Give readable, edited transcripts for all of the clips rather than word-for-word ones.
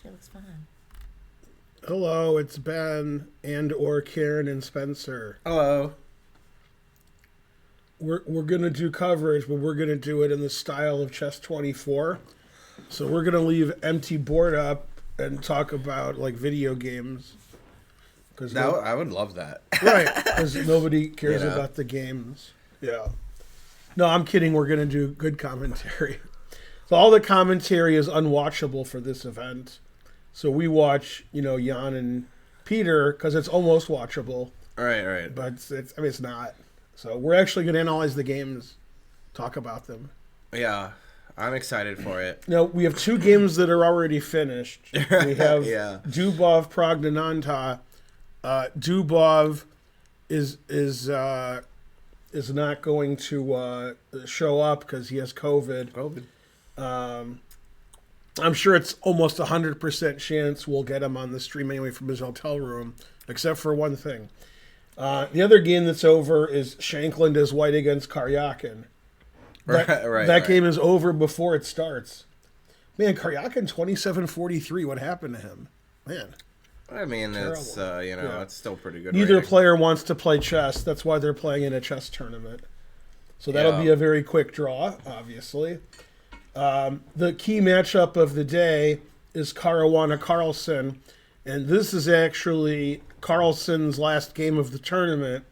actually looks fun. Hello, it's Ben and or Karen and Spencer. Hello. We're gonna do coverage, but we're gonna do it in the style of Chess 24. So we're gonna leave empty board up and talk about like video games. I would love that. Right, because nobody cares You know. about the games. Yeah. No, I'm kidding. We're gonna do good commentary. So all the commentary is unwatchable for this event. So we watch, Jan and Peter because it's almost watchable, Right. but it's not. So we're actually going to analyze the games, talk about them. Yeah, I'm excited for it. Now, we have two games that are already finished. We have Yeah. Dubov Prognananta. Dubov is not going to show up because he has COVID. I'm sure it's almost 100% chance we'll get him on the stream anyway from his hotel room, except for one thing. The other game that's over is Shankland as white against Karyakin. That game is over before it starts. Man, Karyakin 27-43. What happened to him? Man. I mean, terrible. it's it's still pretty good. Neither rating. player wants to play chess. That's why they're playing in a chess tournament. So that'll be a very quick draw, obviously. The key matchup of the day is Caruana Carlsen, and this is actually Carlsen's last game of the tournament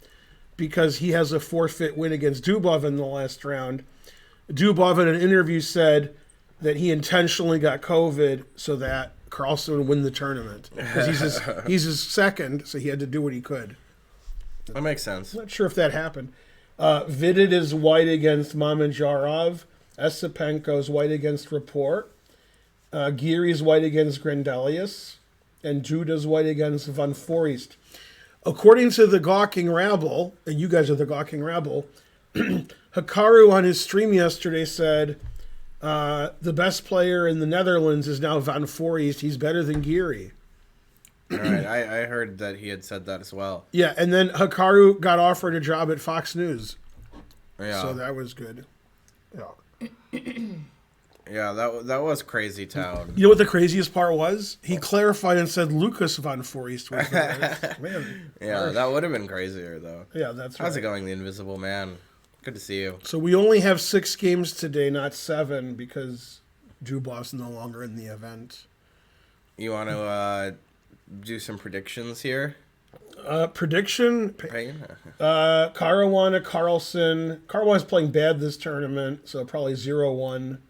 because he has a forfeit win against Dubov in the last round. Dubov in an interview said that he intentionally got COVID so that Carlsen would win the tournament because he's his second, so he had to do what he could. That makes sense. I'm not sure if that happened. Vidit is white against Mamedyarov. Esipenko's white against Rapport. Geary's white against Grandelius. And Duda's white against Van Foreest. According to the Gawking Rabble, and you guys are the Gawking Rabble, Hikaru on his stream yesterday said the best player in the Netherlands is now Van Foreest. He's better than Geary. All right, I heard that he had said that as well. Yeah, and then Hikaru got offered a job at Fox News. Yeah. So that was good. Yeah. Yeah, that was crazy town. You know what the craziest part was? He clarified and said Lucas Van Foreest was the man. Yeah, that would have been crazier though. Yeah, that's right. How's it going, the Invisible Man? Good to see you. So we only have 6 games today, not 7, because Dubov's no longer in the event. You want to do some predictions here? Prediction? Payne? Caruana Carlsen. Caruana's playing bad this tournament, so probably 0-1.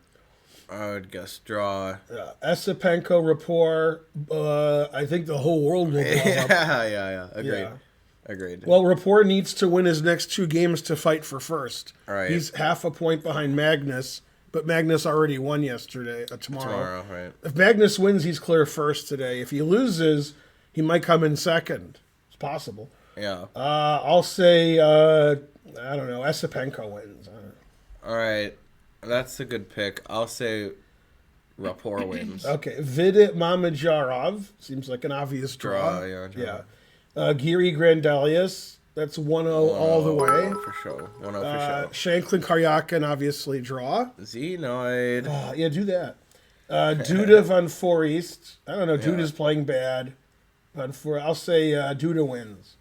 I would guess draw. Esipenko Rapport. I think the whole world will blow up. Yeah. Agreed. Yeah. Agreed. Well, Rapport needs to win his next 2 games to fight for first. All right. He's half a point behind Magnus, but Magnus already won yesterday. Tomorrow, right. If Magnus wins, he's clear first today. If he loses, he might come in second. It's possible. Yeah. I'll say, I don't know, Esipenko wins. All right. That's a good pick. I'll say Rapport wins. Okay. Vidit Mamedyarov. Seems like an obvious draw. Draw. Geary Grandelius. That's 1-0 all the way. For sure. 1-0 for sure. Shanklin Karyakin, obviously, draw. Xenoid. Yeah, do that. Duda Van Foreest. I don't know. Duda's playing bad. I'll say Duda wins.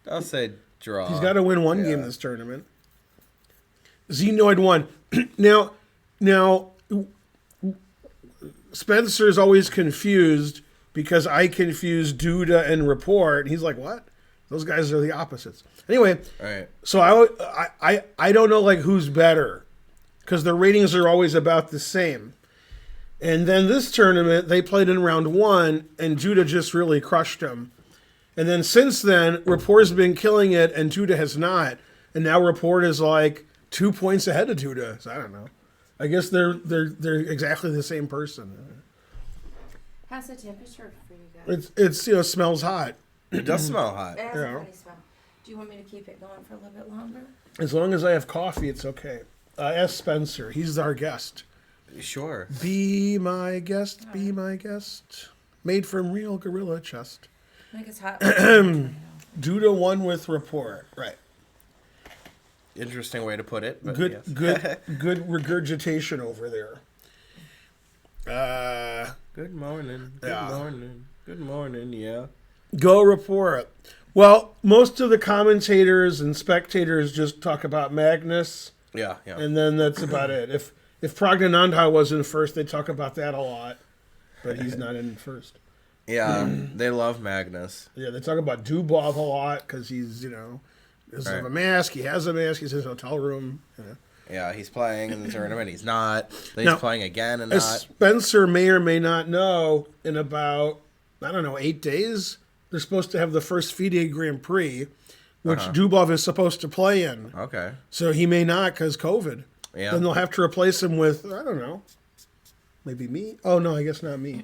I'll say draw. He's got to win one game this tournament. Xenoid won. Now, Spencer's always confused because I confuse Duda and Rapport. And he's like, what? Those guys are the opposites. Anyway, Right. so I don't know like who's better because the ratings are always about the same. And then this tournament, they played in round 1, and Duda just really crushed him. And then since then, Rapport's been killing it, and Duda has not. And now Rapport is like 2 points ahead of Duda. So I don't know. I guess they're exactly the same person. How's the temperature for you guys? It's smells hot. It does smell hot. It has Yeah. a pretty smell. Do you want me to keep it going for a little bit longer? As long as I have coffee, it's okay. Ask Spencer. He's our guest. Sure. Be my guest. Be my guest. Made from real gorilla chest. I think it's hot. Duda won with Rapport. Right. Interesting way to put it. But Good, yes. good regurgitation over there. Good morning. Good Yeah. morning. Good morning. Yeah. Go report. Well, most of the commentators and spectators just talk about Magnus, Yeah. Yeah. and then that's about it. If Pragnanandha was in first, they talk about that a lot, but he's not in first. Yeah. They love Magnus. Yeah, they talk about Dubov a lot because he's, doesn't have a mask. He has a mask. He's in his hotel room. Yeah, he's playing in the tournament. He's not. Then Now, he's playing again and as not. Spencer may or may not know, in about, 8 days, they're supposed to have the first FIDE Grand Prix, which Dubov is supposed to play in. Okay. So he may not because COVID. Yeah. Then they'll have to replace him with, I don't know, maybe me? Oh, no, I guess not me.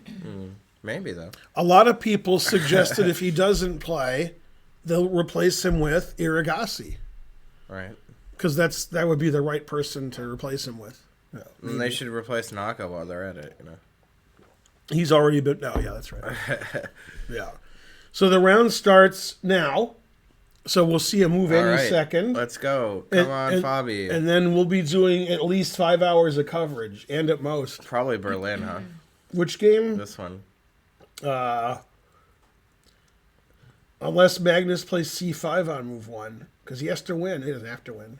Maybe, though. A lot of people suggested if he doesn't play, they'll replace him with Irigasi. Right. Because that would be the right person to replace him with. Yeah, And they should replace Naka while they're at it, He's already been. Oh, yeah, that's right. Yeah. So the round starts now. So we'll see a move All any right. second. Let's go. Come on, Fabi. And then we'll be doing at least 5 hours of coverage, and at most. Probably Berlin, huh? Which game? This one. Unless Magnus plays C5 on move 1. Because he has to win. He doesn't have to win.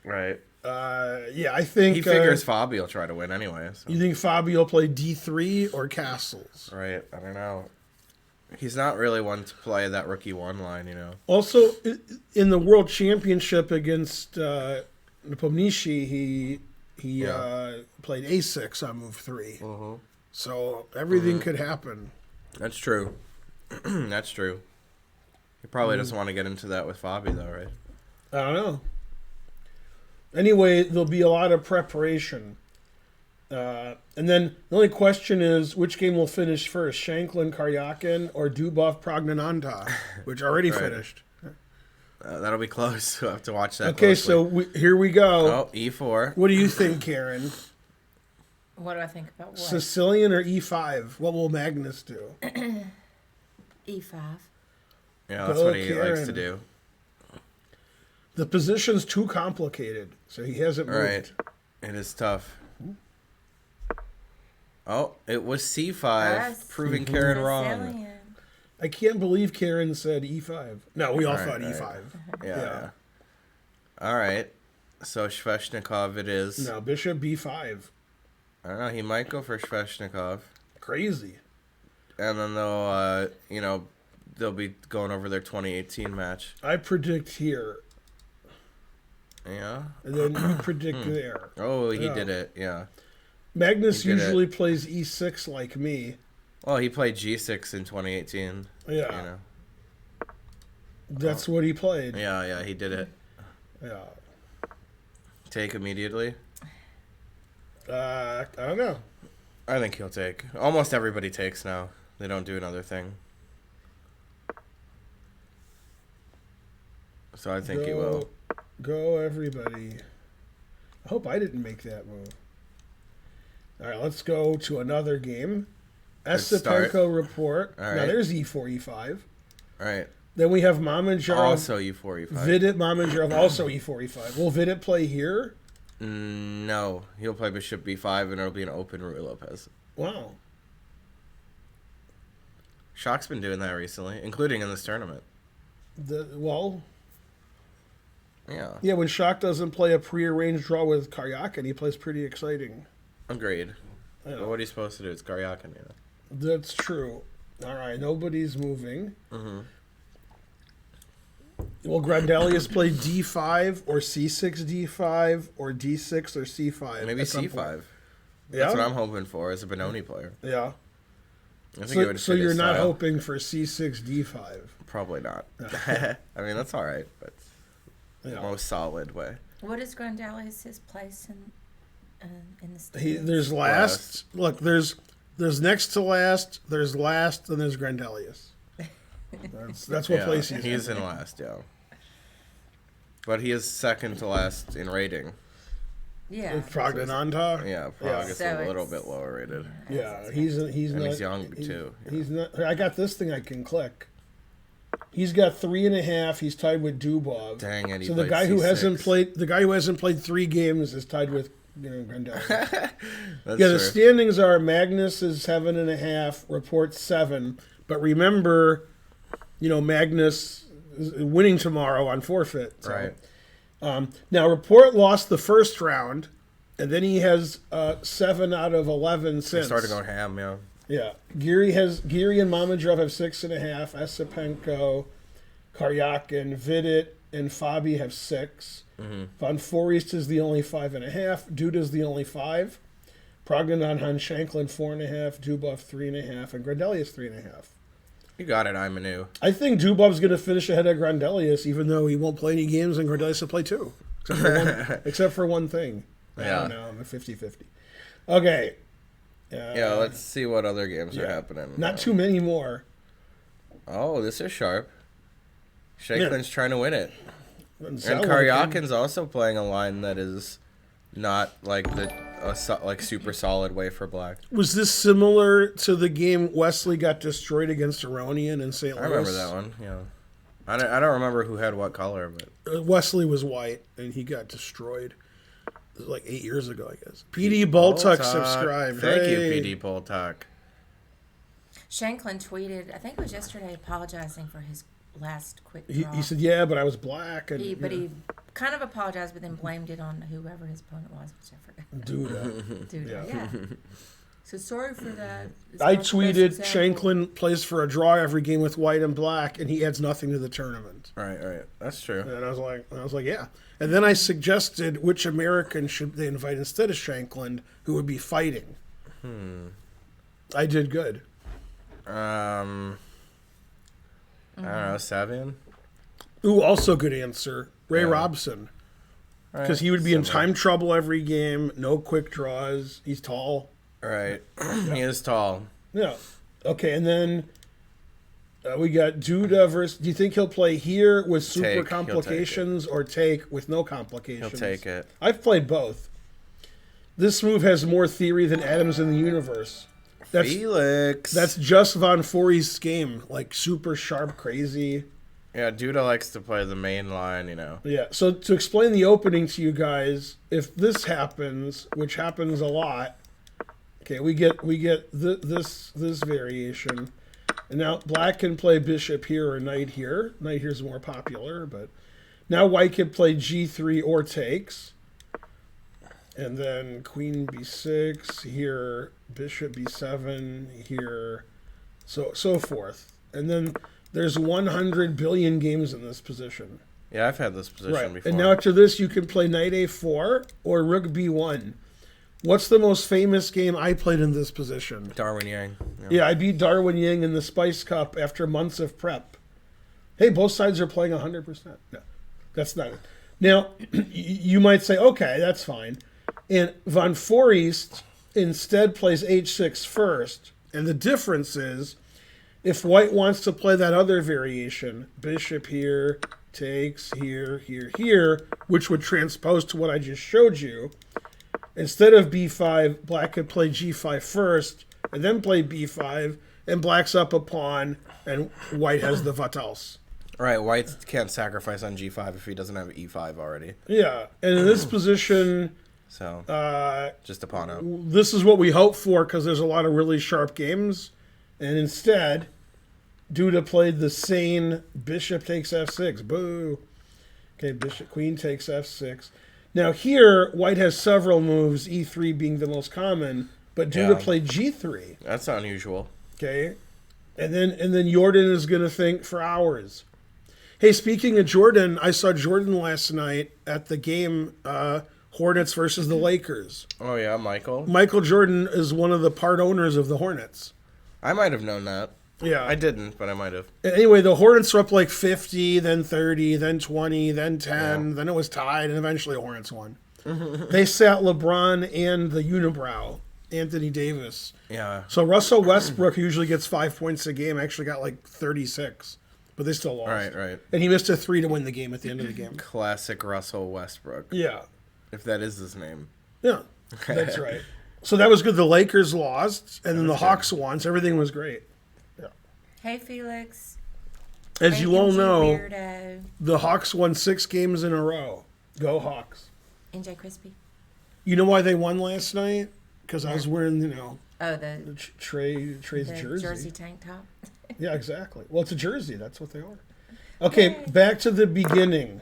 Right. Yeah, I think... He figures Fabi will try to win anyway. So. You think Fabi will play D3 or castles? Right. I don't know. He's not really one to play that rookie 1 line, Also, in the World Championship against Nepomniachtchi, he played A6 on move 3. So everything could happen. That's true. That's true. He probably doesn't want to get into that with Fabi, though, right? I don't know. Anyway, there'll be a lot of preparation. And then the only question is, which game will finish first, Shanklin Karyakin or Dubov Pragnanandha, which already finished. That'll be close. We'll have to watch that Okay, closely. so here we go. Oh, E4. What do you think, Karen? What do I think about what? Sicilian or E5? What will Magnus do? E5. Yeah, that's Go, what he likes to Karen. do. The position's too complicated, so he hasn't moved. Right. It is tough. Oh, it was C5, Yes. proving Karen wrong. Sicilian. I can't believe Karen said E5. No, we all Right, thought right. E5. Yeah. All right. So Sveshnikov it is. No, Bishop B5. I don't know. He might go for Sveshnikov. Crazy. And then they'll be going over their 2018 match. I predict here, Yeah. and then you predict there. Oh, he Yeah. did it. Yeah. Magnus He did usually plays E6 like me. Well, he played G6 in 2018. Yeah. That's what he played. Yeah, he did it. Yeah. Take immediately. I don't know. I think he'll take. Almost everybody takes now. They don't do another thing. So I think he will. Go, everybody. I hope I didn't make that move. All right, let's go to another game. Good start. Esipenko report. All Now right. there's E4, E5. All right. Then we have Mamanjarov. Also E4, E5. Vidit, Mamanjarov, also E4, E5. Will Vidit play here? No. He'll play Bishop B5 and it'll be an open Rui Lopez. Wow. Shock's been doing that recently, including in this tournament. Yeah. When Shock doesn't play a prearranged draw with Karyakin, he plays pretty exciting. Agreed. Yeah. But what are you supposed to do? It's Karyakin, That's true. All right, nobody's moving. Mm-hmm. Will Grandelius play D5 or C6 D5 or D6 or C5? Maybe at some C5. point? That's Yeah? what I'm hoping for as a Benoni player. Yeah. I think it would So fit you're his not style. hoping for C6 D5? Probably not. I mean, that's all right, but Yeah. the most solid way. What is Grandelius' place in the state? There's last. Look, there's next to last. There's last, and there's Grandelius. That's what place he's in. He's in last, yeah. But he is second to last in rating. Yeah. With Pragnanandha. Yeah, Prague is So a little it's- bit lower rated. Yeah, he's And not. he's young, too. He's not. I got this thing I can click. He's got 3.5. He's tied with Dubov. Dang it! He So the played guy who C6. hasn't played 3 games is tied with Grandelli. That's Yeah, true. the standings are Magnus is 7.5, Report 7. But remember, Magnus is winning tomorrow on forfeit. So. Right. Now, Report lost the first round, and then he has 7 out of 11 since. He started going ham, yeah. Yeah. Geary and Mamadrov have 6.5. Esipenko, Karyakin, Vidit, and Fabi have 6. Mm-hmm. Von Forest is the only 5.5. Duda's the only 5. Prognon, Shanklin 4.5. Dubov 3.5. And Grandelius 3.5. You got it, Imanu. I think Dubov's going to finish ahead of Grandelius, even though he won't play any games and Grandelius will play 2. Except for one thing. Yeah. I don't know. I'm a 50-50. Okay. Yeah, let's see what other games are happening. Not too many more. Oh, this is sharp. Shanklin's trying to win it. And Sound Karyakin's also playing a line that is not like super solid way for black. Was this similar to the game Wesley got destroyed against Aronian in St. Louis? I remember that one, yeah. I don't remember who had what color, but... Wesley was white, and he got destroyed. It was like 8 years ago, I guess. PD Boltuck subscribed. Thank you, PD Boltuck. Shanklin tweeted, I think it was yesterday, apologizing for his last quick draw. He said, yeah, but I was black. And, he kind of apologized, but then blamed it on whoever his opponent was, which I forgot. Duda, yeah. So sorry for that. I tweeted, Shanklin plays for a draw every game with white and black, and he adds nothing to the tournament. Right. That's true. And I was like, yeah. And then I suggested which American should they invite instead of Shanklin, who would be fighting. I did good. I don't know, Savian? Ooh, also good answer. Ray Robson. Because he would be in time trouble every game, no quick draws. He's tall. Right. He is tall. Yeah. Okay, and then we got Duda versus... Do you think he'll play here with super complications or take with no complications? He'll take it. I've played both. This move has more theory than atoms in the universe. Felix. That's just Von Forey's game. Like, super sharp, crazy. Yeah, Duda likes to play the main line, Yeah, so to explain the opening to you guys, if this happens, which happens a lot, okay, we get this variation. And now black can play bishop here or knight here. Knight here is more popular, but now white can play g3 or takes. And then queen b6, here bishop b7, here, so forth. And then there's 100 billion games in this position. Yeah, I've had this position before. And now after this, you can play knight a4 or rook b1. What's the most famous game I played in this position? Darwin Yang. Yeah, I beat Darwin Yang in the Spice Cup after months of prep. Hey, both sides are playing 100%. No, that's not it. Now, you might say, okay, that's fine. And Von Forest instead plays h6 first. And the difference is, if white wants to play that other variation, bishop here, takes here, here, which would transpose to what I just showed you, instead of b5, black could play g5 first, and then play b5, and black's up a pawn, and white has the vatals. Right, white can't sacrifice on g5 if he doesn't have e5 already. Yeah, and in this position... So, just a pawn out. This is what we hope for, because there's a lot of really sharp games. And instead, Duda played the sane bishop takes f6. Boo. Okay, bishop, queen takes f6. Now here, white has several moves, e3 being the most common, but Duda played g3. That's unusual. Okay, and then Jordan is going to think for hours. Hey, speaking of Jordan, I saw Jordan last night at the game Hornets versus the Lakers. Oh yeah, Michael. Michael Jordan is one of the part owners of the Hornets. I might have known that. Yeah. I didn't, but I might have. Anyway, the Hornets were up like 50, then 30, then 20, then 10, then it was tied, and eventually the Hornets won. They sat LeBron and the unibrow, Anthony Davis. Yeah. So Russell Westbrook, who usually gets 5 points a game, actually got like 36. But they still lost. Right. And he missed a 3 to win the game at the end of the game. Classic Russell Westbrook. Yeah. If that is his name. Yeah, that's right. So that was good. The Lakers lost, and then the Hawks won, so everything was great. Yeah. Hey, Felix. As you all know, Weirdo. the Hawks won 6 games in a row. Go Hawks. NJ Crispy. You know why they won last night? Because I was wearing, Oh, Trey's the jersey. jersey tank top. Yeah, exactly. Well, it's a jersey. That's what they are. Okay, Yay. back to the beginning.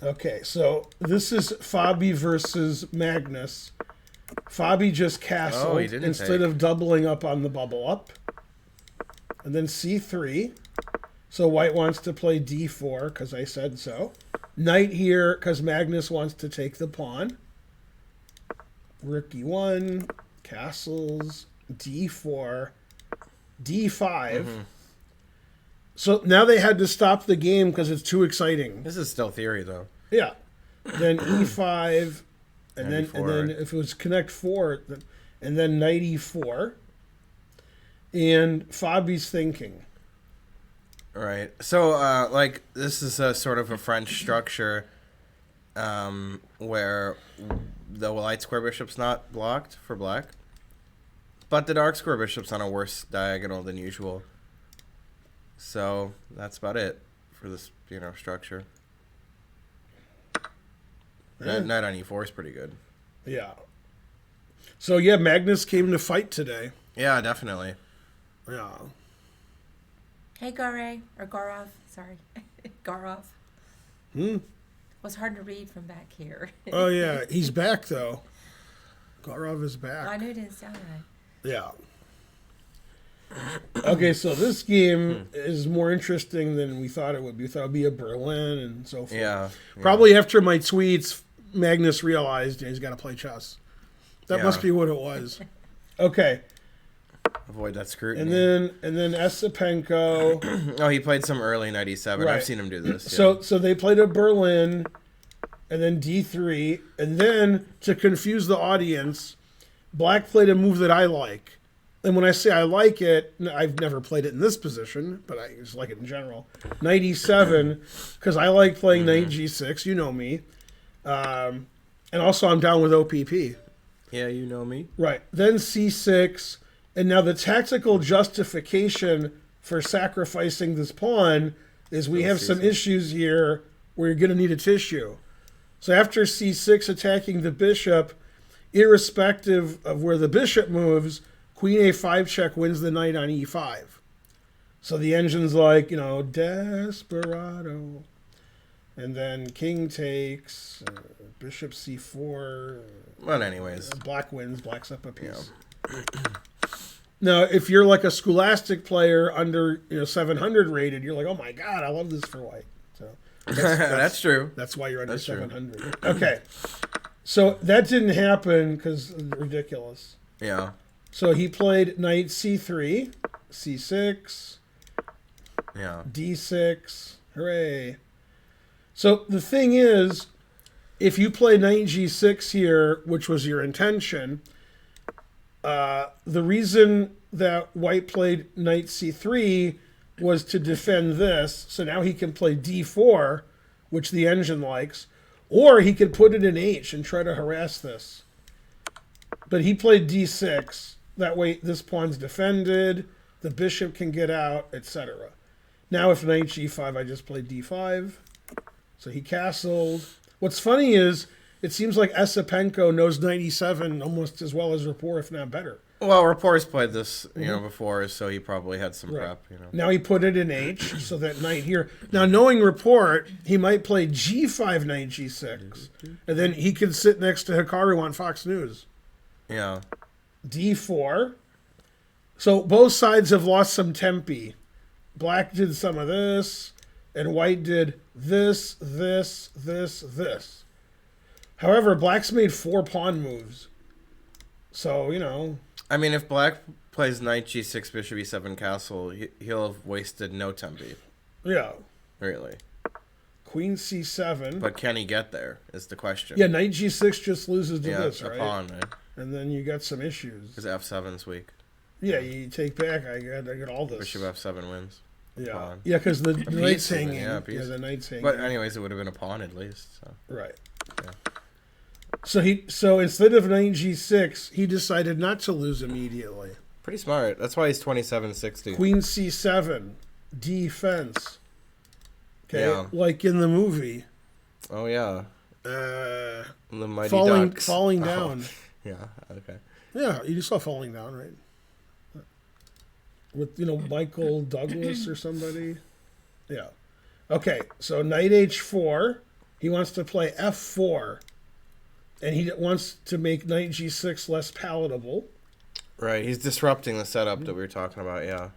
Okay, so this is Fabi versus Magnus. Fabi just castled instead of doubling up on the bubble up. And then C3. So white wants to play D4 because I said so. Knight here because Magnus wants to take the pawn. Rook E1, castles, D4, D5. So now they had to stop the game because it's too exciting. This is still theory, though. Yeah. Then E5, and then if it was connect 4, and then knight E4. And Fabi's thinking. Right. So, this is a sort of a French structure where the light square bishop's not blocked for black, but the dark square bishop's on a worse diagonal than usual. So that's about it for this, structure. Knight on E4 is pretty good. Yeah. So, yeah, Magnus came to fight today. Yeah, definitely. Yeah. Hey, Garov. Sorry. Garov. Was hard to read from back here. Oh, yeah. He's back, though. Garov is back. Well, I knew it didn't sound right. Yeah. Okay, so this game is more interesting than we thought it would be. We thought it would be a Berlin and so forth. Yeah. Probably after my tweets, Magnus realized he's got to play chess. That must be what it was. Okay. Avoid that scrutiny. And then Esipenko. Oh, he played some early 97. Right. I've seen him do this. So they played a Berlin, and then D3, and then to confuse the audience, Black played a move that I like. And when I say I like it, I've never played it in this position, but I just like it in general. Knight E7, because I like playing Knight G6. You know me. And also I'm down with OPP. Yeah, you know me. Right. Then C6. And now the tactical justification for sacrificing this pawn is we have some issues here where you're going to need a tissue. So after C6 attacking the bishop, irrespective of where the bishop moves, Queen A5 check wins the knight on E5. So the engine's like, desperado. And then king takes, bishop C4. Well, anyways. Black wins, black's up a piece. Yeah. Now, if you're like a Scholastic player under 700 rated, you're like, oh my god, I love this for white. So that's true. That's why you're under 700. True. Okay. So that didn't happen because ridiculous. Yeah. So he played knight C3, C6, D6. Hooray. So the thing is, if you play knight G6 here, which was your intention, the reason that white played knight C3 was to defend this. So now he can play D4, which the engine likes, or he could put it in H and try to harass this. But he played D6. That way this pawn's defended, the bishop can get out, etc. Now if knight G5, I just played D5. So he castled. What's funny is, it seems like Esipenko knows 97 almost as well as Rapport, if not better. Well, Rapport's played this, before, so he probably had some prep, Now he put it in H, so that knight here. Now, knowing Rapport, he might play G5, knight G6, and then he could sit next to Hikaru on Fox News. Yeah. D4. So both sides have lost some tempi. Black did some of this, and white did this, this, this, this. However, black's made 4 pawn moves. So, I mean, if black plays knight G6, bishop E7, castle, he'll have wasted no tempi. Yeah. Really. Queen C7. But can he get there, is the question. Yeah, knight G6 just loses to this, right? Pawn, right? And then you got some issues. Because F7's weak. Yeah, you take back, I got all this. Bishop F7 wins. Yeah, pawn. Yeah, because the knight's hanging. Yeah, the knight's hanging. But anyways, it would have been a pawn at least. So. Right. Yeah. So instead of knight G6, he decided not to lose immediately. Pretty smart. That's why he's 27-60. Queen C7, defense. Okay, Yeah. like in the movie. Oh yeah. The mighty falling ducks. down. Yeah. Okay. Yeah, you saw falling down, right? With Michael Douglas or somebody. Yeah. Okay, so knight h4. He wants to play f4, and he wants to make knight g6 less palatable. Right, he's disrupting the setup that we were talking about. Yeah.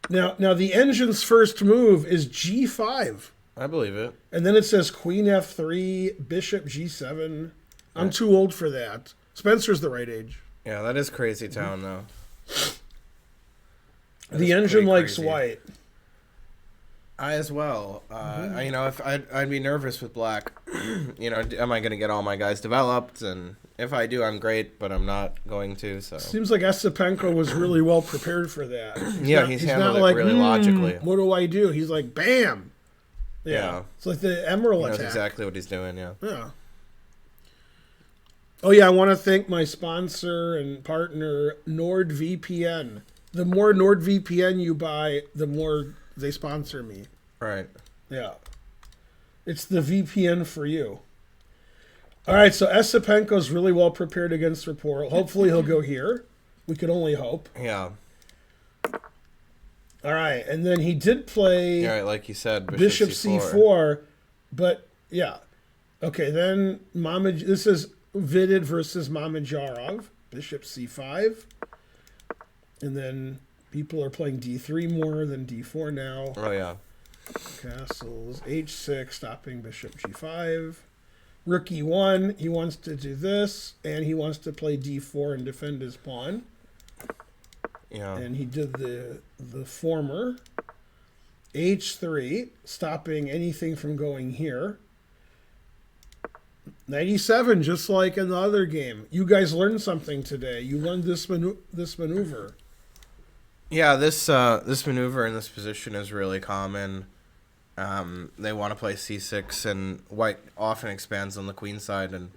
Now the engine's first move is g5. I believe it. And then it says queen f3, bishop g7. I'm too old for that. Spencer's the right age. Yeah, that is crazy town, though. The engine likes white. I as well. If I'd be nervous with black. Am I going to get all my guys developed? And if I do, I'm great, but I'm not going to. So seems like Estepenko was really well prepared for that. He's handled it really logically. What do I do? He's like, bam. Yeah. It's like the Emerald attack. That's exactly what he's doing. Yeah. Yeah. Oh yeah, I want to thank my sponsor and partner, NordVPN. The more NordVPN you buy, the more they sponsor me. Right. Yeah. It's the VPN for you. All right, so Estepenko's really well prepared against Rapport. Hopefully he'll go here. We can only hope. Yeah. All right, and then he did play... Yeah, like you said, Bishop C4. But, yeah. Okay, then this is Vidit versus Mamedyarov. Bishop C5. And then people are playing D3 more than D4 now. Oh, yeah. Castles, H6, stopping Bishop G5. Rook E1, he wants to do this, and he wants to play D4 and defend his pawn. Yeah. And he did the former. H3, stopping anything from going here. Knight E7, just like in the other game. You guys learned something today. You learned this maneuver. Yeah, this maneuver in this position is really common. They want to play C6, and white often expands on the queen side, and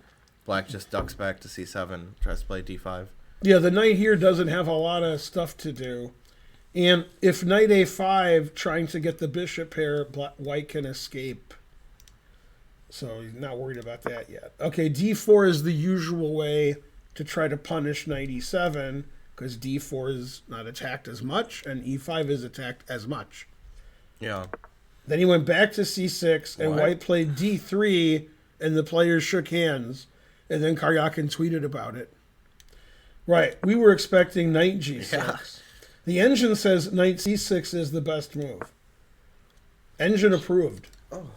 black just ducks back to C7, tries to play D5. Yeah, the knight here doesn't have a lot of stuff to do. And if knight A5, trying to get the bishop pair, white can escape. So he's not worried about that yet. Okay, D4 is the usual way to try to punish knight E7, because D4 is not attacked as much, and E5 is attacked as much. Yeah. Then he went back to C6, and white played D3, and the players shook hands, and then Karyakin tweeted about it. Right, we were expecting knight G6. Yeah. The engine says knight C6 is the best move. Engine approved. Oh.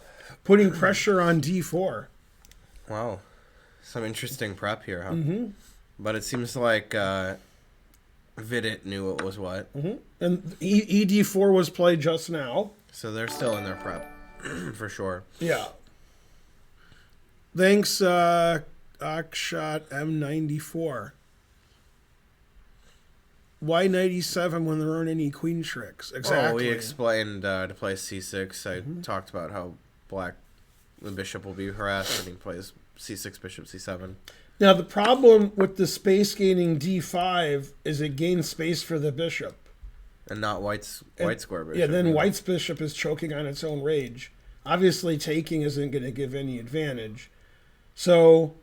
Putting pressure on D4. Wow. Some interesting prep here, huh? Mm-hmm. But it seems like Vidit knew what was what. Mm-hmm. And ED4 was played just now. So they're still in their prep, for sure. Yeah. Thanks, Akshat M94. Why knight E7 when there aren't any queen tricks? Exactly. Oh, we explained to play C6. I talked about how the bishop will be harassed, and he plays C6, bishop C7. Now, the problem with the space gaining D5 is it gains space for the bishop. And not white's square bishop. Yeah, then white's bishop is choking on its own rage. Obviously, taking isn't going to give any advantage. So,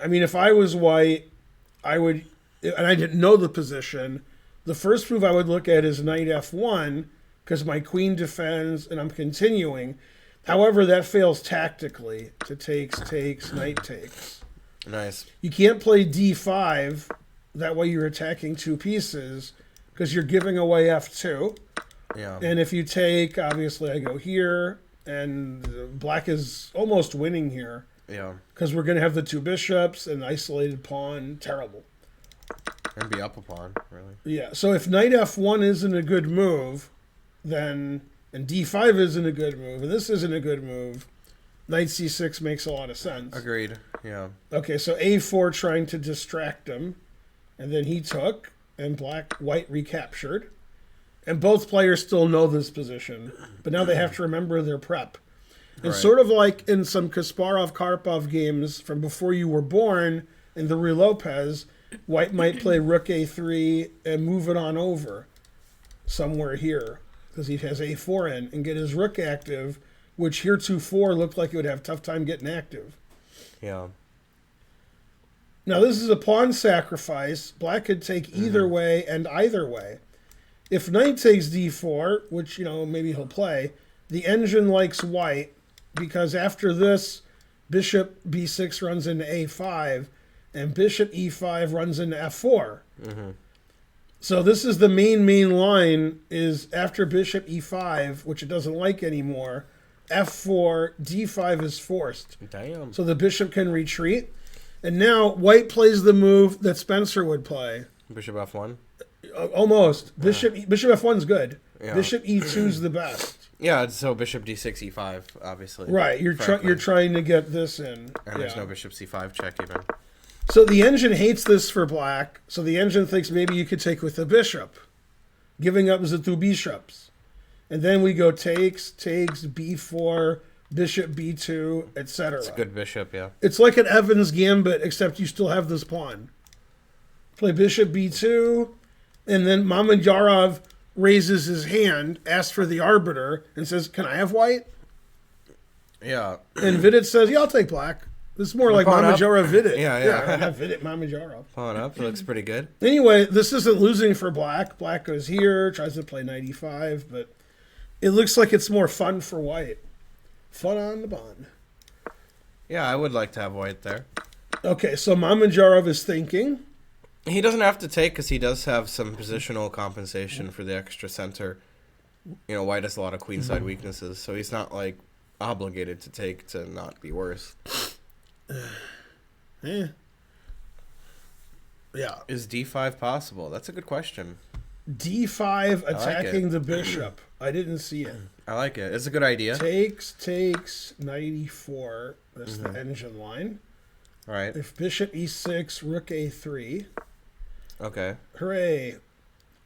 I mean, if I was white, I would... And I didn't know the position. The first move I would look at is knight F1, because my queen defends and I'm continuing. However, that fails tactically. To takes, knight takes. Nice. You can't play D5. That way you're attacking two pieces, because you're giving away F2. Yeah. And if you take, obviously I go here, and black is almost winning here. Yeah. Because we're going to have the two bishops, and isolated pawn. Terrible. And be up a pawn, really. Yeah, so if knight F1 isn't a good move, then, and D5 isn't a good move, and this isn't a good move, knight C6 makes a lot of sense. Agreed, yeah. Okay, so A4 trying to distract him, and then he took, and white recaptured. And both players still know this position, but now they have to remember their prep. And sort of like in some Kasparov-Karpov games from before you were born, in the Ruy Lopez, white might play rook A3 and move it on over somewhere here, because he has A4 in, and get his rook active, which heretofore looked like it would have a tough time getting active. Yeah. Now, this is a pawn sacrifice. Black could take either way and either way. If knight takes d4, which, maybe he'll play, the engine likes white because after this, bishop b6 runs into a5, and bishop e5 runs into f4. So this is the main line is after bishop e5, which it doesn't like anymore, f4, d5 is forced. Damn. So the bishop can retreat. And now white plays the move that Spencer would play. Bishop f1? Almost. Bishop f1 is good. Yeah. Bishop e2 is the best. Yeah, so bishop d6, e5, obviously. Right, you're trying to get this in. And there's no bishop c5 check even. So the engine hates this for black. So the engine thinks maybe you could take with the bishop, giving up the two bishops. And then we go takes, b4, bishop b2, etc. It's a good bishop, yeah. It's like an Evans gambit, except you still have this pawn. Play bishop b2, and then Mamedyarov raises his hand, asks for the arbiter, and says, "Can I have white?" Yeah. And Vidit says, "Yeah, I'll take black." This is more like Mamedyarov Vidit. Yeah. Not Vidit, Mamedyarov. Pawn up, looks pretty good. Anyway, this isn't losing for black. Black goes here, tries to play knight e5, but it looks like it's more fun for white. Fun on the bond. Yeah, I would like to have white there. Okay, so Mamedyarov is thinking. He doesn't have to take because he does have some positional compensation for the extra center. White has a lot of queenside weaknesses, so he's not obligated to take to not be worse. Yeah. Is d5 possible? That's a good question. d5 attacking the bishop. I didn't see it. I like it. It's a good idea. Takes, knight e4. That's the engine line. All right. If bishop e6, rook a3. Okay. Hooray.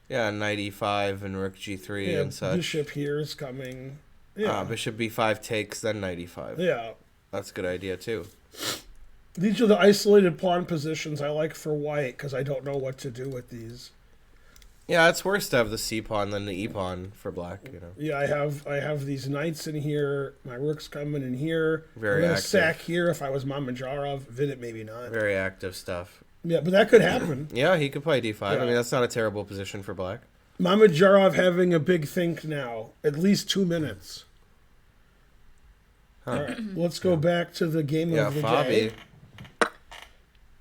Yeah, knight e5 and rook g3 and such. Bishop here is coming. Yeah. Bishop b5 takes, then knight e5. Yeah. That's a good idea, too. These are the isolated pawn positions I like for white because I don't know what to do with these. Yeah, it's worse to have the c pawn than the e pawn for black. Yeah, I have these knights in here. My rook's coming in here. Very I'm gonna active. sack here if I was Mamedyarov. Vidit maybe not. Very active stuff. Yeah, but that could happen. Yeah, he could play d5. Yeah. I mean, that's not a terrible position for black. Mamedyarov having a big think now. At least 2 minutes. Huh. All right, let's go back to the game of the day.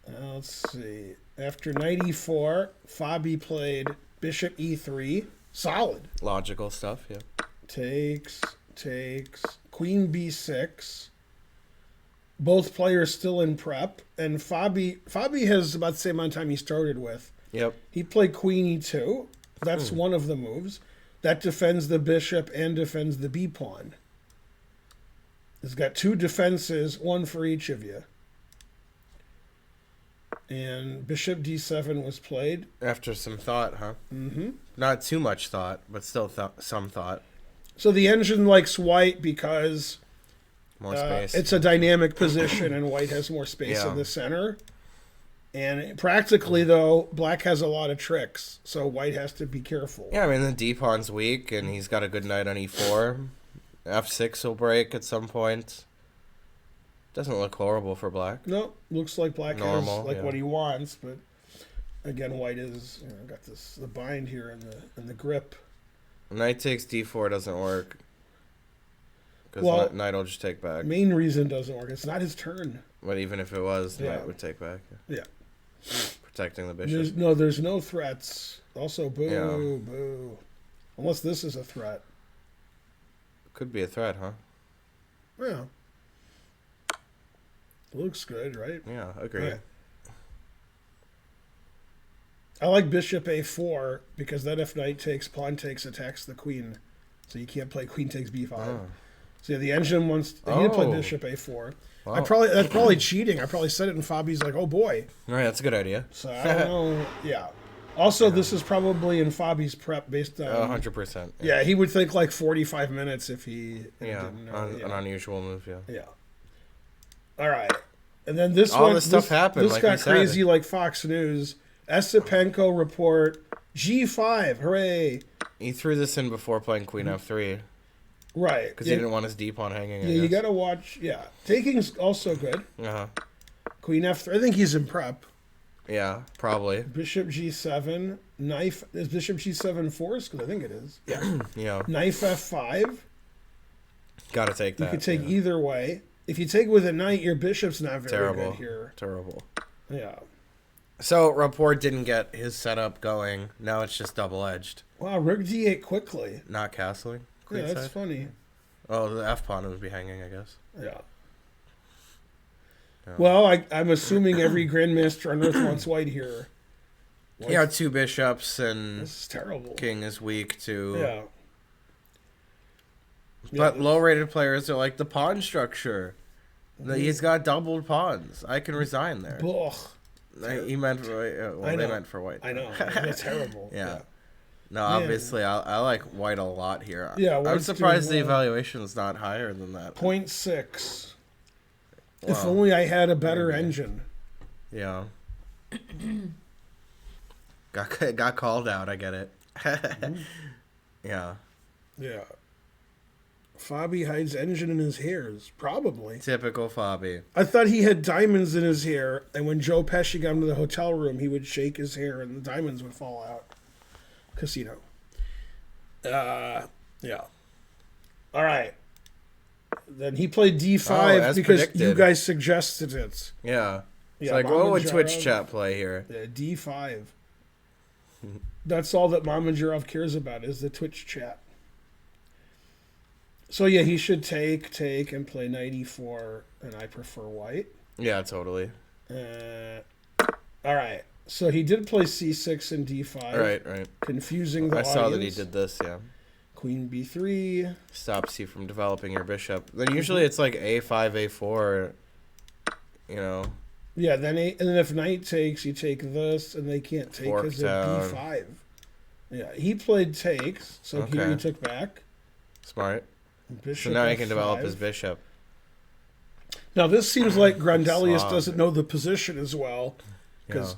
Let's see. After knight e4, Fabi played bishop e3. Solid. Logical stuff, yeah. Takes, queen b6. Both players still in prep. And Fabi has about the same amount of time he started with. Yep. He played queen e2. That's one of the moves. That defends the bishop and defends the b pawn. It's got 2 defenses, one for each of you. And bishop d7 was played. After some thought, huh? Mm-hmm. Not too much thought, but still some thought. So the engine likes white because More space. it's a dynamic position and white has more space in the center. And practically, though, black has a lot of tricks, so white has to be careful. Yeah, I mean, the d-pawn's weak, and he's got a good knight on e4. f6 will break at some point. Doesn't look horrible for black. No, looks like black Normal, has what he wants, but again, white is got the bind here and the grip. Knight takes d4 doesn't work. Because knight will just take back. Main reason doesn't work. It's not his turn. But even if it was, knight would take back. Yeah. Protecting the bishop. There's no threats. Also, boo. Unless this is a threat. Could be a threat, huh? Yeah. Looks good, right? Yeah, agree. Right. I like bishop a4 because then if knight takes, pawn takes, attacks the queen. So you can't play queen takes b5. Oh. So yeah, the engine wants you to play bishop a4. Wow. That's probably cheating. I probably said it and Fabi's like, oh boy. All right, that's a good idea. So I don't know. Yeah. Also, this is probably in Fabi's prep based on 100%. Yeah, he would think like 45 minutes if he didn't know. An unusual move, yeah. Yeah. All right. And then this this stuff happened. This got crazy like Fox News. Esipenko report G5. Hooray. He threw this in before playing queen f3. Right. Because he didn't want his d pawn hanging. Yeah, you got to watch. Yeah. Taking's also good. Uh-huh. Queen F3. I think he's in prep. Yeah, probably. Bishop G7. Knife. Is Bishop G7 forced? Because I think it is. Yeah. Yeah. Knife F5. Got to take that. You could take either way. If you take with a knight, your bishop's not very good here. Terrible. Yeah. So, Rapport didn't get his setup going. Now it's just double-edged. Wow, rook D8 quickly. Not castling. Yeah, that's funny. Oh, the F-pawn would be hanging, I guess. Yeah. Yeah. Well, I'm assuming every grandmaster on Earth wants white here. Yeah, 2 bishops and this is terrible. King is weak too. Yeah. But low-rated players are like the pawn structure. He's got doubled pawns. I can resign there. Ugh. He meant for white. They meant for white. I know. That's terrible. Yeah. No, obviously, I like white a lot here. Yeah, I'm surprised the evaluation is not higher than that. 0.6. Wow. If only I had a better engine. Yeah. got called out. I get it. Yeah. Yeah. Fabi hides engine in his hairs. Probably. Typical Fabi. I thought he had diamonds in his hair, and when Joe Pesci got him to the hotel room, he would shake his hair and the diamonds would fall out. Casino. Yeah. All right. Then he played D5 because predicted. you guys suggested it. Yeah. It's Yeah, like, what would Mamadjarov- Twitch chat play here? Yeah, D5. That's all that Mamadjarov cares about is the Twitch chat. So yeah, he should take, and play knight e4, and I prefer white. Yeah, totally. All right. So he did play c6 and d5. Right. Confusing the I audience. saw that he did this, yeah. Queen b3. Stops you from developing your bishop. Then usually it's like a5, a4, you know. Yeah, then and then if knight takes, you take this, and they can't take because of b5. Yeah, he played takes, so here he took back. Smart. Bishop so now F5. he can develop his bishop. Now this seems like Grandelius doesn't know the position as well, because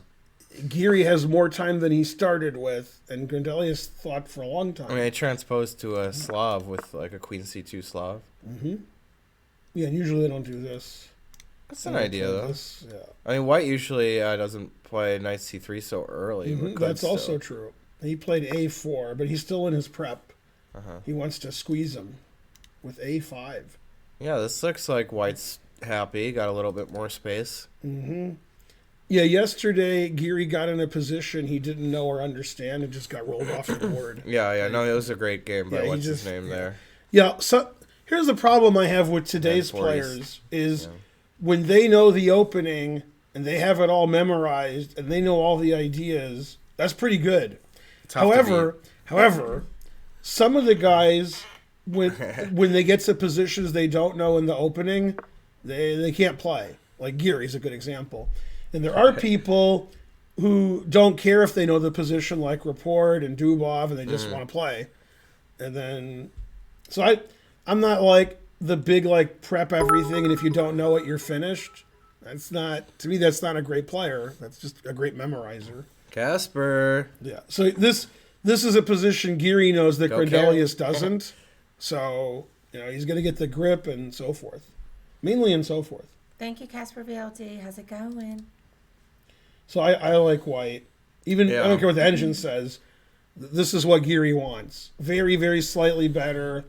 Geary has more time than he started with, and Grandelius thought for a long time. I mean, it transposed to a Slav with like a queen c2 Slav. Mm-hmm. Yeah, and usually they don't do this. That's an idea, though. Yeah. I mean, white usually doesn't play knight c3 so early. Mm-hmm. That's also true. He played a4, but he's still in his prep. He wants to squeeze him with a5. Yeah, this looks like white's happy. Got a little bit more space. Mm-hmm. Yeah, yesterday Geary got in a position he didn't know or understand and just got rolled off the board. Yeah. No, it was a great game, but what's his name there? Yeah, so here's the problem I have with today's players is when they know the opening and they have it all memorized and they know all the ideas, that's pretty good. However, some of the guys when they get to positions they don't know in the opening, they can't play. Like Geary's a good example. And there are people who don't care if they know the position, like Rapport and Dubov, and they just want to play. And then, so I'm not like the big like prep everything, and if you don't know it, you're finished. That's not, to me, that's not a great player. That's just a great memorizer. Casper. Yeah. So this is a position Geary knows that Grandelius doesn't. So, he's going to get the grip and so forth. Mainly and so forth. Thank you, Casper VLD. How's it going? So I like white. Even I don't care what the engine says. This is what Geary wants. Very, very slightly better.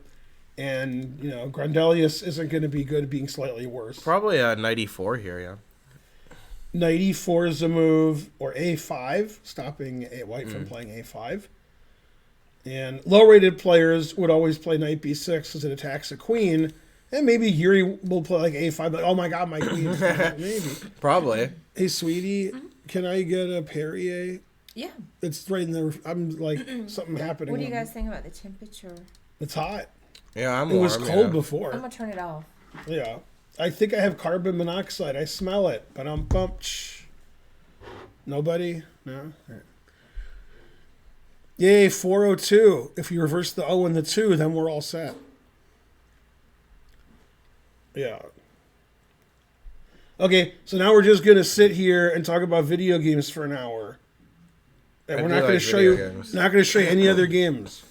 And, Grandelius isn't going to be good at being slightly worse. Probably a knight e4 here, yeah. Knight e4 is a move, or a5, stopping white from playing a5. And low-rated players would always play knight b6 because it attacks a queen. And maybe Geary will play like a5, like, oh my god, my queen. Maybe. Probably. Hey, sweetie, can I get a Perrier? Yeah. It's right in there. I'm like, something happening. What do you guys think about the temperature? It's hot. Yeah, It was cold before. I'm going to turn it off. Yeah. I think I have carbon monoxide. I smell it, but I'm bumped. Nobody? No? Right. Yay, 402. If you reverse the O and the 2, then we're all set. Yeah. Okay, so now we're just going to sit here and talk about video games for an hour. And we're not going to show you any other games.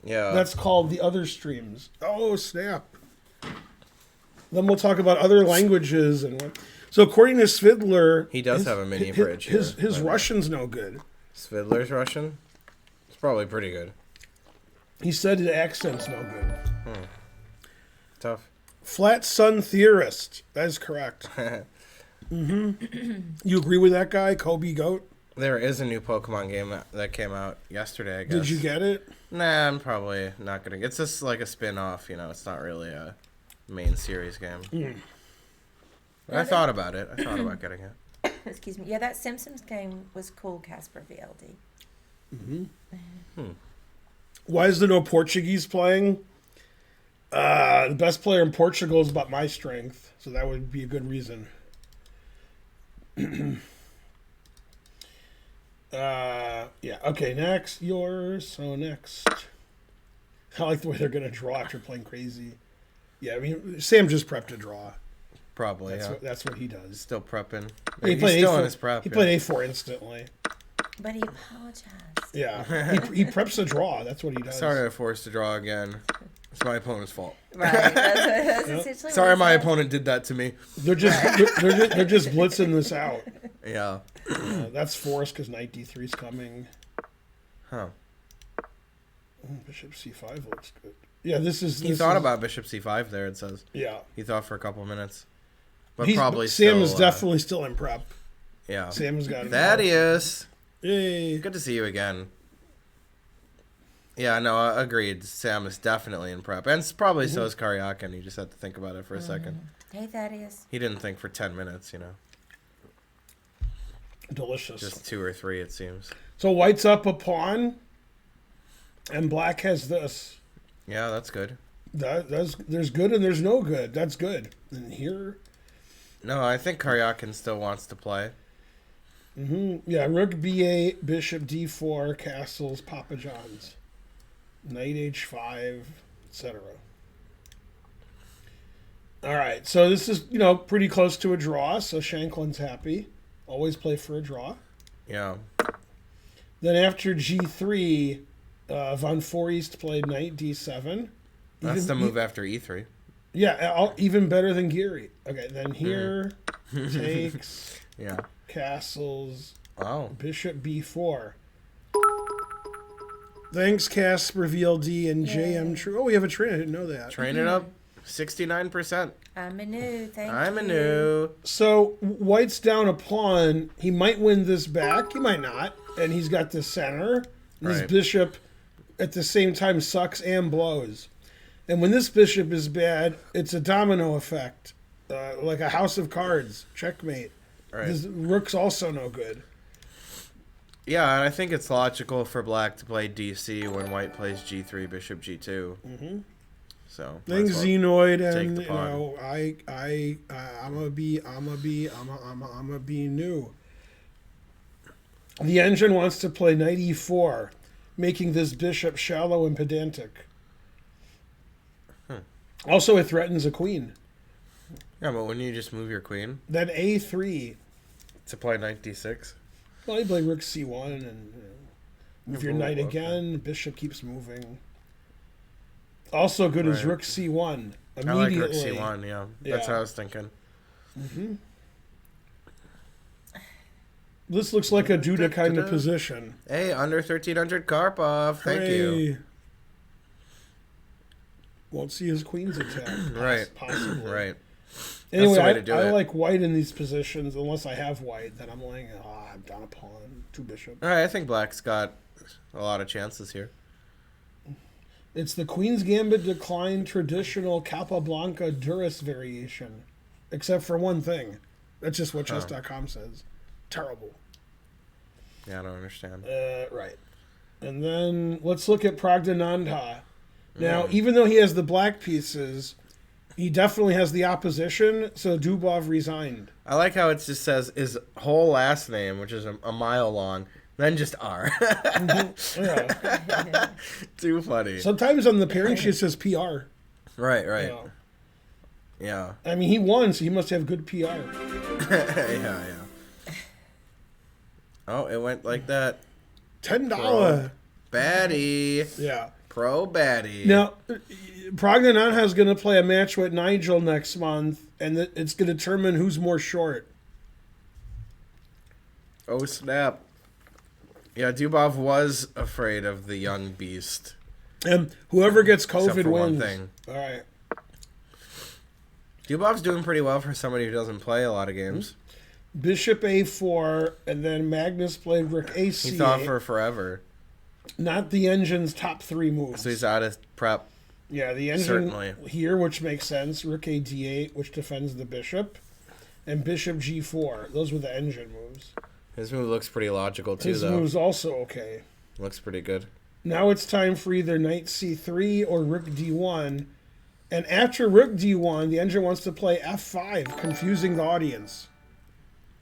Yeah. That's called the other streams. Oh, snap. Then we'll talk about other languages and what. So according to Svidler, He does have a mini fridge. His Russian's no good. Svidler's Russian? It's probably pretty good. He said his accent's no good. Tough. Flat Sun Theorist. That is correct. You agree with that guy, Kobe Goat? There is a new Pokemon game that came out yesterday, I guess. Did you get it? Nah, I'm probably not gonna. It's just like a spin-off, It's not really a main series game. I thought about it. I thought about getting it. Excuse me. Yeah, that Simpsons game was cool, Casper VLD. Why is there no Portuguese playing? The best player in Portugal is about my strength, so that would be a good reason. Yeah. Okay. Next, yours. So next, I like the way they're gonna draw after playing crazy. Yeah. I mean, Sam just prepped a draw. Probably. That's what he does. Still prepping. He He's played still A4, in his prep. He played A4 instantly. But he apologized. Yeah. he preps a draw. That's what he does. Sorry, I forced to draw again. It's my opponent's fault. Right. That's essentially Sorry, what my he said. opponent did that to me. They're just blitzing this out. Yeah. That's forced because knight d3 is coming. Huh. Bishop c5 looks good. Yeah, He thought about Bishop c5 there, it says. Yeah. He thought for a couple minutes. But Sam still, is definitely still in prep. Yeah. Sam has got it. Thaddeus. Yay. Good to see you again. Yeah, no, agreed. Sam is definitely in prep. And probably so is Karyakin. He just had to think about it for a second. Hey, Thaddeus. He didn't think for 10 minutes, Delicious. Just 2 or 3, it seems. So white's up a pawn, and black has this. Yeah, that's good. There's good and there's no good. That's good. And here... No, I think Karyakin still wants to play. Yeah, rook b8, bishop d4, castles, Papa John's. Knight h5, etc. All right, so this is, pretty close to a draw, so Shanklin's happy. Always play for a draw. Yeah. Then after g3, Von Foreest played knight d7. That's the move after e3. Yeah, even better than Geary. Okay, then here, takes, Yeah. castles, Wow. bishop b4. Thanks, Casper VLD and JM True. Oh, we have a train. I didn't know that. Train it up. 69%. I'm a new. Thank you. I'm a new. So white's down a pawn. He might win this back. He might not. And he's got the center. And his Right. bishop at the same time sucks and blows. And when this bishop is bad, it's a domino effect. Like a house of cards. Checkmate. Right. This rook's also no good. Yeah, and I think it's logical for black to play DC when white plays G3, bishop G2. So Thanks, might as well Xenoid, take and the pawn. I'm a be new. The engine wants to play knight e4, making this bishop shallow and pedantic. Also, it threatens a queen. Yeah, but wouldn't you just move your queen Then a3. to play knight D6? Well, you play rook c1 and move your Oh, knight okay. again. Bishop keeps moving. Also good is Right. rook c1. I like Immediately. rook C1, yeah. That's Yeah. what I was thinking. This looks like a Duda kind of position. Hey, under 1300 Karpov. Thank you. Hooray. Won't see his queens attack. Right. Possibly. Right. Anyway, the way to do I it. like white in these positions. Unless I have white, then I'm like, I'm down a pawn, 2 bishop. All right, I think black's got a lot of chances here. It's the Queen's Gambit declined traditional Capablanca Duras variation. Except for one thing. That's just what chess.com says. Terrible. Yeah, I don't understand. Right. And then let's look at Pragdananda. Now, even though he has the black pieces, he definitely has the opposition, so Dubov resigned. I like how it just says his whole last name, which is a mile long, then just R. Yeah. Too funny. Sometimes on the pairing sheet it says PR. Right, right. Yeah. Yeah. I mean, he won, so he must have good PR. yeah. Oh, it went like that. $10. Baddie. Yeah. Pro baddie. Now, Prognanon is going to play a match with Nigel next month, and it's going to determine who's more short. Oh, snap. Yeah, Dubov was afraid of the young beast. And whoever gets Except COVID for one wins. thing. All right. Dubov's doing pretty well for somebody who doesn't play a lot of games. Bishop A4, and then Magnus played Rook A8. He thought for forever. Not the engine's top 3 moves. So he's out of prep. Yeah, the engine Certainly. here, which makes sense. Rook A D8, which defends the bishop. And Bishop G4. Those were the engine moves. His move looks pretty logical, too, His though. move's also okay. Looks pretty good. Now it's time for either Knight C3 or Rook D1. And after Rook D1, the engine wants to play F5, confusing the audience.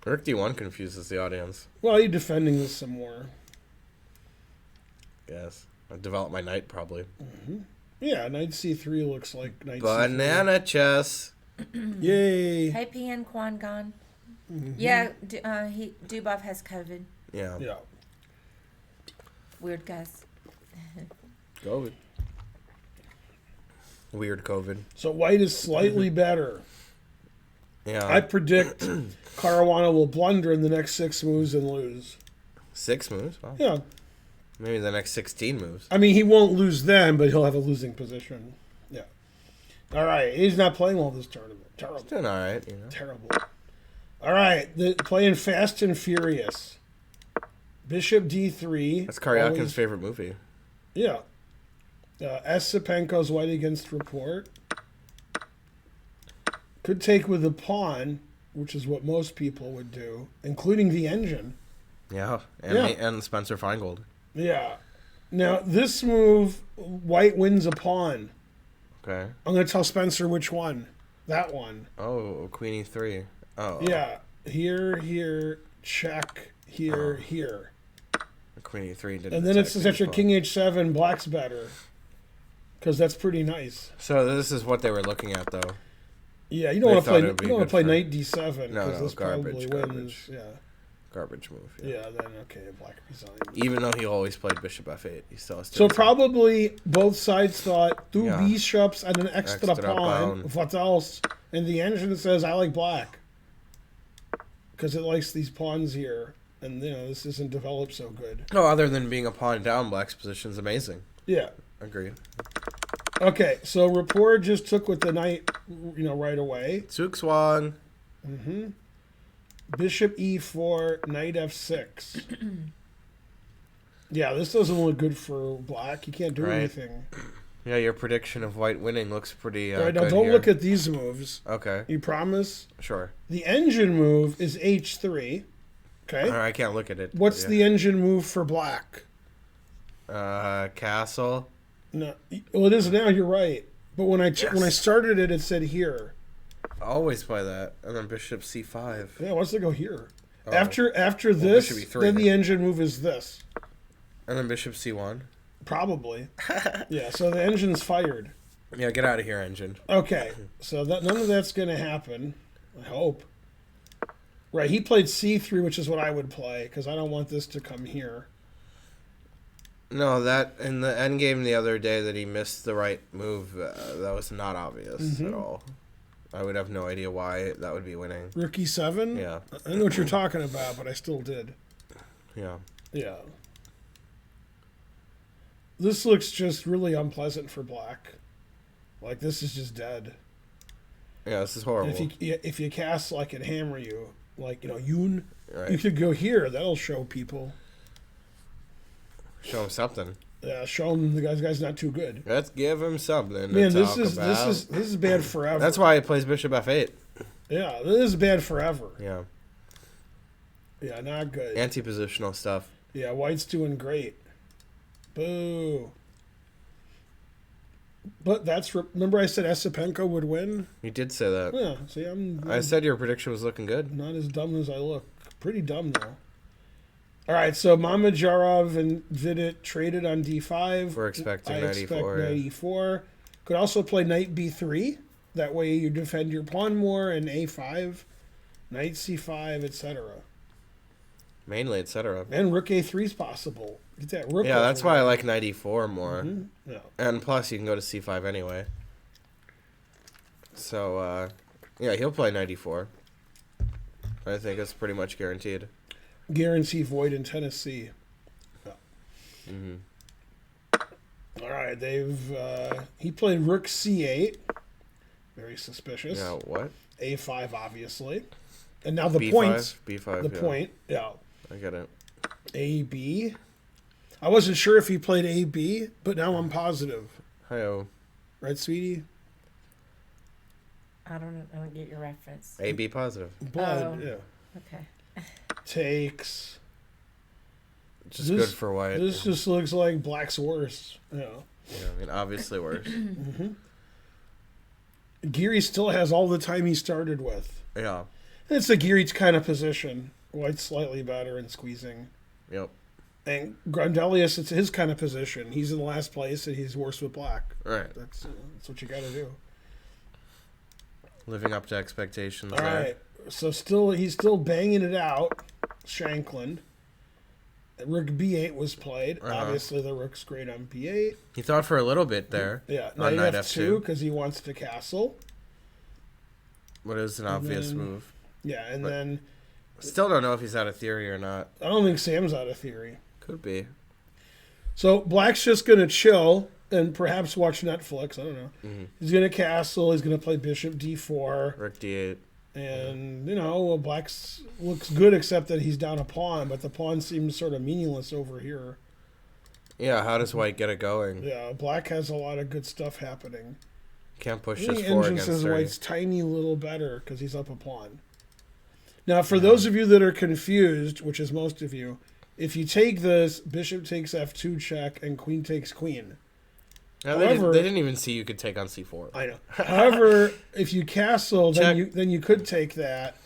Rook D1 confuses the audience. Well, you're defending this some more. Yes. I'll develop my knight, probably. Yeah, Knight C3 looks like Knight Banana chess. C3. Yay. Hey, PN Quan Gon. Yeah, Dubov has COVID. Yeah. Yeah. Weird guys. COVID. Weird COVID. So white is slightly better. Yeah. I predict Caruana will blunder in the next 6 moves and lose. 6 moves? Wow. Yeah. Maybe the next 16 moves. I mean, he won't lose then, but he'll have a losing position. Yeah. All right. He's not playing well this tournament. Terrible. Doing all right, you know. Terrible. All right. Playing Fast and Furious. Bishop D3. That's Karyakin's always- favorite movie. Yeah. Esipenko's white against report. Could take with a pawn, which is what most people would do, including the engine. Yeah. And Spencer Finegold. Yeah. Now, this move, white wins a pawn. Okay. I'm going to tell Spencer which one. That one. Oh, Queen E3. Oh. Yeah. Here, check, here. Queen E3 didn't. And then it attack says the after pawn. King H7, black's better. Because that's pretty nice. So this is what they were looking at, though. Yeah, you don't They want to thought play. it would be You don't want good to play for- Knight D7 No, because no, this garbage, probably wins. garbage. Yeah. Garbage move. Yeah. Then okay, black resigned. Even though he always played Bishop F8, he still has to. So probably both sides thought two Yeah. bishops and an extra Extra pawn. pawn. What else? And the engine says I like black because it likes these pawns here, and this isn't developed so good. No, other than being a pawn down, black's position is amazing. Yeah. Agreed. Okay, so rapport just took with the knight, right away. Tsukswang. Bishop E4, knight F6. Yeah, this doesn't look good for black. You can't do Right. anything. Yeah, your prediction of white winning looks pretty All right, now good don't here. look at these moves. Okay, You promise? sure. The engine move is H3. Okay. I can't look at it. What's the engine move for black? Castle? No, well, it is now. You're right. But when I started it, it said here. Always play that. And then Bishop C5. Yeah, what's to go here? Oh. After this, Bishop E3 then the then. engine move is this. And then Bishop C1. Probably. Yeah. So the engine's fired. Yeah, get out of here, engine. Okay. So none of that's going to happen. I hope. Right. He played C3, which is what I would play because I don't want this to come here. No, that in the end game the other day that he missed the right move, that was not obvious at all. I would have no idea why that would be winning. Rook E7? Yeah. I know what you're talking about, but I still did. Yeah. Yeah. This looks just really unpleasant for black. Like, this is just dead. Yeah, this is horrible. And if you cast, like, and hammer you, like, Yoon, Right. you could go here. That'll show people. Show him something. Yeah, show him the guy's not too good. Let's give him something. Man, to this talk is about. this is bad forever. That's why he plays Bishop F8. Yeah, this is bad forever. Yeah. Yeah, not good. Anti-positional stuff. Yeah, white's doing great. Boo. But remember I said Esipenko would win? You did say that. Yeah, see, I said your prediction was looking good. not as dumb as I look. Pretty dumb, though. All right, so Mamajarov and Vidit traded on D5. We're expecting I knight expect E4. knight E4. Could also play knight B3. That way you defend your pawn more, and A5, knight C5, etc. Mainly, etc. And rook A3 is possible. Get that rook. Yeah, over that's why I there. like knight e4 more. Yeah. And plus, you can go to c5 anyway. So, yeah, he'll play knight e4. I think it's pretty much guaranteed. Guarantee void in Tennessee. Yeah. Mm-hmm. All right, he played rook c8. Very suspicious. Yeah, what? a5, obviously. And now the B5, points. B5, The yeah. point, yeah. I get it. AB. I wasn't sure if he played AB, but now I'm positive. Hi-oh. Right, sweetie? I don't get your reference. AB positive. Blood, Oh. yeah. Okay. Takes. Just good for white. This just looks like black's worse. Yeah. Yeah, I mean, obviously worse. Geary still has all the time he started with. Yeah. It's a Geary kind of position. White's slightly better in squeezing. Yep. And Grandelius, it's his kind of position. He's in last place and he's worse with black. Right. That's what you got to do. Living up to expectations. All there. right. So he's still banging it out. Shankland. Rook b8 was played. Obviously, the rook's great on b8. He thought for a little bit there. Yeah, On knight knight f2 f2. because he wants to castle. What is an obvious then- move? Yeah, and But- then Still don't know if he's out of theory or not. I don't think Sam's out of theory. Could be. So Black's just going to chill and perhaps watch Netflix. I don't know. Mm-hmm. He's going to castle. He's going to play bishop d4. Rook d8. And, Black's looks good except that he's down a pawn, but the pawn seems sort of meaningless over here. Yeah, how does white get it going? Yeah, Black has a lot of good stuff happening. Can't push The this 4 engine against says 30. White's tiny little better because he's up a pawn. Now, for those of you that are confused, which is most of you, if you take this, bishop takes f2 check and queen takes queen. No, However- they didn't even see you could take on c4. I know. However, if you castle, Check. then you could take that,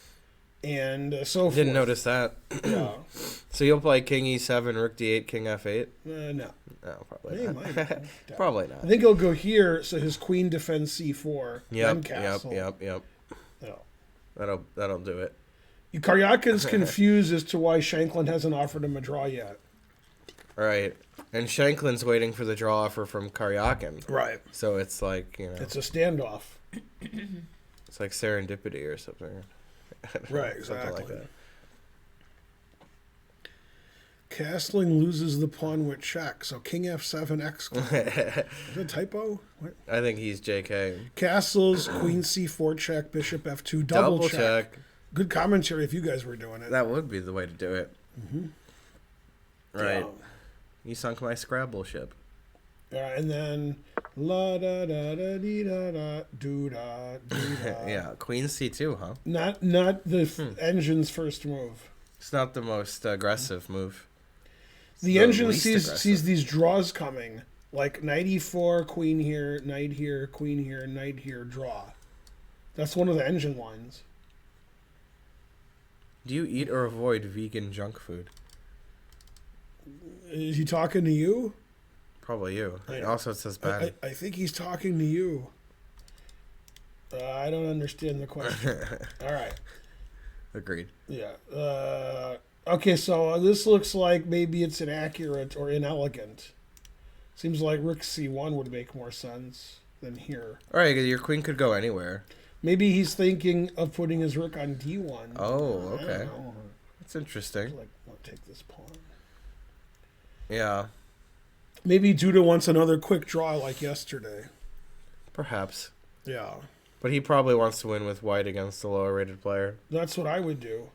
and so forth. Didn't notice that. Yeah. So you'll play king e7, rook d8, king f8? No. No, probably He not. might. Probably I not. think he'll go here, so his queen defends c4, then Yep. castle. Yeah. That'll do it. Karyakin's confused as to why Shankland hasn't offered him a draw yet. All right. And Shanklin's waiting for the draw offer from Karyakin. Right. So it's like, It's a standoff. it's like serendipity or something. Right, Something like exactly. Castling loses the pawn with check, so king f7 x. Is that. that a typo? What? I think he's JK. Castles, queen c4 check, bishop f2, double check. Good commentary if you guys were doing it. That would be the way to do it. Mm-hmm. Right. Yeah. You sunk my Scrabble ship. And then la da da da dee da da do da do da. Yeah, queen c2, huh? Not the engine's first move. It's not the most aggressive move. It's The engine least sees aggressive. these draws coming, like knight e4, queen here, knight here, queen here, knight here, draw. That's one of the engine lines. Do you eat or avoid vegan junk food? Is he talking to you? Probably you. I- Also, it says bad. I think he's talking to you. I don't understand the question. All right. Agreed. Yeah. Okay, so this looks like maybe it's inaccurate or inelegant. Seems like rook c1 would make more sense than here. All right, your queen could go anywhere. Maybe he's thinking of putting his rook on d1. Oh, I don't okay. know. That's interesting. Like, I'll take this pawn. Yeah, Maybe Duda wants another quick draw like yesterday. perhaps. Yeah. But he probably wants to win with white against a lower rated player. That's what I would do.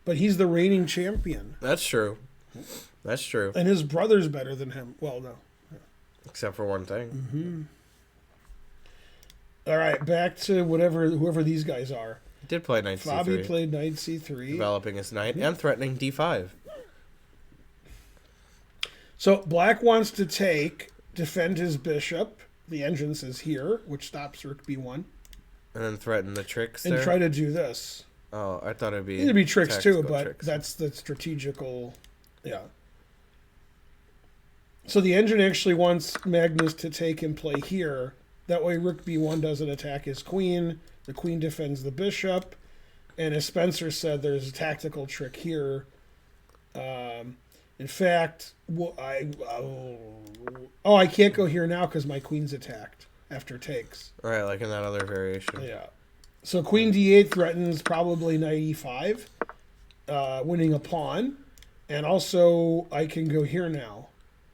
But he's the reigning champion. That's true. That's true. And his brother's better than him. Well, no. Except for one thing. All right, back to whoever these guys are. He did play knight Fabi c3. played knight c3. Developing his knight and threatening d5. So black wants to defend his bishop. The engine says here, which stops rook b1, And then threaten the tricks and there. try to do this. Oh, I thought it'd be... It'd be tricks too, tactical but tricks. that's the strategical, yeah. So the engine actually wants Magnus to take and play here. That way rook b1 doesn't attack his queen. The queen defends the bishop. And as Spencer said, there's a tactical trick here. In fact, I can't go here now because my queen's attacked after takes. Right, like in that other variation. Yeah. So queen d8 threatens probably knight e5, winning a pawn. And also, I can go here now.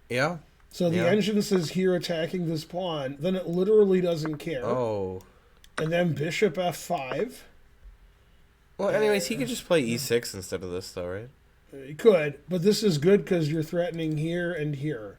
Yeah. So the engine says here attacking this pawn. Then it literally doesn't care. Oh. And then bishop f5. Well, anyways, he could just play e6 instead of this, though, right? He could, but this is good because you're threatening here and here.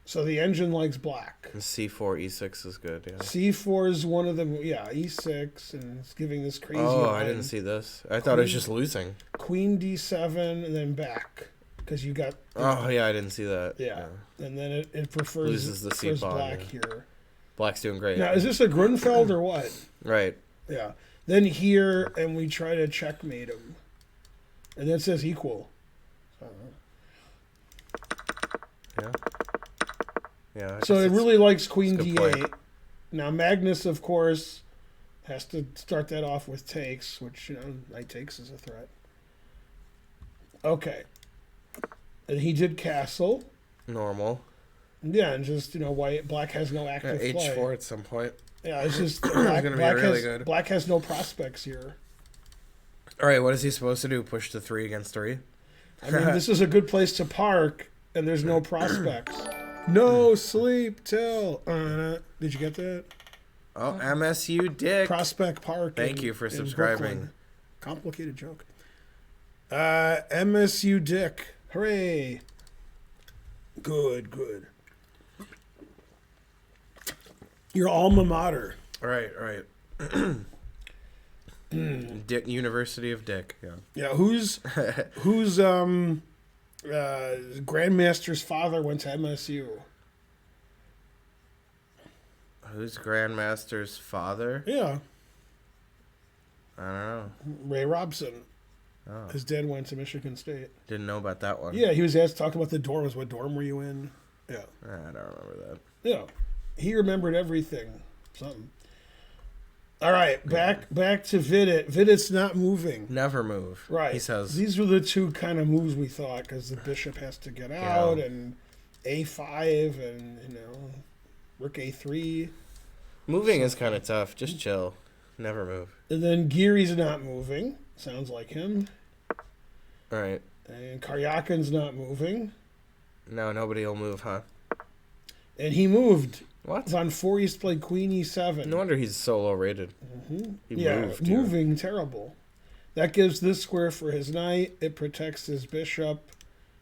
So the engine likes black. And c4, e6 is good, yeah. c4 is one of them, e6, and it's giving this crazy line. I didn't see this. I thought it was just losing. Queen d7, and then back, because you got... I didn't see that. Yeah, and then it prefers, loses the c pawn, black here. Black's doing great. Now, is this a Grunfeld or what? Right. Yeah. Then here, and we try to checkmate him. And then it says equal. Yeah. Yeah. So it really likes queen d8. Play. Now Magnus, of course, has to start that off with takes, which, knight takes is a threat. Okay. And he did castle. Normal. Yeah, and just, black has no active play. H4 at some point. Yeah, it's just black has no prospects here. All right, what is he supposed to do? Push to 3 against 3? I mean, this is a good place to park, and there's no prospects. No sleep till. Did you get that? Oh, MSU Dick. Prospect Park. Thank you for subscribing. Complicated joke. MSU Dick. Hooray. Good. Your alma mater. Right. Dick, University of Dick. Yeah. Yeah. Who's Grandmaster's father went to MSU? Who's Grandmaster's father? Yeah. I don't know. Ray Robson. Oh. His dad went to Michigan State. Didn't know about that one. Yeah, he was asked talking about the dorms. What dorm were you in? Yeah. I don't remember that. Yeah. He remembered everything. Something. All right, back to Vidit. Vidit's not moving. Never move. Right. He says. These were the two kind of moves we thought, because the bishop has to get out, and a5, and, rook a3. Moving is kind of tough. Just chill. Never move. And then Geary's not moving. Sounds like him. All right. And Karyakin's not moving. No, nobody will move, huh? And he moved. What? Von Forest played queen e7. No wonder he's so low rated. Mm-hmm. Moving terrible. That gives this square for his knight. It protects his bishop.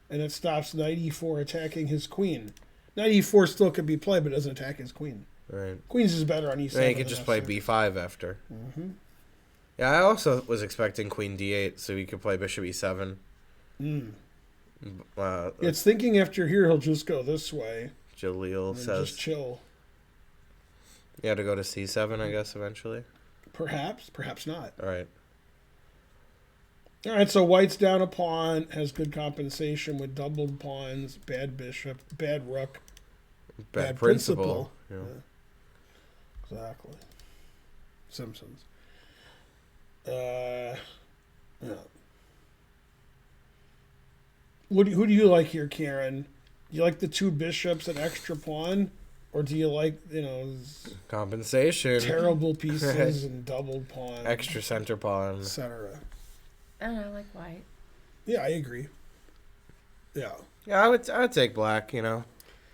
And it stops knight e4 attacking his queen. Knight e4 still could be played, but it doesn't attack his queen. Right. Queen's is better on e7. Yeah, he could just play b5 after. Mm-hmm. Yeah, I also was expecting queen d8, so he could play bishop e7. It's thinking after here he'll just go this way. Jaleel says. Just chill. You had to go to c7, I guess, eventually. Perhaps not. All right. All right, so white's down a pawn, has good compensation with doubled pawns, bad bishop, bad rook, bad principal. Yeah. Exactly. Simpsons. Yeah. Who do you like here, Karen? Do you like the two bishops and extra pawn? Or do you like, compensation, terrible pieces and doubled pawn, extra center pawn, etc.? I don't know, I like white. Yeah, I agree. Yeah. Yeah, I would take black.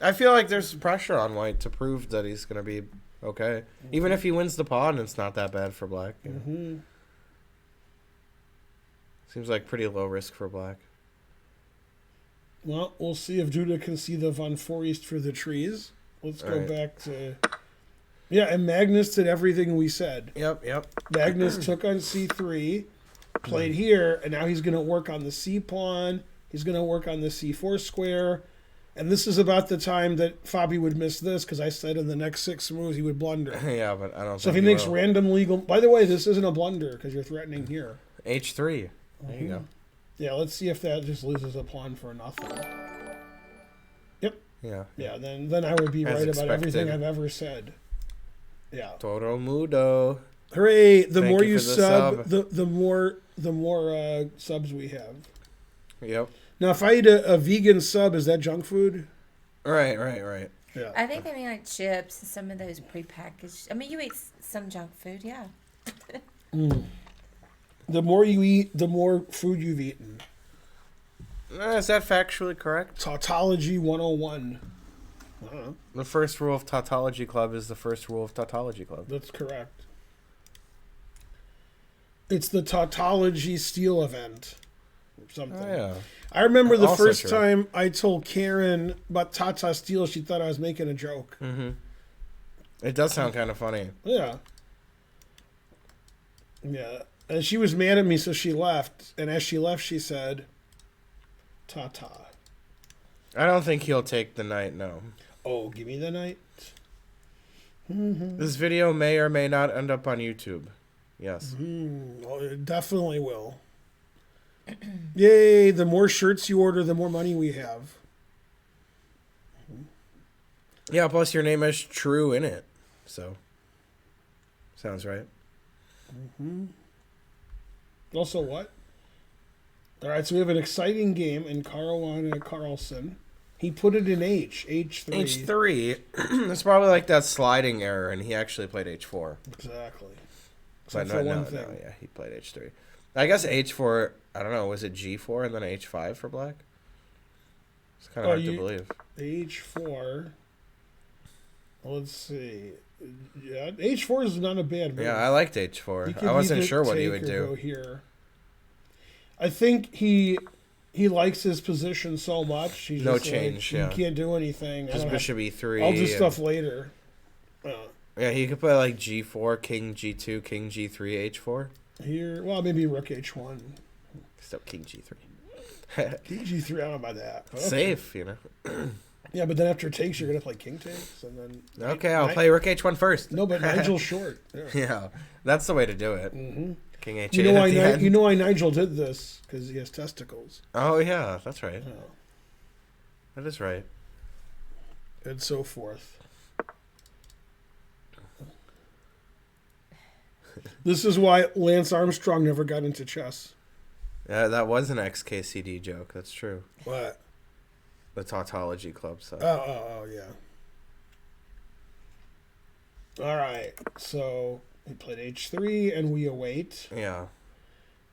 I feel like there's pressure on white to prove that he's gonna be okay. Mm-hmm. Even if he wins the pawn, it's not that bad for black. Mm-hmm. Seems like pretty low risk for black. Well, we'll see if Duda can see the Von Forest for the trees. Let's go back to... Yeah, and Magnus did everything we said. Yep. Magnus took on c3, played here, and now he's going to work on the c-pawn. He's going to work on the c4 square. And this is about the time that Fabi would miss this, because I said in the next 6 moves he would blunder. Yeah, but I don't So if he makes random legal... By the way, this isn't a blunder, because you're threatening here. h3. There you go. Yeah, let's see if that just loses a pawn for nothing. Yep. Yeah. Yeah, then I would be right about everything I've ever said. Yeah. Toro Mudo. Hooray! The more you sub, the more subs we have. Yep. Now, if I eat a vegan sub, is that junk food? Right. Yeah. I think they mean like chips and some of those prepackaged. I mean, you eat some junk food, yeah. The more you eat, the more food you've eaten. Is that factually correct? Tautology 101. The first rule of Tautology Club is the first rule of Tautology Club. That's correct. It's the Tautology Steel event. Or something. Oh, yeah. I remember the Also first true. time I told Karen about Tata Steel, she thought I was making a joke. Mm-hmm. It does sound kind of funny. Yeah. Yeah. And she was mad at me, so she left. And as she left, she said, Tata. I don't think he'll take the night, no. Oh, give me the night. This video may or may not end up on YouTube. Yes. Well, it definitely will. Yay, the more shirts you order, the more money we have. Yeah, plus your name has true in it. So, sounds right. Also, what? All right, so we have an exciting game in Caruana Carlson. He put it in H3. H3. It's probably like that sliding error, and he actually played H4. Exactly. But Except for no, one no, thing. yeah, he played H3. I guess H4, I don't know, was it G4 and then H5 for black? It's kind of hard to believe. H4. Let's see. Yeah, H4 is not a bad move. Yeah, I liked H4. I wasn't sure what he would do. Go here. I think he likes his position so much. He's No just change, like, yeah. He can't do anything. Just bishop E3. I'll do stuff later. Yeah, he could play like G4, King G2, King G3, H4. Here, well, maybe Rook H1. Still King G3. King G3, I don't know about that. Okay. Safe, you know. Yeah, but then after takes, you're going to play King takes. And then Okay, I'll play Rook H1 first. No, but Nigel's short. Yeah. Yeah, that's the way to do it. Mm-hmm. King H8 You know why? at the end. You know why Nigel did this? Because he has testicles. Oh, yeah, that's right. Oh. That is right. And so forth. This is why Lance Armstrong never got into chess. Yeah, that was an XKCD joke. That's true. What? The Tautology Club stuff. Oh, yeah. All right. So he played H3, and we await. Yeah.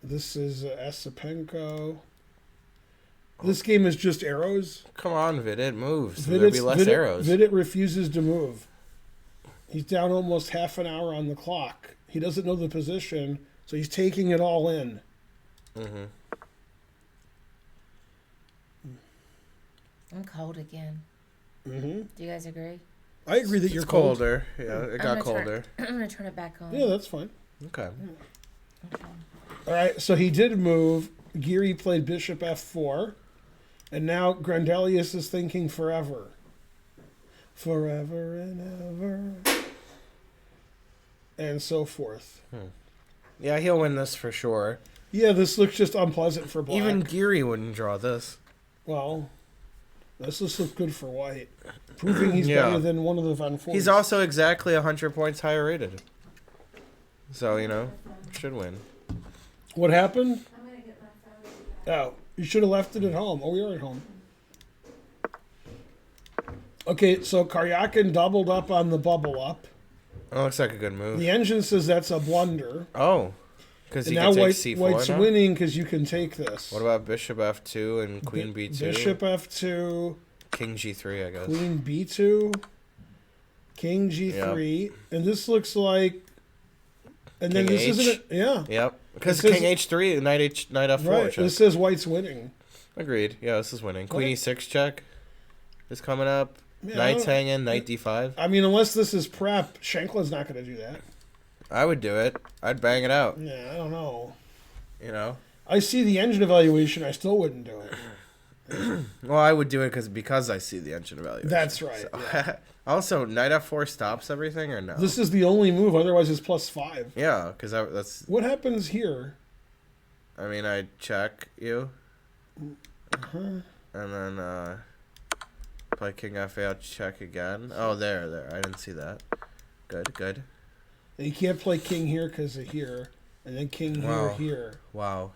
This is Esipenko. This game is just arrows. Come on, Vidit, move. So there'll be less arrows. Vidit refuses to move. He's down almost half an hour on the clock. He doesn't know the position, so he's taking it all in. Mm-hmm. I'm cold again. Mm-hmm. Do you guys agree? I agree that It's you're cold. colder. Yeah, it got colder. I'm going to turn it back on. Yeah, that's fine. Okay. Okay. All right, so he did move. Geary played bishop f4. And now Grandelius is thinking forever. Forever and ever. And so forth. Yeah, he'll win this for sure. Yeah, this looks just unpleasant for black. Even Geary wouldn't draw this. Well, this looks good for white. Proving he's better than one of the Van Fours. He's also exactly 100 points higher rated. So, you know, should win. What happened? I'm going to get my phone. Oh, you should have left it at home. Oh, we are at home. Okay, so Karyakin doubled up on the bubble up. Oh, looks like a good move. The engine says that's a blunder. Oh, because you now can take C4 White's now? winning because you can take this. What about bishop F2 and queen B2? Bishop F2. King G3, I guess. Queen B2. King G3. And this looks like... And King then this H. isn't it? Yeah. Yep. Because It says- King H3, Knight F4 Right. check. This says White's winning. Agreed. Yeah, this is winning. Queen What? E6 check is coming up. Yeah, Knight's I don't- hanging. Knight D5. I mean, unless this is prep, Shankla's not going to do that. I would do it. I'd bang it out. Yeah, I don't know. You know? I see the engine evaluation. I still wouldn't do it. Well, I would do it because I see the engine evaluation. That's right. So- Yeah. Also, Knight F4 stops everything or no? This is the only move. Otherwise, it's +5. Yeah, because that's... What happens here? I mean, I check you. Uh-huh. And then play King F8, check again. Oh, there. I didn't see that. Good. You can't play king here because of here. And then king Wow. here. Wow.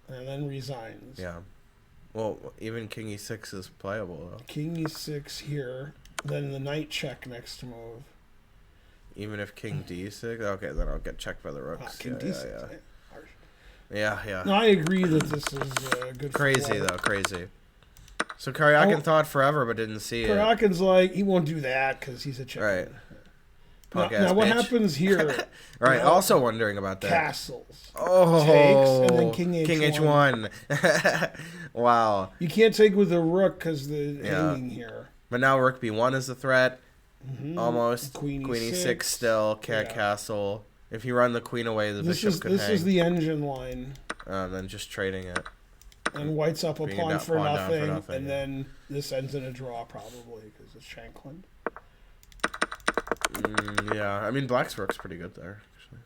And then resigns. Yeah. Well, even king e6 is playable, though. King e6 here. Then the knight check next move. Even if king d6? Okay, then I'll get checked by the rooks. King d6. Yeah. No, I agree that this is good for Crazy, white. though. Crazy. So Karyakin thought forever but didn't see it. Karyakin's like, he won't do that because he's a chicken. Right. Now what happens here? Right, also wondering about that. Castles. Oh. Takes, and then king h1. King h1. Wow. You can't take with the rook because the hanging here. But now rook b1 is a threat. Almost. Queen e6 still. Can't castle. If you run the queen away, the bishop could hang. This is the engine line. Then just trading it. And white's up a pawn for nothing, and then this ends in a draw probably because it's Shanklin. Yeah, I mean black's rook's pretty good there. Actually.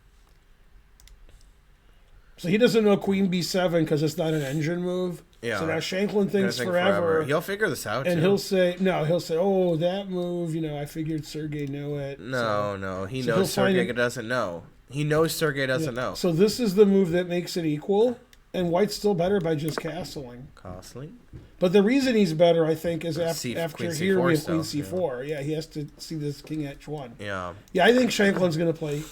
So he doesn't know queen b7 because it's not an engine move. Yeah. So now Shanklin thinks forever. He'll figure this out. And too. he'll say, oh, that move, I figured Sergey knew it. No. He knows Sergey doesn't know. He knows Sergey doesn't know. So this is the move that makes it equal, and white's still better by just castling. But the reason he's better, I think, is after here we have queen c4. Yeah, he has to see this king h1. Yeah. Yeah, I think Shanklin's gonna play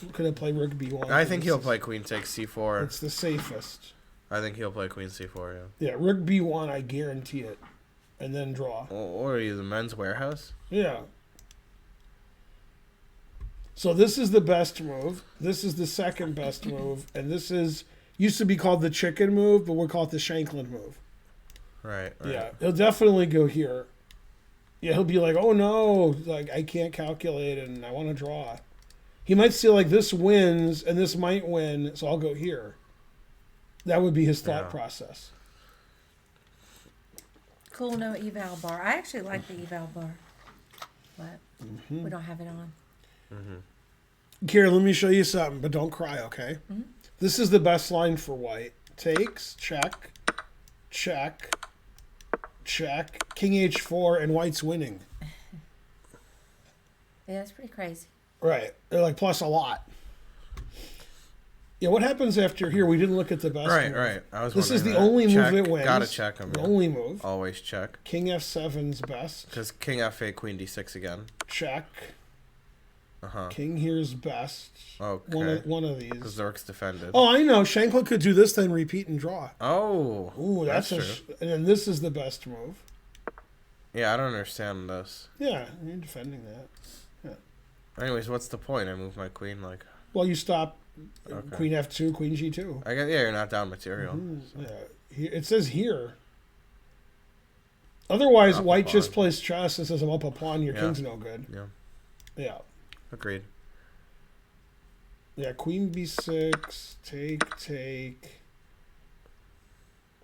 rook b1. I think he'll play queen takes c4. It's the safest. I think he'll play queen c4. Yeah, rook b1, I guarantee it, and then draw. Or are you the men's warehouse? Yeah. So this is the best move. This is the second best move, and this used to be called the chicken move, but we'll call it the Shanklin move. Right. Yeah, he'll definitely go here. Yeah, he'll be like, oh no, like I can't calculate and I want to draw. He might see like this wins and this might win, so I'll go here. That would be his thought process. Cool, no eval bar. I actually like the eval bar, but we don't have it on. Kira, let me show you something, but don't cry, okay? This is the best line for white. Takes, check, check, check, king h4, and white's winning. Yeah, it's pretty crazy. Right. They're like plus a lot. Yeah, what happens after here? We didn't look at the best move. Right. This is the only move that wins. Gotta check him. The only move. Always check. King f7's best. Because king f8, queen d6 again. Check. King here's best. Okay. One of these. Because the rook's defended. Oh, I know. Shanklin could do this, then repeat and draw. Oh. Ooh, that's true. And then this is the best move. Yeah, I don't understand this. Yeah, you're defending that. Yeah. Anyways, what's the point? I move my queen like... Well, you stop queen f2, queen g2. I guess, you're not down material. So. Yeah. It says here. Otherwise, white just plays chess and says, I'm up a pawn, your king's no good. Yeah. Agreed. Yeah, queen b6, take.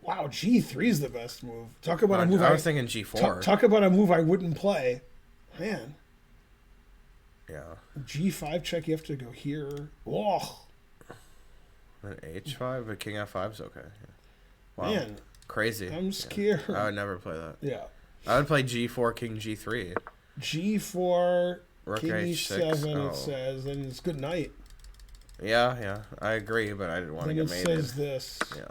Wow, g3 is the best move. Talk about a move I was thinking g4. Talk about a move I wouldn't play. Man. Yeah. g5 check, you have to go here. Whoa. Then h5, but king f5 is okay. Yeah. Wow. Man. Crazy. I'm scared. I would never play that. Yeah. I would play g4, king g3. g4, rook king h6. e7, it says, then it's good night. Yeah. I agree, but I didn't want to get mated. Then it says this. Yeah.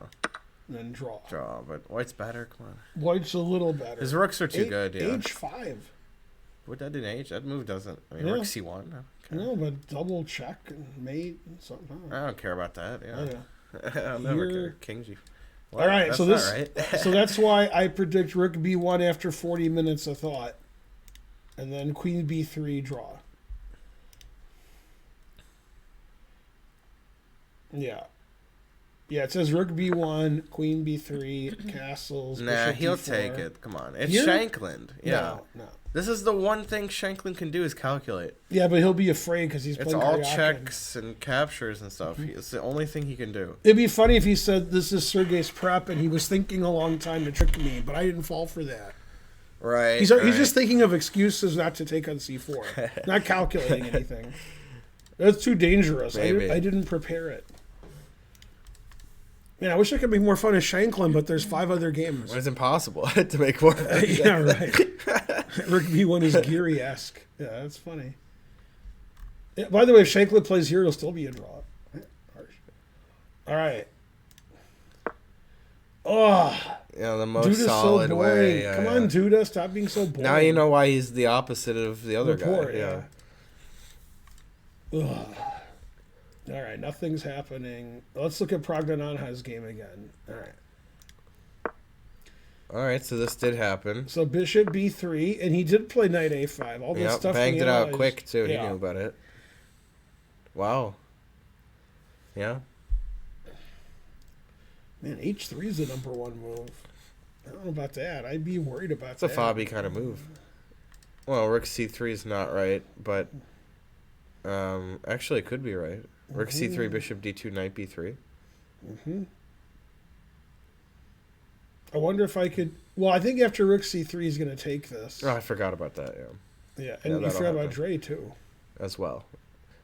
And then draw. But white's better. Come on. White's a little better. His rooks are too good. Yeah. h5. Would that in h? That move doesn't. I mean, rook c1. Okay. No, but double check and mate and something. I don't care about that. Yeah. I'll Here. never care. King g. All right, that's so this. right. So that's why I predict rook b1 after 40 minutes of thought, and then queen b3 draw. Yeah. Yeah, it says rook b1, queen b3, castles. Nah, he'll d4. take it. Come on. It's Here? Shanklin. Yeah. No. This is the one thing Shanklin can do is calculate. Yeah, but he'll be afraid because he's It's playing all Karyakin. checks and captures and stuff. It's the only thing he can do. It'd be funny if he said, this is Sergey's prep, and he was thinking a long time to trick me, but I didn't fall for that. Right. He's just thinking of excuses not to take on c4, not calculating anything. That's too dangerous. I didn't prepare it. Man, I wish I could make more fun of Shanklin, but there's 5 other games. Well, it's impossible to make more. Yeah, right. Rook b1 is Geary-esque. Yeah, that's funny. Yeah, by the way, if Shanklin plays here, it'll still be a draw. All right. Oh, Yeah, the most Duda's solid so boring. way. Yeah, Come on, Duda, stop being so boring. Now you know why he's the opposite of the other Report, guy. Yeah. Ugh. All right, nothing's happening. Let's look at Progdananha's game again. All right. All right, so this did happen. So bishop b3, and he did play knight a5. All this stuff banged it out analyzed. quick, too. Yeah. He knew about it. Wow. Yeah. Man, h3 is the number one move. I don't know about that. I'd be worried about It's that. a fobby kind of move. Well, rook c3 is not right, but actually it could be right. Rook c3, bishop d2, knight b3. Mm-hmm. I wonder if I could... Well, I think after rook c3 he's going to take this. Oh, I forgot about that, yeah. Yeah, and you forgot about Dre, too. As well.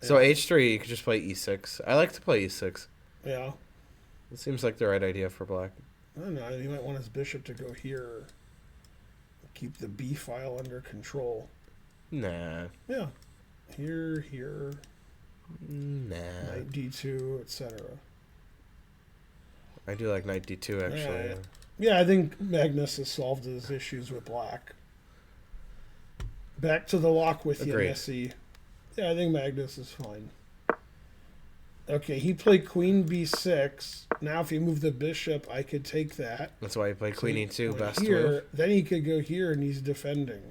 So h3, you could just play e6. I like to play e6. Yeah. It seems like the right idea for black. I don't know. He might want his bishop to go here. Keep the b file under control. Nah. Yeah. Here. Nah. Knight d2, etc. I do like knight d2, actually. Yeah, I think Magnus has solved his issues with black. Back to the lock with you, Messi. Yeah, I think Magnus is fine. Okay, he played queen b6. Now if you move the bishop, I could take that. That's why he played queen e2, best here, move. Then he could go here, and he's defending.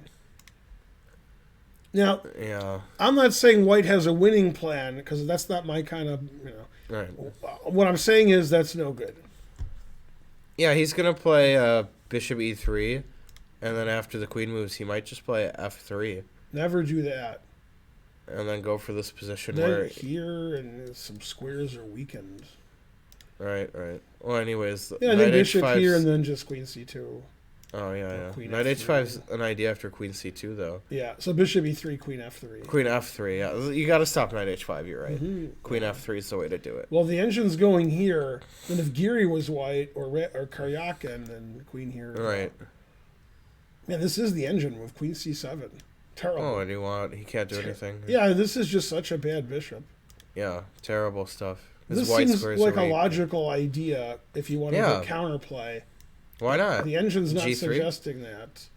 Now, yeah, I'm not saying White has a winning plan, because that's not my kind of, Right. What I'm saying is that's no good. Yeah, he's going to play bishop e3, and then after the queen moves, he might just play f3. Never do that. And then go for this position then where... here, and some squares are weakened. Right. Well, anyways... Yeah, then bishop here, and then just queen c2. Oh, yeah. Queen Knight f3. h5's an idea after queen c2, though. Yeah, so bishop e3, queen f3. Queen f3, yeah. You got to stop knight h5, you're right. Mm-hmm. Queen f3 is the way to do it. Well, the engine's going here, and if Geary was white, or Karyakin, then queen here. Right. Man, this is the engine move, queen c7. Terrible. Oh, and he can't do anything. Yeah, this is just such a bad bishop. Yeah, terrible stuff. This seems like a logical idea if you want to go counterplay. Why not? The engine's not G3? suggesting that.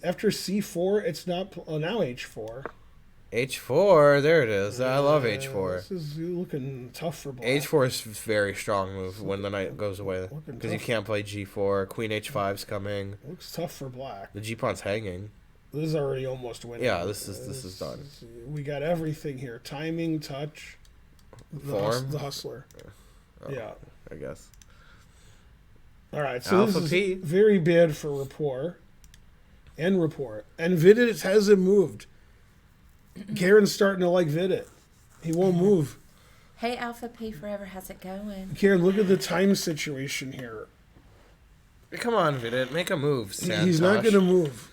After c4, it's not... Oh, now h4. h4, there it is. I love h4. This is looking tough for black. h4 is a very strong move when the knight goes away. Because you can't play g4. Queen h5's coming. Looks tough for black. The g-pawn's hanging. This is already almost winning. Yeah, this is done. We got everything here. Timing, touch, form. The hustler. Oh, yeah. I guess. All right, so Alpha this P. is very bad for rapport. And Vidit hasn't moved. Karen's starting to like Vidit. He won't move. Hey, Alpha P forever, how's it going? Karen, look at the time situation here. Come on, Vidit. Make a move, Santosh. He's not going to move.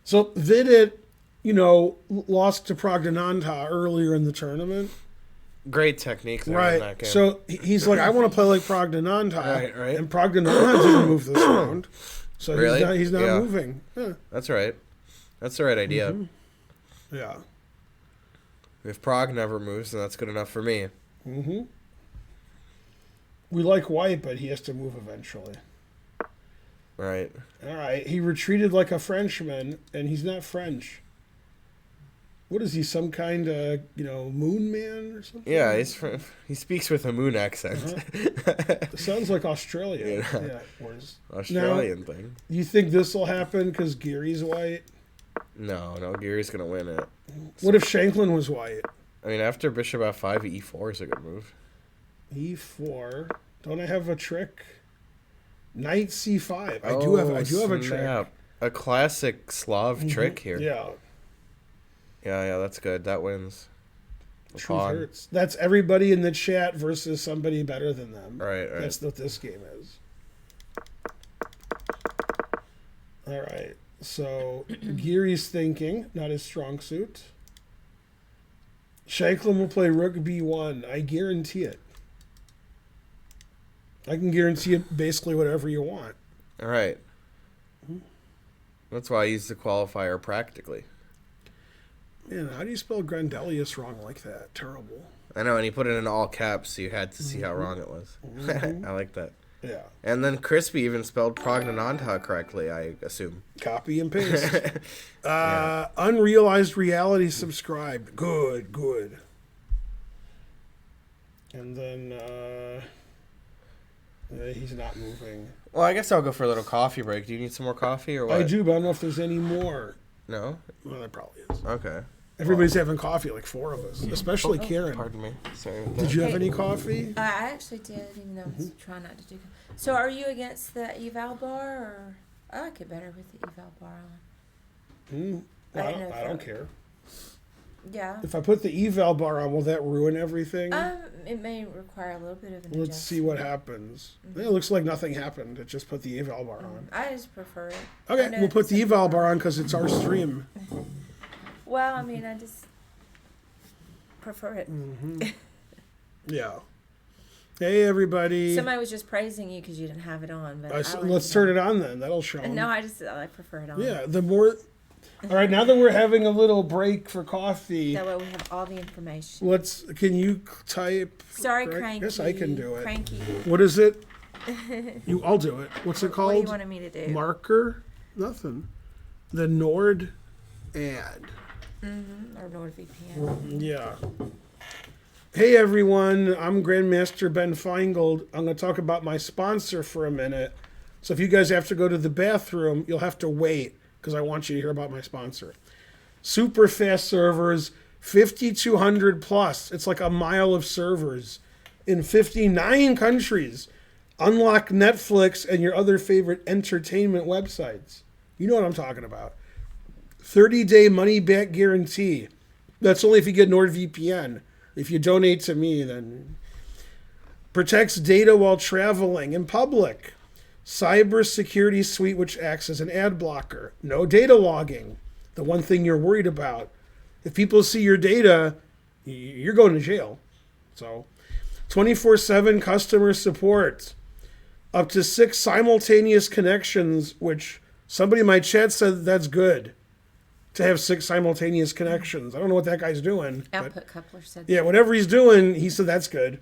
So Vidit, lost to Progdananha earlier in the tournament. Great technique there right. in that game. So he's like, I want to play like Progdananha. Right. And Progdananha didn't move this round. So really? he's not moving. Yeah. That's right. That's the right idea. Mm-hmm. Yeah. If Prague never moves, then that's good enough for me. Mm-hmm. We like White, but he has to move eventually. Right. All right. He retreated like a Frenchman, and he's not French. What is he, some kind of, moon man or something? Yeah, he speaks with a moon accent. Sounds like Australia. Yeah. Australian thing. You think this will happen because Geary's white? No, Geary's going to win it. What if Shanklin was white? I mean, after bishop f5, e4 is a good move. E4. Don't I have a trick? Knight c5. I do have a trick. A classic Slav trick here. Yeah. Yeah, that's good. That wins. Truth hurts. That's everybody in the chat versus somebody better than them. Right. That's what this game is. All right. So Geary's thinking, not his strong suit. Shanklin will play rook b1. I guarantee it. I can guarantee it basically whatever you want. All right. That's why I use the qualifier practically. Man, how do you spell Grandelius wrong like that? Terrible. I know, and he put it in all caps, so you had to see how wrong it was. I like that. Yeah. And then Crispy even spelled Pragnananta correctly, I assume. Copy and paste. Unrealized reality subscribed. Good. And then he's not moving. Well, I guess I'll go for a little coffee break. Do you need some more coffee or what? I do, but I don't know if there's any more. No? Well, there probably is. Okay. Everybody's having coffee, like 4 of us, especially Karen. Pardon me. Sorry. Did you have any coffee? I actually did, even though I was trying not to do. So, are you against the eval bar, or I like it better with the eval bar on? Well, I don't care. Yeah. If I put the eval bar on, will that ruin everything? It may require a little bit of an Let's see what happens. It looks like nothing happened. It just put the eval bar on. I just prefer it. Okay, we'll put the eval bar on because it's our stream. Well, I mean, I just prefer it. Yeah. Hey, everybody. Somebody was just praising you because you didn't have it on. But let's turn it on then. That'll show 'em. No, I prefer it on. Yeah, the more... All right, now that we're having a little break for coffee... That way we have all the information. Can you type... Sorry, Cranky. Yes, I can do it. Cranky. What is it? I'll do it. What's it called? What do you wanted me to do? Marker? Nothing. The Nord ad. Or NordVPN. Yeah. Hey everyone, I'm Grandmaster Ben Finegold. I'm going to talk about my sponsor for a minute. So if you guys have to go to the bathroom, you'll have to wait because I want you to hear about my sponsor. Super fast servers, 5,200 plus. It's like a mile of servers in 59 countries. Unlock Netflix and your other favorite entertainment websites. You know what I'm talking about. 30-day money-back guarantee. That's only if you get NordVPN. If you donate to me, then... Protects data while traveling in public. Cyber security suite, which acts as an ad blocker. No data logging. The one thing you're worried about. If people see your data, you're going to jail. So, 24/7 customer support. Up to 6 simultaneous connections, which somebody in my chat said that's good. To have 6 simultaneous connections. I don't know what that guy's doing. Output coupler said that. Yeah, whatever he's doing, he said that's good.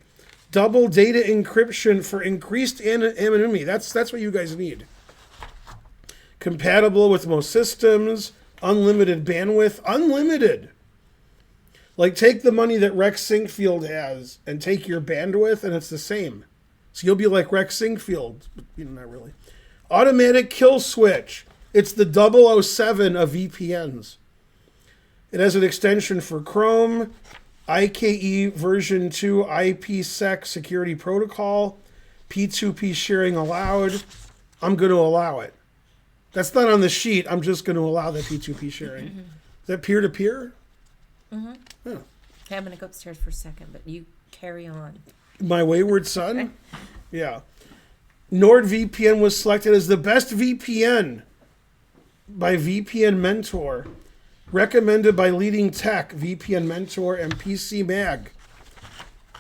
Double data encryption for increased anonymity. That's what you guys need. Compatible with most systems. Unlimited bandwidth. Unlimited. Like, take the money that Rex Sinkfield has and take your bandwidth, and it's the same. So you'll be like Rex Sinkfield. But, not really. Automatic kill switch. It's the 007 of VPNs. It has an extension for Chrome, IKE version 2 IPsec security protocol, P2P sharing allowed. I'm going to allow it. That's not on the sheet. I'm just going to allow that P2P sharing. Is that peer-to-peer? Yeah. Okay, I'm going to go upstairs for a second, but you carry on. My wayward son? Yeah. NordVPN was selected as the best VPN by VPN Mentor, recommended by Leading Tech, VPN Mentor, and PC Mag.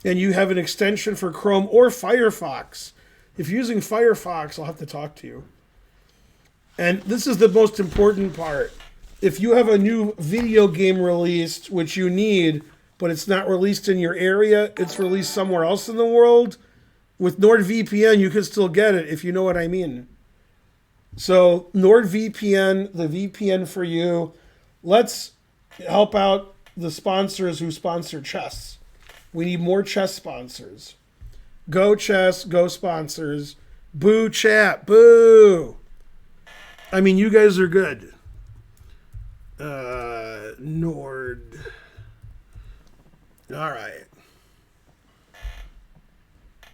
And you have an extension for Chrome or Firefox. If you're using Firefox, I'll have to talk to you. And this is the most important part. If you have a new video game released, which you need, but it's not released in your area, it's released somewhere else in the world, with NordVPN, you can still get it, if you know what I mean. So NordVPN, the VPN for you. Let's help out the sponsors who sponsor chess. We need more chess sponsors. Go chess, go sponsors. Boo chat, boo. I mean, you guys are good. Nord. All right.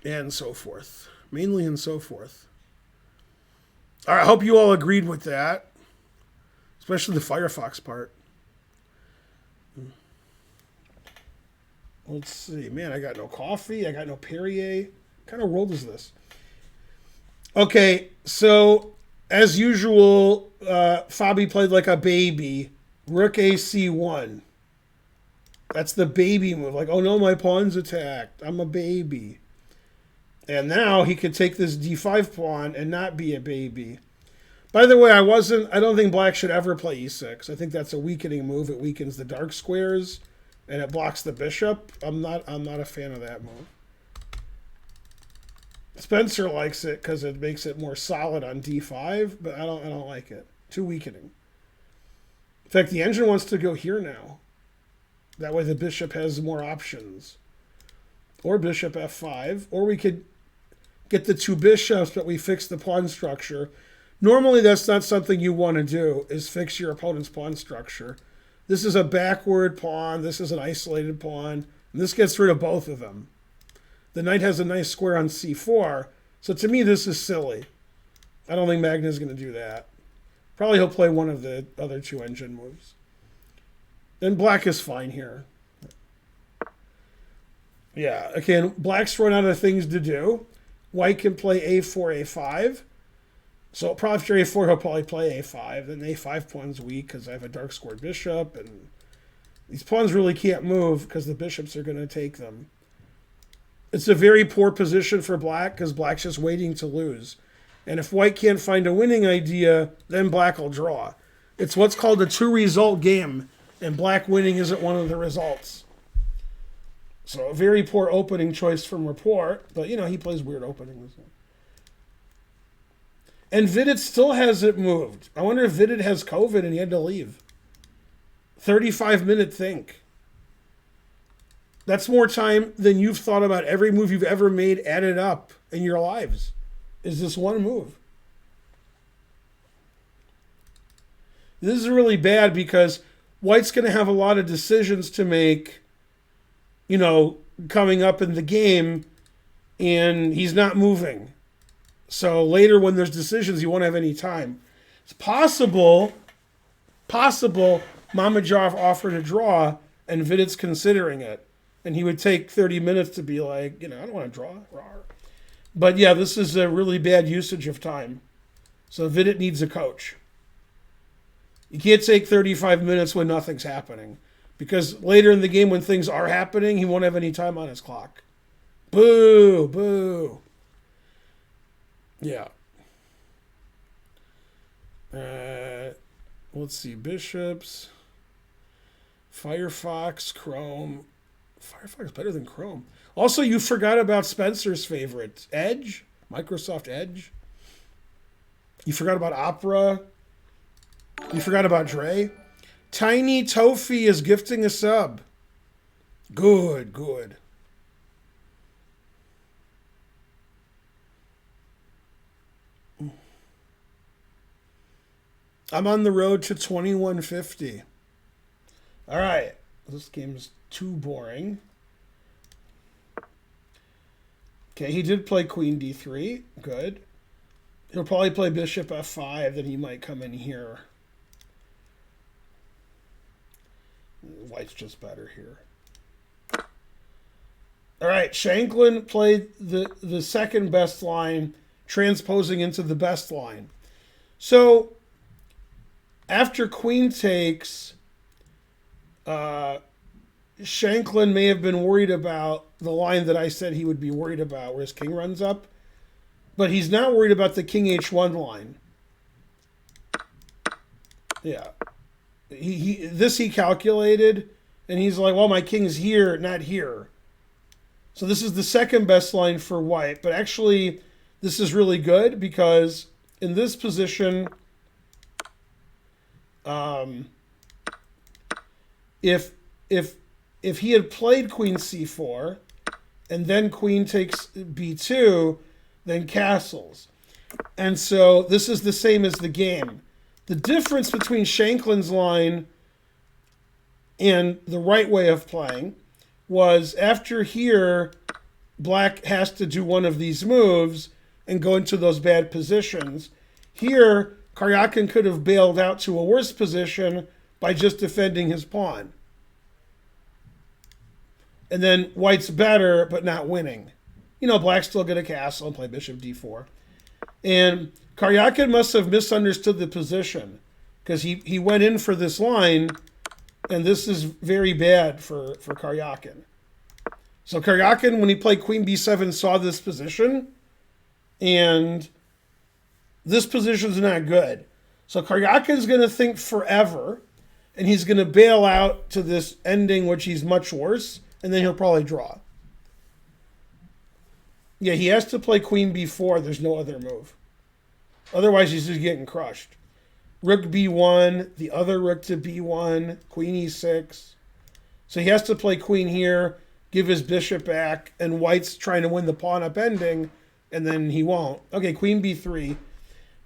And so forth. Mainly and so forth. All right, I hope you all agreed with that. Especially the Firefox part. Let's see. Man, I got no coffee. I got no Perrier. What kind of world is this? Okay, so as usual, Fabi played like a baby. Rook AC1. That's the baby move. Like, oh no, my pawn's attacked. I'm a baby. And now he could take this d5 pawn and not be a baby. By the way, I don't think black should ever play e6. I think that's a weakening move. It weakens the dark squares. and it blocks the bishop. I'm not a fan of that move. Spencer likes it because it makes it more solid on d5, but I don't like it. Too weakening. In fact, the engine wants to go here now. That way the bishop has more options. Or bishop f5, or we could get the two bishops, but we fix the pawn structure. Normally, that's not something you want to do, is fix your opponent's pawn structure. This is a backward pawn. This is an isolated pawn. And this gets rid of both of them. The knight has a nice square on c4. So to me, this is silly. I don't think Magna's going to do that. Probably he'll play one of the other two engine moves. Then black is fine here. Yeah, again, black's run out of things to do. White can play a4, a5. So probably after a4, he'll probably play a5. Then a5 pawn's weak because I have a dark squared bishop. And these pawns really can't move because the bishops are going to take them. It's a very poor position for black because black's just waiting to lose. And if white can't find a winning idea, then black will draw. It's what's called a two-result game, and black winning isn't one of the results. So a very poor opening choice from Report, but, he plays weird openings. And Vidit still hasn't moved. I wonder if Vidit has COVID and he had to leave. 35-minute think. That's more time than you've thought about every move you've ever made added up in your lives. Is this one move? This is really bad because white's going to have a lot of decisions to make, coming up in the game, and he's not moving. So later when there's decisions, he won't have any time. It's possible Mamajov offered a draw and Vidit's considering it. And he would take 30 minutes to be like, I don't want to draw. But yeah, this is a really bad usage of time. So Vidit needs a coach. You can't take 35 minutes when nothing's happening. Because later in the game when things are happening, he won't have any time on his clock. Boo, boo. Yeah. Let's see. Bishops. Firefox, Chrome. Firefox is better than Chrome. Also, you forgot about Spencer's favorite, Edge, Microsoft Edge. You forgot about Opera. You forgot about Dre. Tiny Tofi is gifting a sub. Good, good. I'm on the road to 2150. All right. This game's too boring. Okay, he did play queen d3. Good. He'll probably play bishop f5, then he might come in here. White's just better here. All right, Shanklin played the second best line, transposing into the best line. So, after queen takes... Shanklin may have been worried about the line that I said he would be worried about, where his king runs up. But he's not worried about the king h1 line. Yeah. He calculated, and he's like, well, my king's here, not here. So this is the second best line for white. But actually, this is really good because in this position, if he had played queen c4 and then queen takes b2, then castles. And so this is the same as the game. The difference between Shanklin's line and the right way of playing was after here, black has to do one of these moves and go into those bad positions. Here, Karyakin could have bailed out to a worse position by just defending his pawn. And then white's better, but not winning. Black's still get a castle and play bishop d4. And Karyakin must have misunderstood the position because he went in for this line, and this is very bad for Karyakin. So Karyakin, when he played queen b7, saw this position, and this position's not good. So Karyakin's going to think forever and he's going to bail out to this ending, which he's much worse, and then he'll probably draw. Yeah, he has to play queen b4. There's no other move. Otherwise, he's just getting crushed. Rook b1, the other rook to b1, queen e6. So he has to play queen here, give his bishop back, and white's trying to win the pawn up ending, and then he won't. Okay, queen b3.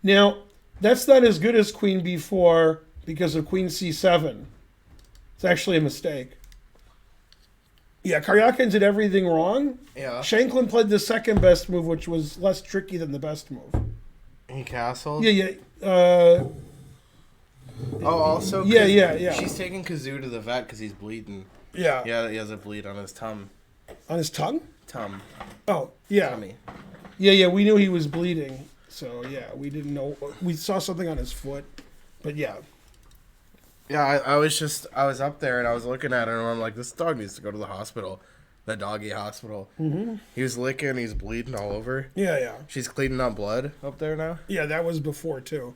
Now, that's not as good as queen b4 because of queen c7. It's actually a mistake. Yeah, Karyakin did everything wrong. Yeah. Shanklin played the second best move, which was less tricky than the best move. He castled? Yeah. Also, yeah. She's taking Kazoo to the vet because he's bleeding. Yeah. Yeah, he has a bleed on his tum. On his tongue? Tum. Oh, yeah. Tummy. Yeah, we knew he was bleeding. So, yeah, we didn't know. We saw something on his foot. But, yeah. Yeah, I was up there and I was looking at her and I'm like, this dog needs to go to the hospital. The doggy hospital. Mm-hmm. He was licking, he's bleeding all over. Yeah. She's cleaning up blood up there now? Yeah, that was before, too.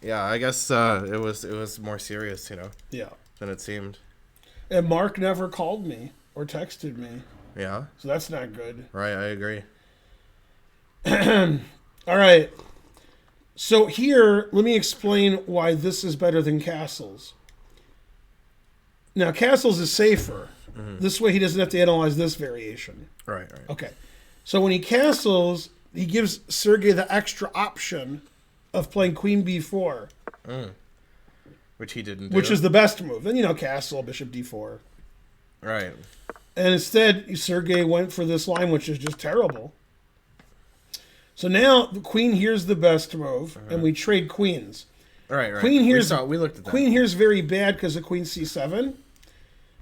Yeah, I guess it was more serious, Yeah. than it seemed. And Mark never called me or texted me. Yeah? So that's not good. Right, I agree. All right. So here, let me explain why this is better than Castles. Now, Castles is safer. Mm-hmm. This way he doesn't have to analyze this variation. Right. Okay. So when he castles, he gives Sergey the extra option of playing queen b4. Which he didn't do. Which is the best move. Then, castle, bishop d4. Right. And instead, Sergey went for this line, which is just terrible. So now the queen here's the best move, and we trade queens. Right. Queen here's we looked at that. Queen here's very bad because of queen c7.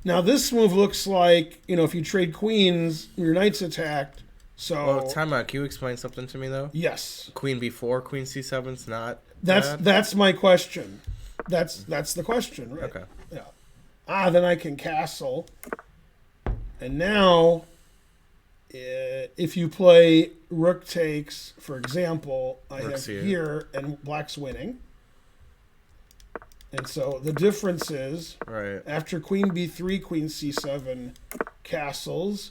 Now this move looks like if you trade queens, your knight's attacked. So Well, time out. Can you explain something to me though? Yes. Queen b4, queen c7's not. That's my question. That's the question, right? Okay. Yeah. Then I can castle, and now. If you play rook takes, for example, I have here, and black's winning. And so the difference is, after queen b3, queen c7 castles,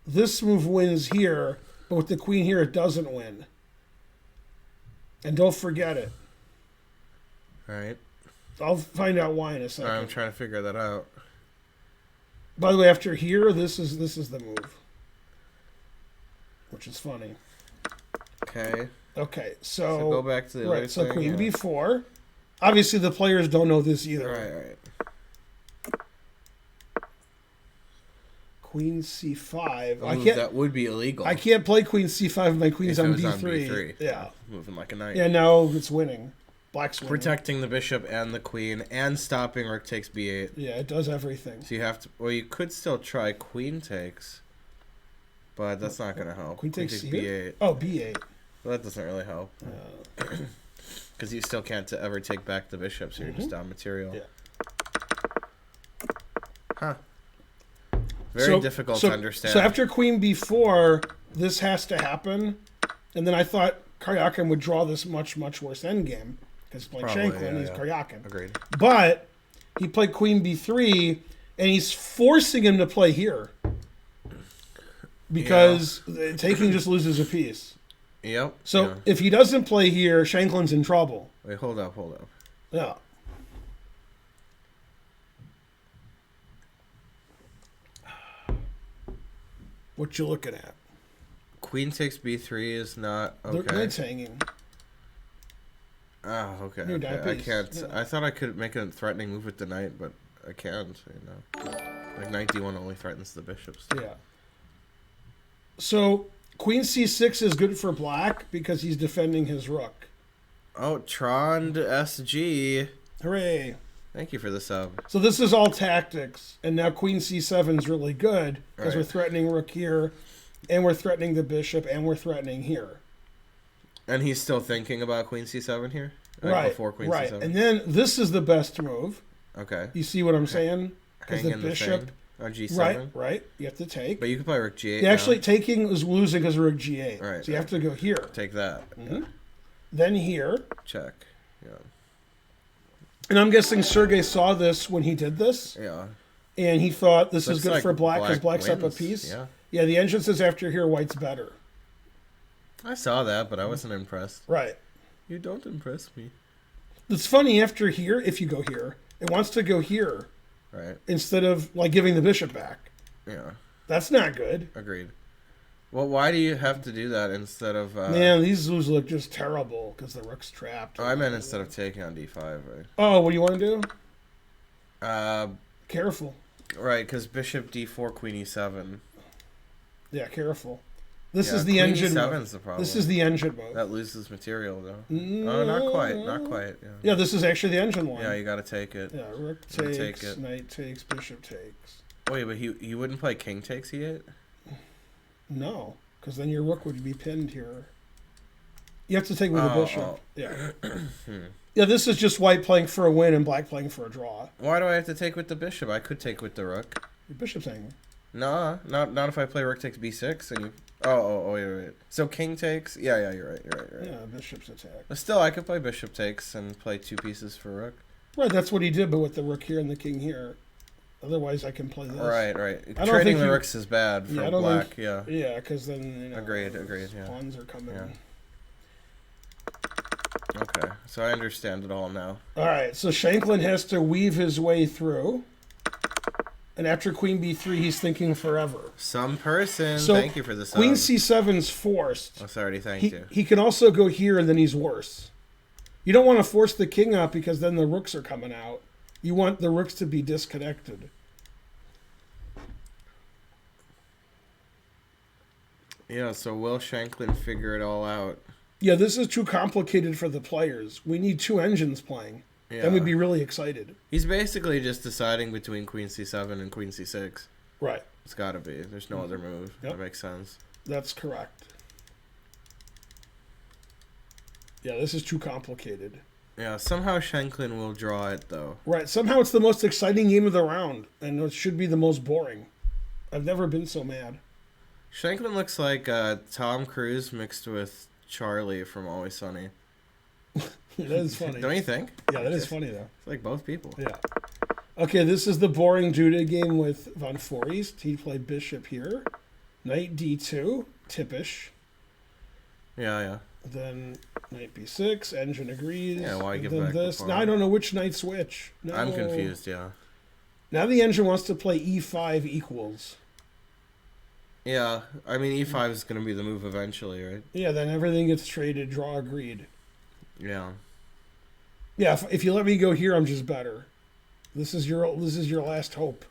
this move wins here, but with the queen here, it doesn't win. And don't forget it. All right. I'll find out why in a second. I'm trying to figure that out. By the way, after here, this is the move. Which is funny. Okay, so go back to the other so thing. queen b4. Obviously, the players don't know this either. Right. Queen c5. That would be illegal. I can't play queen c5. My queen's on b3. Yeah, moving like a knight. Yeah, now it's winning. Black's winning. Protecting the bishop and the queen and stopping rook takes b8. Yeah, it does everything. So you have to. Well, you could still try queen takes. But that's not going to help. Queen takes b8. Oh, b8. Well, that doesn't really help. Because you still can't ever take back the bishop, so you're just down material. Yeah. Huh. Very difficult to understand. So after queen b4, this has to happen. And then I thought Karyakin would draw this much, much worse endgame. Because playing Shanklin, he's Karyakin. Agreed. But he played queen b3, and he's forcing him to play here. Because taking just loses a piece. Yep. So if he doesn't play here, Shanklin's in trouble. Wait, hold up. Yeah. What you looking at? Queen takes b3 is not okay. The knight's hanging. Oh, okay. I can't. Yeah. I thought I could make a threatening move with the knight, but I can't. Like knight d1 only threatens the bishops. Yeah. So queen c6 is good for black because he's defending his rook. Oh, Trond SG. Hooray. Thank you for the sub. So this is all tactics, and now queen c7 is really good because we're threatening rook here, and we're threatening the bishop, and we're threatening here. And he's still thinking about queen c7 here? Right, before queen c7? And then this is the best move. Okay. You see what I'm saying? Because the bishop... On g7? Right. You have to take. But you can play rook g8 Actually, taking is losing because of rook g8. Right. So you have to go here. Take that. Mm-hmm. Then here. Check. Yeah. And I'm guessing Sergey saw this when he did this, Yeah. and he thought this is Looks good like for black because black's up a wins. piece. Yeah. Yeah, the engine says after here, white's better. I saw that, but I wasn't impressed. Right. You don't impress me. It's funny, after here, if you go here, it wants to go here Right. instead of, like, giving the bishop back. Yeah. That's not good. Agreed. Well, why do you have to do that instead of... Man, these zoos look just terrible because the rook's trapped. Oh, I meant instead of taking on d5, right? Oh, what do you want to do? Careful. Right, because bishop d4, queen e7. Yeah, careful. This Yeah, is the queen engine e7's mode. the problem. This is the engine mode. That loses material, though. No. Oh, not quite. Not quite. Yeah, Yeah, this is actually the engine one. yeah, you got to take it. Yeah, rook You takes, take it. knight takes, bishop takes. Wait, but he wouldn't play king takes e8? No, because then your rook would be pinned here. You have to take with the Oh, bishop. oh. Yeah. Yeah, this is just white playing for a win and black playing for a draw. Why do I have to take with the bishop? I could take with the rook. Your bishop's hanging. Nah, not if I play rook takes b6 and you... Oh, wait. So king takes? Yeah, you're right. Yeah, bishop's attack. But still, I could play bishop takes and play 2 pieces for rook. Right, that's what he did, but with the rook here and the king here. Otherwise, I can play this. Right. I don't Trading think the you- rooks is bad for Yeah, I don't black, think- yeah. Yeah, because then, you know, Agreed, those yeah. pawns are coming. Yeah. Okay, so I understand it all now. All right, so Shanklin has to weave his way through. And after queen b3, he's thinking forever. Some person, So, thank you for the sub. Queen c7's forced. Oh, sorry, thank He, you. he can also go here, and then he's worse. You don't want to force the king up because then the rooks are coming out. You want the rooks to be disconnected. Yeah, so will Shanklin figure it all out? Yeah, this is too complicated for the players. We need 2 engines playing. Yeah. Then we'd be really excited. He's basically just deciding between queen c7 and queen c6. Right. It's got to be. There's no other move. Yep. That makes sense. That's correct. Yeah, this is too complicated. Yeah, somehow Shanklin will draw it, though. Right. Somehow it's the most exciting game of the round, and it should be the most boring. I've never been so mad. Shanklin looks like Tom Cruise mixed with Charlie from Always Sunny. That is funny. Don't you think? Yeah, that is funny, though. It's like both people. Yeah. Okay, this is the boring Judah game with Von Foreest. He played bishop here. Knight d2, tippish. Yeah. Then knight b6, engine agrees. Yeah, why and give then back the this. pawn? Now I don't know which knight switch. No. I'm confused, yeah. Now the engine wants to play e5 equals. Yeah, I mean, e5 is going to be the move eventually, right? Yeah, then everything gets traded, draw agreed. Yeah. Yeah, if you let me go here, I'm just better. This is your last hope.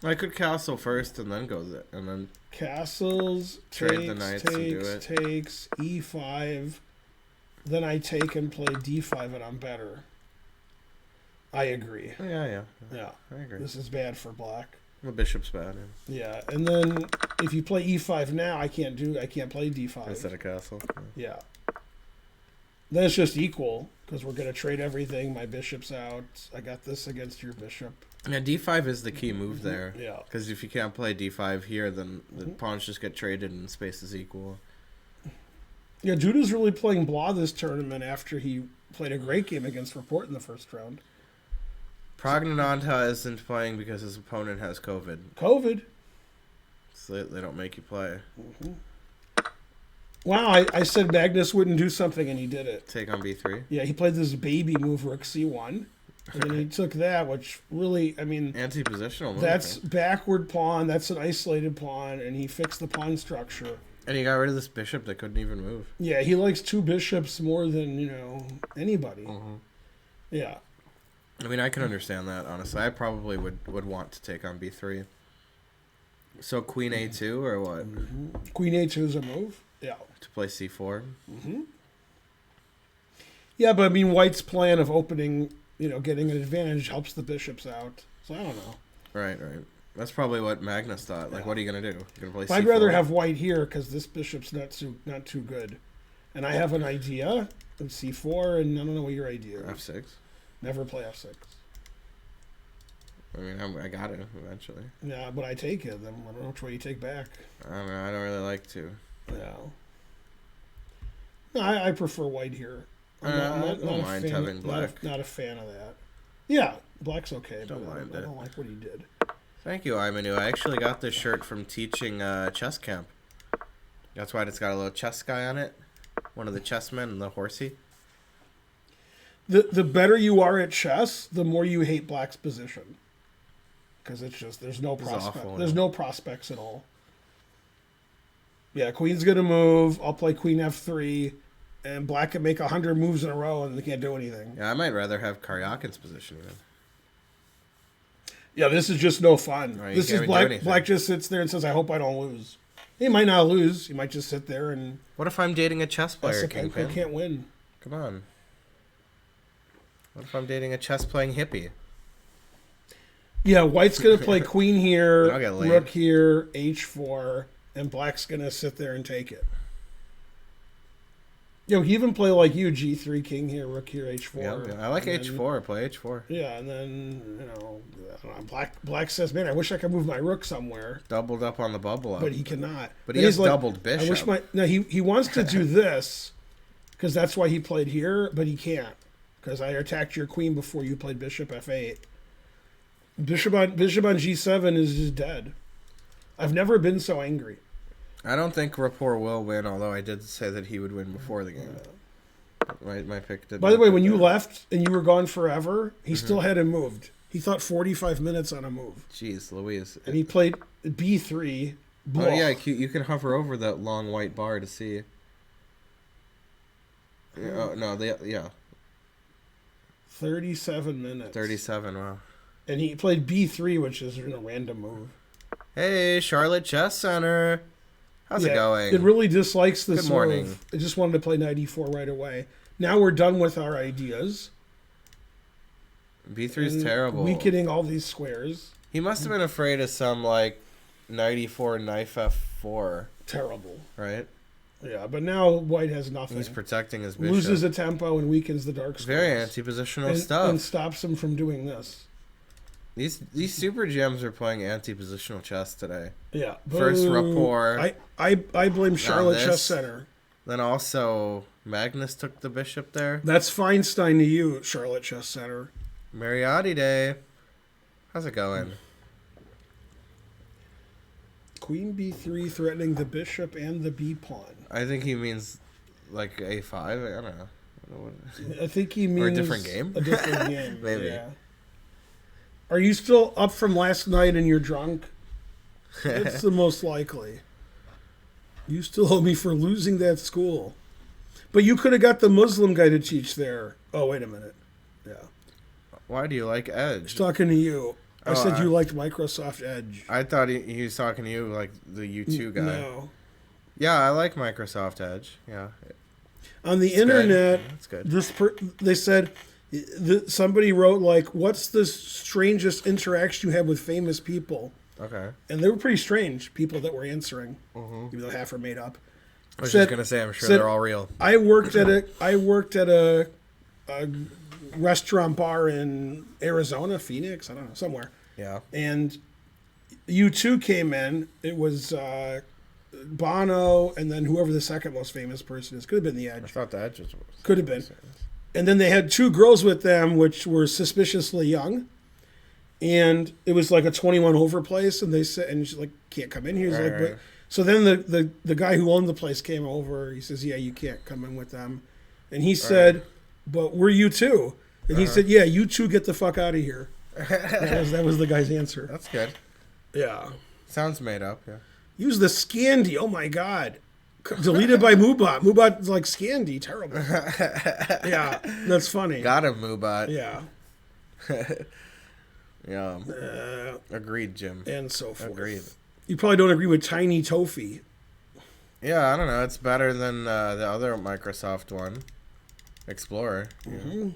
I could castle first and then go there, and then Castles, Trade the knights and do takes, e5. Then I take and play d5 and I'm better. I agree. yeah, Yeah, I agree. this is bad for black. The bishop's bad Yeah, and then if you play e5 now, I can't play d5. instead of castle. Yeah. Then it's just equal because we're gonna trade everything. My bishop's out. I got this against your bishop. Yeah, d5 is the key move there. Yeah. Because if you can't play d5 here, then the pawns just get traded and space is equal. Yeah, Judah's really playing blah this tournament after he played a great game against Report in the first round. Pragnanantha isn't playing because his opponent has COVID. COVID. So they don't make you play. Wow, I said Magnus wouldn't do something and he did it. Take on b3. Yeah, he played this baby move rook c1. And then he took that, which really, I mean, Anti-positional move. that's man. backward pawn. That's an isolated pawn, and he fixed the pawn structure. And he got rid of this bishop that couldn't even move. Yeah, he likes 2 bishops more than, anybody. Yeah. I mean, I can understand that, honestly. I probably would want to take on b3. So queen a2 or what? Queen a2 is a move. Yeah. To play c4? Yeah, but I mean, White's plan of opening, getting an advantage helps the bishops out. So I don't know. Right. That's probably what Magnus thought. Like, Yeah. what are you going to do? You're going to play I'd c4? rather have White here because this bishop's not too good. And I have an idea of c4, and I don't know what your idea is. f6. Never play f6. I mean, I got it eventually. Yeah, but I take it. Then I don't know which way you take back. I don't know. I don't really like to. Yeah. No, I prefer White here. I don't mind having black. Not a fan of that. Yeah, black's okay. Don't but mind I it. don't like what he did. Thank you, Imanu. I actually got this shirt from teaching chess camp. That's why it's got a little chess guy on it. One of the chessmen and the horsey. The better you are at chess, the more you hate black's position. Because it's just, there's no prospect. awful, There's yeah. no prospects at all. Yeah, queen's going to move. I'll play queen f3. And black can make 100 moves in a row and they can't do anything. Yeah, I might rather have Karyakin's position even. Yeah, this is just no fun. Right, you This can't is even do black. anything. Black just sits there and says, I hope I don't lose. He might not lose. He might just sit there and What if I'm dating a chess player, Penko Kingpin? can't win. Come on. What if I'm dating a chess playing hippie? Yeah, white's going to play queen here, I'll get laid. rook here, h4, and black's going to sit there and take it. He even play like you, g3, king here, rook here, h4. Yeah, I like and h4. Play h4. Yeah, and then, I don't know, black says, man, I wish I could move my rook somewhere. Doubled up on the bubble up. But he cannot. But Then he has he's like, doubled bishop. I wish he wants to do this because that's why he played here, but he can't because I attacked your queen before you played bishop f8. Bishop on g7 is just dead. I've never been so angry. I don't think Rapport will win, although I did say that he would win before the game. My pick did. By the way, when you left and you were gone forever, he still hadn't moved. He thought 45 minutes on a move. Jeez, Louise. And he played b3. Oh yeah, you can hover over that long white bar to see. Oh no, yeah. 37 minutes. 37. Wow. And he played b3, which is a random move. Hey, Charlotte Chess Center. How's it going? It really dislikes this Good morning. move. It just wanted to play knight e4 right away. Now we're done with our ideas. B3 is and terrible. Weakening all these squares. He must have been afraid of some like knight e4, knife f4. Terrible. Right? Yeah, but now white has nothing. He's protecting his bishop. Loses a tempo and weakens the dark squares. Very anti-positional stuff. And stops him from doing this. These super gems are playing anti-positional chess today. Yeah. First Rapport. I blame Charlotte this. Chess Center. Then also Magnus took the bishop there. That's Feinstein to you, Charlotte Chess Center. Mariotti Day. How's it going? Queen b3 threatening the bishop and the b pawn. I think he means like a5. I don't know. I think he means Or a different game? A different game. Maybe. Yeah. Are you still up from last night and you're drunk? It's the most likely. You still owe me for losing that school. But you could have got the Muslim guy to teach there. Oh, wait a minute. Yeah. Why do you like Edge? He's talking to you. I said I- you liked Microsoft Edge. I thought he was talking to you like the U2 guy. No. Yeah, I like Microsoft Edge. Yeah. On the It's good. internet, Yeah, that's good. they said somebody wrote like, "What's the strangest interaction you had with famous people?" Okay. And they were pretty strange people that were answering, Mm-hmm. even though half are made up. I was Said- just gonna say, I'm sure said- they're all real. I worked at a restaurant bar in Arizona, Phoenix, I don't know, somewhere. Yeah. And U2 came in. It was Bono, and then whoever the second most famous person is. Could have been the I Edge. thought the Edge was. Could have been. And then they had two girls with them, which were suspiciously young. And it was like a 21 over place, and they said, and she's like, can't come in here. He's Right, like, right. but so then the guy who owned the place came over. He says, yeah, you can't come in with them. And he said, but we're U2. And he said, yeah, you two get the fuck out of here. That was the guy's answer. That's good. Yeah. Sounds made up. Yeah. Use the Scandi. Oh my God. Deleted by Mubat. Mubat's like Scandi. Terrible. Yeah. That's funny. Got him, Mubat. Yeah. Yeah. Agreed, Jim. And so forth. Agreed. You probably don't agree with Tiny Tofi. Yeah, I don't know. It's better than the other Microsoft one, Explorer. Mm-hmm.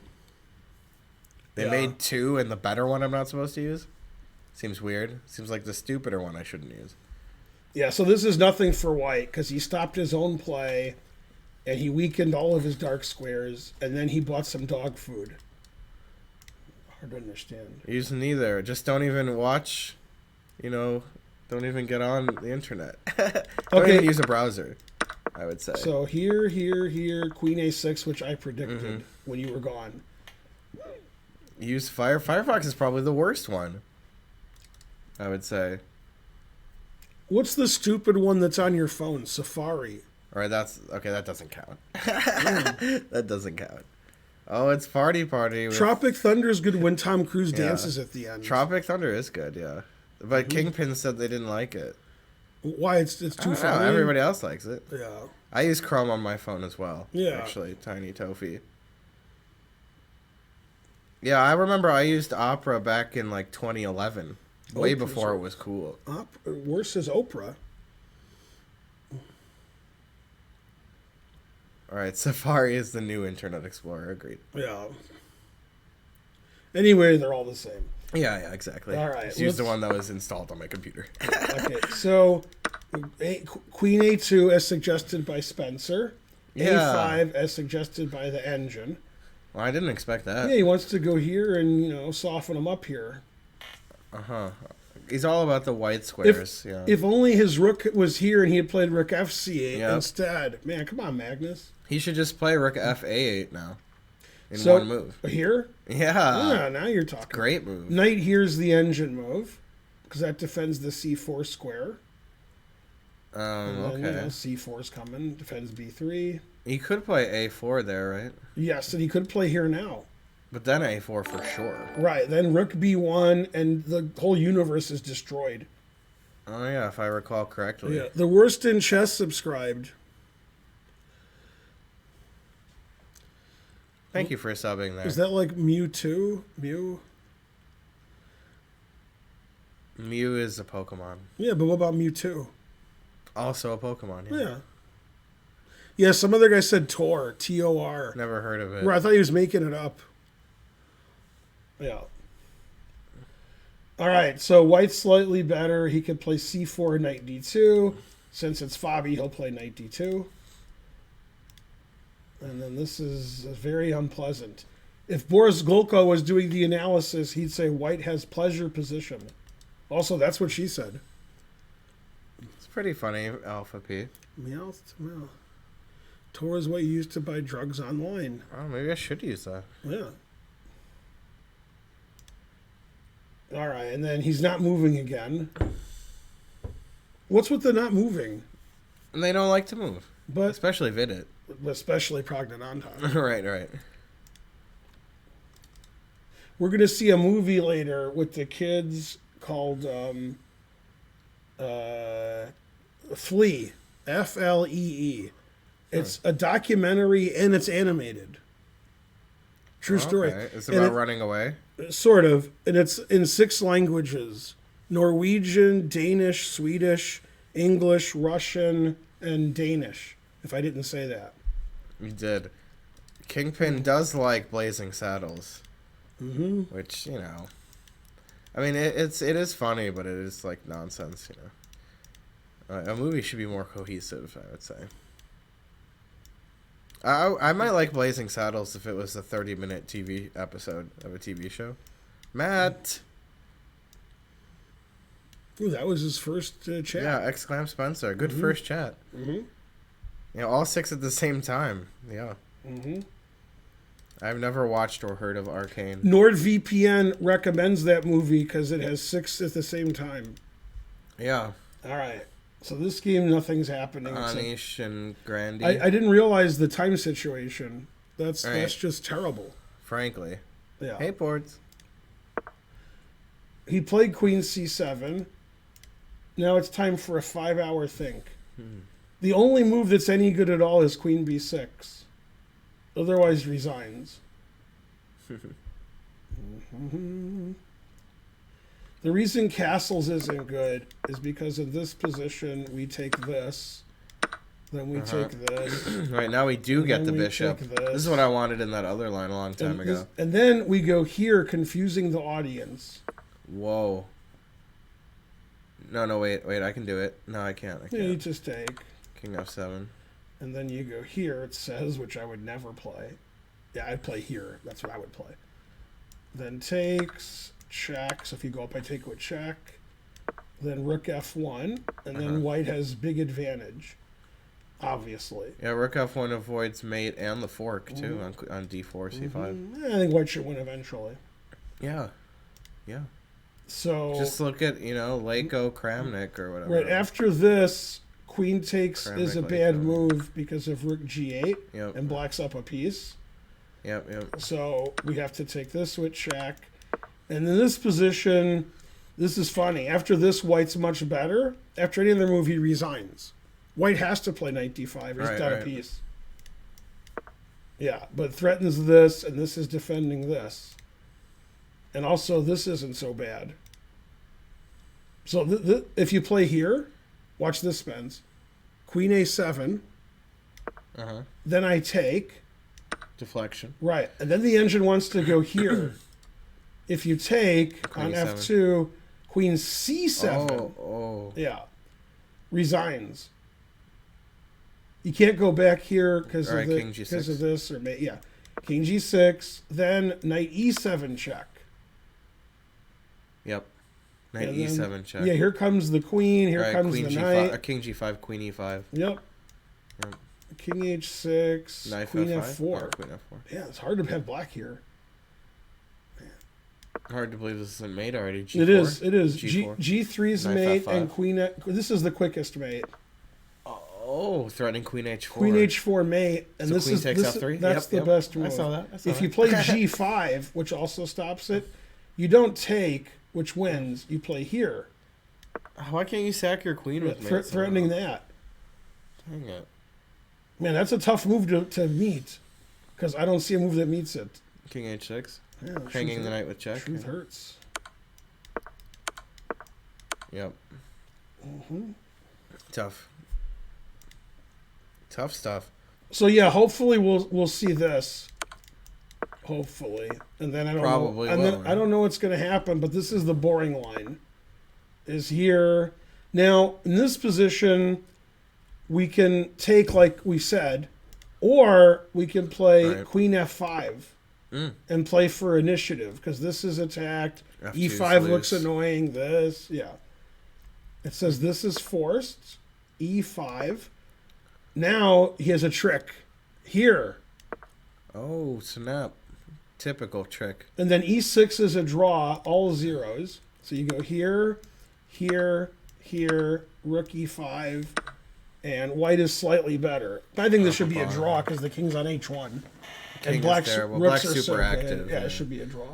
They made two, and the better one I'm not supposed to use. Seems weird. Seems like the stupider one I shouldn't use. Yeah, so this is nothing for White because he stopped his own play and he weakened all of his dark squares and then he bought some dog food. Hard to understand. Use neither. Just don't even watch. Don't even get on the internet. Don't even use a browser. I would say. So here, Queen A6, which I predicted when you were gone. use Firefox is probably the worst one, I would say. What's the stupid one that's on your phone? Safari. All right, that doesn't count. That doesn't count. Oh, it's Party. With... Tropic Thunder is good when Tom Cruise dances at the end. Tropic Thunder is good, yeah. But Kingpin said they didn't like it. Why? It's too funny? Everybody else likes it. Yeah. I use Chrome on my phone as well. Yeah. Actually, Tiny Tofi. Yeah, I remember I used Opera back in like 2011. Way before it was cool. Worse is Oprah. All right, Safari is the new Internet Explorer. Agreed. Yeah. Anyway, they're all the same. Yeah, exactly. All right. Just use the one that was installed on my computer. Okay, so Queen A2 as suggested by Spencer. Yeah. A5 as suggested by the engine. Well, I didn't expect that. Yeah, he wants to go here and, soften them up here. Uh-huh. He's all about the white squares. If only his rook was here and he had played rook fc8 instead. Man, come on, Magnus. He should just play rook fa8 now. In one move. Here? Yeah. Now you're talking. Great move. Knight here's the engine move, because that defends the c4 square. Okay. C4's coming, defends b3. He could play a4 there, right? Yes, and he could play here now. But then a4 for sure. Right, then rook b1, and the whole universe is destroyed. Oh, yeah, if I recall correctly. Yeah, the worst in chess subscribed. Thank you for subbing there. Is that like Mewtwo? Mew? Mew is a Pokemon. Yeah, but what about Mewtwo? Also a Pokemon, yeah. Yeah, some other guy said Tor, T-O-R. Never heard of it. Right, I thought he was making it up. Yeah. All right, so white's slightly better. He could play c4, knight d2. Since it's Fabi, he'll play knight d2. And then this is very unpleasant. If Boris Golko was doing the analysis, he'd say white has pleasure position. Also, that's what she said. It's pretty funny, Alpha P. Meow. Tor is what you use to buy drugs online. Oh, maybe I should use that. Yeah. All right, and then he's not moving again. What's with the not moving? And they don't like to move. But especially Vidit. Especially Prognathon. Right. We're going to see a movie later with the kids called Flee. Flee. It's a documentary and it's animated. True story. It's about running away? Sort of. And it's in 6 languages. Norwegian, Danish, Swedish, English, Russian, and Danish. If I didn't say that. You did. Kingpin does like Blazing Saddles. Mm-hmm. Which, I mean, it is funny, but it is like nonsense, A movie should be more cohesive, I would say. I might like Blazing Saddles if it was a 30-minute TV episode of a TV show. Matt! Ooh, that was his first chat. Yeah, ! Spencer. Good first chat. Mm-hmm. All 6 at the same time. Yeah. Mm-hmm. I've never watched or heard of Arcane. NordVPN recommends that movie because it has 6 at the same time. Yeah. All right. So this game, nothing's happening. Anish and Grandy. I didn't realize the time situation. That's just terrible. Frankly. Yeah. Hey, boards. He played Queen C7. Now it's time for a 5-hour think. The only move that's any good at all is Queen B6. Otherwise, resigns. The reason castles isn't good is because in this position, we take this. Then we take this. Right, now we do get the bishop. This is what I wanted in that other line a long time ago. And then we go here, confusing the audience. Whoa. No, wait, I can do it. No, I can't. Yeah, you just take. King F7. And then you go here, it says, which I would never play. Yeah, I'd play here. That's what I would play. Then takes, check. So if you go up, I take with check. Then rook F1. And then white has big advantage, obviously. Yeah, rook F1 avoids mate and the fork, too, on D4, C5. I think white should win eventually. Yeah. Yeah. So Just look at, Lako Kramnik or whatever. right after this, queen takes Kramnik, is a Lako. bad move because of rook g8 Yep. and black's up a piece. Yep. So we have to take this with check. And in this position, this is funny. After this, white's much better. After any other move, he resigns. White has to play knight d5. He's got a piece. Yeah, but threatens this, and this is defending this. And also, this isn't so bad. So if you play here, watch this, Spence. Queen a7. Uh-huh. Then I take. Deflection. Right, and then the engine wants to go here. If you take Queen on E7. f2, queen c7. Oh. Yeah, resigns. You can't go back here because All right, of king G6. because of this or yeah, king g6. Then knight e7 check. Yep. Knight And then- e7 check. Yeah, here comes the queen. Here All right, comes queen the G5, knight. king G5, queen E5. Yep. Yep. King h6. Knight queen F5. f4. Or queen F4. Yeah, it's hard to have black here. Hard to believe this isn't mate already. G4. It is. It is. G4. G3's Knight mate F5. and queen. This is the quickest mate. Oh, threatening queen h4. Queen h4 mate, and So this queen is takes this, F3? that's Yep, the yep. best move. I saw that. If you play g5, which also stops it, you don't take, which wins. You play here, Why can't you sack your queen with mate? threatening that. Dang it. Man, that's a tough move to meet, because I don't see a move that meets it. King h6. Yeah, Hanging the knight with check. Truth yeah. hurts. Yep. Mm-hmm. Tough. Tough stuff. So yeah, hopefully we'll see this. Hopefully, and then I don't Probably know. And will, then right? I don't know what's going to happen, but this is the boring line. Is here now in this position, we can take like we said, or we can play Right. Queen F5 and play for initiative because this is attacked. F2 's E5 looks loose. annoying. This, yeah. It says this is forced. E5. Now he has a trick here. Oh, snap. Typical trick. And then E6 is a draw, all zeros. So you go here, here, here, rook E5, and white is slightly better. I think this should be a draw because the king's on H1. King And is black's terrible. rooks Black's are so super good. active, Yeah, yeah. it should be a draw.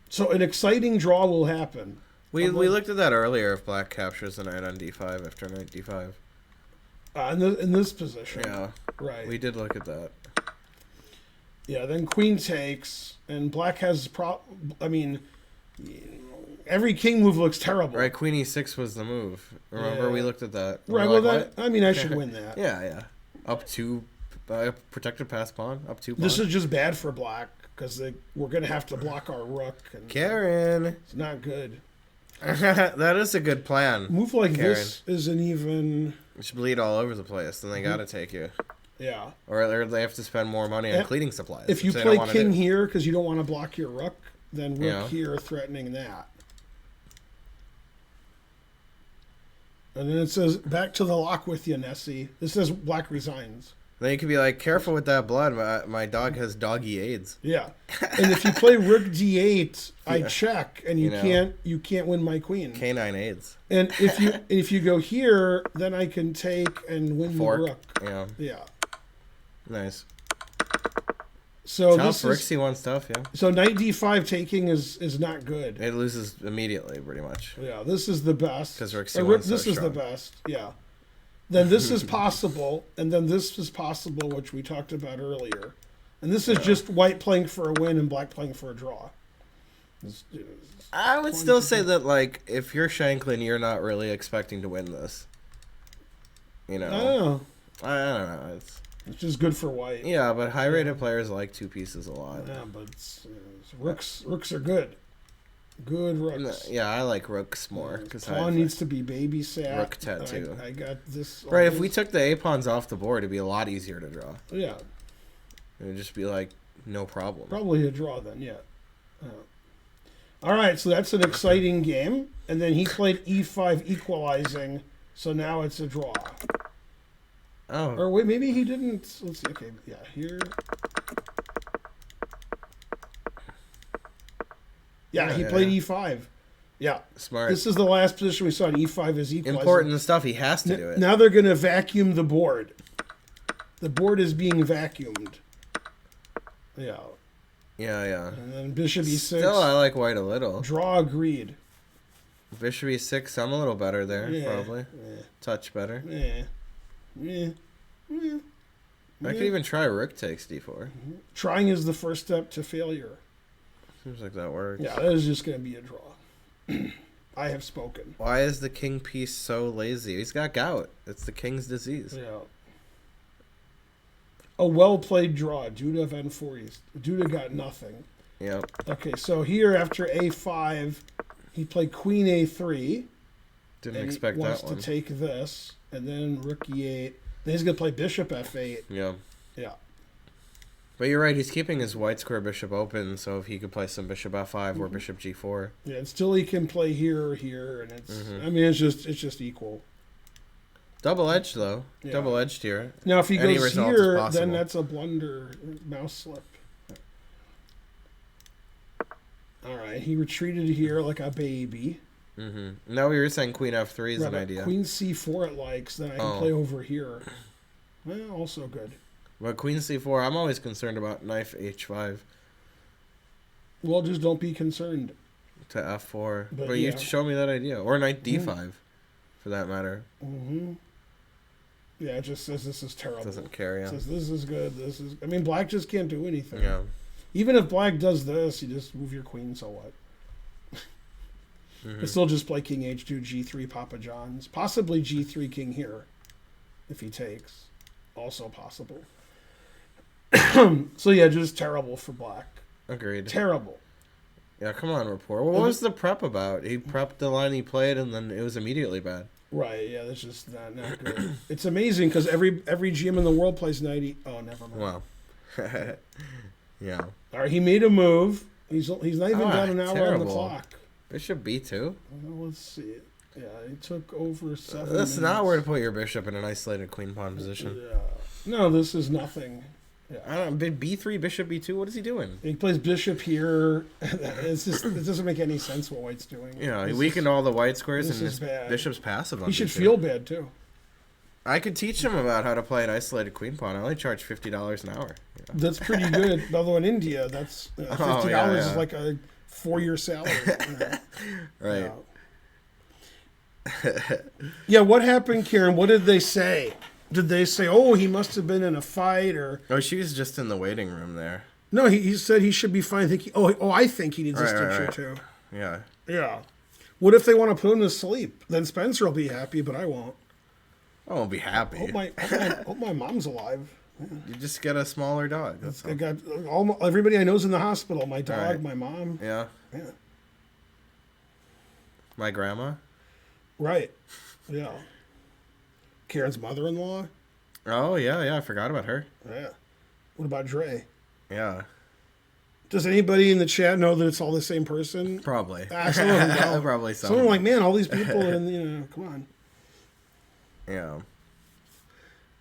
So an exciting draw will happen. We looked at that earlier if black captures the knight on d5 after knight d5. In this position. Yeah. Right. We did look at that. Yeah, then queen takes, and black has I mean, every king move looks terrible. Right, queen e6 was the move. Remember, Yeah. we looked at that. Right, We're well, like, that, what? I mean, I should win that. Yeah. Up to protected pass pawn. Up to pawn. This is just bad for black, because we're going to have to block our rook. And Karen. it's not good. That is a good plan. A move like Karen. this isn't even... You should bleed all over the place, then they Mm-hmm. gotta take you. Yeah. Or they have to spend more money on Yeah. cleaning supplies. If you which they play don't wanna king do. here, because you don't want to block your rook, then rook Yeah. here threatening that. And then it says, back to the lock with you, Nessie. This says black resigns. Then you could be like, careful with that blood. My dog has doggy AIDS. Yeah. And if you play rook d8, I Yeah. check, and you know. can't win my queen. Canine AIDS. And if you go here, then I can take and win Fork. the rook. Yeah. Yeah. Nice. So Tough, this is Rixie won stuff, yeah. so knight d5 taking is not good. It loses immediately, pretty much. Yeah, this is the best. 'Cause Rixie Or one's so this is the strong. best. Yeah. Then this is possible, and then this is possible, which we talked about earlier. And this is just white playing for a win and black playing for a draw. I would still say that, like, if you're Shanklin, you're not really expecting to win this. You know? I don't know. I don't know. It's just good for white. Yeah, but high-rated players like two pieces a lot. Yeah, but rooks are good. Good rooks. Yeah, I like rooks more. Cause Pawn needs to be babysat. Rook tattoo. I got this. Right, if we took the A-pawns off the board, it'd be a lot easier to draw. Yeah, It would just be like, no problem. probably a draw then, yeah. All right, so that's an exciting game. And then he played e5 equalizing, so now it's a draw. Oh, Or wait, maybe he didn't. Let's see. Okay, yeah, here. Yeah, he played E5. Yeah. Smart. This is the last position we saw in E5 as equalizer. Important stuff. He has to do it. Now they're going to vacuum the board. The board is being vacuumed. Yeah. Yeah. And then bishop E6. Still, I like white a little. Draw agreed. Bishop E6, I'm a little better there, probably. Touch better. I could even try rook takes D4. Trying is the first step to failure. Seems like that works. Yeah, that is just going to be a draw. I have spoken. Why is the king piece so lazy? He's got gout. It's the king's disease. Yeah. A well-played draw. Duda N4. Duda got nothing. Yep. Okay, so here after A5, he played Queen A3. Didn't expect that one. He wants to take this, and then Rook E8. Then he's going to play Bishop F8. Yeah. Yeah. But you're right, he's keeping his white square bishop open, so if he could play some bishop F5 or bishop G4. Yeah, and still he can play here or here, and it's I mean it's just equal. Double-edged, though. Yeah. Double-edged here. Now, if he Any goes result is here, possible. then that's a blunder mouse slip. All right, he retreated here like a baby. Now we were saying queen F3 is Right, an idea. Queen C4 it likes, then I can play over here. Well, also good. But queen C4, I'm always concerned about knife H5 Well, just don't be concerned. to F4. But But you showed me that idea. Or knight D5, for that matter. Yeah, it just says this is terrible. Doesn't carry It on. says this is good, this is... I mean, black just can't do anything. Yeah. Even if black does this, you just move your queen, so what? But still just play king H2, G3, Papa John's. Possibly G3, king here, if he takes. Also possible. So yeah, just terrible for black. Agreed. Terrible. Yeah, come on, rapport. What was the prep about? He prepped the line he played, and then it was immediately bad. Right, yeah, that's just not good. It's amazing, because every GM in the world plays 90... Oh, never mind. Wow. Yeah. All right, he made a move. He's not even down an hour on the terrible. clock. Bishop B2? Well, let's see. Yeah, he took over 7 That's minutes. not where to put your bishop in an isolated queen pawn position. Yeah. No, this is nothing. Yeah. I don't know. B3, bishop B2, what is he doing? He plays bishop here. It's just, it doesn't make any sense what white's doing. Yeah, he weakened all the white squares, and his bad. bishop's passive on He should B2. feel bad, too. I could teach him about how to play an isolated queen pawn. I only charge $50 an hour. Yeah. That's pretty good. Although in India, that's $50 is like a 4-year salary. Right. Yeah, what happened, Karen? What did they say? Did they say, oh, he must have been in a fight, or... Oh, she was just in the waiting room there. No, he said he should be fine. I think he needs a stitcher, too. Yeah. Yeah. What if they want to put him to sleep? Then Spencer will be happy, but I won't. I won't be happy. Hope my mom's alive. Yeah. You just get a smaller dog. That's all. I got everybody I know's in the hospital. My dog, my mom. Yeah. Yeah. My grandma? Right. Yeah. Karen's mother-in-law. Oh, yeah. I forgot about her. Yeah. What about Dre? Yeah. Does anybody in the chat know that it's all the same person? Probably. Some of them don't. Probably some. Someone like, man, all these people, and come on. Yeah.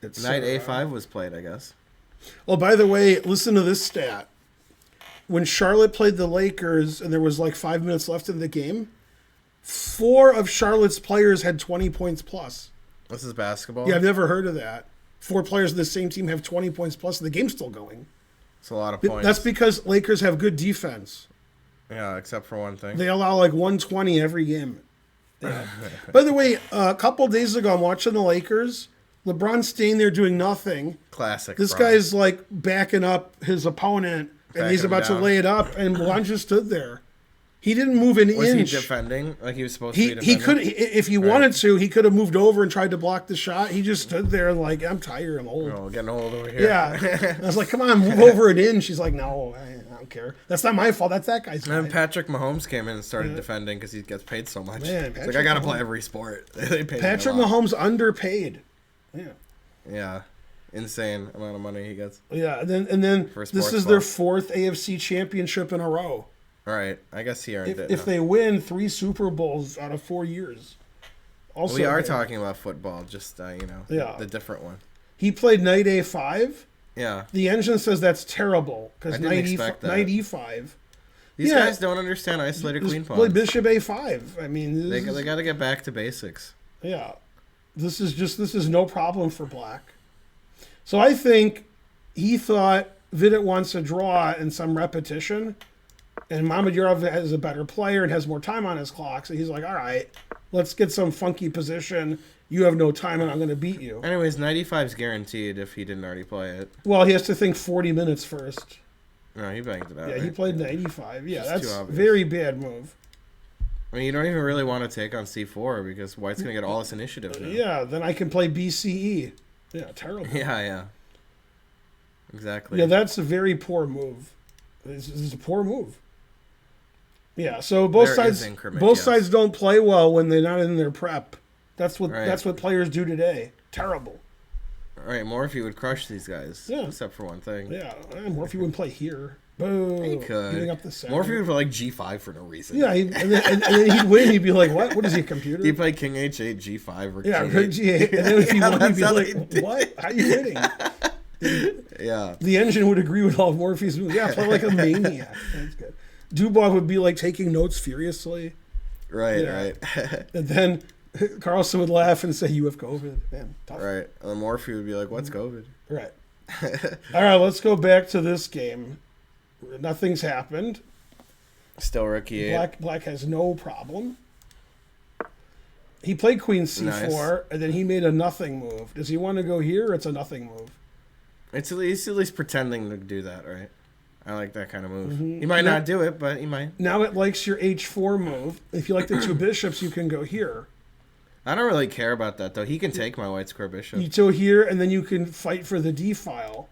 It's, Knight A5 was played, I guess. Oh, by the way, listen to this stat. When Charlotte played the Lakers and there was like 5 minutes left in the game, 4 of Charlotte's players had 20 points plus. This is basketball? Yeah, I've never heard of that. 4 players in the same team have 20 points plus, and the game's still going. It's a lot of points. That's because Lakers have good defense. Yeah, except for one thing. They allow like 120 every game. Yeah. By the way, a couple days ago, I'm watching the Lakers. LeBron's staying there doing nothing. Classic. This Bron. guy's like backing up his opponent, and he's about to lay it up, and LeBron just stood there. He didn't move an inch. Was he defending like he was supposed to be defending? He could, if he wanted to, he could have moved over and tried to block the shot. He just stood there and like, I'm tired, I'm old. Oh, getting old over here. Yeah. I was like, come on, move over an inch. She's like, no, I don't care. That's not my fault. That's that guy's fault. And then Patrick Mahomes came in and started defending because he gets paid so much. Man, He's like, I got to play every sport. They pay Patrick me a lot. Mahomes underpaid. Yeah. Yeah. Insane amount of money he gets. Yeah, and then this is their 4th AFC championship in a row. All right. I guess he earned it. If they win 3 Super Bowls out of 4 years. Also, we are talking about football, just, the different one. He played Knight A5. Yeah. The engine says that's terrible because I didn't expect that. Knight E5. These guys don't understand isolated queen pawns. Play bishop a5. I mean, They got to get back to basics. Yeah. This is no problem for black. So I think he thought Vidit wants a draw and some repetition, and Mamedyarov is a better player and has more time on his clock. So he's like, all right, let's get some funky position. You have no time, and I'm going to beat you. Anyways, 95's guaranteed if he didn't already play it. Well, he has to think 40 minutes first. No, he banged it out. Yeah, right? he played 95. Yeah, Just that's a very bad move. I mean, you don't even really want to take on c4 because White's going to get all this initiative now. Yeah, then I can play BCE. Yeah, terrible. Yeah. Exactly. Yeah, that's a very poor move. This is a poor move. Yeah, so both sides don't play well when they're not in their prep. That's what players do today. Terrible. All right, Morphe would crush these guys. Yeah. Except for one thing. Yeah, Morphe wouldn't play here. Boom. He could. Getting up the center. Morphe would play like g5 for no reason. Yeah, and then he'd win. He'd be like, "What? What is he, a computer?" He'd play king h8, g5, or yeah, g8. G8. And then if he won, he'd be like, "What? How are you hitting?" Yeah. The engine would agree with all of Morphe's moves. Yeah, play like a maniac. That's good. Dubov would be like taking notes furiously. Right. And then Carlson would laugh and say, "You have COVID." Man, tough. Right. And then Morphe would be like, "What's COVID?" Right. All right, let's go back to this game. Nothing's happened. Still rookie 8. Black has no problem. He played queen c4, Nice. and then he made a nothing move. Does he want to go here, or it's a nothing move? He's at least pretending to do that, right? I like that kind of move. Mm-hmm. He might not do it, but he might. Now it likes your h4 move. If you like the two bishops, you can go here. I don't really care about that, though. He can take my white square bishop. You go here, and then you can fight for the d file.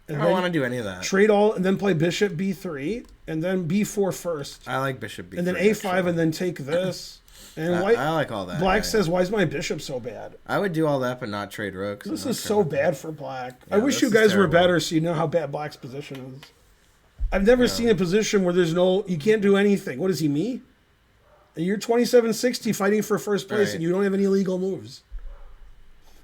I don't want to do any of that. Trade all, and then play bishop b3, and then b4 first. I like bishop b3. And then a5, actually. and then take this. And I like all that. Black says, "Why is my bishop so bad?" I would do all that, but not trade rooks. This is so bad for Black. Yeah, I wish you this is guys were terrible. better so you know how bad Black's position is. I've never seen a position where you can't do anything. What is he, me? You're 27-60 fighting for first place, and you don't have any legal moves.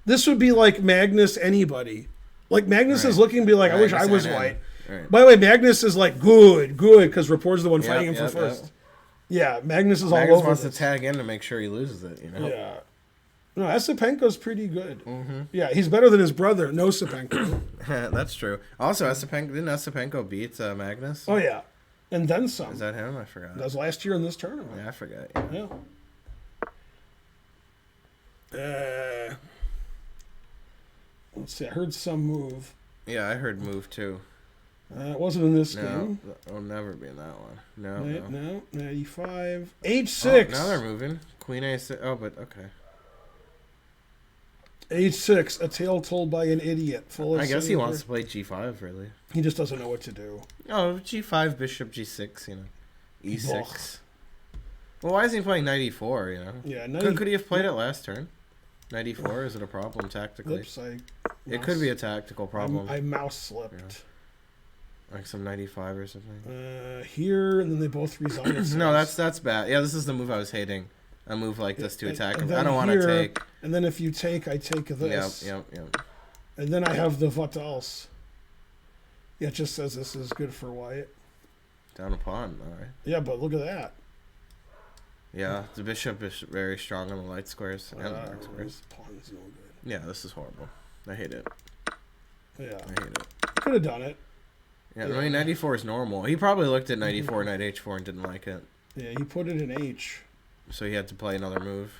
This would be like Magnus anybody. Like Magnus is looking to be like, I wish I was white. Right. By the way, Magnus is like, good, because Rapport's the one fighting him for first. Yeah, Magnus is all over wants this. to tag in to make sure he loses it, you know? Yeah. No, Esipenko's pretty good. Mm-hmm. Yeah, he's better than his brother, no Esipenko. That's true. Also, didn't Esipenko beat Magnus? Oh, yeah. And then some. Is that him? I forgot. That was last year in this tournament. Yeah, I forgot. Yeah. Let's see. I heard some move. Yeah, I heard move too. It wasn't in this No, game. it'll never be in that one. No. No. 95. H6. Oh, now they're moving. Queen A6. Oh, but okay. H6. A tale told by an idiot. I guess he wants to play G5, really. He just doesn't know what to do. Oh, G5, bishop, G6, you know. E6. Well, why isn't he playing knight E4, you know? Yeah, Could he have played it last turn? Knight E4, is it a problem tactically? Oops, It could be a tactical problem. I mouse slipped. Yeah. Like some 95 or something. Here, and then they both resign. No, that's bad. Yeah, this is the move I was hating. A move like this to attack him. then I don't want to take. And then if you take, I take this. Yep. And then I have the what else. Yeah, it just says this is good for white. Down a pawn, all right. Yeah, but look at that. Yeah, the bishop is very strong on the light squares and the dark squares. This pawn's no good. Yeah, this is horrible. I hate it. Yeah. I hate it. Could have done it. Yeah, I mean, 94 is normal. He probably looked at 94, knight h4, and didn't like it. Yeah, he put it in H. So he had to play another move.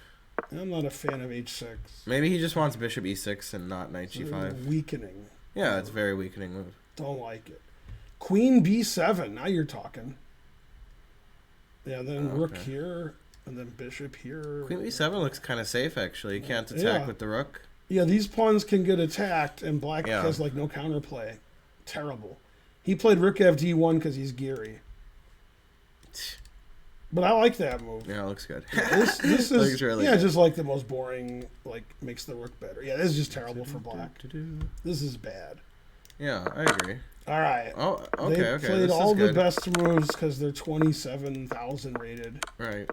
I'm not a fan of H6. Maybe he just wants bishop e6 and not knight g5. Weakening. Yeah, it's a very weakening move. Don't like it. Queen b7. Now you're talking. Yeah, then rook here, and then bishop here. Queen b7 looks kind of safe, actually. You can't attack with the rook. Yeah, these pawns can get attacked, and black has like no counterplay. Terrible. He played rook fd1 because he's geary. But I like that move. Yeah, it looks good. This is looks really good. just like the most boring, like makes the rook better. Yeah, this is just terrible for black. This is bad. Yeah, I agree. All right. Oh, okay, they okay. played this all is the good. best moves because they're 27,000 rated. Right.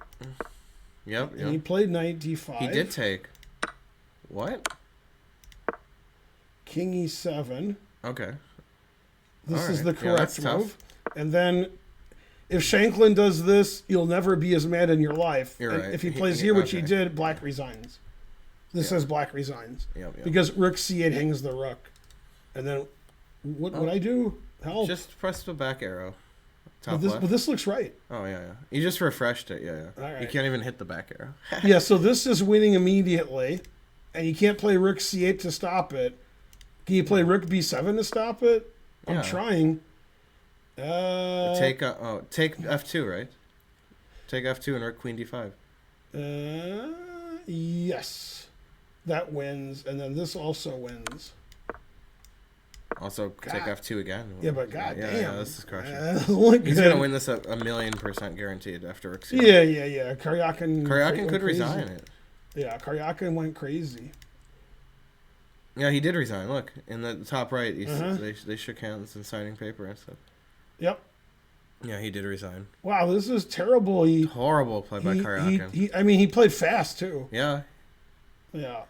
Yep. And he played knight d5. He did take. What? King e7. Okay. This All is right. the correct that's tough. move. And then if Shanklin does this, you'll never be as mad in your life. You're And right. if he plays here, which he Okay. did, black resigns. This says black resigns. Yep. Because rook c8 hangs the rook. And then what would I do? Help. Just press the back arrow. but, Top this, left. but this looks right. Oh, yeah. You just refreshed it. Yeah. All right. You can't even hit the back arrow. Yeah, so this is winning immediately. And you can't play rook c8 to stop it. Can you play rook b7 to stop it? I'm Yeah. trying. Take f2, right? Take f2 and rook queen d5. Yes. That wins. And then this also wins. Also, take God. f2 again. Yeah, but goddamn. Yeah, this is crushing. Look He's good. going to win this a 1,000,000% guaranteed after rook c8. Yeah. Karyakin Karyakin could crazy. resign it. Yeah, Karyakin went crazy. Yeah, he did resign. Look, in the top right, Uh-huh. they shook hands and signing paper and stuff. Yep. Yeah, he did resign. Wow, this is terrible. Horrible play by Karyakin. He played fast too. Yeah, Yeah.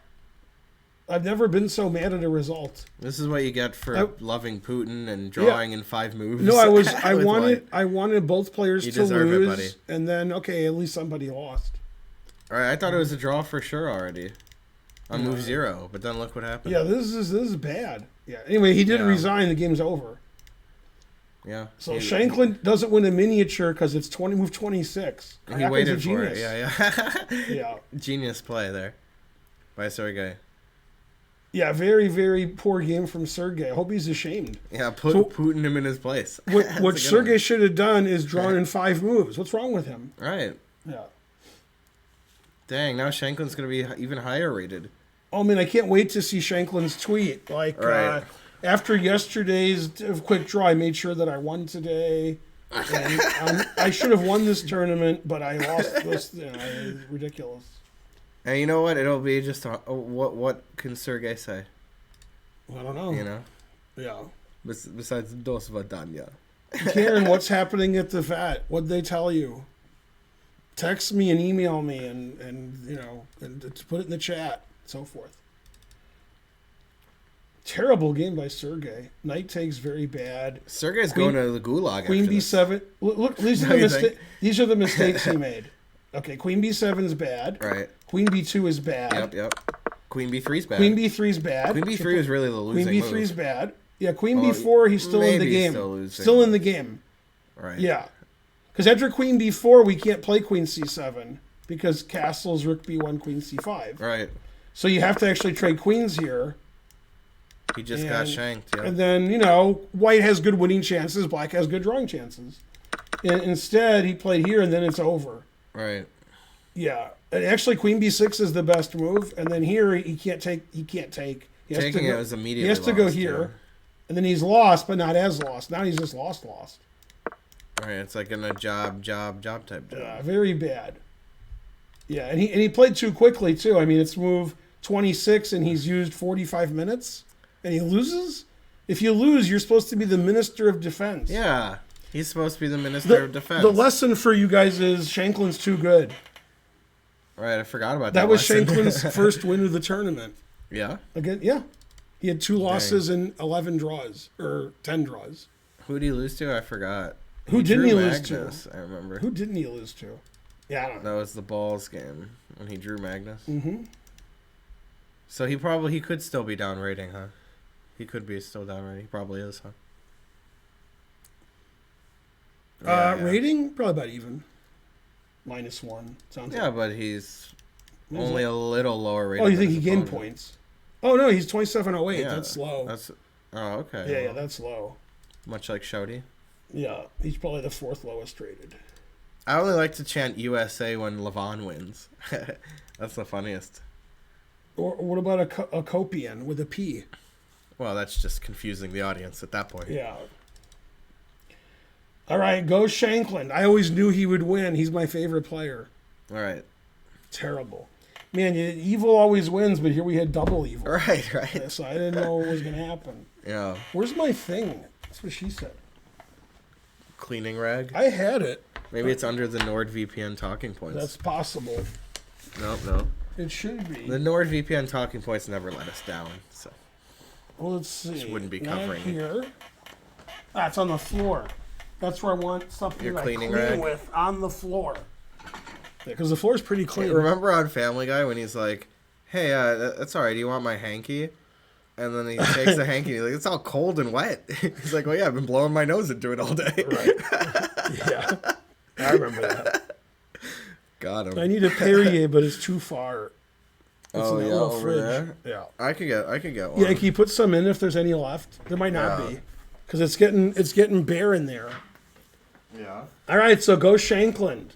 I've never been so mad at a result. this is what you get for I- loving Putin and drawing in 5 moves. No, I with wanted white. I wanted both players You to deserve it, lose, buddy. and then okay, at least somebody lost. All right, I thought it was a draw for sure already on move 0, but then look what happened. Yeah, this is bad. Yeah. Anyway, he did Yeah. resign. The game's over. Yeah. So Shanklin doesn't win a miniature because it's move 26. He Karyakin's a waited for it. genius. Yeah. Yeah. Genius play there by Sergey. Yeah, very, very poor game from Sergey. I hope he's ashamed. Yeah, put So- Putin him in his place. What That's a good Sergey one. should have done is drawn in 5 moves. What's wrong with him? Right. Yeah. Dang, now Shanklin's going to be even higher rated. Oh, man, I can't wait to see Shanklin's tweet. Like, Right. after yesterday's quick draw, I made sure that I won today. And I should have won this tournament, but I lost this. It's ridiculous. And you know what? It'll be just what can Sergey say? I don't know. You know, Yeah. besides dos vadanya. Karen, what's happening at the vet? What'd they tell you? Text me and email me and you know, and to put it in the chat, so forth. Terrible game by Sergey. Knight takes very bad. Sergey's Queen- going to the gulag. Queen after this. b7. Look, these are No, the you think? these are the mistakes he made. Okay, Queen b7 is bad. Right. Queen b2 is bad. Yep. Queen b3's bad. Queen b3 is bad. Queen b3 is really the losing Queen b3 is move. bad. Yeah, Queen Well, b4, he's still in the maybe game. still losing. Still in the game. Right. Yeah. Because after Queen b4, we can't play Queen c7 because castles, rook b1, Queen c5. Right. So you have to actually trade queens here. He just got And- shanked. Yeah. And then, you know, white has good winning chances, black has good drawing chances. And instead, he played here, and then it's over. Right. Yeah. And actually, Queen b6 is the best move. And then here, he can't take. He has Taking to go, it was immediately. He has to go lost, here. yeah. And then he's lost, but not as lost. Now he's just lost. Right. It's like in a job type job. Very bad. Yeah, and he played too quickly too. I mean, it's move 26, and he's used 45 minutes, and he loses. If you lose, you're supposed to be the Minister of Defense. Yeah. He's supposed to be the Minister of Defense. The lesson for you guys is Shanklin's too good. Right. I forgot about that. That was lesson. Shanklin's first win of the tournament. Yeah. Again, yeah, he had 2 losses and 11 draws or 10 draws. Who did he lose to? I forgot. Who didn't drew he lose to? Magnus, I remember. Who didn't he lose to? Yeah, I don't know. That was the balls game when he drew Magnus. Mm-hmm. So he could still be down rating, huh? He could be still down rating. He probably is, huh? Yeah. Rating probably about even. -1 sounds. Yeah, like. but he's He's only a little lower rated. Oh, you than think he his gained opponent. points? Oh no, he's 2708. Yeah, That's low. Oh, okay. yeah, well, that's low. much like Shouty. Yeah, he's probably the 4th lowest rated. I only like to chant USA when Levon wins. That's the funniest. Or what about a Copian with a P? Well, that's just confusing the audience at that point. Yeah. All right, go Shanklin. I always knew he would win. He's my favorite player. All right. Terrible. Man, evil always wins, but here we had double evil. Right. So I didn't know what was going to happen. Yeah. Where's my thing? That's what she said. Cleaning rag. I had it. Maybe it's under the NordVPN talking points. That's possible. No. It should be. The NordVPN talking points never let us down. So Well, let's see. Just wouldn't be Not covering it. here. Ah, it's on the floor. That's where I want something Your that I cleaning clean rag? with on the floor. Because the floor is pretty clean. Remember on Family Guy when he's like, "Hey, that's all right. Do you want my hanky?" And then he takes the hanky. He's like, "It's all cold and wet." He's like, "Well, yeah, I've been blowing my nose into it all day." Right. Yeah. I remember that. Got him. I need a Perrier, but it's too far. It's in that little over fridge. there. Yeah. I could get one. Yeah, can you put some in if there's any left? There might not be. Because it's getting bare in there. Yeah. All right, so go Shankland.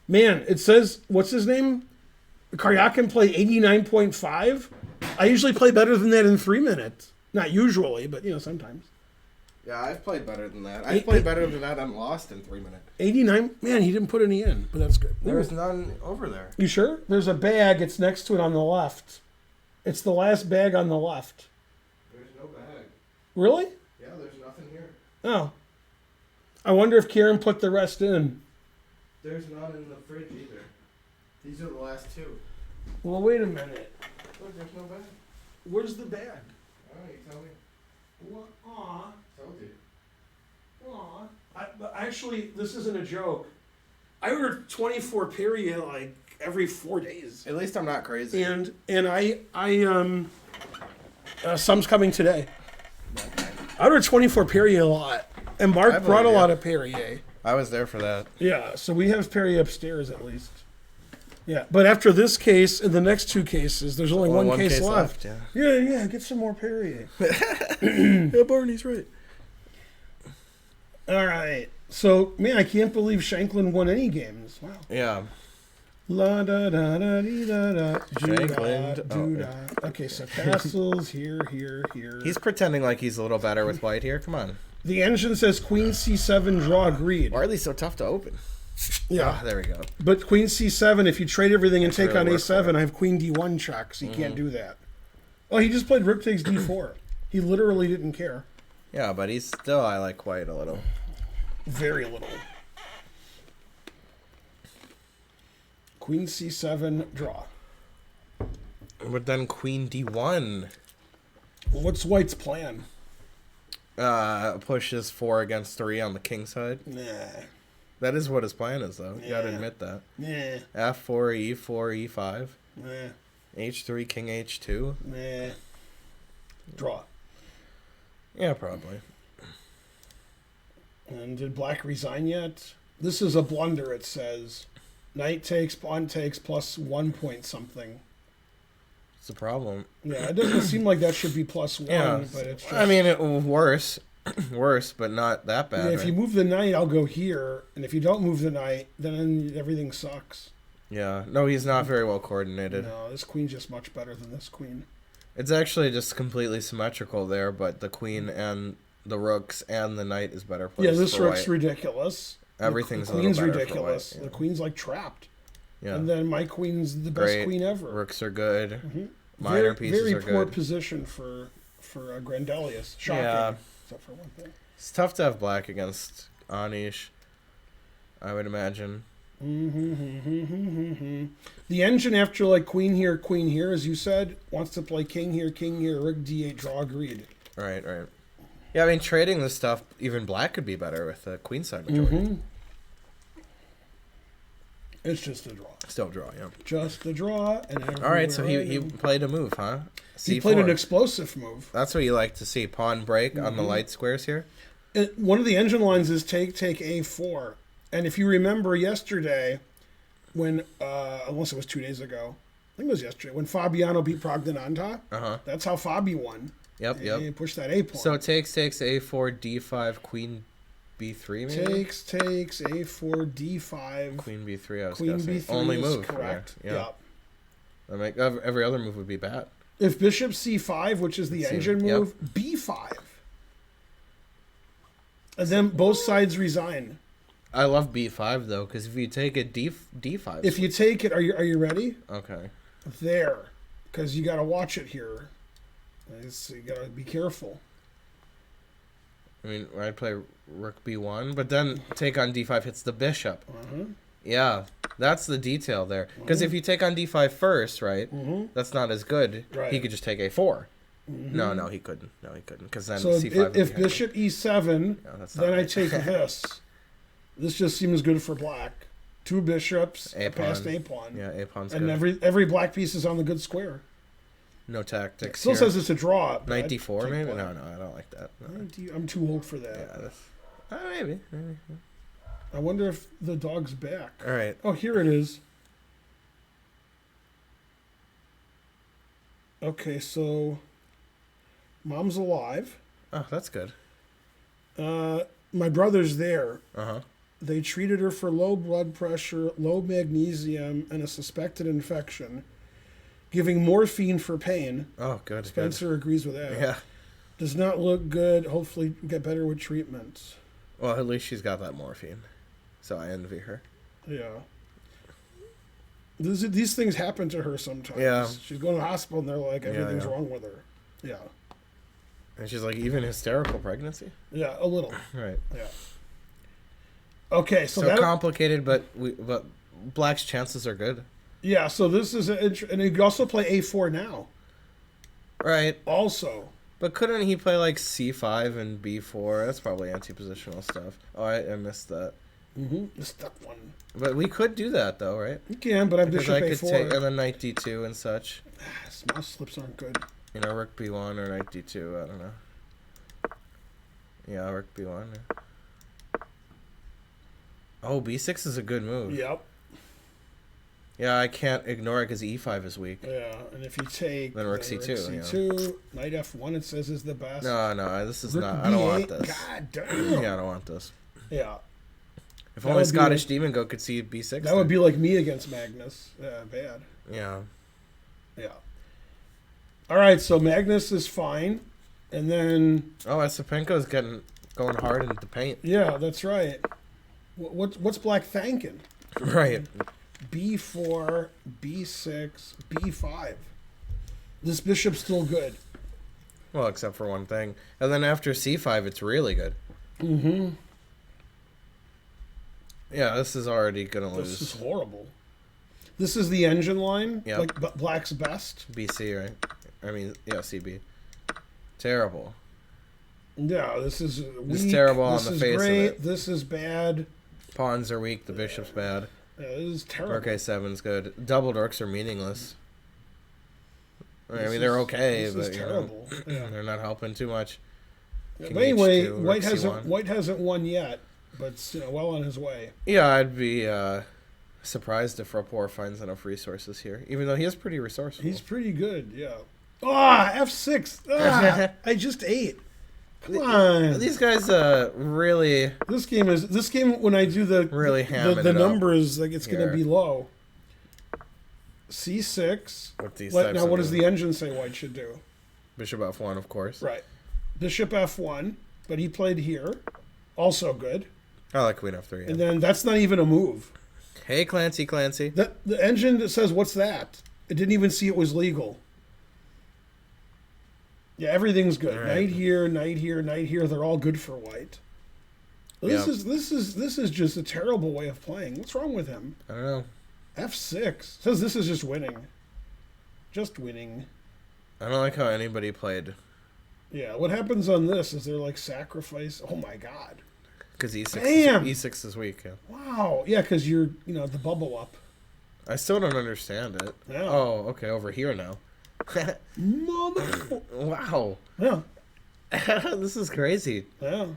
Man, it says, what's his name? Karyakin play 89.5. I usually play better than that in 3 minutes. Not usually, but, sometimes. Yeah, I've played better than that. I've played better than that and lost in 3 minutes. 89? Man, he didn't put any in, but that's good. There's none over there. You sure? There's a bag. It's next to it on the left. It's the last bag on the left. There's no bag. Really? Yeah, there's nothing here. Oh. I wonder if Kieran put the rest in. There's none in the fridge either. These are the last two. Well, wait a minute. Look, there's no bag. Where's the bag? Oh, you tell me. What? Aw. Told you. Aw. But actually, this isn't a joke. I ordered 24 Perrier like every 4 days. At least I'm not crazy. And some's coming today. Okay. I ordered 24 Perrier a lot. And Mark brought a lot of Perrier. I was there for that. Yeah, so we have Perrier upstairs at least. Yeah, but after this case and the next 2 cases, there's only one case left. Yeah, get some more Perrier. Yeah, Barney's right. All right. So, man, I can't believe Shankland won any games. Wow. Yeah. La da da da dee da da. Shankland. Da. Okay, so castles here. He's pretending like he's a little better with white here. Come on. The engine says Queen C7, draw agreed. Why are these so tough to open? Yeah. Oh, there we go. But Queen C7, if you trade everything and take on really A7, I have Queen D1 check, so you can't do that. Oh, he just played Rook takes D4. He literally didn't care. Yeah, but he's still, I like white a little. Very little. Queen C7, draw. But then Queen D1. What's White's plan? Pushes 4 against 3 on the king side. Nah. That is what his plan is, though. You gotta admit that. Nah. F4, E4, E5. Nah. H3, King H2. Nah. Draw. Yeah, probably. And did Black resign yet? This is a blunder, it says. Knight takes, pawn takes, plus 1 point something. It's a problem. Yeah, it doesn't seem like that should be +1, Yeah. but it's just... I mean, worse. Worse, but not that bad. Yeah, if you move the knight, I'll go here. And if you don't move the knight, then everything sucks. Yeah. No, he's not very well coordinated. No, this queen's just much better than this queen. It's actually just completely symmetrical there, but the queen and the rooks and the knight is better placed. Yeah, this for rook's white. ridiculous. Everything's the queen's a little better ridiculous. for white. The queen's like trapped. Yeah. And then my queen's the best Great. queen ever. Rooks are good. Mm-hmm. Minor pieces very are poor good. position for Grandelius. Shocking. Yeah. Except for one thing. It's tough to have black against Anish, I would imagine. The engine after like queen here, as you said, wants to play king here, rook d8, draw agreed. Right. Yeah, I mean, trading this stuff, even black could be better with the queen side majority. It's just a draw. Still draw, yeah. Just a draw. And all right, so he played a move, huh? He C4. played an explosive move. That's what you like to see. Pawn break on the light squares here. One of the engine lines is take a4. And if you remember yesterday, when, unless it was 2 days ago, I think it was yesterday, when Fabiano beat Progdananta, that's how Fabi won. Yep. He pushed that A point. So takes A4, D5, Queen B3 maybe? Takes, A4, D5. Queen B3, I was Queen guessing. B3 Only is move. correct. Yeah. Every other move would be bad. If bishop C5, which is the engine move, B5. And then both sides resign. I love B5 though, because if you take a D5. If you take it, are you ready? Okay. There, because you got to watch it here. You got to be careful. I mean, I'd play Rook B1, but then take on D5 hits the bishop. Yeah, that's the detail there. Because if you take on D5 first, right, that's not as good. Right. He could just take A4. No, he couldn't. No, he couldn't. Because then So C5 if bishop E7, No, that's not then I right. take this. This just seems good for black. 2 bishops, A past pawn. A pawn. Yeah, A pawn's And good. every black piece is on the good square. No tactics Still here. says it's a draw. but Knight I'd D4 take maybe? black. No, I don't like that. No. I'm too old for that. Yeah, that's... maybe. I wonder if the dog's back. All right. Oh, here it is. Okay, so mom's alive. Oh, that's good. My brother's there. Uh-huh. They treated her for low blood pressure, low magnesium, and a suspected infection, giving morphine for pain. Oh, good. Spencer agrees with that. Good. Yeah. Does not look good. Hopefully get better with treatments. Well, at least she's got that morphine. So I envy her. Yeah. These things happen to her sometimes. Yeah. She's going to the hospital and they're like, everything's yeah. wrong with her. Yeah. And she's like, even hysterical pregnancy? Yeah, a little. Right. Yeah. Okay, so So complicated, but black's chances are good. yeah, so this is and you can also play A4 now. Right. Also. But couldn't he play like C5 and B4? That's probably anti-positional stuff. Oh, I missed that. The stuck one. But we could do that though, right? You can, but I'm Because bishop I could A4. take and then knight D2 and such. Mouse slips aren't good. You know, rook B1 or knight D2. I don't know. Yeah, rook B1. Yeah. Oh, B6 is a good move. Yep. Yeah, I can't ignore it because E5 is weak. Yeah, and if you take Then rook C2, C2, knight F1 it says is the best. No, this is Rook not. I don't want B8, this. God damn. Yeah, I don't want this. Yeah. If That only would be Scottish like- Demon Go could see B6. That would be like me against Magnus. Yeah, bad. Yeah. Yeah. All right, so Magnus is fine, and then Oh, Esipenko's going hard into the paint. yeah, that's right. What's Black thanking? Right. B4, B6, B5. This bishop's still good. Well, except for one thing. And then after C5, it's really good. Mm-hmm. Yeah, this is already going to This is lose. horrible. This is the engine line, Yep. like Black's best. BC, right? I mean, yeah, CB. Terrible. Yeah, this is weak. This is terrible on This the is face of great. it. This is bad. Pawns are weak. The bishop's bad. Yeah, this is terrible. Rook A7's good. Double dorks are meaningless. I This mean, they're is- okay, this but is you know, terrible. Yeah. they're not helping too much. King But anyway, H2, White rook C1. hasn't won yet, but well on his way. Yeah, I'd be surprised if Rapport finds enough resources here, even though he is pretty resourceful. He's pretty good, yeah. F6. I just ate. Come on. These guys really, This game when I do the really hamming the it up numbers, like it's here. gonna be low. C6. with these What, types now, of what does moves. the engine say White should do? Bishop F1, of course. Right. Bishop F1, but he played here. Also good. I like Queen F3. And Yeah. then that's not even a move. Hey, Clancy. The engine that says, what's that? It didn't even see it was legal. Yeah, everything's good. All right. Knight here, knight here, knight here. They're all good for White. This Yeah. is just a terrible way of playing. What's wrong with him? I don't know. F6 says this is just winning. Just winning. I don't like how anybody played Yeah, what happens on this is they're like sacrifice. Oh my god. because E6. Damn. E6 is weak. Yeah. Wow. Yeah, because you're the bubble up. I still don't understand it. Yeah. Oh, okay. Over here now. Mother. Wow. Yeah. This is crazy. Yeah.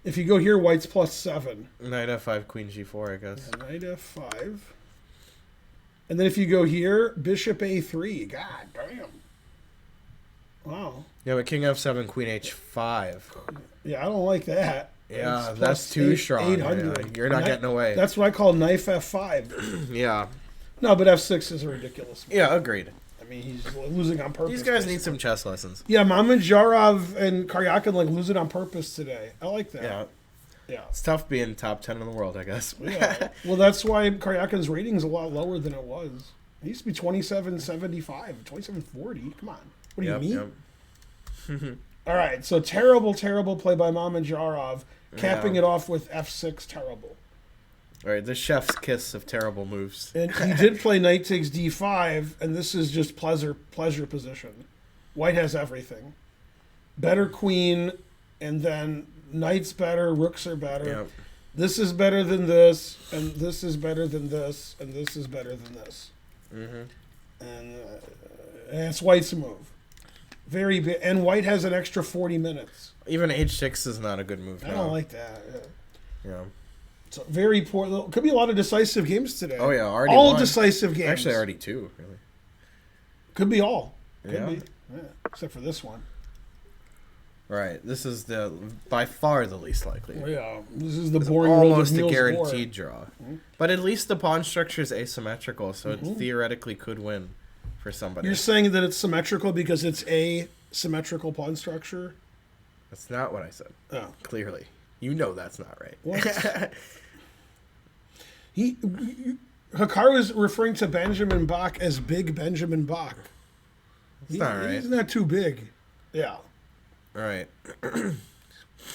If you go here, White's +7. Knight F5, Queen G4, I guess. And Knight F5. And then if you go here, Bishop A3. God damn. Wow. Yeah, but King F7, Queen H5. Yeah, I don't like that. Yeah, It's that's too strong. 800. Yeah, you're not getting away. That's what I call knife F5. Yeah. No, but F6 is a ridiculous move. Yeah, agreed. I mean, he's losing on purpose. These guys need some chess lessons. Yeah, Mamadjarov and Karyakin lose it on purpose today. I like that. Yeah. Yeah. It's tough being top 10 in the world, I guess. Yeah. Well, that's why Karyakin's rating's a lot lower than it was. It used to be 2775, 2740. Come on. What do you mean? Yep. All right, so terrible play by Mamadjarov, capping Yeah. it off with F6 terrible. All right, the chef's kiss of terrible moves. And he did play knight takes D5, and this is just pleasure position. White has everything. Better queen, and then knights better, rooks are better. Yep. This is better than this, and this is better than this, and this is better than this. Mm-hmm. And it's White's move. Very big. And White has an extra 40 minutes. Even H6 is not a good move. I now. don't like that. Yeah. So very poor. Could be a lot of decisive games today. Oh yeah, already all won. decisive games. Actually, already 2. Really. Could be all. Could Yeah. be. Yeah. Except for this one. Right. This is by far the least likely. Yeah. This is the It's boring world of almost a Niels Bohr. guaranteed draw. Mm-hmm. But at least the pawn structure is asymmetrical, so it theoretically could win for somebody. You're saying that it's symmetrical because it's a symmetrical pawn structure? That's not what I said. Oh. Clearly. You know that's not right. What? Hikaru is referring to Benjamin Bach as Big Benjamin Bach. That's not right. He's not too big. Yeah. Right.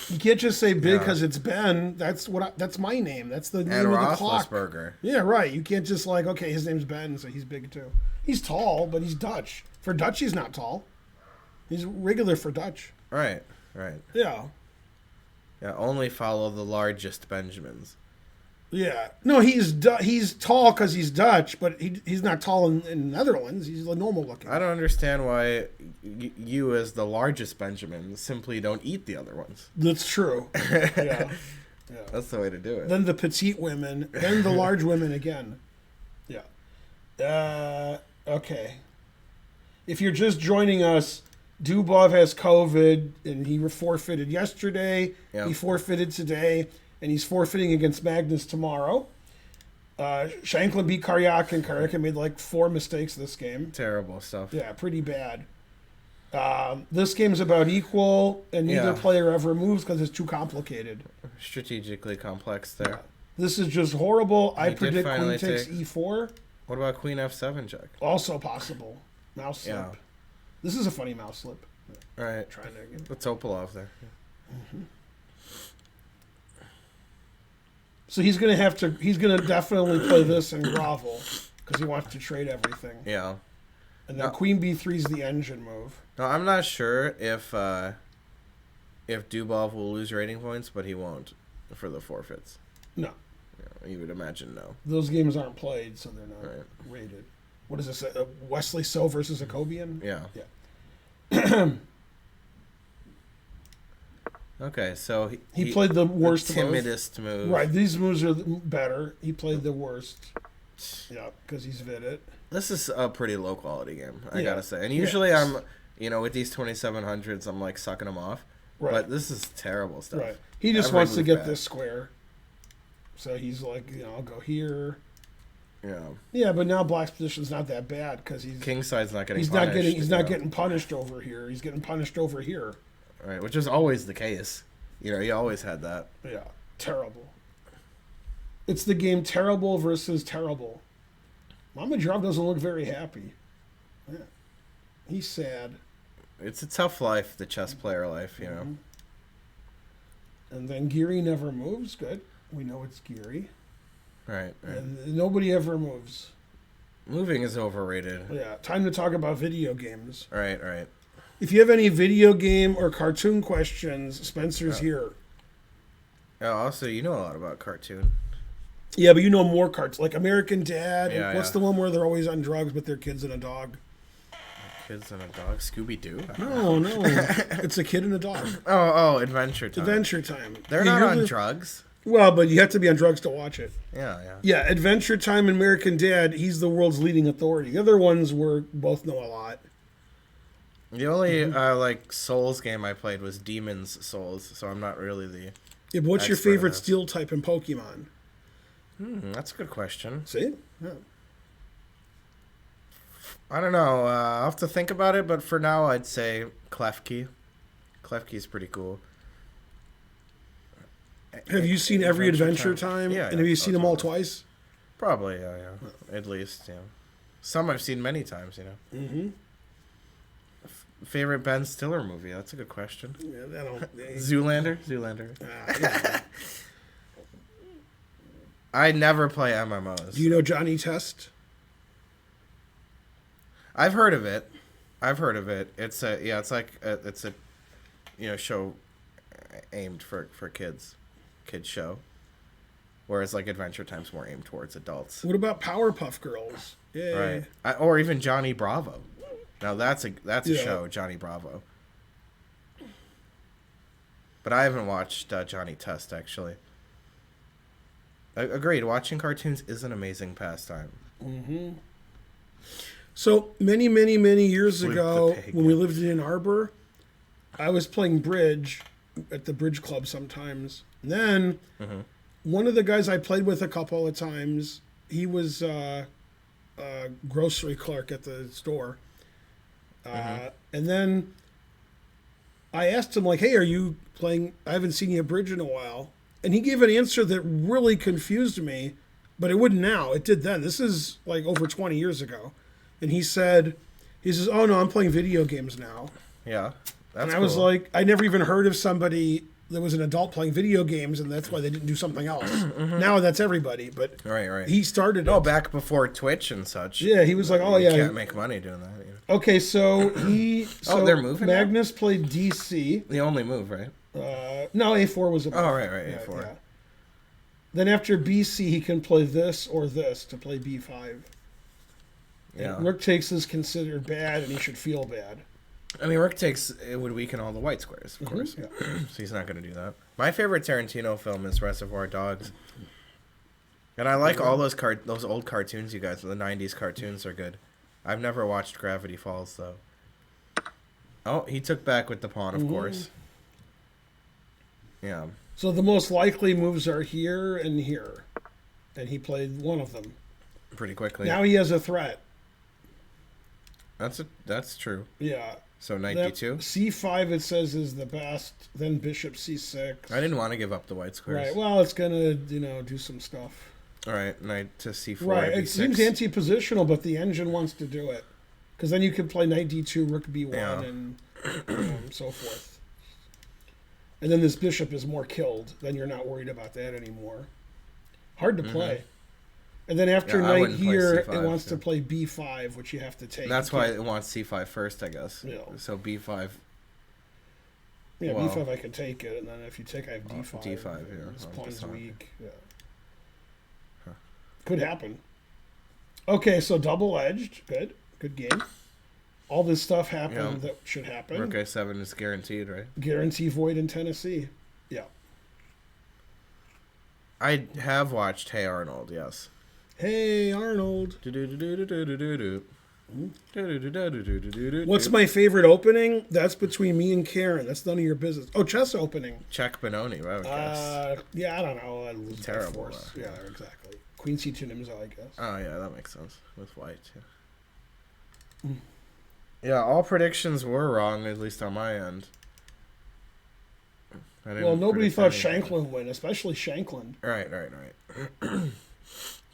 You can't just say big Yeah. because it's Ben. That's my name. That's the And name of the clock. Roethlisberger. Yeah, right. You can't just okay, his name's Ben, so he's big too. He's tall, but he's Dutch. For Dutch, he's not tall. He's regular for Dutch. Right. Right. Yeah. Yeah. Only follow the largest Benjamins. Yeah. No, he's tall because he's Dutch, but he's not tall in Netherlands. He's normal looking. I don't understand why you, as the largest Benjamin, simply don't eat the other ones. That's true. Yeah. Yeah. That's the way to do it. Then the petite women, then the large women again. Yeah. Okay. If you're just joining us, Dubov has COVID, and he forfeited yesterday. Yep. He forfeited today, and he's forfeiting against Magnus tomorrow. Shanklin beat Karyak, and Karyak made 4 mistakes this game. Terrible stuff. Yeah, pretty bad. This game's about equal, and neither Yeah. player ever moves because it's too complicated. Strategically complex there. This is just horrible. I did predict queen finally takes take- e4. What about Queen F7 check? Also possible. Mouse slip. Yeah. This is a funny mouse slip. Right. Trying to get... The Topolov there. So he's gonna definitely play this and grovel because he wants to trade everything. Yeah. And then No. queen b3 is the engine move. No, I'm not sure if Dubov will lose rating points, but he won't for the forfeits. No, Yeah, you would imagine no. those games aren't played, so they're not Right. rated. What is this? Wesley So versus Jacobian? Yeah. Yeah. Okay, so He played the worst move. timidest move. Right, these moves are better. He played the worst. Yeah, because he's Vidit. This is a pretty low quality game, I Yeah. gotta say. And usually I'm, with these 2700s, I'm sucking them off. Right. But this is terrible stuff. Right. He just Every wants to move get bad. this square. So he's I'll go here. Yeah. Yeah, but now Black's position's not that bad because King side's not getting he's punished. he's not getting punished over here. He's getting punished over here. Right, which is always the case. He always had that. Yeah, terrible. It's the game terrible versus terrible. Mamadrov doesn't look very happy. Yeah. He's sad. It's a tough life, the chess player life, And then Geary never moves. Good. We know it's Geary. Right. And nobody ever moves. Moving is overrated. Yeah. Time to talk about video games. Right. If you have any video game or cartoon questions, Spencer's here. Oh, also, you know a lot about cartoon. Yeah, but you know more cards. Like American Dad. Yeah, What's yeah. the one where they're always on drugs but they're kids and a dog? Kids and a dog. Scooby-Doo? No. It's a kid and a dog. Oh, Adventure Time. Adventure Time. They're Yeah, not you're on the- drugs. Well, but you have to be on drugs to watch it. Yeah. Yeah, Adventure Time and American Dad, he's the world's leading authority. The other ones both know a lot. The only Souls game I played was Demon's Souls, so I'm not really the. Yeah, but what's your Expert favorite in this. steel type in Pokemon? That's a good question. See? Yeah. I don't know. I'll have to think about it, but for now, I'd say Klefki. Klefki's pretty cool. Have you seen every Adventure Adventure Time? Yeah, And have you yeah, seen those them all are- twice? Probably, yeah. At least, Some I've seen many times, Mm-hmm. Favorite Ben Stiller movie? That's a good question. Yeah, Zoolander? yeah. I never play MMOs. Do you know Johnny Test? I've heard of it. I've heard of it. It's a show aimed for kids show, whereas like Adventure Time's more aimed towards adults. What about Powerpuff Girls? Yeah. Right. Or even Johnny Bravo. Now that's a Yeah. show, Johnny Bravo. But I haven't watched Johnny Test actually. Agreed. Watching cartoons is an amazing pastime. Mm-hmm. So many, many, many years Luke ago, the Pig. when we lived in Ann Arbor, I was playing bridge at the bridge club sometimes. And then one of the guys I played with a couple of times, he was a grocery clerk at the store. And then I asked him, like, hey, are you playing? I haven't seen you at bridge in a while. And he gave an answer that really confused me, but it wouldn't now. It did then. This is like over 20 years ago. And he says, oh, no, I'm playing video games now. Yeah. That's and I was like, I never even heard of somebody that was an adult playing video games, and that's why they didn't do something else. Now that's everybody. But right. he started Oh, it. back before Twitch and such. Yeah, he was like, oh, You yeah. can't make money doing that. Okay, so they're moving now? Magnus played DC. The only move, right? No, A4 was a Oh, right, A4. Yeah. Then after BC, he can play this or this to play B5. Yeah. And Rook takes is considered bad, and he should feel bad. I mean, Rook takes it would weaken all the white squares, of course. Yeah. So he's not going to do that. My favorite Tarantino film is Reservoir Dogs. And I like all those old cartoons, you guys. The 90s cartoons are good. I've never watched Gravity Falls, though. Oh, he took back with the pawn, of course. Yeah. So the most likely moves are here and here. And he played one of them. Pretty quickly. Now he has a threat. That's true. Yeah. So knight d2? C5, it says, is the best. Then bishop c6. I didn't want to give up the white squares. Right. Well, it's going to, do some stuff. All right, knight to c4. Right. b6. It seems anti-positional, but the engine wants to do it. Because then you could play knight d2, rook b1, and so forth. And then this bishop is more killed. Then you're not worried about that anymore. Hard to play. And then after I knight wouldn't play here, C5, it wants to play b5, which you have to take. That's why it wants c5 first, I guess. Yeah. So b5. Yeah, well, b5 I can take it, and then if you take, I have d5. d5, yeah. This I'm pawn's just on. weak. Yeah. Could happen. Okay, so double-edged. Good. Good game. All this stuff happened that should happen. Rook a7 is guaranteed, right? Guarantee void in Tennessee. Yeah. I have watched Hey Arnold, yes. Hey, Arnold. What's What's my favorite opening? That's between me and Karen. That's none of your business. Oh, chess opening. Check Benoni, I would guess. Yeah, I don't know. I lose by Terrible, force. Yeah, exactly. Queen c2 Nimzo, I guess. Oh, yeah, that makes sense. With white, yeah. Yeah, all predictions were wrong, at least on my end. Well, nobody predict thought anything. Shanklin would win, especially Shanklin. Right.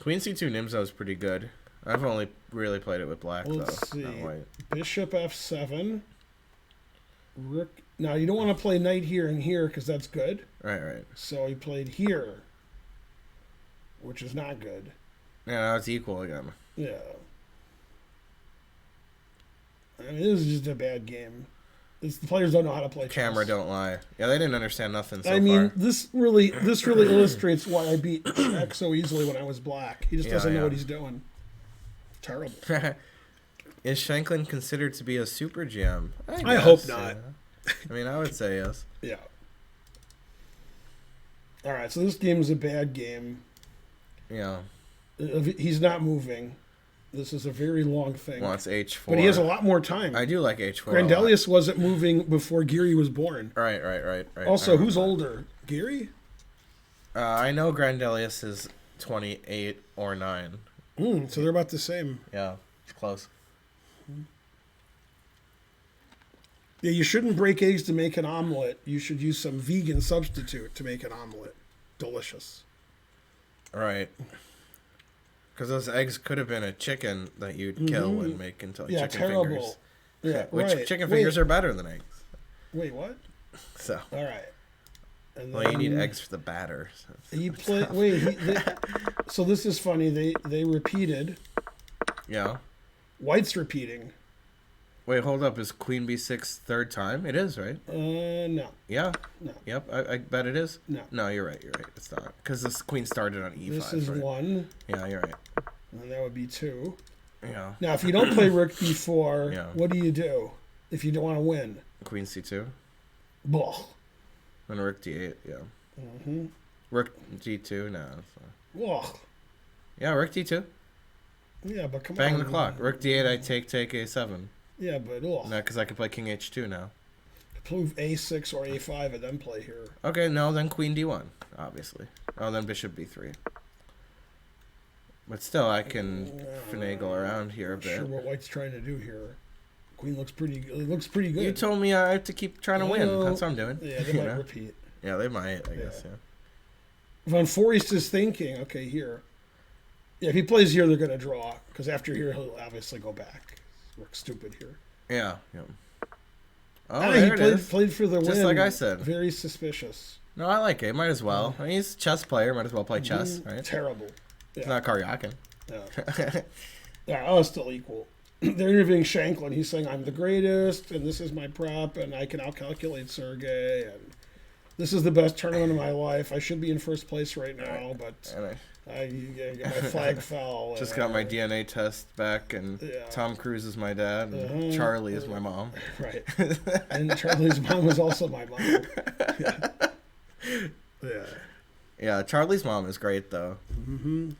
Queen c2 Nimzo is pretty good. I've only really played it with black, Let's though, see. not white. Bishop f7. Rook. Now, you don't want to play knight here and here because that's good. Right. So he played here, which is not good. Yeah, now it's equal again. Yeah. I mean, this is just a bad game. The players don't know how to play chess. Camera don't lie. Yeah, they didn't understand nothing so I mean, far. this really illustrates why I beat Czech so easily when I was black. He just doesn't know what he's doing. Terrible. Is Shanklin considered to be a super GM? I hope not. Yeah. I mean, I would say yes. Yeah. All right, so this game is a bad game. Yeah. He's not moving. This is a very long thing. Wants h4. But he has a lot more time. I do like h4. Grandelius wasn't moving before Geary was born. Right. Also, who's older? Geary? I know Grandelius is 28 or 9. So they're about the same. Yeah, it's close. Yeah, you shouldn't break eggs to make an omelet. You should use some vegan substitute to make an omelet. Delicious. Right. Because those eggs could have been a chicken that you'd kill and make into chicken terrible. fingers. Yeah, Which right. chicken fingers are better than eggs. Wait, what? So. All right. And Well, you need eggs for the batter. So He played. So this is funny. They repeated. Yeah. White's repeating. Wait, hold up. Is queen b6 third time? It is, right? No. Yeah. No. Yep, I bet it is. No. No, you're right. You're right. It's not. Because this queen started on e5. This is right? 1. Yeah, you're right. And that would be 2. Yeah. Now, if you don't play rook b4, Yeah. what do you do if you don't want to win? Queen c2. Blah. And rook d8, yeah. Mm-hmm. Rook d2, no. Blah. Yeah, rook d2. Yeah, but come Bang on. the clock. Rook d8, I take a7. Yeah, but No, because I can play king h2 now. Prove a6 or a5 and then play here. Okay, no, then queen d1, obviously. Oh, then bishop b3. But still, I can finagle around here a Not bit. sure what white's trying to do here. Queen looks pretty. It looks pretty good. You told me I have to keep trying to win. know. That's what I'm doing. Yeah, they You might know? repeat. Yeah, they might, I guess, yeah. Von Forest is thinking, okay, here. Yeah, if he plays here, they're going to draw. Because after here, he'll obviously go back. Work stupid here. Yeah, yeah. Oh, Ah, there he it is. played for the win. Just like I said. Very suspicious. No, I like it. Might as well. I mean, he's a chess player. Might as well play chess, right? Terrible. It's Yeah. not Karyakin. Yeah. Yeah, I was still equal. They're interviewing Shanklin. He's saying, I'm the greatest, and this is my prep, and I can outcalculate Sergey, and this is the best tournament of my life. I should be in first place right now, but And my flag fell. just got my DNA test back, and Yeah. Tom Cruise is my dad, and Charlie is my mom. Right. And Charlie's mom was also my mom. Yeah. Yeah. Yeah, Charlie's mom is great, though. Mm-hmm.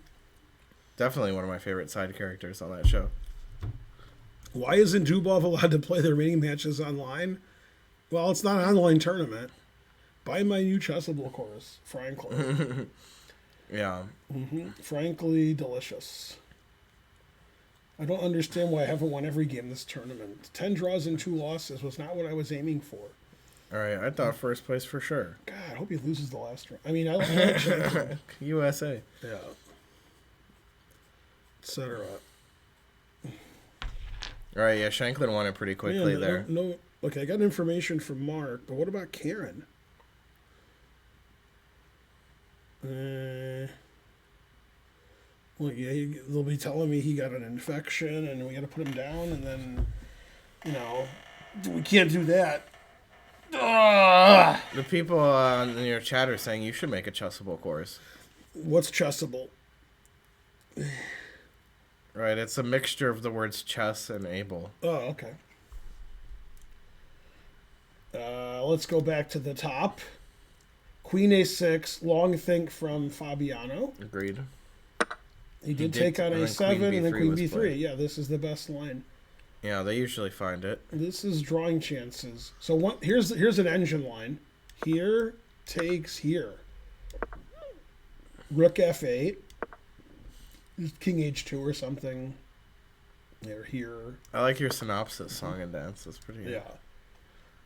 Definitely one of my favorite side characters on that show. Why isn't Dubov allowed to play their remaining matches online? Well, it's not an online tournament. Buy my new Chessable course, frankly. Yeah. Frankly, delicious. I don't understand why I haven't won every game this tournament. 10 draws and 2 losses was not what I was aiming for. All right, I thought first place for sure. God, I hope he loses the last round. I mean, I like Shanklin. USA. Yeah. Etc. All right, yeah, Shanklin won it pretty quickly there. No, okay, I got information from Mark, but what about Karen? Well, yeah, they'll be telling me he got an infection and we got to put him down, and then, we can't do that. Ugh! The people in your chat are saying you should make a Chessable course. What's Chessable? Right, it's a mixture of the words chess and able. Oh, okay. Let's go back to the top. Queen A6, long think from Fabiano. Agreed. He did did, take on and then A7 Queen and then B3 Queen was B3. played. Yeah, this is the best line. Yeah, they usually find it. This is drawing chances. So here's an engine line. Here takes here. Rook F8. King H2 or something. They're here. I like your synopsis, song and dance. That's pretty good. Yeah.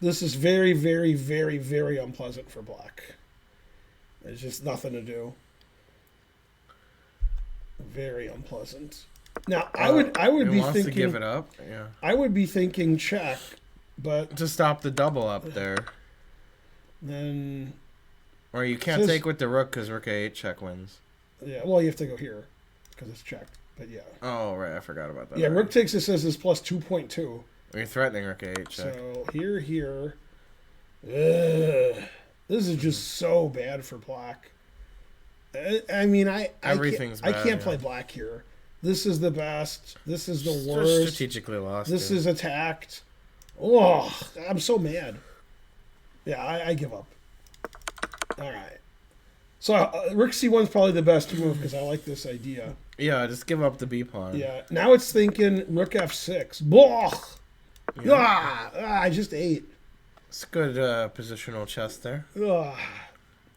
This is very, very, very, very unpleasant for black. There's just nothing to do. Very unpleasant. Now I would be wants thinking to give it up. Yeah. I would be thinking check, but To stop the double up there. then Or you can't Says- take with the rook because rook a8 check wins. yeah, well you have to go here because it's check. But yeah. Oh, right. I forgot about that. Yeah, already. rook takes it says it's plus 2.2. You're threatening rook a8 check. So here. Ugh. This is just so bad for black. I mean, Everything's I bad, can't yeah. play black here. This is the best. This is the Just worst. strategically lost. This yeah. is attacked. Oh, I'm so mad. Yeah, I give up. All right. So rook c1 is probably the best move because I like this idea. Yeah, just give up the b pawn. Yeah. Now it's thinking rook f6. Blah. Yeah. I just ate. It's good positional chess there. Ugh.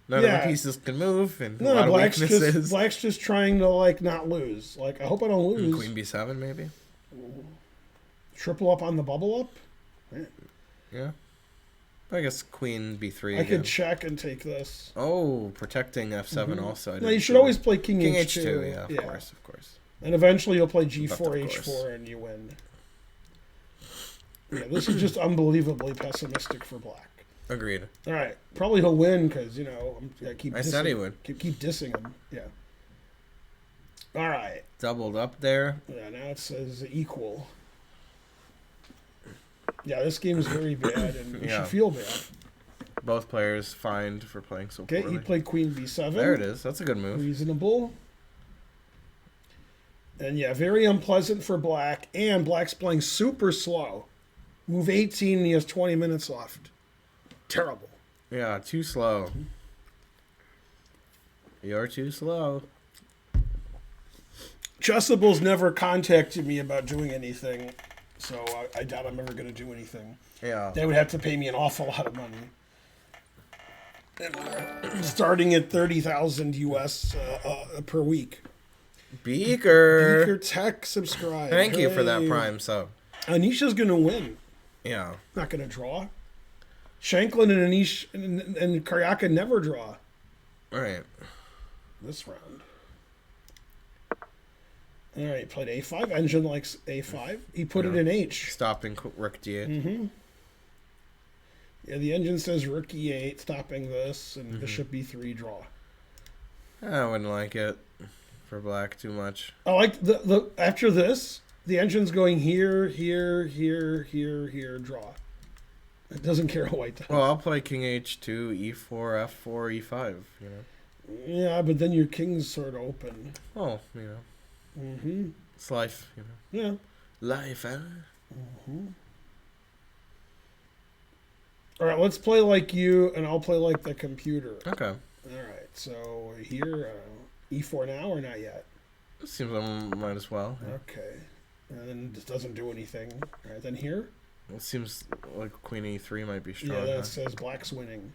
None Yeah. of the pieces can move, and a No, lot of black's weaknesses. just trying to not lose. I hope I don't lose. Queen b7 maybe. Triple up on the bubble up. Yeah. I guess queen b3 I again. could check and take this. Oh, protecting f7 also. I No, didn't you should see always that. play king King h2. h2. Yeah, of course. And eventually you'll play But g4 of h4 course. and you win. Yeah, this is just unbelievably pessimistic for black. Agreed. All right, probably he'll win because I keep. I said he would. Keep dissing him. Yeah. All right. Doubled up there. Yeah. Now it says equal. Yeah, this game is very bad, and you Yeah. should feel bad. Both players fined for playing so Okay, poorly. he played queen b7. There it is. That's a good move. Reasonable. And yeah, very unpleasant for black. And black's playing super slow. Move 18, and he has 20 minutes left. Terrible. Yeah, too slow. You're too slow. Chessable's never contacted me about doing anything, so I doubt I'm ever going to do anything. Yeah. They would have to pay me an awful lot of money. And starting at 30,000 US per week. Beaker. Beaker Tech subscribe. Thank you for that Hey. prime sub. Anisha's going to win. Yeah. Not going to draw. Shanklin and Anish and Karyaka never draw All right. this round. All right, played A5. Engine likes A5. He put it in H. Stopping rook d8. Mm-hmm. Yeah, the engine says rook E8, stopping this, and bishop B3 draw. I wouldn't like it for black too much. I like the after this, the engine's going here, here, here, here, draw. It doesn't care what white does. Well, I'll play king h2, e4, f4, e5. You know. Yeah, but then your king's sort of open. Oh, you know. Mm-hmm. It's life. You know. Yeah. Life, huh? Mm-hmm. All right, let's play like you, and I'll play like the computer. Okay. All right, so here, E4 now or not yet? Seems I might as well. Yeah. Okay. And then this doesn't do anything. All right, then here? It seems like queen e3 might be strong. Yeah, that huh? says black's winning.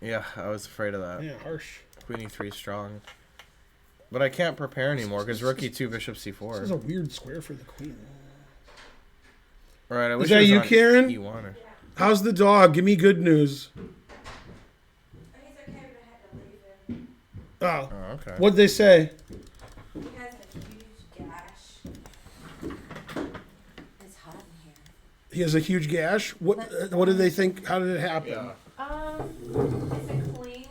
Yeah, I was afraid of that. Yeah, harsh. Queen e3 strong. But I can't prepare anymore because rook e2, bishop This is c4. a weird square for the queen. All right, I wish that it was you, on Karen? e1 or... How's the dog? Give me good news. He's okay, but I had to leave him. Oh, Oh, okay. what'd they say? He has a huge gash. It's hot in here. He has a huge gash. What did they think? How did it happen? Yeah. It's a clean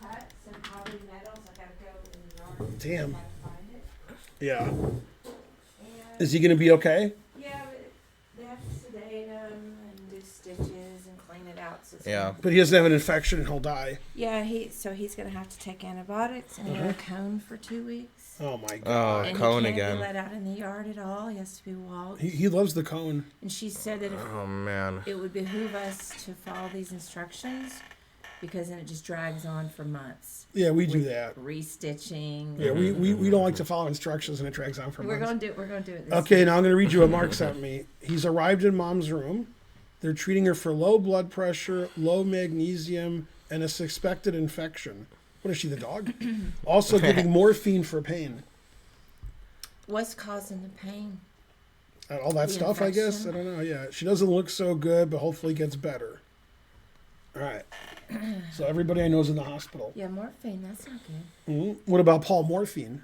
cut, some probably metals. I gotta go in the yard. Damn. Try to find it. Yeah. And Is he gonna be okay? yeah, but they have to sedate him and do stitches and clean it out. So it's Yeah. gonna- But he doesn't have an infection and he'll die. Yeah, he's gonna have to take antibiotics and wear a cone for 2 weeks. Oh my Oh, god. And cone he can't again. be let out in the yard at all. He has to be walked. He loves the cone. And she said that if Oh, man. it would behoove us to follow these instructions because then it just drags on for months. Yeah, we do With that. Restitching. Yeah, we don't like to follow instructions and it drags on for We're months. gonna do it this Okay, now I'm going to read you what Mark sent me. He's arrived in mom's room. They're treating her for low blood pressure, low magnesium, and a suspected infection. What is she, the dog? Also giving morphine for pain. What's causing the pain? And all that The stuff, I guess. I infection? don't know. Yeah, she doesn't look so good, but hopefully gets better. All right. So everybody I know is in the hospital. Yeah, morphine. That's not good. What about Paul Morphine?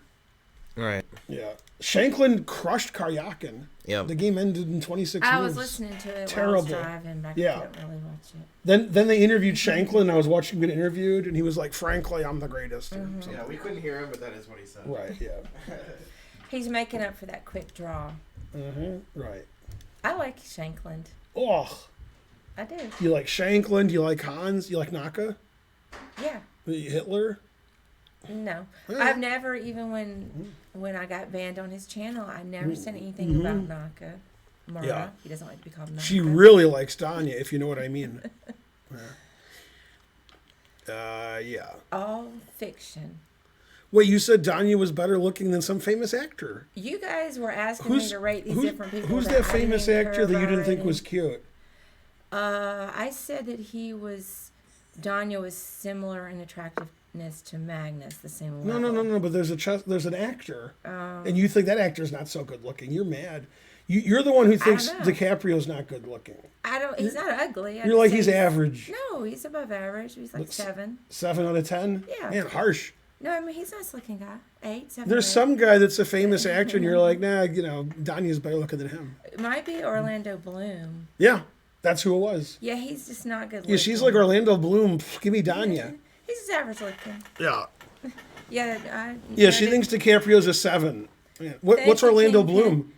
All right. Yeah. Shanklin crushed Karyakin. Yep. The game ended in 26 I moves. was listening to it Terrible. while I was driving, but Yeah. I couldn't really watch it. Then they interviewed Shanklin. I was watching him get interviewed, and he was like, "Frankly, I'm the greatest." or something. Yeah, we couldn't hear him, but that is what he said. Right. Yeah. He's making up for that quick draw. Right. I like Shankland. Oh, I do. you like Shanklin? You like Hans? You like Naka? Yeah. Hitler? No. Yeah. I've never, even when I got banned on his channel, I never said anything about Naka. Mara. Yeah. He doesn't like to be called Naka. She really likes Danya, if you know what I mean. Yeah. All fiction. Wait, you said Danya was better looking than some famous actor. You guys were asking me to rate these different people. Who's that I famous didn't actor that you care didn't about think rating. was cute? I said that Danya was similar in attractiveness to Magnus, the same level. No. But there's an actor, and you think that actor's not so good looking. You're mad. You're the one who thinks know. DiCaprio's not good looking. He's not ugly. You're like, he's average. No, he's above average. He's like 7. 7 out of 10. Yeah. Man, harsh. No, I mean he's a nice looking guy. 8, 7. There's 8. some guy that's a famous actor, and you're like, nah, Danya's better looking than him. It might be Orlando Bloom. Yeah, that's who it was. Yeah, he's just not good looking. Yeah, she's like Orlando Bloom. Pff, give me Danya. He's just average looking. Yeah. Yeah. Yeah, she thinks DiCaprio's a 7. Yeah. What's Thank you, Orlando Kingpin. Bloom?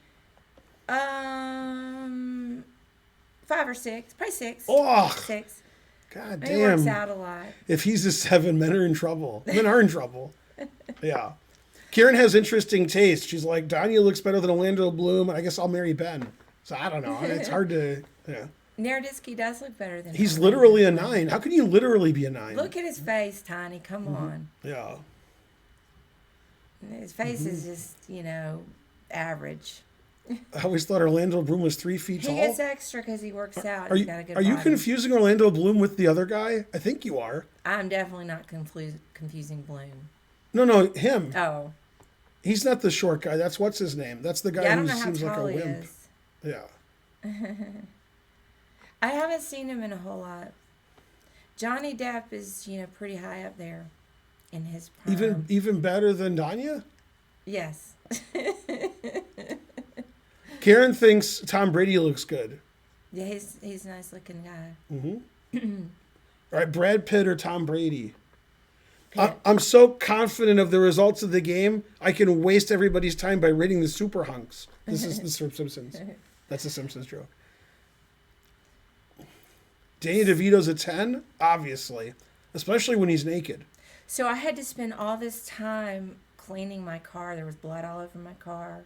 5 or 6, probably 6. Oh, 6. God He works damn. out a lot. If he's a 7, men are in trouble. Men are in trouble. Yeah. Karen has interesting taste. She's like, Danya looks better than Orlando Bloom, and I guess I'll marry Ben. So I don't know. It's hard to, yeah. Naroditsky does look better than He's Orlando literally a Bloom. 9. How can you literally be a 9? Look at his face, Tiny. Come on. Yeah. His face is just, average. I always thought Orlando Bloom was 3 feet He tall. gets extra because he works out. Are He's you, got a good are you body. confusing Orlando Bloom with the other guy? I think you are. I'm definitely not confusing Bloom. No, him. Oh. He's not the short guy. That's what's his name. That's the guy Yeah, I who don't know how seems like a tall he wimp. is. Yeah. I haven't seen him in a whole lot. Johnny Depp is, pretty high up there in his prime. Even better than Danya? Yes. Karen thinks Tom Brady looks good. Yeah, he's a nice looking guy. Mm-hmm. All right, Brad Pitt or Tom Brady? Pitt. I'm so confident of the results of the game, I can waste everybody's time by rating the super hunks. This is the Simpsons. That's a Simpsons joke. Danny DeVito's a 10? Obviously. Especially when he's naked. So I had to spend all this time cleaning my car. There was blood all over my car.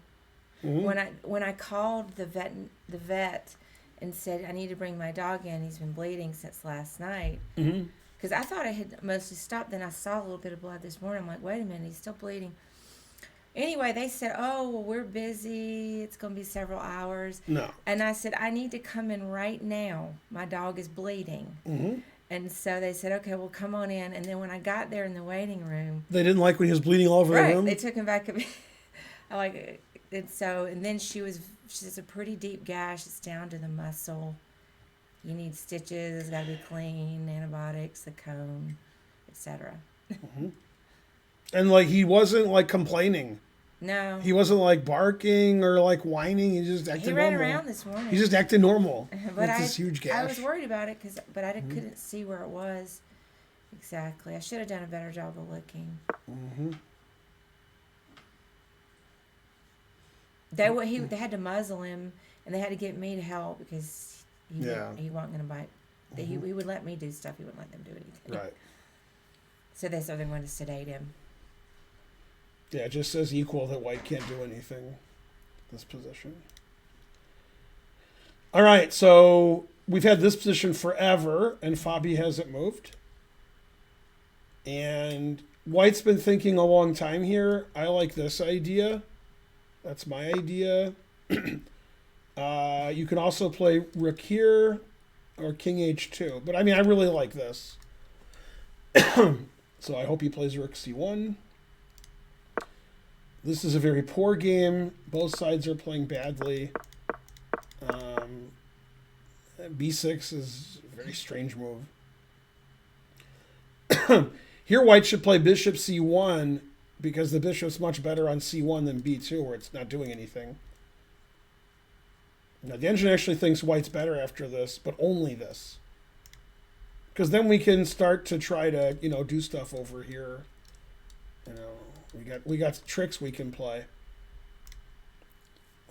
Mm-hmm. When I called the vet and said I need to bring my dog in, he's been bleeding since last night. Mm-hmm. Because I thought I had mostly stopped. Then I saw a little bit of blood this morning. I'm like, wait a minute, he's still bleeding. Anyway, they said, oh, well, we're busy. It's going to be several hours. No. And I said, I need to come in right now. My dog is bleeding. Mm-hmm. And so they said, okay, well, come on in. And then when I got there in the waiting room. They didn't like when he was bleeding all over the room? They took him back. And then she's a pretty deep gash. It's down to the muscle. You need stitches. It's got to be clean, antibiotics, the cone, etc. Mm-hmm. And he wasn't complaining. No. He wasn't barking or whining. He just acted normal. He ran around this morning. He just acted normal. But with this huge gash. I was worried about it but I couldn't see where it was exactly. I should have done a better job of looking. Mm-hmm. They had to muzzle him, and they had to get me to help because he wasn't going to bite. Mm-hmm. He would let me do stuff. He wouldn't let them do anything. Right. So they said they're going to sedate him. Yeah, it just says equal that white can't do anything. This position. All right, so we've had this position forever, and Fabi hasn't moved. And white's been thinking a long time here. I like this idea. That's my idea. You can also play rook here or king h2. But, I really like this. So I hope he plays rook c1. This is a very poor game. Both sides are playing badly. b6 is a very strange move. Here white should play bishop c1 because the bishop's much better on c1 than b2 where it's not doing anything. Now the engine actually thinks white's better after this, but only this. Because then we can start to try to, do stuff over here. We got tricks we can play.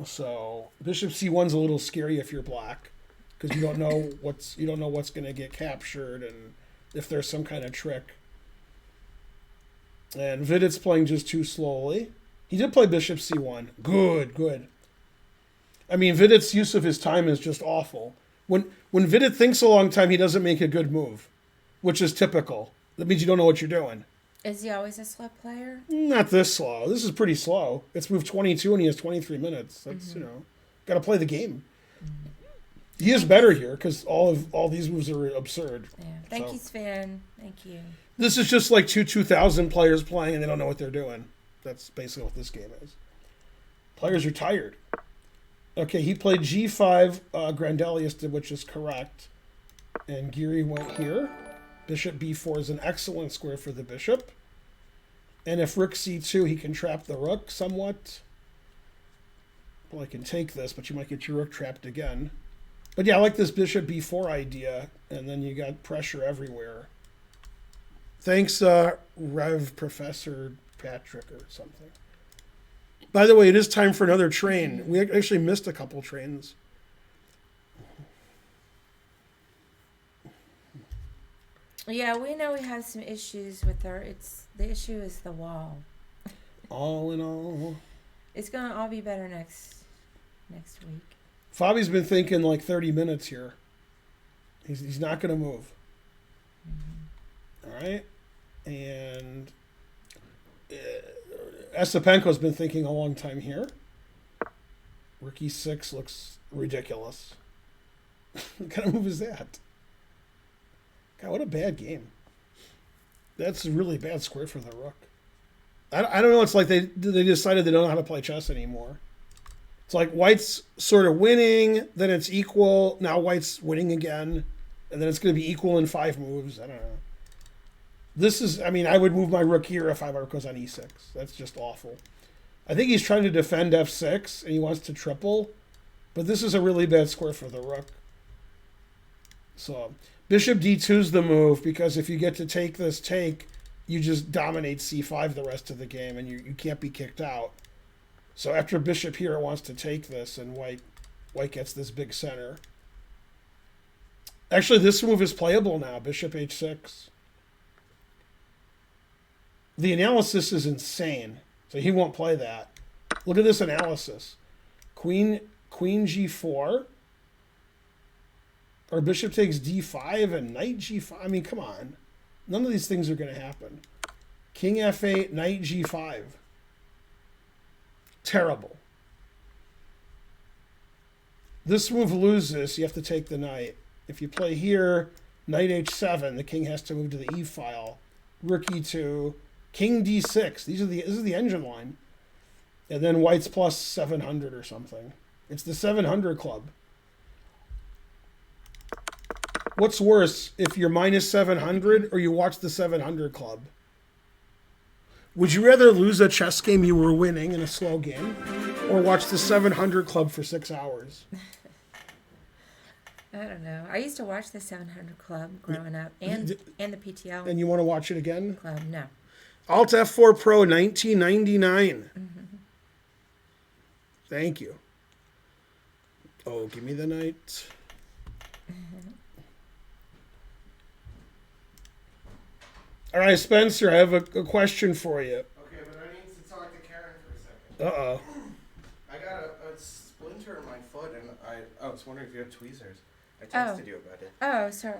So bishop c1's a little scary if you're black, because you don't know what's going to get captured and if there's some kind of trick. And Vidit's playing just too slowly. He did play bishop c1. Good. Vidit's use of his time is just awful. When Vidit thinks a long time, he doesn't make a good move, which is typical. That means you don't know what you're doing. Is he always a slow player? Not this slow. This is pretty slow. It's moved 22 and he has 23 minutes. That's, got to play the game. Mm-hmm. He is better here because all these moves are absurd. Yeah. Thank you, Sven. Thank you. This is just like 2000 players playing and they don't know what they're doing. That's basically what this game is. Players are tired. Okay, he played g5. Grandelius did, which is correct. And Geary went here. Bishop b4 is an excellent square for the bishop. And if rook c2, he can trap the rook somewhat. Well, I can take this, but you might get your rook trapped again. But yeah, I like this bishop b4 idea. And then you got pressure everywhere. Thanks, Rev Professor Patrick or something. By the way, it is time for another train. We actually missed a couple trains. Yeah, we know we have some issues with our. The issue is the wall. All in all, It's gonna all be better next week. Fabi's been thinking like 30 minutes here. He's not going to move. All right, and Esipenko's been thinking a long time here. Rook e6 looks ridiculous. What kind of move is that? God, what a bad game. That's a really bad square for the rook. I don't know. It's like they decided they don't know how to play chess anymore. It's like white's sort of winning, then it's equal. Now white's winning again, and then it's going to be equal in 5 moves. I don't know. This is, I mean, I would move my rook here if my rook goes on e6. That's just awful. I think he's trying to defend f6, and he wants to triple, but this is a really bad square for the rook. So bishop d2 is the move, because if you get to take this take, you just dominate c5 the rest of the game, and you can't be kicked out. So after bishop here, it wants to take this, and white gets this big center. Actually, this move is playable now, bishop h6. The analysis is insane, so he won't play that. Look at this analysis. Queen g4, or bishop takes d5 and knight g5. I mean, come on. None of these things are going to happen. King f8, knight g5. Terrible. This move loses, you have to take the knight. If you play here, knight h7, the king has to move to the e file. Rook e2, king d6. This is the engine line. And then white's plus 700 or something. It's the 700 club. What's worse, if you're minus 700 or you watch the 700 club? Would you rather lose a chess game you were winning in a slow game or watch the 700 club for 6 hours? I don't know. I used to watch the 700 Club growing up, and the PTL. And you want to watch it again? Club, no. Alt F4 Pro 1999. Thank you. Oh, give me the knight. All right, Spencer, I have a question for you. Okay, but I need to talk to Karen for a second. Uh-oh. I got a splinter in my foot, and I was wondering if you had tweezers. I texted you about it. Oh, sorry.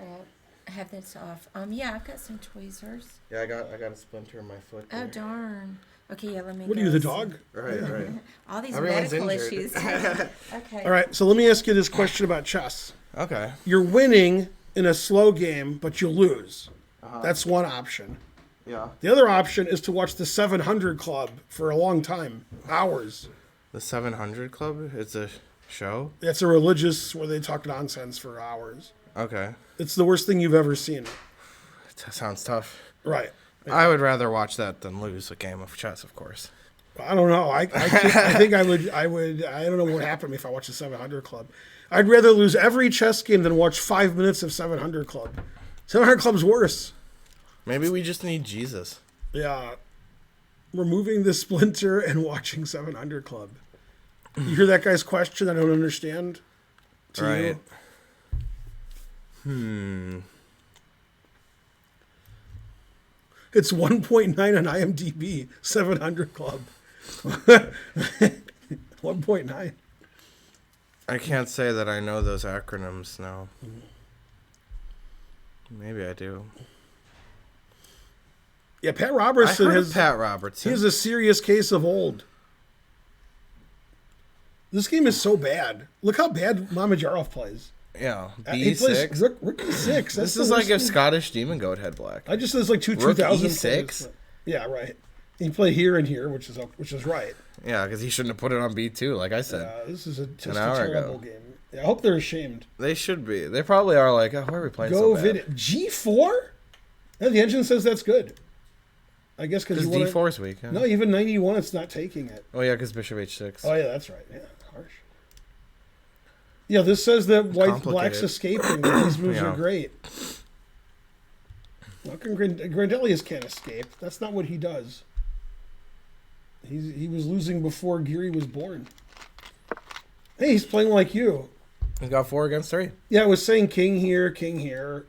I have this off. Yeah, I've got some tweezers. Yeah, I got a splinter in my foot. Oh, darn. Okay, yeah, let me What go are you, the see. dog? Right. All these Everyone's medical injured. issues. Okay. All right, so let me ask you this question about chess. Okay. You're winning in a slow game, but you lose. Uh-huh. That's one option. Yeah. The other option is to watch the 700 Club for a long time, hours. The 700 Club? It's a show? It's a religious where they talk nonsense for hours. Okay. It's the worst thing you've ever seen. That sounds tough. Right. I would rather watch that than lose a game of chess, of course. I don't know. I think I would. I don't know what would happen if I watched the 700 Club. I'd rather lose every chess game than watch 5 minutes of 700 Club. 700 Club's worse. Maybe we just need Jesus. Yeah. Removing the splinter and watching 700 Club. You hear that guy's question? I don't understand. To Right. you? It's 1.9 on IMDb. 700 Club. 1.9. I can't say that I know those acronyms now. Maybe I do. Yeah, Pat I Robertson heard has of Pat Robertson. he has a serious case of old. This game is so bad. Look how bad Mamedyarov plays. Yeah, He plays B6. Rook E6. This is like if Scottish Demon Goat had black. I just said it's like two Rook 2000 E6? players. Yeah, right. He played here and here, which is right. Yeah, because he shouldn't have put it on B2, like I said. This is just An a hour terrible ago. game. Yeah, I hope they're ashamed. They should be. They probably are like, oh, why are we playing Go so bad? vid G4? Yeah, the engine says that's good. I guess because Because you D4 is weak. Yeah. No, even 91, it's not taking it. Oh, yeah, because Bishop H6. Oh, yeah, that's right. Yeah, harsh. Yeah, this says that black's escaping. That these moves are great. Well, Grandelius can't escape. That's not what he does. He was losing before Geary was born. Hey, he's playing like you. He got 4 against 3. Yeah, it was saying king here,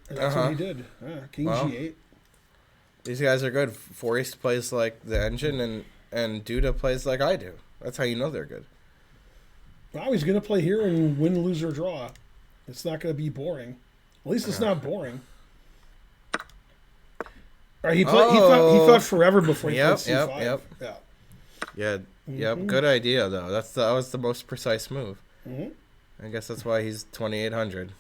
and that's what Uh-huh. he did. Yeah, king Well. G8. These guys are good. Forrest plays like the engine, and Duda plays like I do. That's how you know they're good. Well, he's going to play here and win, lose, or draw. It's not going to be boring. At least it's not boring. All right, he thought forever before he played C5. Yep. Yeah. Yeah, yep. Good idea though. That was the most precise move. Mm-hmm. I guess that's why he's 2,800.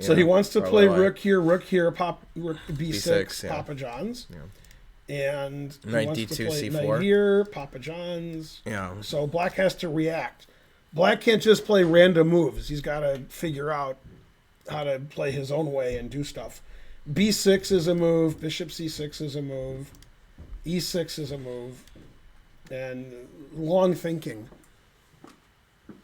So he wants to play why. rook here, rook B6, B6, yeah. Papa John's. Yeah. And he Knight wants D2, to play C4. knight here, Papa John's. Yeah. So black has to react. Black can't just play random moves. He's got to figure out how to play his own way and do stuff. B6 is a move. Bishop C6 is a move. E6 is a move. And long thinking.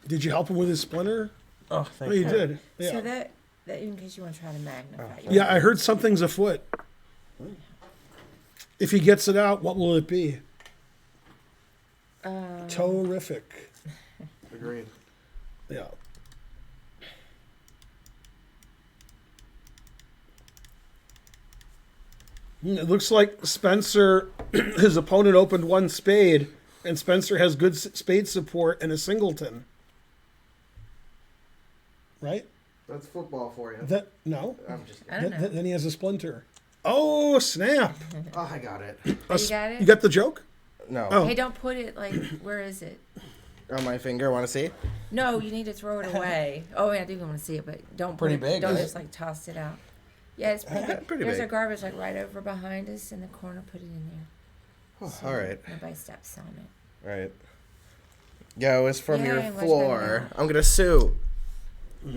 Did you help him with his splinter? Oh, Oh, thank you you. did. Yeah. So that in case you want to try to magnify. your- Yeah, I heard something's afoot. If he gets it out, what will it be? Terrific. Agreed. Yeah. It looks like Spencer, his opponent opened one spade, and Spencer has good spade support and a singleton. Right? That's football for you. No. I'm just. I don't know. Then he has a splinter. Oh, snap. Oh, I got it. You got it? You got the joke? No. Oh. Hey, don't put it like, where is it? On my finger. Want to see? No, you need to throw it away. Oh, yeah, I do want to see it, but don't put Pretty it, big, don't isn't just like toss it out. Yeah, it's pretty big. Pretty There's big. a garbage like right over behind us in the corner. Put it in there. Oh, So all right. Nobody steps on it. Right. Yeah, it was from Yeah, your much better floor. now. I'm gonna sue. Oh,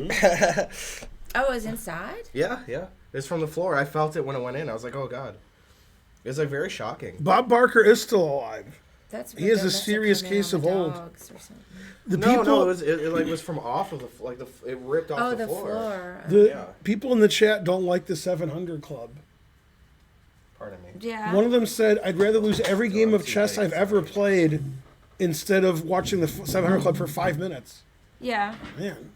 it was inside? Yeah. It's from the floor. I felt it when it went in. I was like, oh god. It was like very shocking. Bob Barker is still alive. That's He has a that must have serious come in case on of the old. dogs or something. The No, people, it like was from off of the it ripped off Oh, the the floor. floor. the Yeah. people in the chat don't like the 700 Club. Pardon me. Yeah. One of them said, "I'd rather lose every game of chess I've ever played instead of watching the 700 Club for 5 minutes." Yeah. Man,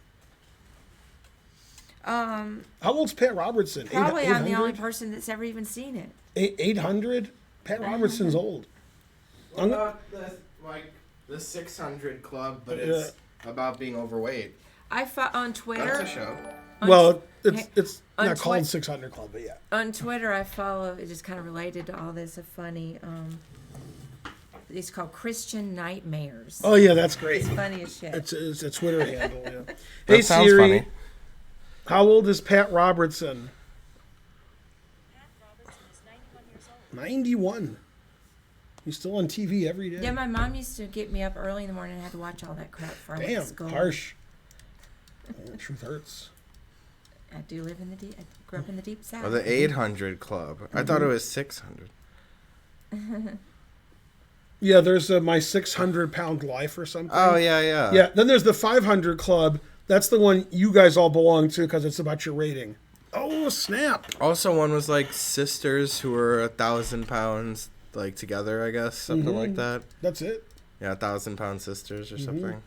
How old's Pat Robertson? Probably I'm the only 800? person that's ever even seen it. 800? Pat Robertson's old. Well, not the 600 club, but it's about being overweight. On Twitter. That's a show. Well, Hey, it's on not called Twi- 600 Club, but yeah. On Twitter, I follow. It just kind of related to all this. A funny. It's called Christian Nightmares. Oh yeah, that's great. It's funny as shit. It's a Twitter handle. Yeah. That Hey sounds Siri, funny. how old is Pat Robertson? Pat Robertson is 91 years old. 91. He's still on TV every day. Yeah, my mom used to get me up early in the morning and I had to watch all that crap for I went to Damn, school. harsh. Yeah, truth hurts. I do live in the deep. I grew up in the deep south. Oh, the 800 club. I thought it was 600. Yeah, there's my 600-pound life or something. Oh yeah. Yeah, then there's the 500 Club. That's the one you guys all belong to because it's about your rating. Oh, snap. Also, one was like sisters who were 1,000 pounds like together. I guess something like that. That's it. Yeah, 1,000-pound sisters or something.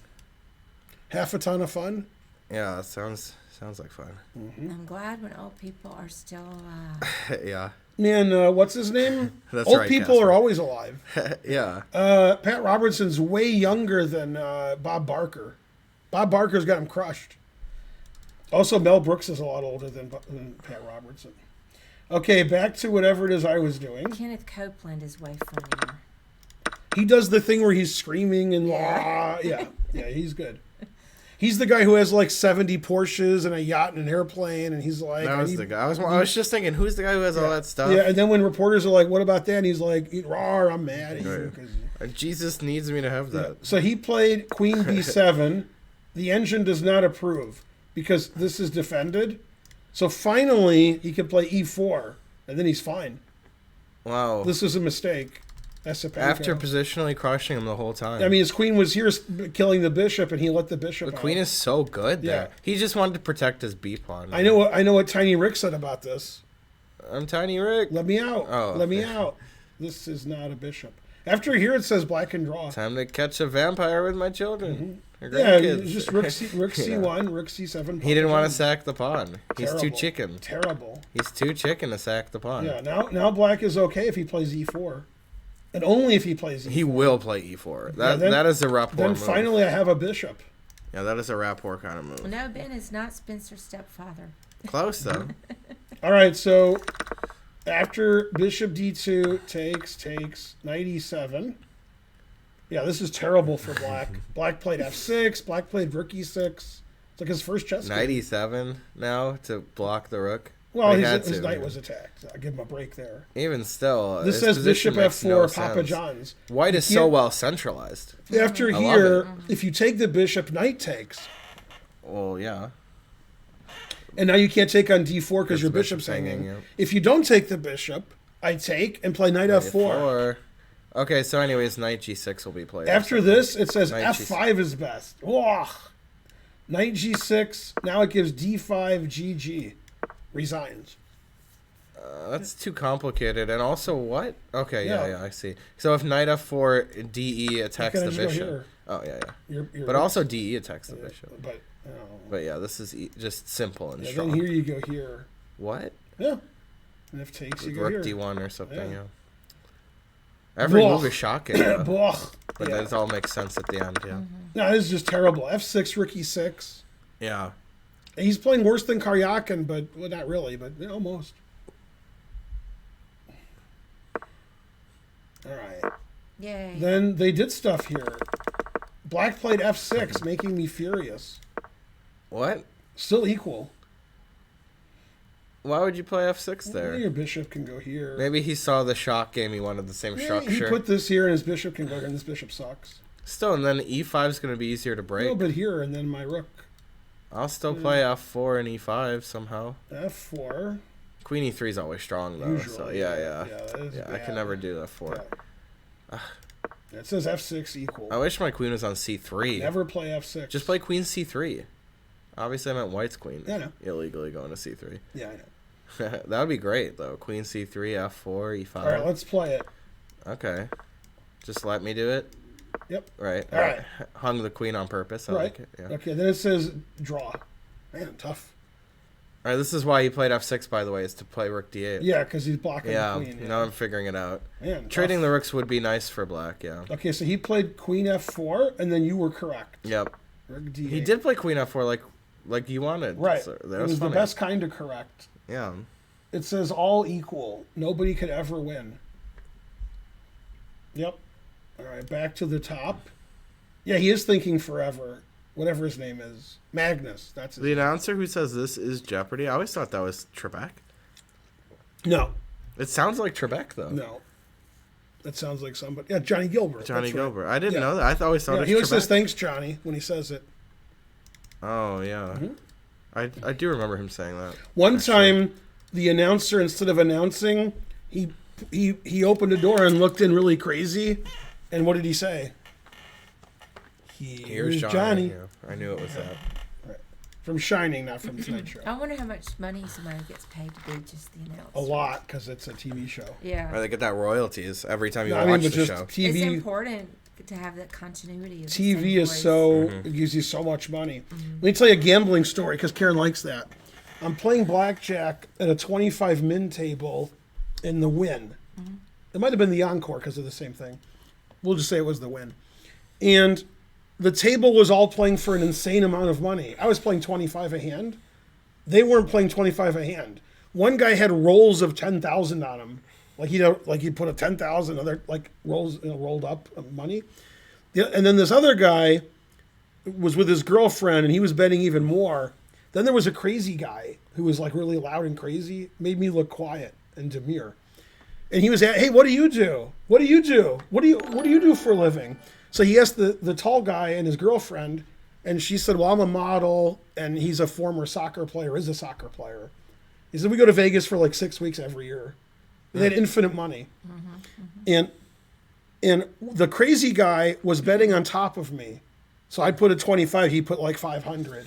Half a ton of fun. Yeah, sounds like fun. I'm glad when old people are still alive. Yeah, Man, what's his name? that's Old right. people are always alive. Yeah. Pat Robertson's way younger than Bob Barker. Bob Barker's got him crushed. Also, Mel Brooks is a lot older than Pat Robertson. Okay, back to whatever it is I was doing. Kenneth Copeland is way funnier. He does the thing where he's screaming and Yeah. yeah, he's good. He's the guy who has like 70 Porsches and a yacht and an airplane, and he's like, That was the guy. I was just thinking, who's the guy who has all that stuff? yeah. And then when reporters are like, "What about that?" and he's like, "Rawr, I'm mad at you." 'cause-" Jesus needs me to have that. So he played Queen B7. The engine does not approve because this is defended. So finally, he can play E4, and then he's fine. Wow. This is a mistake. Esipenko. After positionally crushing him the whole time. I mean, his queen was here killing the bishop, and he let the bishop the out. queen is so good there. Yeah. He just wanted to protect his B pawn. I know what Tiny Rick said about this. I'm Tiny Rick. Let me out. Oh, Let me okay. out. This is not a bishop. After here, it says black and draw. Time to catch a vampire with my children. Your Yeah, grandkids. just rook c1, Yeah. rook c7. He didn't want to Papa sack the pawn. He's too Terrible. chicken. Terrible. He's too chicken to sack the pawn. Yeah, now black is okay if he plays e4. And only if he plays e4. He will play e4. That then- that is a rapport Then move. finally I have a bishop. Yeah, that is a rapport kind of move. No, Ben is not Spencer's stepfather. Close though. All right, so after bishop d2 takes knight e7. Yeah, this is terrible for black. Black played f6. Black played rook e6. It's like his first chess Knight game. e7 now to block the rook. Well, He had his to, knight yeah. was attacked. I'll give him a break there. Even still, This his says position bishop makes f4, no Papa sense. John's. White is You so can't- well centralized. After love here, it. if you take the bishop, knight takes. Well, yeah. And now you can't take on d4 because your the bishop's bishop's hanging, hanging. yeah. If you don't take the bishop, I take and play knight f4. F4. Okay, so anyways, knight g6 will be played. After this, it says Knight f5 is best. Ugh. Knight g6. Now it gives d5 gg. Resigns. That's too complicated. And also what? Okay, Yeah. yeah, I see. So if knight f4, de attacks can the just go bishop. here. Oh, yeah, yeah. You're But also de attacks the bishop. But, But yeah, this is just simple and yeah, strong. then here you go here. What? Yeah. And if takes, you With go rook here. d1 or something, Yeah. yeah. Every Blah. move is shocking, though. Blah. But Yeah. it all makes sense at the end, yeah. No, this is just terrible. f6, rook e6. Yeah. And he's playing worse than Karyakin, but well, not really, but almost. All right. Yay. Then they did stuff here. Black played f6, making me furious. What? Still equal. Why would you play f6 there? Your bishop can go here. Maybe he saw the shock game. He wanted the same Yeah, structure. he put this here, and his bishop can go here, and this bishop sucks. Still, and then e5 is going to be easier to A break. little bit here, and then my rook. I'll still play f4 and e5 somehow. f4. Queen e3 is always strong, though. Usually. So, yeah. that is I bad. can never do f4. Yeah. It says f6 equal. I wish my queen was on c3. Never play f6. Just play queen c3. Obviously, I meant white's queen. Yeah, I know. Illegally going to c3. Yeah, I know. That would be great, though. Queen c3, f4, e5. All right, let's play it. Okay. Just let me do it. Yep. Right. All right. Hung the queen on purpose. I Right. like it. Yeah. Okay, then it says draw. Man, tough. All right. This is why he played f6, by the way, is to play rook d8. Yeah, because he's blocking Yeah. the queen. Yeah. Now I'm figuring it out. Man, Trading tough. the rooks would be nice for black. Yeah. Okay, so he played queen f4, and then you were correct. Yep. Rook d8. He did play queen f4 like you wanted. Right. So it that was the funny. best kind of correct. Yeah. It says all equal. Nobody could ever win. Yep. All right, back to the top. Yeah, he is thinking forever. Whatever his name is. Magnus. That's his The name. announcer who says this is Jeopardy. I always thought that was Trebek. No. It sounds like Trebek though. No. That sounds like somebody. Yeah, Johnny Gilbert. Johnny that's right. Gilbert. I didn't Yeah. know that. I always thought Yeah, it he was always Trebek. says thanks, Johnny, when he says it. Oh yeah. Mm-hmm. I do remember him saying that. One time, the announcer, instead of announcing, he opened the door and looked in really crazy. And what did he say? Here's Johnny. Yeah, I knew it was that. From Shining, not from Tonight Show. I wonder how much money somebody gets paid to be just the announcer. A lot, because it's a TV show. Yeah. Or they get that royalties every time you No, I watch mean, but the just show. It's TV. important to have that continuity. Of the TV same is voice. so Mm-hmm. it gives you so much money. Let me tell you a gambling story because Karen likes that. I'm playing blackjack at a 25 min table in the Win. It might have been the Encore because of the same thing. We'll just say it was the Win. And the table was all playing for an insane amount of money. I was playing 25 a hand. They weren't playing 25 a hand. One guy had rolls of 10,000 on him. Like he'd put a 10,000 other like rolls rolled up of money. And then this other guy was with his girlfriend and he was betting even more. Then there was a crazy guy who was like really loud and crazy, made me look quiet and demure. And he was at, hey, what do you do? What do you do? What do you do for a living? So he asked the tall guy and his girlfriend, and she said, well, I'm a model, and he's a former soccer player, is a soccer player. He said, we go to Vegas for like 6 weeks every year. They had infinite money. And the crazy guy was betting on top of me. So I'd put a 25, he put like 500.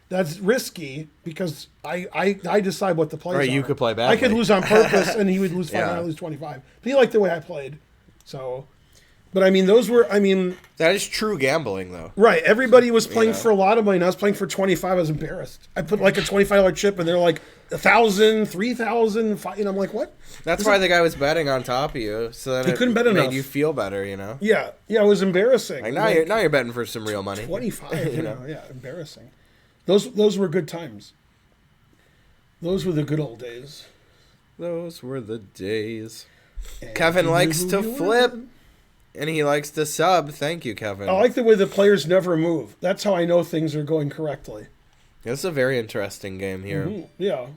That's risky because I decide what the plays Right, are. you could play I badly. could lose on purpose, and he would lose 5 Yeah. and I lose 25. But he liked the way I played. So, but I mean, those were, Then That is true gambling, though. Right. Everybody was playing Yeah. for a lot of money, and I was playing for 25. I was embarrassed. I put like a $25 chip, and they're like 1,000, 3,000, 5, and I'm like, what? That's why the guy was betting on top of you, so then He it couldn't bet made enough. you feel better, you know. Yeah. Yeah, it was embarrassing. Like now you're betting for some real money. 25, you know. Yeah, embarrassing. Those were good times. Those were the good old days. Those were the days. And Kevin you likes knew to who you flip, were. and he likes to sub. Thank you, Kevin. I like the way the players never move. That's how I know things are going correctly. This is a very interesting game here. Mhm, yeah.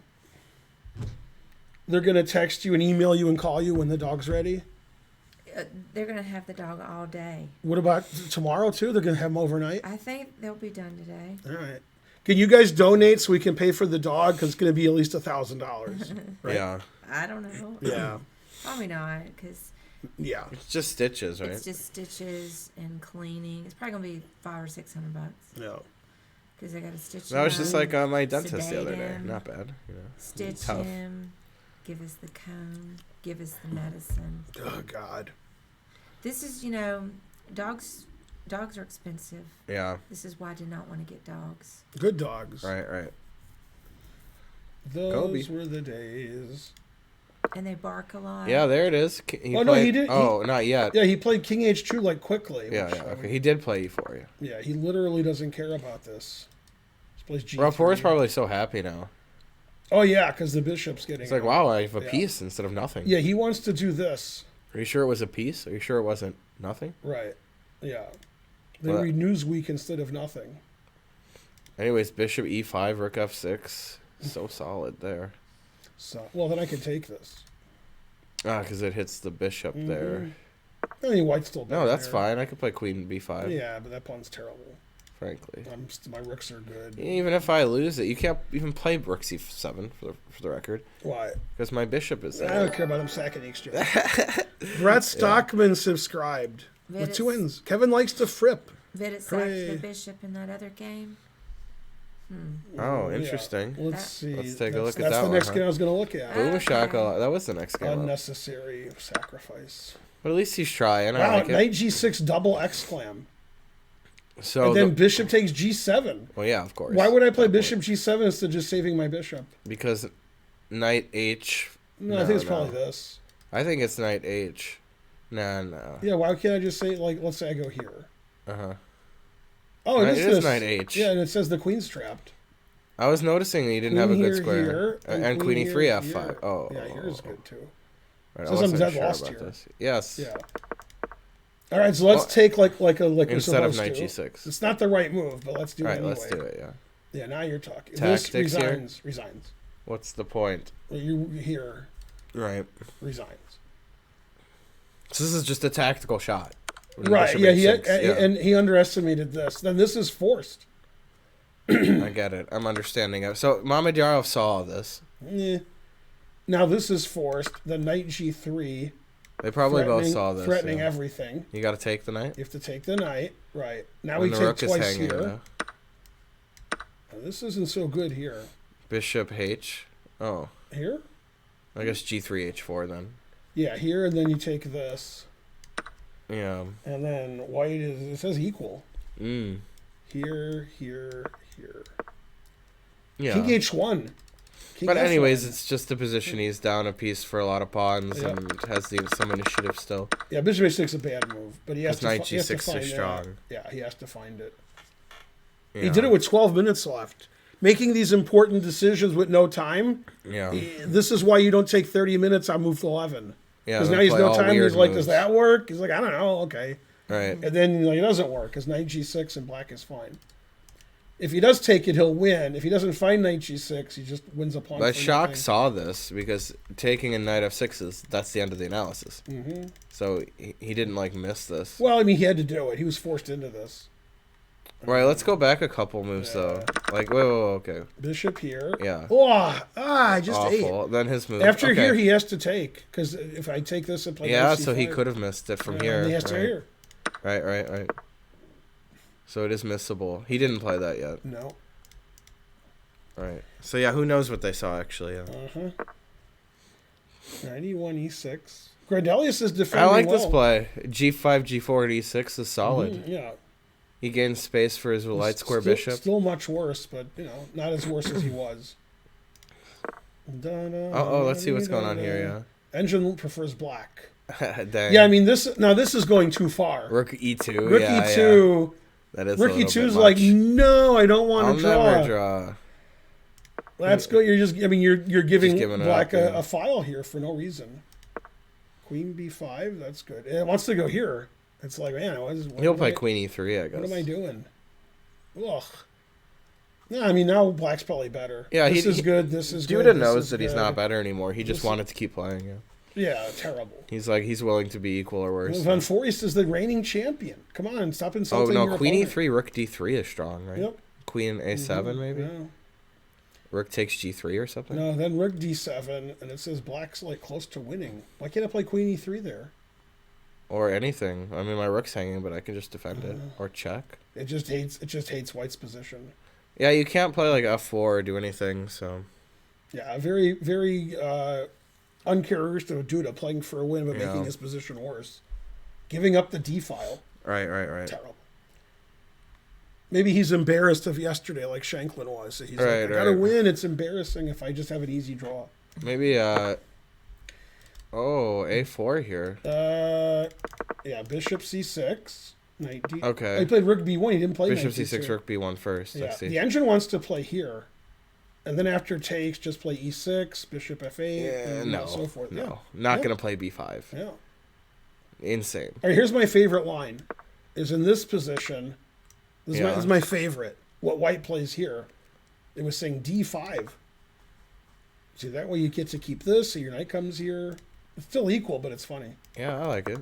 They're going to text you and email you and call you when the dog's ready. They're going to have the dog all day. What about tomorrow, too? They're going to have him overnight? I think they'll be done today. All right. Can you guys donate so we can pay for the dog? Because it's going to be at least $1,000. Right? Yeah, I don't know. Yeah. Probably not, because Yeah. it's just stitches, right? it's just stitches and cleaning. It's probably going to be $500 or $600 No. because I got to stitch That was him just up, like my dentist the other day. sedate him, Not bad, you know. stitch Tough. him, give us the cone, give us the medicine. Oh, God. This is, dogs are expensive. Yeah, This is why I did not want to get dogs. Good dogs. right. Those Kobe. were the days. And they bark a lot. Yeah, there it is. He Oh, no, he did- Oh, not yet. Yeah, he played King H2 like quickly. Yeah, which, okay. He did play E4, yeah. Yeah, he literally doesn't care about this. He plays G3. Rapport's probably so happy now. Oh, yeah, because the bishop's getting It's like, out. wow, I have a Yeah. piece instead of nothing. Yeah, he wants to do this. Are you sure it was a piece? Are you sure it wasn't nothing? Right. Yeah. They Well, read Newsweek instead of nothing. Anyways, bishop E5, rook F6. So solid there. So, well, then I can take this. Ah, because it hits the bishop there. I mean, white's still down No, that's there. fine. I could play queen B5, Yeah, but that pawn's terrible. frankly. My rooks are good. Even if I lose it, you can't even play rook C7 for the record. Why? Because my bishop is I there. don't care about them sacking the exchange. Brett Stockman subscribed. With two wins. Kevin likes to frip. Vidit sacked Hooray. the bishop in that other game. Oh, Yeah. interesting. Let's That- see. Let's take a That's- look at That's that the one, next huh? game I was going to look at. Boom Okay. shaka. That was the next game up. Unnecessary sacrifice. But at least he's trying. I Wow, like it. knight G6 double exclam. So, And then bishop takes G7. well, yeah, of course. Why would I play bishop G7 instead of just saving my bishop? Because knight H. No, I think it's probably this. I think it's knight H. No. Yeah, why can't I just say, like, let's say I go here? Uh-huh. Oh, It it is is this. knight H. Yeah, and it says the queen's trapped. I was noticing that you didn't have a Queen good here, square. here, And queen queen E3 here, F5. here. Oh. Yeah, here's good too. Right, I Says I'm wasn't dead sure lost about here. this. Yes. Yeah. All right, so let's Well, take like we're Instead of supposed knight to. G6. It's not the right move, but let's do All it right, anyway. let's do it, yeah. Yeah, now you're talking. Tactics this here? resigns. What's the point? You here Right. resigns. So this is just a tactical shot. With Right. bishop Yeah, H6, and he underestimated this. Then this is forced. I get it. I'm understanding it. So Mamedyarov saw this. Eh. Now this is forced. The knight G3. They probably both saw this. Threatening yeah. everything. You got to take the knight. You have to take the knight. Right. Now When we the take rook is twice hanging. here. though. Now, this isn't so good here. Bishop H. Oh, Here? I guess G3 H4 then. Yeah, here, and then you take this. Yeah. And then white is, it says equal. Mm. Here, here, here. Yeah. King H1. King But F1. anyways, it's just a position. He's down a piece for a lot of pawns Yeah. and has some initiative still. Yeah, bishop H6 is a bad move, but he has Because to, knight he has to G6 find is that. strong. Yeah, he has to find it. Yeah. He did it with 12 minutes left. Making these important decisions with no time. Yeah. This is why you don't take 30 minutes on move 11. Yeah. Because then now he's play no all time. weird He's like, moves. does that work? He's like, I don't know. Okay. Right. And then it doesn't work because knight G6 and black is fine. If he does take it, he'll win. If he doesn't find knight G6, he just wins a pawn. But for Shock nothing. saw this because taking a knight F6 that's the end of the analysis. Mm-hmm. So he didn't like miss this. Well, I mean, he had to do it. He was forced into this. Right, let's go back a couple moves though. Like, whoa, okay. Bishop here. Yeah. Oh, I just Awful. ate. Then his move. After okay. here, he has to take. Because if I take this and play Yeah, knight so he C5, could have missed it from and here. He has to right. here. Right. So it is missable. He didn't play that yet. No. Right. So yeah, who knows what they saw actually? Yeah. Uh-huh. 91 e6. Grandelius is I defending like well. this play. G5, G4, e6 is solid. Yeah. He gains space for his light square bishop. Still much worse, but not as worse as he was. Oh, let's see what's going on here. Engine prefers black. Yeah. Dang. Yeah, I mean this is going too far. Rook E2. Rook yeah, E2. Yeah. That is. Rook a little E2 bit is like, much. no, I don't want I'll to draw. never draw. That's good. You're giving giving it black up, yeah. a file here for no reason. Queen B5, that's good. And it wants to go here. It's like, man, He'll play Queen E3, I guess. What am I doing? Ugh. No, I mean now black's probably better. Yeah, this is good. This is good. Duda this knows is that he's good. not better anymore. He just wanted to keep playing. Yeah. Yeah, terrible. He's willing to be equal or worse. Van Foreest is the reigning champion. Come on, stop Oh insulting no, your Queen opponent. E3, Rook D3 is strong, right? Yep. Queen A7 maybe. No. Rook takes G3 or something. No, then Rook D7, and it says black's like close to winning. Why can't I play Queen E3 there? Or anything. I mean, my rook's hanging, but I can just defend it or check. It just hates white's position. Yeah, you can't play like F4 or do anything. So Yeah, very, very uncharacteristic of Duda playing for a win but Yeah. making his position worse. Giving up the D file. right. Terrible. Maybe he's embarrassed of yesterday like Shanklin was. So he's like, I gotta win. It's embarrassing if I just have an easy draw. Maybe A4 here. Yeah, Bishop C6. Knight D. Okay. Oh, he played Rook B1. He didn't play Bishop Knight C6, D2. Rook B1 first. Yeah, I see. the engine wants to play here, and then after takes, just play E6, Bishop F8, Yeah, and no, so forth. no, not Yeah. gonna play B5. Yeah. Insane. All right, here's my favorite line. Is in this position. This Yeah. is my favorite. What white plays here. It was saying D5. See, that way you get to keep this, so your knight comes here. It's still equal, but it's funny. Yeah, I like it.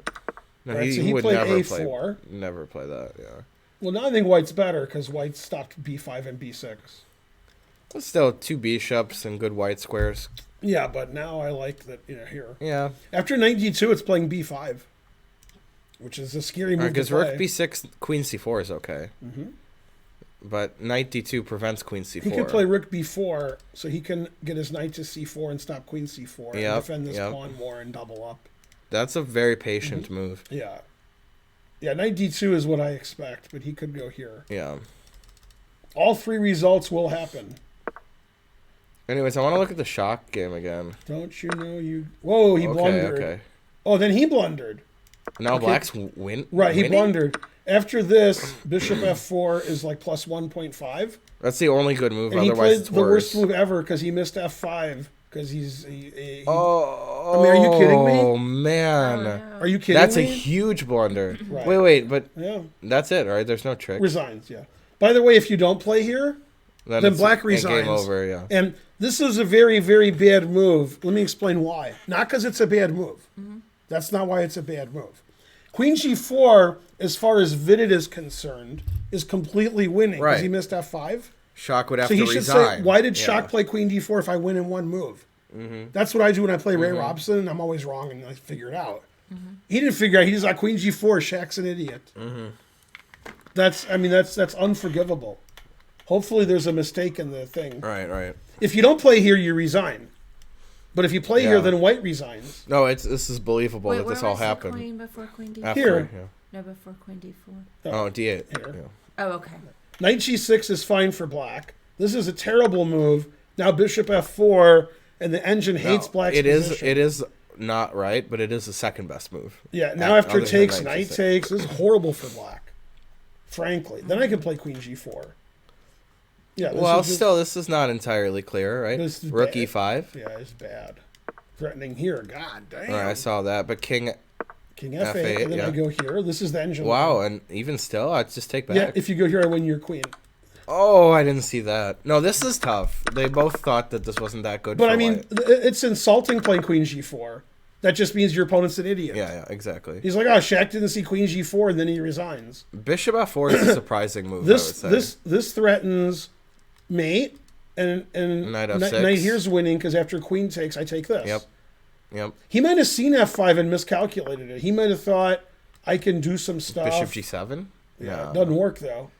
No, Right, so he would played never A4. never play that. Yeah. Well, now I think white's better because white stopped B5 and B6. But still, two bishops and good white squares. Yeah, but now I like that, here. Yeah. After knight D2, it's playing B5, which is a scary move to Because play. Rook B6, Queen C4 is okay. Mm-hmm. But Knight D2 prevents Queen C4. He could play Rook B4, so he can get his knight to C4 and stop Queen C4 and defend this pawn more and double up. That's a very patient move. Yeah. Yeah, knight D2 is what I expect, but he could go here. Yeah. All three results will happen. Anyways, I want to look at the shock game again. Don't you know you... Whoa, he blundered. Okay. Oh, then he blundered. Now Okay. Black's Right, he winning? blundered. After this, Bishop F4 is like plus 1.5. That's the only good move. And he Otherwise, played it's the worst worse. move ever because he missed F5. Because he Oh, I mean, are you kidding me? Oh, man. Are you kidding That's me? a huge blunder. Right. Wait, but Yeah. that's it, right? There's no trick. Resigns, yeah. By the way, if you don't play here, then it's Black a resigns. Game over, yeah. And this is a very, very bad move. Let me explain why. Not because it's a bad move. That's not why it's a bad move. Queen G4, as far as Vidit is concerned, is completely winning because Right. he missed F5. Shock would have So to he should resign. say, why did Yeah. Shock play Queen D4 if I win in one move? That's what I do when I play Ray Robson, and I'm always wrong, and I figure it out. He didn't figure out. He just like Queen G4. Shaq's an idiot. That's unforgivable. Hopefully, there's a mistake in the thing. Right. If you don't play here, you resign. But if you play here, Yeah. then White resigns. No, this is believable Wait, that where this all was the happened. queen before queen D4? After, Here. yeah. No, before queen D4. Oh, D8. Here. Yeah. Oh, okay. Knight G6 is fine for Black. This is a terrible move. Now Bishop F4, and the engine hates No, Black's it is. position. It is not right, but it is the second best move. Yeah, now Other after than takes, knight knight G6. takes. This is horrible for Black. Frankly. Then I can play Queen G4. Yeah. This Well, is just- still, this is not entirely clear, right? This is Rook bad. E5. Yeah, it's bad. Threatening here. God damn. All right, I saw that, but King. King F8, F8, and then yeah. I go here. This is the engine. Wow, and even still, I'd just take back. Yeah, if you go here, I win your queen. Oh, I didn't see that. No, this is tough. They both thought that this wasn't that good. But for I mean, White. it's insulting playing Queen G4. That just means your opponent's an idiot. Yeah, exactly. He's like, oh, Shaq didn't see Queen G4, and then he resigns. Bishop F4 is a surprising move. This I would say. this threatens mate, and Knight F6. Knight here's winning because after Queen takes, I take this. Yep. He might have seen F5 and miscalculated it. He might have thought I can do some stuff. Bishop G7. Yeah, No. it doesn't work though.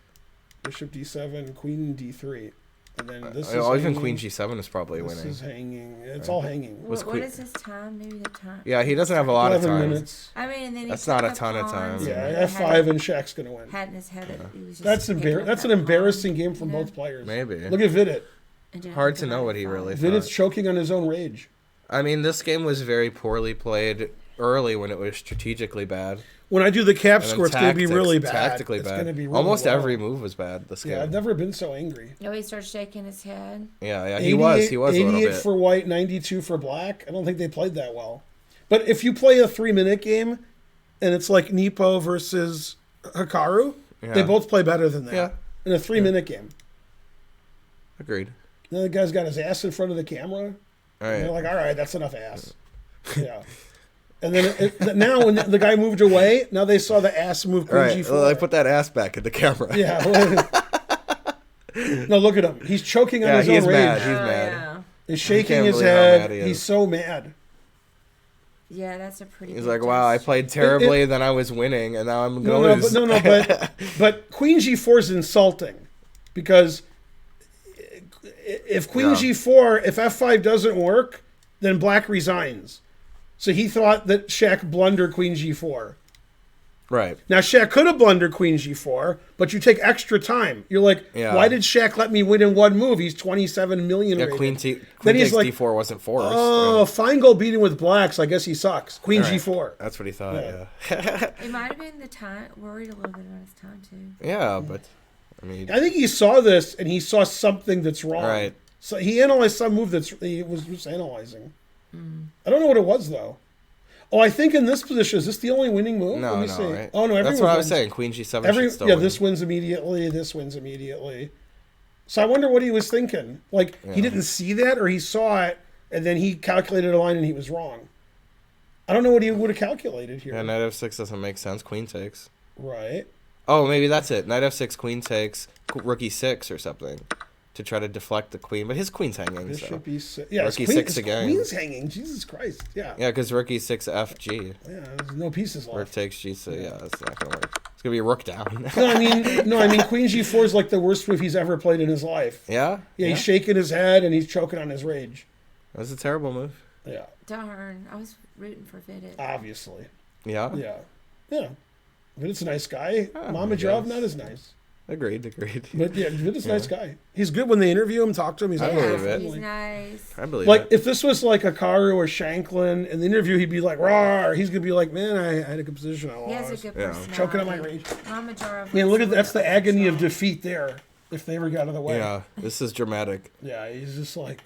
Bishop D7, Queen D3. And then this is even hanging. Queen G7 is probably This winning. is hanging. It's all hanging. Was What Queen- is his time? Maybe the time. Yeah, he doesn't have a lot of 11 time. minutes. I mean, and then he That's took not a the ton of pawns time. Yeah, and F5 and Shaq's going to win. had in his head that he was just That's picking up That's an that embarrassing pawn, game for you know, both players. Maybe. Look at Vidit. and didn't Hard think to know about what it he five. really Vidit's thought. choking on his own rage. I mean, this game was very poorly played early when it was strategically bad. When I do the cap And then score, it's going to be really bad. Tactically It's bad. going to be really Almost low. every move was bad this game. Yeah, I've never been so angry. Oh, he started shaking his head. Yeah, he was. He was a little 88 bit. for white, 92 for black. I don't think they played that well. But if you play a 3-minute game and it's like Nepo versus Hikaru, they Yeah. both play better than that Yeah. in a 3-minute game. Agreed. And then the guy's got his ass in front of the camera. All And they're right. like, all right, that's enough ass. Yeah. And then now when the guy moved away, now they saw the ass move All Queen right. G4. Well, I put that ass back in the camera. Yeah. No, look at him. He's choking on Yeah, his he is own mad. rage. He's Oh, mad. yeah. He's shaking can't his believe how head. mad he is. He's so mad. Yeah, that's a pretty. He's good like, wow, I test. played terribly, then I was winning, and now I'm No, going no, but Queen G4 is insulting because if Queen Yeah. G4, if F5 doesn't work, then Black resigns. So he thought that Shaq blundered Queen G4. Right. Now Shaq could have blundered Queen G4, but you take extra time. You're like, Yeah. why did Shaq let me win in one move? He's 27 million Yeah, rated. Queen Then takes he's like, D4 wasn't forced. Oh, Finegold beat him with blacks. I guess he sucks. Queen All right. G4. That's what he thought, Yeah. yeah. It might have been the time. Worried a little bit about his time too. Yeah, but, I mean, I think he saw this and he saw something that's wrong. Right. So he analyzed some move he was just analyzing. I don't know what it was though. Oh, I think in this position, is this the only winning move? no, Let me no, see. right? Oh no, That's everyone what I was wins. saying. Queen G7 should still Yeah, win. this wins immediately. This wins immediately. So I wonder what he was thinking. Like he Yeah. didn't see that, or he saw it and then he calculated a line and he was wrong. I don't know what he would have calculated here. Yeah, Knight F6 doesn't make sense. Queen takes. Right. Oh, maybe that's it. Knight F6, Queen takes, Rook E6 or something to try to deflect the queen. But his queen's hanging, so. Bishop E6. Yeah, Rook his E6 his again. queen's hanging. Jesus Christ. Yeah. Yeah, because Rook E6, FG. Yeah, there's no pieces Rook left. takes G6. Yeah, that's not going to work. It's going to be Rook down. No, I mean, Queen G4 is like the worst move he's ever played in his life. Yeah? Yeah, he's shaking his head and he's choking on his rage. That's a terrible move. Yeah, Darn, I was rooting for Vidit. obviously. Yeah? Yeah, yeah. Vidit's a nice guy. Oh, Mamajov, I not as nice. Agreed. But yeah, Vidit's a nice guy. He's good when they interview him, talk to him. He's I like, believe "Oh, it. He's friendly." nice. I believe Like it. if this was like a Karu or Shanklin in the interview, he'd be like, "Rawr!" He's gonna be like, "Man, I had a good position. I He has a lost." good Yeah. personality. Choking on my rage. Mama Jarov. Man, look at that's the the agony of defeat there. If they ever got out of the way. Yeah, this is dramatic. Yeah, he's just like,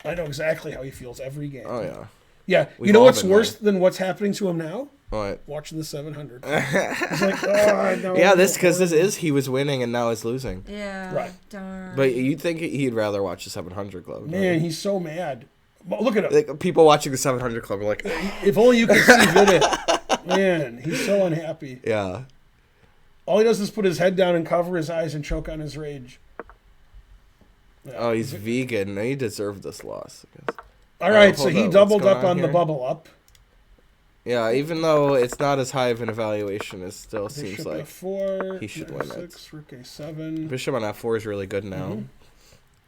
I know exactly how he feels every game. Oh, yeah. Yeah, We've you know all what's been worse than what's happening to him now? What? Watching the 700. He's like, oh, I know. Yeah, because this is he was winning and now he's losing. Yeah. Right. Darn. But you'd think he'd rather watch the 700 Club. Man, he's so mad. But look at him. Like people watching the 700 Club are like, If only you could see Vidit. Man, he's so unhappy. yeah. All he does is put his head down and cover his eyes and choke on his rage. Yeah. Oh, he's vegan. He deserved this loss. I guess. All right, hold so he up, doubled what's up going on on the here? bubble up. Yeah, even though it's not as high of an evaluation, it still seems Bishop like F4. he should Knight win it. F6, Rook A7. Bishop on F4 is really good now. Mm-hmm.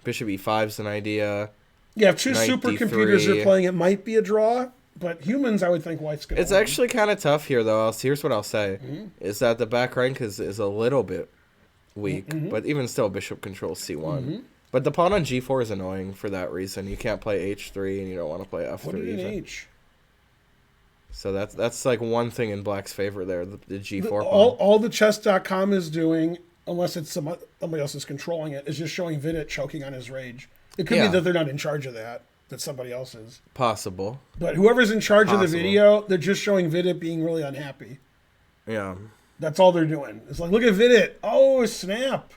Bishop E5 is an idea. Yeah, if two Knight supercomputers D3. are playing, it might be a draw. But humans, I would think white's going to It's actually kind of tough here, though. Here's what I'll say: Mm-hmm. is that the back rank is a little bit weak, Mm-hmm. but even still, Bishop controls C1. But the pawn on G4 is annoying for that reason. You can't play H3, and you don't want to play F3 What do you even. mean H? So that's like one thing in Black's favor there, the G4 pawn. All the chess.com is doing, unless it's somebody else is controlling it, is just showing Vidit choking on his rage. It could Yeah. be that they're not in charge of that somebody else is. Possible. But whoever's in charge of the Possible. video, they're just showing Vidit being really unhappy. Yeah. That's all they're doing. It's like, look at Vidit. Oh, snap.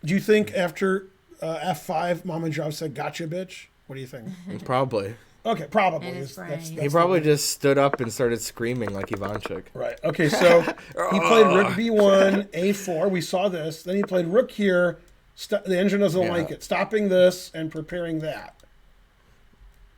Do you think after F5, Mama Job said, gotcha, bitch? What do you think? Probably. Okay, probably. In his brain. He probably just stood up and started screaming like Ivanchuk. Right. Okay, so he played Rook B1, A4. We saw this. Then he played Rook here. The engine doesn't Yeah. like it. Stopping this and preparing that.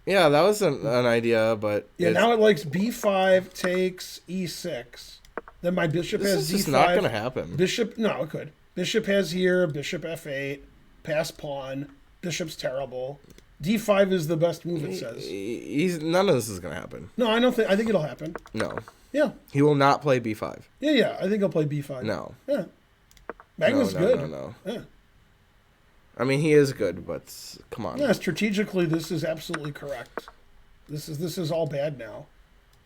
Yeah, that was an idea, but Yeah, it's- now it likes B5 takes E6. Then my bishop this has is D5. just not going to happen. Bishop, no, it could. Bishop has here, bishop f8, pass pawn, bishop's terrible. D5 is the best move, it says. He's none of this is gonna happen. No, I think it'll happen. No, Yeah. he will not play B5. Yeah. I think he'll play B5. No. Yeah. Magnus no, good. No. Yeah. I mean, he is good, but come on. Yeah, strategically, this is absolutely correct. This is all bad now.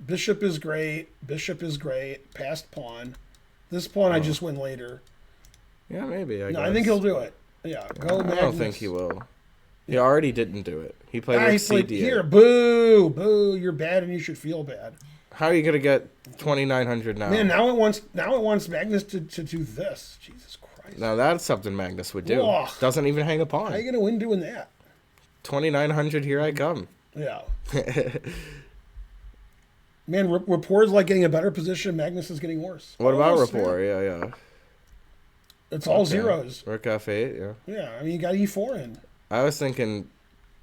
Bishop is great. Bishop is great. Passed pawn. This pawn I just win later. Yeah, maybe. I No, guess. I think he'll do it. Yeah, go Magnus. I don't think he will. He already didn't do it. He played He with played, CD. here, boo, boo. You're bad, and you should feel bad. How are you gonna get 2,900 now? Man, now it wants Magnus to do this. Jesus Christ. Now that's something Magnus would do. Ugh. Doesn't even hang a How are you pawn. gonna win doing that? 2,900. Here I come. Yeah. Man, Rapport's like getting a better position. Magnus is getting worse. What about Almost, rapport? Yeah. It's all Okay. zeros. Rook F8. Yeah. Yeah, I mean you got E4 in. I was thinking,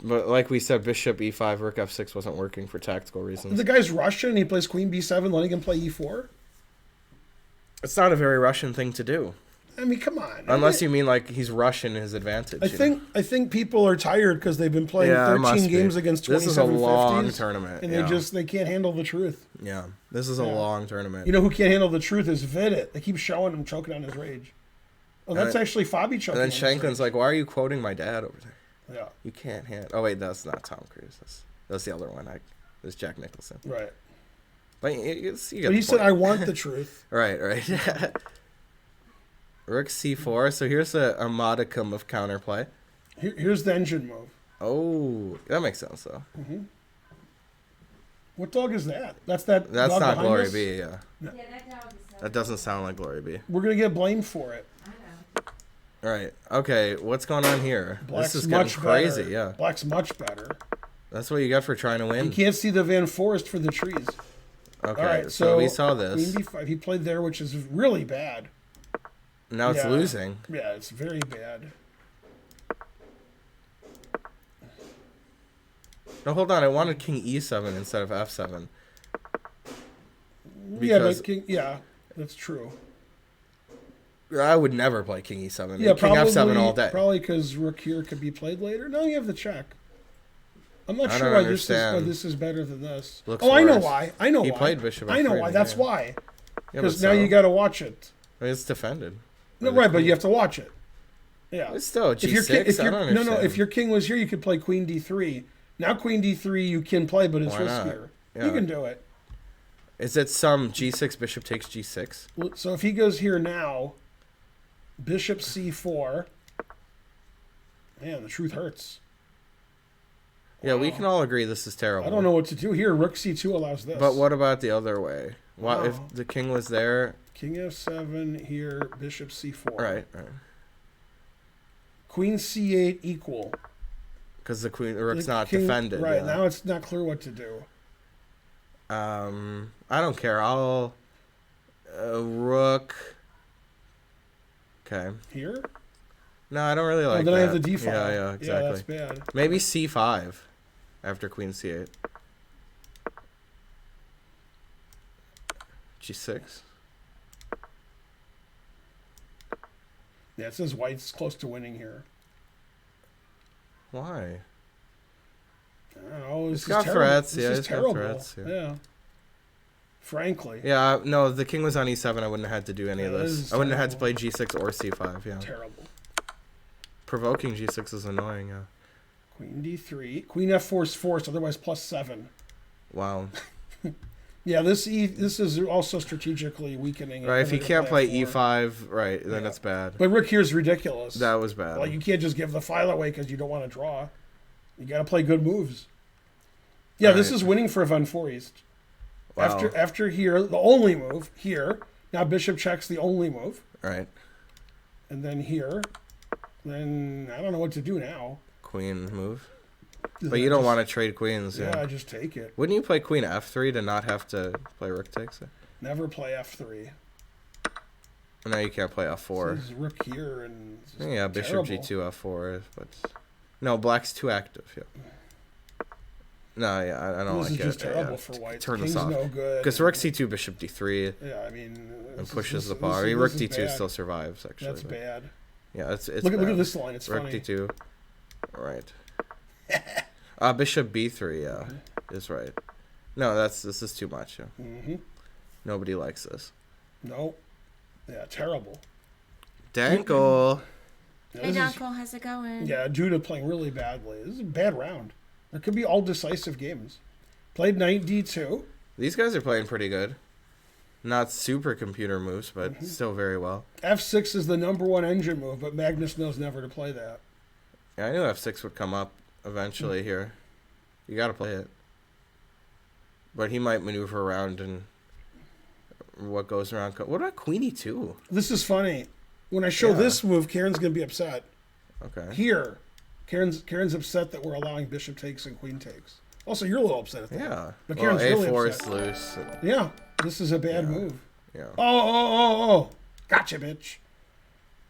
but like we said, Bishop E5, Rook F6 wasn't working for tactical reasons. The guy's Russian. He plays Queen B7, letting him play E4. It's not a very Russian thing to do, I mean, come on. unless you mean like he's Russian his advantage. I think people are tired because they've been playing Yeah, it must 13 be. games against 2750s. This is a long tournament. And yeah. they can't handle the truth. Yeah, this is a long tournament. You know who can't handle the truth is Vidit. They keep showing him choking on his rage. Oh, that's actually Fabi choking. And then on his Shanklin's rage. like, "Why are you quoting my dad over there? Yeah, You can't hand." Oh wait, that's not Tom Cruise. That's the other one. That's Jack Nicholson. right. But you get But he the said, point. "I want the truth." Right. Rook C4. So here's a modicum of counterplay. Here's the engine move. Oh, that makes sense though. What dog is that? That's that. That's dog not behind Glory us? B. Yeah, Yeah, that dog is so. that doesn't sound like Glory B. We're gonna get blamed for it. I know. Right. Okay. What's going on here? Black's This is getting much crazy. better. Yeah. Black's much better. That's what you got for trying to You win. can't see the Van Forest for the trees. Okay. All right, so we saw this. Queen B5. He played there, which is really bad. Now it's Yeah. losing. Yeah, it's very bad. No, hold on. I wanted King E7 instead of F7. Yeah, Because- yeah, that's true. I would never play King E7. Yeah, King F7 all day. Probably because Rook here could be played later. No, you have the check. I'm not I sure don't why understand. this is better than this. Looks I know worse. why. I know He why. played Bishop I know F3 why. in That's the game. why. Yeah, Because but now so- you got to watch it. I mean, it's defended. No, right, but you have to watch it. Yeah. It's still If your G6. king, I don't understand. if your king was here, you could play Queen D3. Now Queen D3 you can play, but it's Why not? riskier. Yeah. You can do it. Is it some G6 Bishop takes G6? So if he goes here now, Bishop C4. Man, the truth hurts. Yeah, we Wow. can all agree this is terrible. I don't know what to do here. Rook C2 allows this. But what about the other way? What if Wow. the king was there? King F7 here, Bishop C4. Right. Queen C8 equal. Because the rook's The not king- defended. Right, yeah. now it's not clear what to do. I don't care. I'll rook. Okay. Here? No, I don't really like then that. I have the D file. Yeah, exactly. Yeah, that's bad. Maybe C5 after Queen C8. G6. Yeah, it says white's close to winning here. Why? I don't know. This He's is got terrible. threats, This yeah, is he's got terrible. threats, yeah. Yeah. Frankly. Yeah, no, if the king was on E7, I wouldn't have had to do any of Yeah, this. this is I wouldn't have had to play terrible. G6 or C5, yeah. Terrible. Provoking G6 is annoying, yeah. Queen D3. Queen F4 is forced, otherwise +7. Wow. Yeah, this is also strategically weakening. Right, if you to can't play F4. E5, right, then Yeah. it's bad. But Rook here's ridiculous. That was bad. Well, you can't just give the file away because you don't want to draw. You got to play good moves. Yeah, this Right. is winning for Van Foreest. Wow. After here, the only move here. Now bishop checks the only move, Right. and then here. Then I don't know what to do now. Queen move. But you don't want to trade queens, Yeah, yeah. I just take it. Wouldn't you play Queen F3 to not have to play Rook takes it? Never play F3. No, you can't play F4. This is Rook here and this is Yeah, Bishop terrible. G2 F4, but no, Black's too active. Yeah. No, yeah, I don't This like is it. just terrible for white. Turn King's this off. no good. Because rook c2, bishop d3, Yeah, I mean, and pushes the bar. Rook d2 bad. still survives, actually. That's bad. Yeah, it's Look bad. at this line. It's Rook funny. d2. All right. Bishop b3, yeah, is right. No, this is too much. Yeah. Mm-hmm. Nobody likes this. No. Yeah, terrible. Dankle. Yeah, Hey, this is- Dunkel, how's it going? Yeah, Judah playing really badly. This is a bad round. There could be all decisive games. Played knight d2. These guys are playing pretty good. Not super computer moves, but still very well. f6 is the #1 engine move, but Magnus knows never to play that. Yeah, I knew f6 would come up eventually here. You got to play it. But he might maneuver around and what goes around. What about queen e2? This is funny. When I show Yeah. this move, Karen's going to be upset. Okay. Here, Karen's upset that we're allowing bishop takes and queen takes. Also, you're a little upset at that. Yeah. But Well, Karen's really a4 upset. is loose. Yeah, this is a bad Yeah. move. Yeah. Oh. Gotcha, bitch.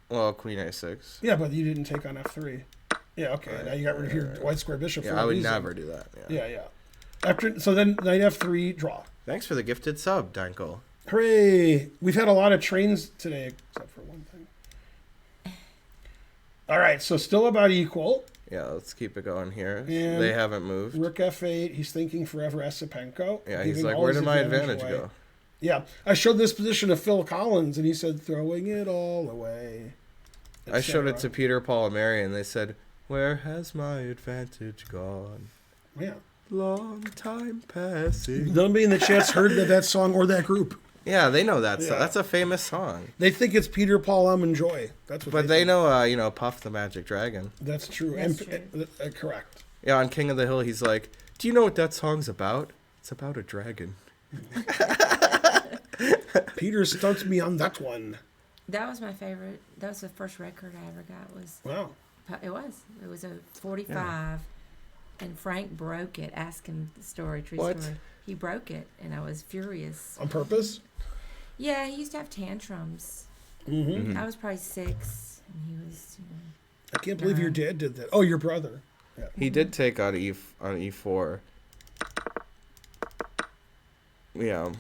Well, queen a6. Yeah, but you didn't take on f3. Yeah, okay. Now you got rid of your white square bishop for Yeah, a I would reason. never do that. Yeah. Yeah. So then knight f3, draw. Thanks for the gifted sub, Danko. Hooray! We've had a lot of trains today, except for one thing. All right, so still about equal. Yeah, let's keep it going here. And They haven't moved. Rook f8. He's thinking forever Esipenko. Yeah, he's giving like, all where his did my advantage away. go? Yeah, I showed this position to Phil Collins, and he said, throwing it all away. I showed it etc. to Peter, Paul, and Mary, and they said, where has my advantage gone? Yeah. Long time passing. Nobody in the chat's heard that song or that group. Yeah, they know that. Yeah. That's a famous song. They think it's Peter, Paul, and Joy. That's what But they they think. know, Puff the Magic Dragon. That's true. That's Correct. Yeah, on King of the Hill, he's like, do you know what that song's about? It's about a dragon. Peter starts me on that one. That was my favorite. That was the first record I ever got. Wow. It was a 45, and Frank broke it. Ask him the story, true What? story. He broke it, and I was furious. On purpose? Yeah, he used to have tantrums. Mm-hmm. I was probably 6, and he was, I can't believe your dad did that. Oh, your brother. Yeah. He did take on e4. Yeah.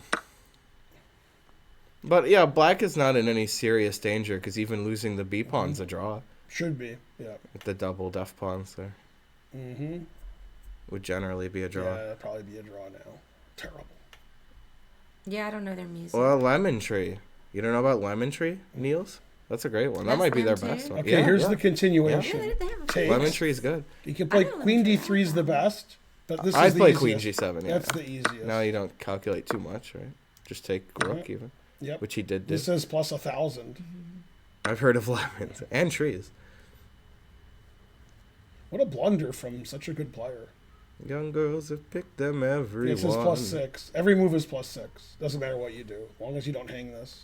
But yeah, black is not in any serious danger because even losing the b pawn's a draw. Should be. Yeah. With the double def pawns there Mm-hmm. would generally be a draw. Yeah, that'd probably be a draw now. Terrible. Yeah, I don't know their music. Well, Lemon Tree. You don't know about Lemon Tree, Niels? That's a great one. That That's might be their them best too? one. Okay, Yeah, here's yeah. the continuation. Yeah, they have a Take. Lemon Tree is good. You can play I know Queen Lemon Tree. D3 is the best, but this I'd is the play easiest. Queen G7. Yeah. That's the easiest. Now you don't calculate too much, right? Just take rook even, Yep. which he did. This says plus 1,000. I've heard of lemons and trees. What a blunder from such a good player. Young girls have picked them every It says one. plus 6. Every move is plus 6. Doesn't matter what you do, as long as you don't hang this.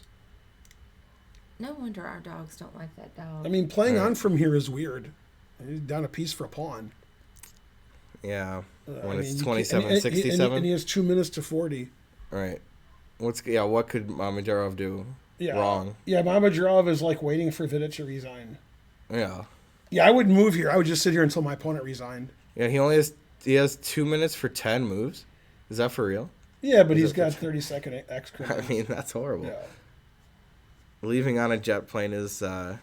No wonder our dogs don't like that dog. I mean, playing Right. on from here is weird. He's down a piece for a pawn. Yeah. I When it's mean, you 27, and 67. And he has 2 minutes to 40. Right. What could Mamedyarov do Yeah. wrong? Yeah, Mamedyarov is like waiting for Vidit to resign. Yeah. Yeah, I wouldn't move here. I would just sit here until my opponent resigned. Yeah, he has 2 minutes for 10 moves. Is that for real? Yeah, but Is he's it got the- 30-second X I mean, that's horrible. yeah. Leaving on a jet plane is Wow.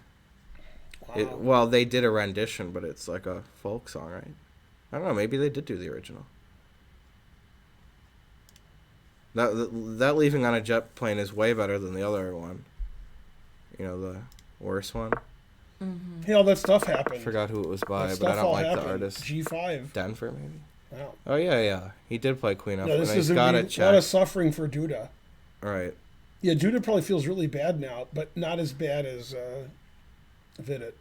well, they did a rendition, but it's like a folk song, right? I don't know, maybe they did do the original. That leaving on a jet plane is way better than the other one. You know, the worst one. Hey, all that stuff happened. I forgot who it was by, That but I stuff don't all like happened. the artist. G5. Denver, maybe? Wow. Oh, yeah. He did play Queen F, Yeah, and this he's is got a it lot of checked. suffering for Duda. Right. Yeah, Duda probably feels really bad now, but not as bad as Vidit.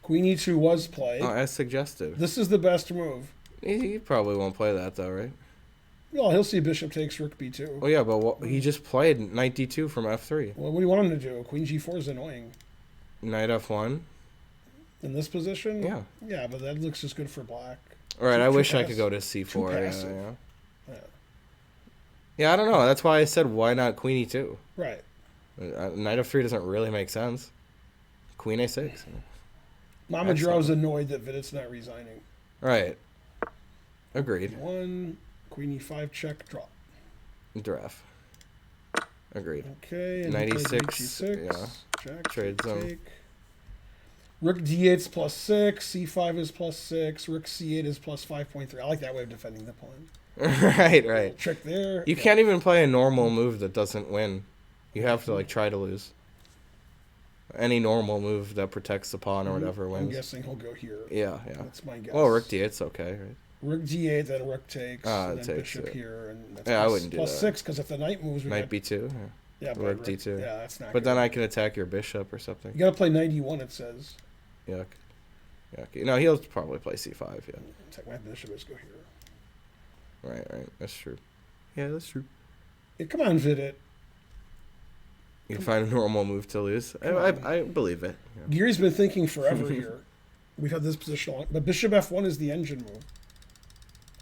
Queen E2 was played. Oh, as suggested. This is the best move. He probably won't play that, though, right? Well, he'll see bishop takes rook b2. Oh, yeah, but he just played knight d2 from f3. Well, what do you want him to do? Queen g4 is annoying. Knight f1. In this position? Yeah. Yeah, but that looks just good for black. All right, Too I wish I passive. could go to c4. Too Yeah, passive. yeah. Yeah. Yeah, I don't know. That's why I said why not queen e2. Right. Knight f3 doesn't really make sense. Queen a6. Mama Draw's annoyed that Vidit's not resigning. Right. Agreed. 1, Queen E5, check, draw. Draft. Agreed. Okay, and 96, H6. yeah. Check, Trade zone. take. Rook D8's +6, C5 is +6, Rook C8 is +5.3. I like that way of defending the pawn. Right. Check there. You can't even play a normal move that doesn't win. You have to like try to lose. Any normal move that protects the pawn or whatever I'm wins. guessing he'll go here. Yeah. That's my guess. Well, Rook D8's okay, right? Rook D8, then Rook takes, and then takes Bishop it. here, and that's Yeah, I wouldn't do that. +6 because if the knight moves, we Knight got, B2. yeah, but Rook D2. Yeah, that's not. But good. then I can attack your bishop or something. You gotta play 91. It says. Yuck. No, he'll probably play C5. Yeah. Attack my bishop. Let's go here. Right. That's true. Yeah, that's true. Yeah, come on, Vidit. You can find a normal move to lose. I believe it. Yeah. Geary's been thinking forever here. We've had this position long, but Bishop F1 is the engine move.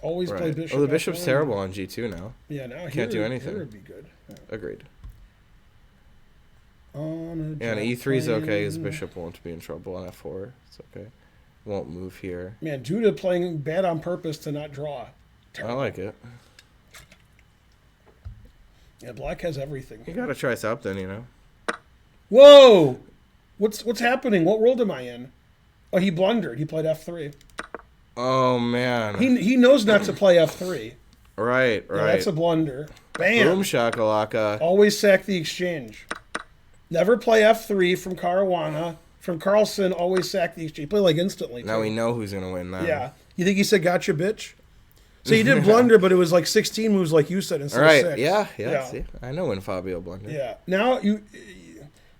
Always play Right. Bishop. Oh, the bishop's F1. terrible on G2 now. Yeah, now Can't do here anything. would be good. Yeah. Agreed. On a Yeah, and jet E3's okay. His plane. bishop won't be in trouble on F4. It's okay. Won't move here. Man, Judah playing bad on purpose to not draw. I like it. Yeah, Black has everything. You gotta try something, you know. Whoa! What's happening? What world am I in? Oh, he blundered. He played F3. Oh man. He knows not to play F3. Right. Yeah, that's a blunder. Bam! Boom shakalaka. Always sack the exchange. Never play F3 from Caruana. From Carlson, always sack the exchange. Play like instantly. Now too. we know who's gonna win now. Yeah. You think he said gotcha, bitch? So he did blunder, but it was like 16 moves like you said instead Right. of 6. Yeah. See, I know when Fabio blundered. Yeah. Now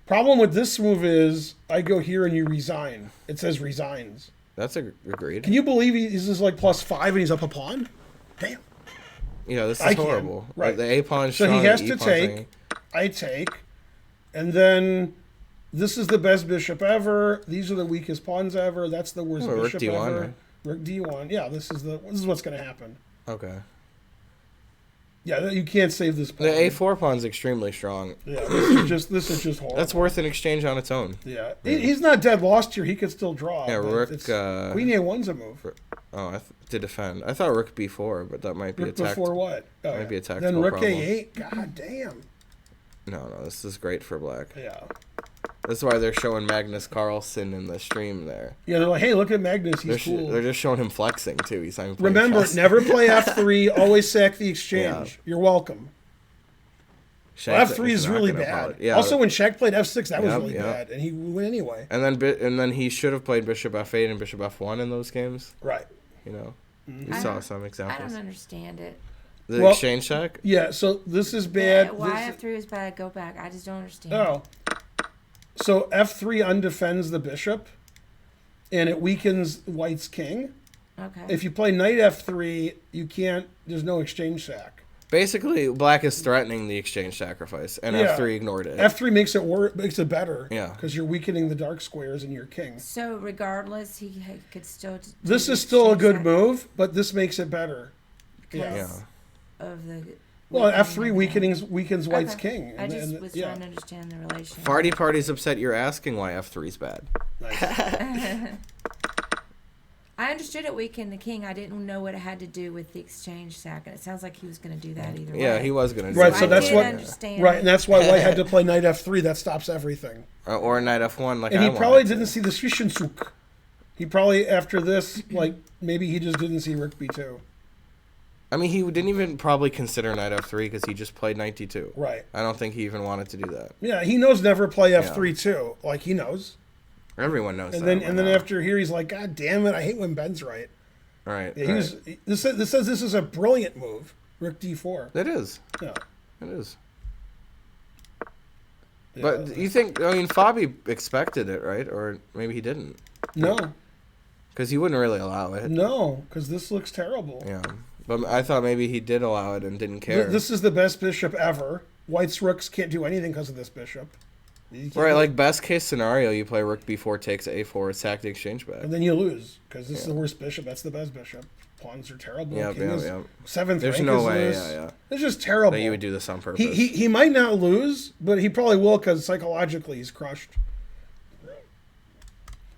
problem with this move is I go here and you resign. It says resigns. That's agreed. Can you believe he's just like +5 and he's up a pawn? Damn. Yeah, this I is can. horrible. Right. The A pawn. So he has to take. I take, and then this is the best bishop ever. These are the weakest pawns ever. That's the worst Rook bishop D1, ever. right? Rook D1. Yeah, this is what's going to happen. Okay. Yeah, you can't save this pawn. The A4 pawn's extremely strong. Yeah, this is just horrible. That's worth an exchange on its own. Yeah, he's not dead lost here. He could still draw. Yeah, but Rook. Queen A1's a move. To defend. I thought Rook B4, but that might be Rook attacked. before what? Oh, Might yeah. be a tactical Then Rook problem. A8. God damn. No, this is great for Black. Yeah. That's why they're showing Magnus Carlsen in the stream there. Yeah, they're like, hey, look at Magnus. He's cool. They're just showing him flexing too. He's not even playing Remember, chess. never play F3. Always sack the exchange. Yeah. You're welcome. Shaq F3 is not really gonna bad. follow- Yeah. Also, when Shaq played F6, that was Yep, really yep. bad, and he went anyway. and then he should have played Bishop F8 and Bishop F1 in those games. Right. You know, Mm-hmm. you I saw don't- some I examples. don't understand it. The Well- exchange check. Yeah. So this is bad. Why This- F3 is bad? Go back. I just don't understand. Oh. So F3 undefends the bishop, and it weakens White's king. Okay. If you play Knight F3, you can't. There's no exchange sack. Basically, Black is threatening the exchange sacrifice, and Yeah. F3 ignored it. F3 makes it makes it better. Yeah. Because you're weakening the dark squares in your king. So regardless, he could still. This is still a good move, but this makes it better. because Yeah. of the. Well, weakening F3 of weakens White's Okay. king. I just was yeah. trying to understand the relation. Farty Party's upset you're asking why F3's bad. Nice. I understood it weakened the king. I didn't know what it had to do with the exchange sack, and it sounds like he was going to do that either way. Yeah, he was gonna do Right, that. so I that's did what- understand. Right, and that's why White had to play Knight F3. That stops everything. Or Knight F1 like And I he wanted probably to. didn't see the Zwischenzug. He probably, after this, like, maybe he just didn't see Rook B2. I mean, he didn't even probably consider Knight F3 because he just played Knight D2. Right. I don't think he even wanted to do that. Yeah, he knows never play F3 too. Like, he knows. Everyone knows And that. then by and then now. after here, he's like, God damn it, I hate when Ben's right. Right. Yeah, this says this is a brilliant move. Rook D4. It is. Yeah. It is. Yeah. But you think, I mean, Fabi expected it, right? Or maybe he didn't. No. Because he wouldn't really allow it. No, because this looks terrible. Yeah. But I thought maybe he did allow it and didn't care. This is the best bishop ever. White's rooks can't do anything because of this bishop. You can't Right, do- like best case scenario, you play Rook B4 takes A4, sack the exchange back. And then you lose because this is the worst bishop. That's the best bishop. Pawns are terrible. Yep, King yep, is yep. seventh There's rank no is way, this. yeah. It's just terrible. That you would do this on purpose. He might not lose, but he probably will because psychologically he's crushed.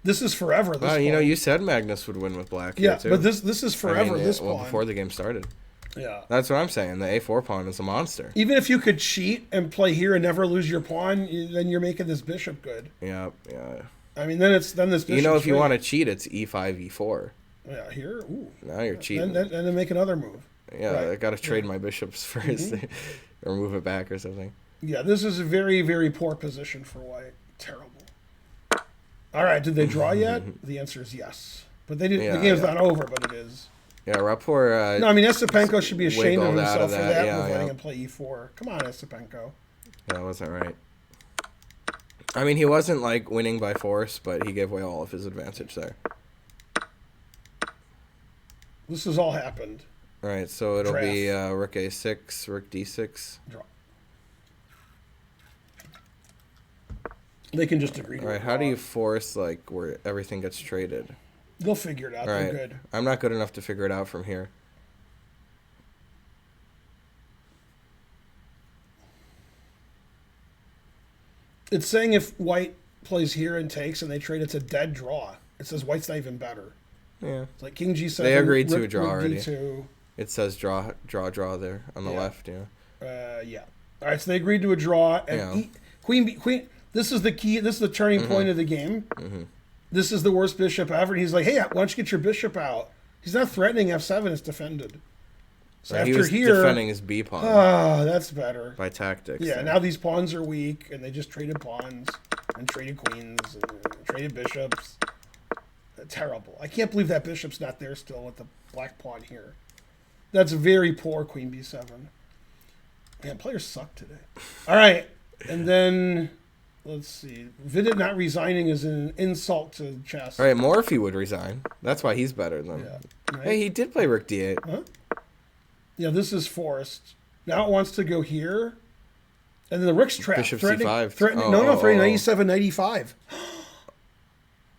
This is forever. This You know, pawn. you said Magnus would win with black Yeah, here, too. but this is forever. This well, pawn. before the game started. Yeah. That's what I'm saying. The A4 pawn is a monster. Even if you could cheat and play here and never lose your pawn, then you're making this bishop good. Yeah. I mean, then this bishop. You know, if you want to cheat, it's E5, E4. Yeah, here. Ooh. Now you're cheating. And then make another move. Yeah, Right. I got to trade my bishops first, or move it back or something. Yeah, this is a very, very poor position for white. Terrible. All right, did they draw yet? The answer is yes. But they did. Yeah, The game's yeah. not over, but it is. Yeah, Rapport. No, I mean Estepenko should be ashamed of wiggled out himself of for that, that yeah, move, letting yeah. him play e4. Come on, Estepenko. That wasn't right. I mean, he wasn't like winning by force, but he gave away all of his advantage there. This has all happened. All right, so it'll be Draft. rook a6, rook d6. Draw. They can just agree to All right, it. how do you force like where everything gets traded? They'll figure it out. All They're right, good. I'm not good enough to figure it out from here. It's saying if white plays here and takes and they trade, it's a dead draw. It says white's not even better. Yeah, It's like king g7. They agreed to a rook- draw rook already. D2. it says draw there on the Yeah. left. Yeah. Yeah. All right, so they agreed to a draw. And Yeah. queen. This is the key. This is the turning point of the game. This is the worst bishop ever. And he's like, hey, why don't you get your bishop out? He's not threatening f7. It's defended. So Right, he after was here, defending his B pawn that's better. by tactics. Yeah, and- now these pawns are weak, and they just traded pawns and traded queens and traded bishops. Terrible. I can't believe that bishop's not there still with the black pawn here. That's very poor queen b7. Man, players suck today. All right, and then let's see. Vidit not resigning is an insult to chess. All right, Morphy would resign. That's why he's better than. Yeah. Right? Hey, he did play rook d8. Huh? Yeah, this is forced. Now it wants to go here. And then the rook's trapped. Bishop threatening, c5. Threatening, Oh, no, oh, threatening oh. 97, 95.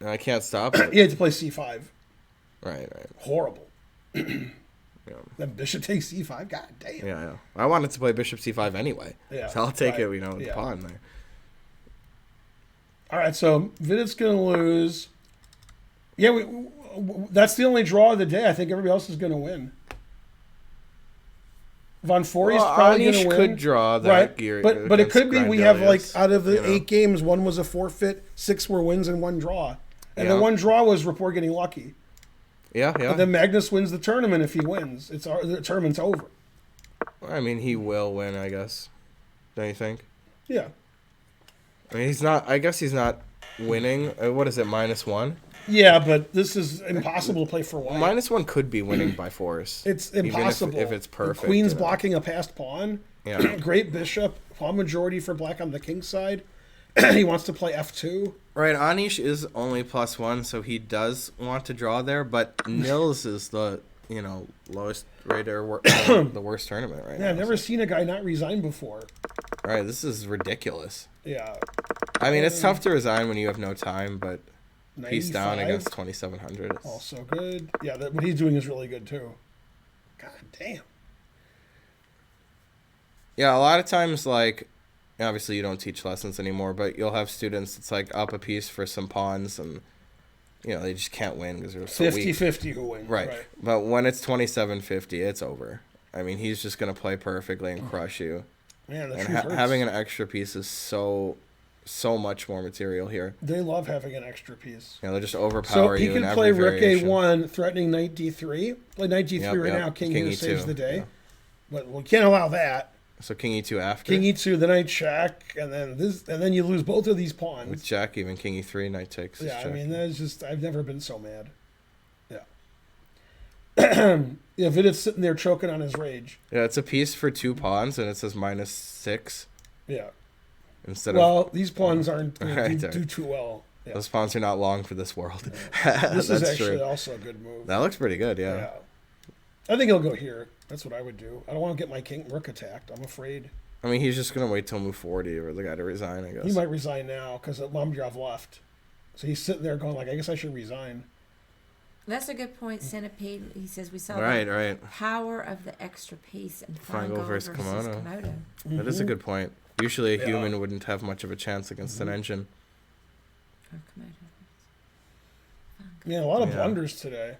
I can't stop it. You had to play c5. Right. Horrible. Yeah. Then bishop takes c5. God damn. Yeah. I wanted to play bishop c5 anyway. Yeah, So I'll take right. it, with the Yeah. pawn there. All right, so Vidit's going to lose. Yeah, that's the only draw of the day. I think everybody else is going to win. Von Fourier's probably going to Anish win. could draw that Right, gear. but it against could be we have like Grindelius, out of the you know. 8 games, 1 was a forfeit, 6 were wins, and 1 draw. And the Yeah. 1 draw was Rapport getting lucky. Yeah. And then Magnus wins the tournament if he wins. The tournament's over. I mean, he will win, I guess. Don't you think? Yeah. I mean, he's not. I guess he's not winning. What is it? -1. Yeah, but this is impossible to play for white. -1 could be winning by force. It's even impossible. if it's perfect. The queen's you know. blocking a passed pawn. Yeah. Great bishop. Pawn majority for black on the king side. He wants to play f2. Right, Anish is only +1, so he does want to draw there. But Nils is the lowest rated or the worst tournament right now. Yeah, I've never seen a guy not resign before. Right, this is ridiculous. Yeah. I mean, it's tough to resign when you have no time, but he's down 95. against 2,700. Also good. Yeah, what he's doing is really good too. God damn. Yeah, a lot of times, like, obviously you don't teach lessons anymore, but you'll have students that's like up a piece for some pawns, and they just can't win because they're so weak. 50-50 who wins. Right. But when it's 27-50, it's over. I mean, he's just gonna play perfectly and crush you. Man, the And truth hurts. having an extra piece is so much more material here. They love having an extra piece. They'll just So overpower he you in can every play rook variation. a1, threatening knight d3. Play knight d3 Yep, right yep. now. King King here E2, saves the day. yeah. But we can't allow that. So King E2 after. King e2, the knight check, and then you lose both of these pawns. With Jack, even King E3, knight takes. Yeah, I check. mean, that's just, I've never been so mad. Yeah. Yeah, Vidit's sitting there choking on his rage. Yeah, it's a piece for 2 pawns, and it says -6 Yeah. instead Well, these pawns aren't Right, do too well. Yeah. Those pawns are not long for this world. This That's is actually true. also a good move. That looks pretty good, Yeah. yeah. I think he'll go here. That's what I would do. I don't want to get my king rook attacked. I'm afraid. I mean, he's just gonna wait till move 40 for the guy to resign, I guess. He might resign now because Momdrov left. So he's sitting there going like, I guess I should resign. That's a good point. Centipede. He says we saw Right, the right. power of the extra piece in Finegold Finegold versus Komodo. Komodo. That is a good point. Usually a Yeah. human wouldn't have much of a chance against an engine. Or Komodo. Yeah, a lot of Yeah. blunders today.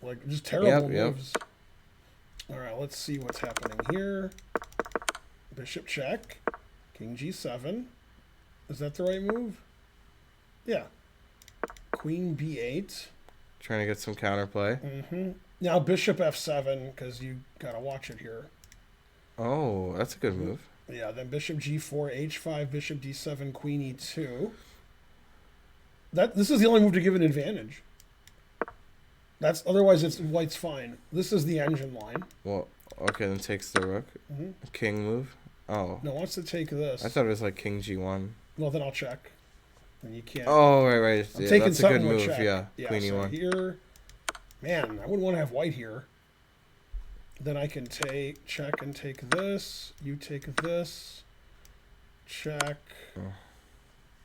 Like, just terrible Yep. moves. All right, let's see what's happening here. Bishop check. King g7. Is that the right move? Yeah. Queen b8. Trying to get some counterplay. Mm-hmm. Now bishop f7, because you got to watch it here. Oh, that's a good move. Yeah, then bishop g4, h5, bishop d7, queen e2. This is the only move to give an advantage. Otherwise it's white's fine. This is the engine line. Well, okay, then takes the rook. Mm-hmm. King move. Oh. No, wants to take this. I thought it was like king g1. Well, then I'll check. And you can't. Oh, right. I'm Yeah, taking that's a good something with move. check. Yeah, queen so e1. here, man, I wouldn't want to have white here. Then I can check and take this. You take this. Check. Oh.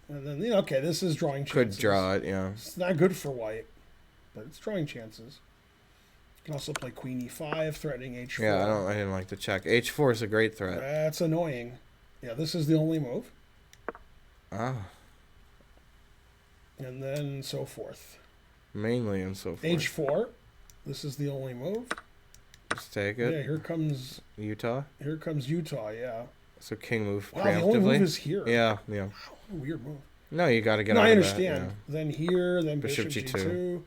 And then, okay, this is drawing Could chances. draw it, yeah. It's not good for white, but it's drawing chances. You can also play queen e5, threatening h4. Yeah, I didn't like the check. h4 is a great threat. That's annoying. Yeah, this is the only move. Ah, And then so forth. mainly and so forth. h4. This is the only move. Just take Yeah, it. here comes Utah. Utah, yeah. So king move Wow, the only preemptively. move is here. Yeah. What a weird move. No, you got to get No, out I of understand. that. Then here, then Bishop bishop G2. g2.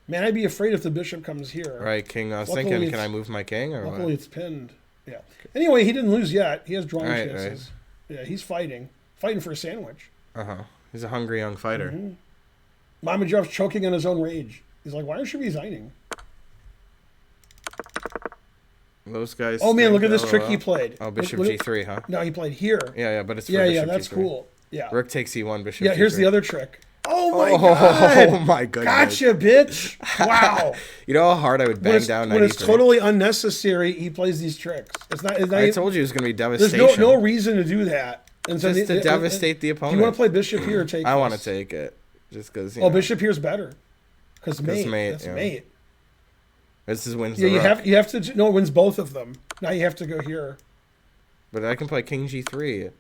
Man, I'd be afraid if the bishop comes here. Yeah. Right, king. I was Luckily thinking, it's- can I move my king or Luckily, what? it's pinned. Yeah. Anyway, he didn't lose yet. He has drawing Right, chances. Yeah, he's fighting for a sandwich. Uh-huh. He's a hungry young fighter. Mm-hmm. Mama Jeff's choking on his own rage. He's like, why is she resigning? Those guys. Oh man, think, look at this trick LOL. he played. Oh, bishop Look at- g3, huh? No, he played here. Yeah, but it's for Yeah, bishop that's g3. cool. Yeah. Rook takes e1, bishop Yeah, here's g3. the other trick. Oh my Oh god! my goodness. Gotcha, bitch! Wow. You know how hard I would bang down when it's 93? totally unnecessary, he plays these tricks. It's not. I told you it was going to be There's devastation. no reason to do that. And Just to devastate the Do opponent. you want to play bishop here or take? I want to this? take it. Just because, Oh, bishop here's better. Because mate. mate, That's yeah. mate. This is wins Yeah, the rook. you have to. No, it wins both of them. Now you have to go here. But I can play king g3.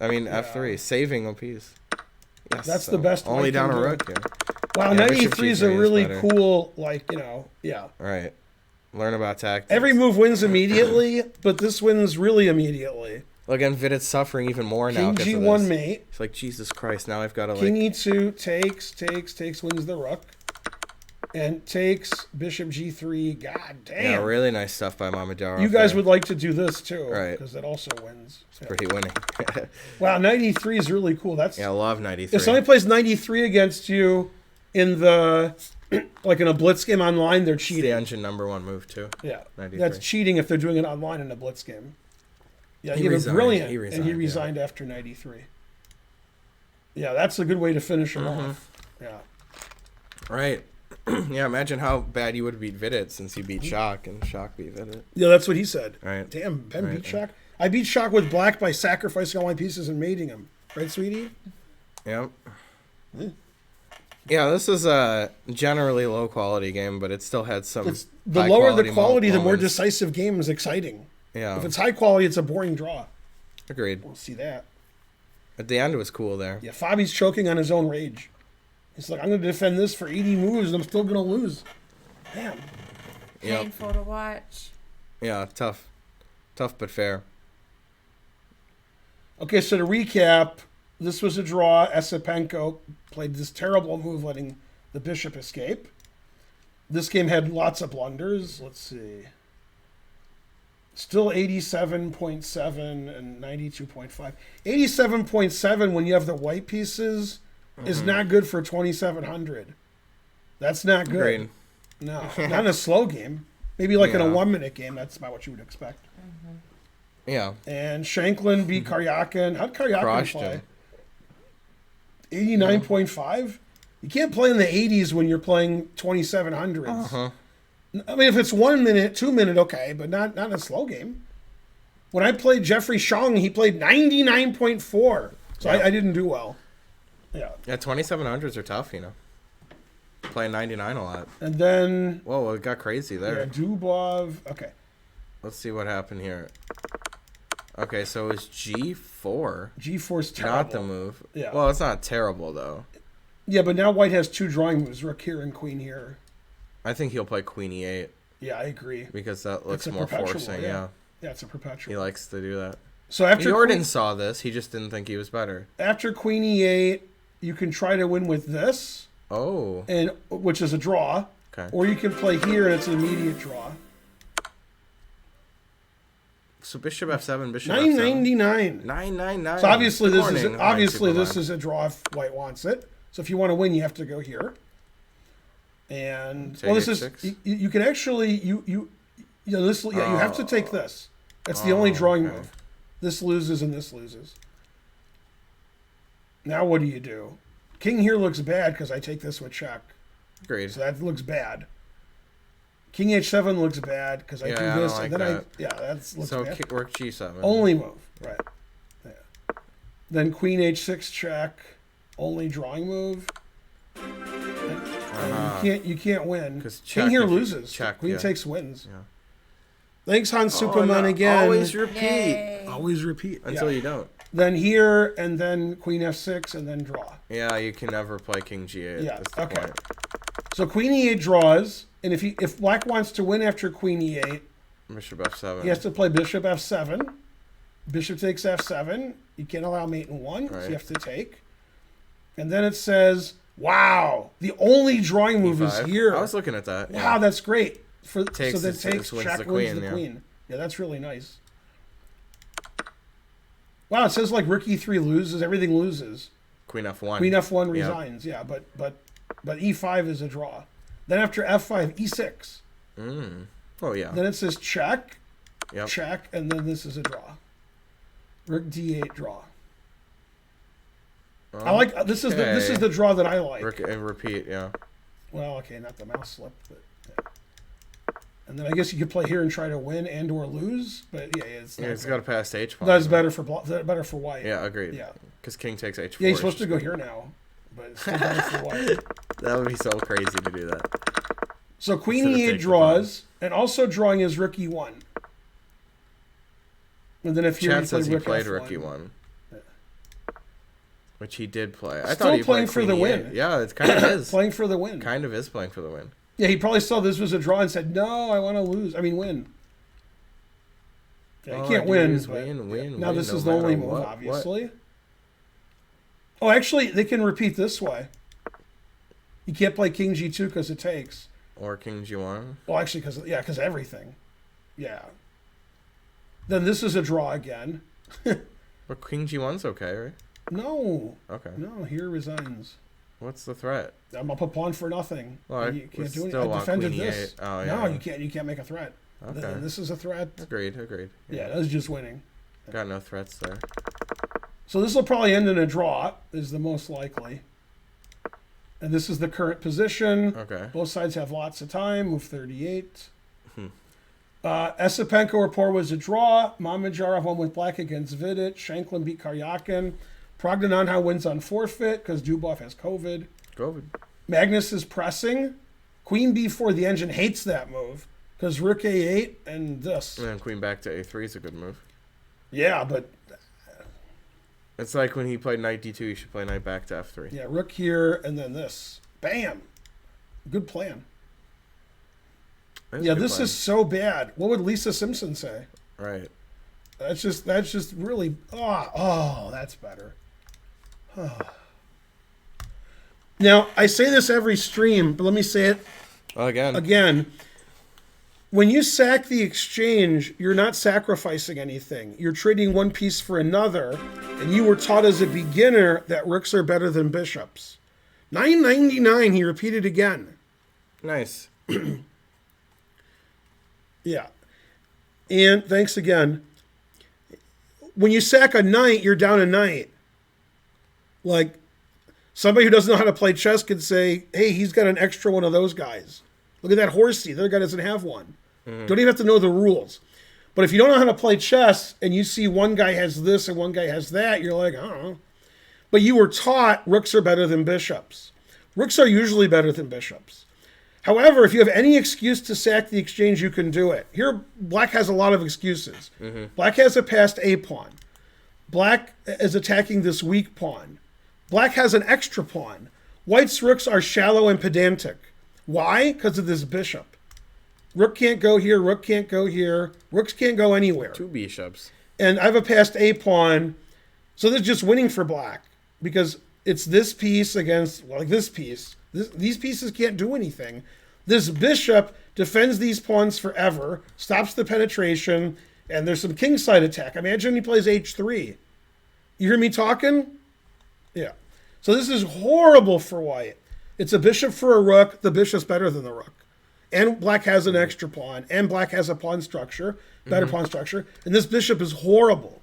I mean, f3. Saving a piece. Yes, That's the best Only white down can a do. rook, yeah. Wow, Yeah, bishop 93 is a G3 is really better. cool, yeah. All right. Learn about tactics. Every move wins immediately, but this wins really immediately. Look, and Vidit's suffering even more now. King 'cause of G1 this. mate. It's like, Jesus Christ, now I've got to, like... King E2 takes, wins the rook. And takes bishop G3. God damn. Yeah, really nice stuff by Mamadjarov. You guys there. would like to do this too. Right. Because that also wins. Yeah. Pretty winning. Wow, 93 is really cool. That's Yeah, I love 93. if somebody plays 93 against you in the like in a blitz game online, they're It's the cheating. engine #1 move, too. Yeah. 93. That's cheating if they're doing it online in a blitz game. Yeah, He he was resigned. brilliant. He and he resigned, yeah. resigned after 93. Yeah, that's a good way to finish him Mm-hmm. off. Yeah. Right. Yeah, imagine how bad you would beat Vidit since he beat Shock, and Shock beat Vidit. Yeah, that's what he said. Right. Damn, Ben Right. beat Shock. I beat Shock with black by sacrificing all my pieces and mating him. Right, sweetie? Yep. Yeah, this is a generally low quality game, but it still had some. It's the high lower the quality, the more moments. decisive game is exciting. Yeah, If it's high quality, it's a boring draw. agreed. We'll see that. At the end, it was cool there. Yeah, Fabi's choking on his own rage. He's like, I'm going to defend this for 80 moves and I'm still going to lose. Damn. Yep. Painful to watch. Yeah, tough but fair. Okay, so to recap, this was a draw. Esipenko played this terrible move letting the bishop escape. This game had lots of blunders. Let's see. Still 87.7 and 92.5. 87.7 when you have the white pieces is not good for 2,700. That's not good. Agreed. No, not in a slow game. Maybe like in a Yeah. 1 minute game. That's about what you would expect. Yeah, And Shanklin beat Karyakin. How'd Karyakin crushed play? him. 89.5? You can't play in the 80s when you're playing 2,700s. Uh-huh. I mean, if it's 1 minute, 2 minute, okay, but not in a slow game. When I played Jeffrey Shong, he played 99.4. So I didn't do well. Yeah. Yeah, 2700s are tough, you know. Playing 99 a lot. And then, Whoa, it got crazy yeah, there. Dubov. Okay. Let's see what happened here. Okay, so it was G4. G-Force terrible. Not the move. Yeah. Well, it's not terrible, though. Yeah, but now white has 2 drawing moves, rook here and queen here. I think he'll play queen e8 Yeah, I agree. because that looks It's a more perpetual, forcing. yeah. Yeah. Yeah, it's a perpetual. He likes to do that. So after Jordan queen, saw this. He just didn't think he was better. after queen e8, you can try to win with this, Oh. and which is a draw, Okay. or you can play here and it's an immediate draw. So bishop f7, bishop f7. 999. 999. So obviously Good this is morning. All right, Superman. a draw if white wants it. So if you want to win, you have to go here. And Take well, this is h6. you can actually you have to take this. That's the only drawing okay. move. This loses and this loses. Now what do you do? King here looks bad because I take this with check. Agreed. So that looks bad. King h7 looks bad because I Yeah, do I don't this like and then that. that looks So bad. rook g7. Only move, right? Yeah. Then queen h6 check, only drawing move. You can't win. 'Cause King check here if you loses. check, Queen yeah. takes wins. Yeah. Thanks, Han Oh, Superman no, again. Always repeat Yay. Always repeat. until Yeah. you don't. Then here and then queen f6 and then draw. Yeah, you can never play king g8. Yeah, That's the okay. point. So queen e8 draws, and if black wants to win after queen e8, Bishop f7. he has to play bishop f7. Bishop takes f7. You can't allow mate in 1, so Right. you have to take. And then it says, wow, the only drawing move is E5. here. I was looking at that. Wow, Yeah. that's great. So Takes that is- takes wins check the wins queen, the yeah. queen. Yeah, that's really nice. Wow, it says like rook e3 loses, everything loses. Queen f1. Queen f1 Yep. resigns, yeah, but e5 is a draw. Then after f5, e6. Oh, yeah. Then it says check, Yep. check, and then this is a draw. Rook d8 draw. I like this is Okay. the draw that I like. Rook and repeat, yeah. Well, okay, not the mouse slip, but yeah. And then I guess you could play here and try to win and or lose, but yeah, it's Yeah, not it's good. got to pass to h pawn. That's better for better for white. Yeah, agreed. Yeah. Because king takes h4. Yeah, he's supposed to go here now, but it's still better for white. That would be so crazy to do that. So queen Instead of e8 take the draws, and also drawing is rook e1. And then if Chad you says play he played F1. rook e1. Which he did play. I Still thought he playing played for the queen win. e8. Yeah, it kind of is. Playing for the win. Kind of is playing for the win. Yeah, he probably saw this was a draw and said, "No, I want to lose. I mean, win." Yeah, All you I can't do win. is but- win, now win, this no is the only matter move, what. obviously. Oh, actually, they can repeat this way. You can't play king g2 because it takes. Or king g1. Well, actually, because everything. Yeah. Then this is a draw again. But king g1's okay, right? No, Okay. no, here resigns. What's the threat? I'm up a pawn for nothing. Well, I You can't would do anything. still I want defended queen this. e8. Oh, No, yeah. you can't make a threat. Okay. And this is a threat. Agreed. Yeah, that's just winning. Got no threats there. So this will probably end in a draw, is the most likely. And this is the current position. Okay. Both sides have lots of time. Move 38. Esipenko report was a draw. Mamedyarov won with black against Vidit. Shanklin beat Karyakin. Progdananha wins on forfeit because Dubov has COVID. Go. Magnus is pressing. Queen b4, the engine hates that move because rook a8 and this. And then queen back to a3 is a good move. Yeah, but It's like when he played knight d2, you should play knight back to f3. yeah, rook here and then this. Bam. Good plan. That's a Yeah, good this plan. is so bad. What would Lisa Simpson say? Right. That's just really that's better. Now, I say this every stream, but let me say it Again. again. When you sack the exchange, you're not sacrificing anything. You're trading one piece for another, and you were taught as a beginner that rooks are better than bishops. 999, he repeated again. Nice. Yeah. And thanks again. When you sack a knight, you're down a knight. Like, somebody who doesn't know how to play chess could say, hey, he's got an extra one of those guys. Look at that horsey. The other guy doesn't have one. Don't even have to know the rules. But if you don't know how to play chess and you see one guy has this and one guy has that, you're like, I don't know. But you were taught rooks are better than bishops. Rooks are usually better than bishops. However, if you have any excuse to sack the exchange, you can do it. Here, black has a lot of excuses. Black has a passed a pawn. Black is attacking this weak pawn. Black has an extra pawn. White's rooks are shallow and pedantic. Why? Because of this bishop. Rook can't go here. Rook can't go here. Rooks can't go anywhere. 2 bishops. And I have a passed A pawn. So this is just winning for black. Because it's this piece against, like this piece. These pieces can't do anything. This bishop defends these pawns forever, stops the penetration, and there's some kingside attack. Imagine he plays h3. You hear me talking? Yeah. So this is horrible for white. It's a bishop for a rook. The bishop's better than the rook. And black has an extra pawn. And black has a pawn structure, better pawn structure. And this bishop is horrible.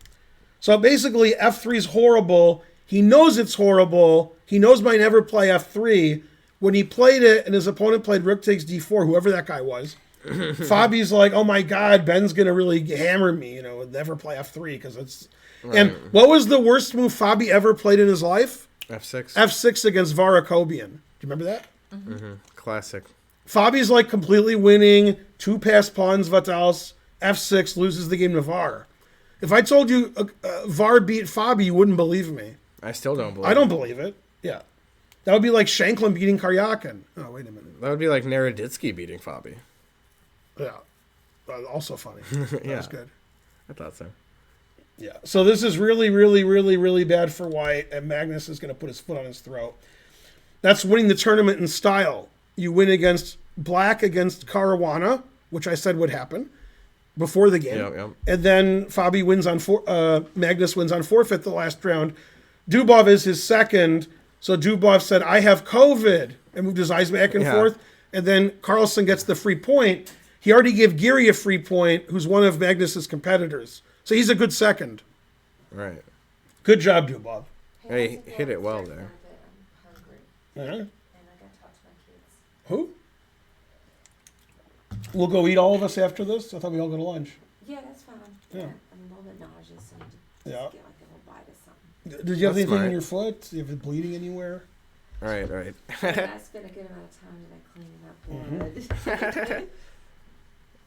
So basically, f3 is horrible. He knows it's horrible. He knows might never play f3. When he played it and his opponent played rook takes d4, whoever that guy was, Fabi's like, oh my God, Ben's going to really hammer me, never play f3 because it's... Right. And what was the worst move Fabi ever played in his life? f6. f6 against Varakobian. Do you remember that? Classic. Fabi's like completely winning, 2 passed pawns, Vatals, f6, loses the game to Var. If I told you Var beat Fabi, you wouldn't believe me. I still don't believe I don't believe it. Yeah. That would be like Shanklin beating Karyakin. Oh, wait a minute. That would be like Naroditsky beating Fabi. Yeah. Also funny. That was good. I thought so. Yeah. So this is really, really, really, really bad for white, and Magnus is going to put his foot on his throat. That's winning the tournament in style. You win against black against Caruana, which I said would happen before the game. Yep. And then Fabi wins on Magnus wins on forfeit the last round. Dubov is his second. So Dubov said, I have COVID, and moved his eyes back and forth. And then Carlsen gets the free point. He already gave Geary a free point, who's one of Magnus's competitors. So he's a good second. Right. Good job, Dubov. Hey, he hit it well there. I'm hungry, Yeah. and I gotta talk to my kids. Who? We'll go eat, all of us, after this? I thought we all go to lunch. Yeah, that's fine. Yeah. I'm a little bit nauseous, and just Yeah. get like a little bite of something. Did you have That's anything smart. in your foot? Do you have it bleeding anywhere? Right. I spent a good amount of time today cleaning up blood.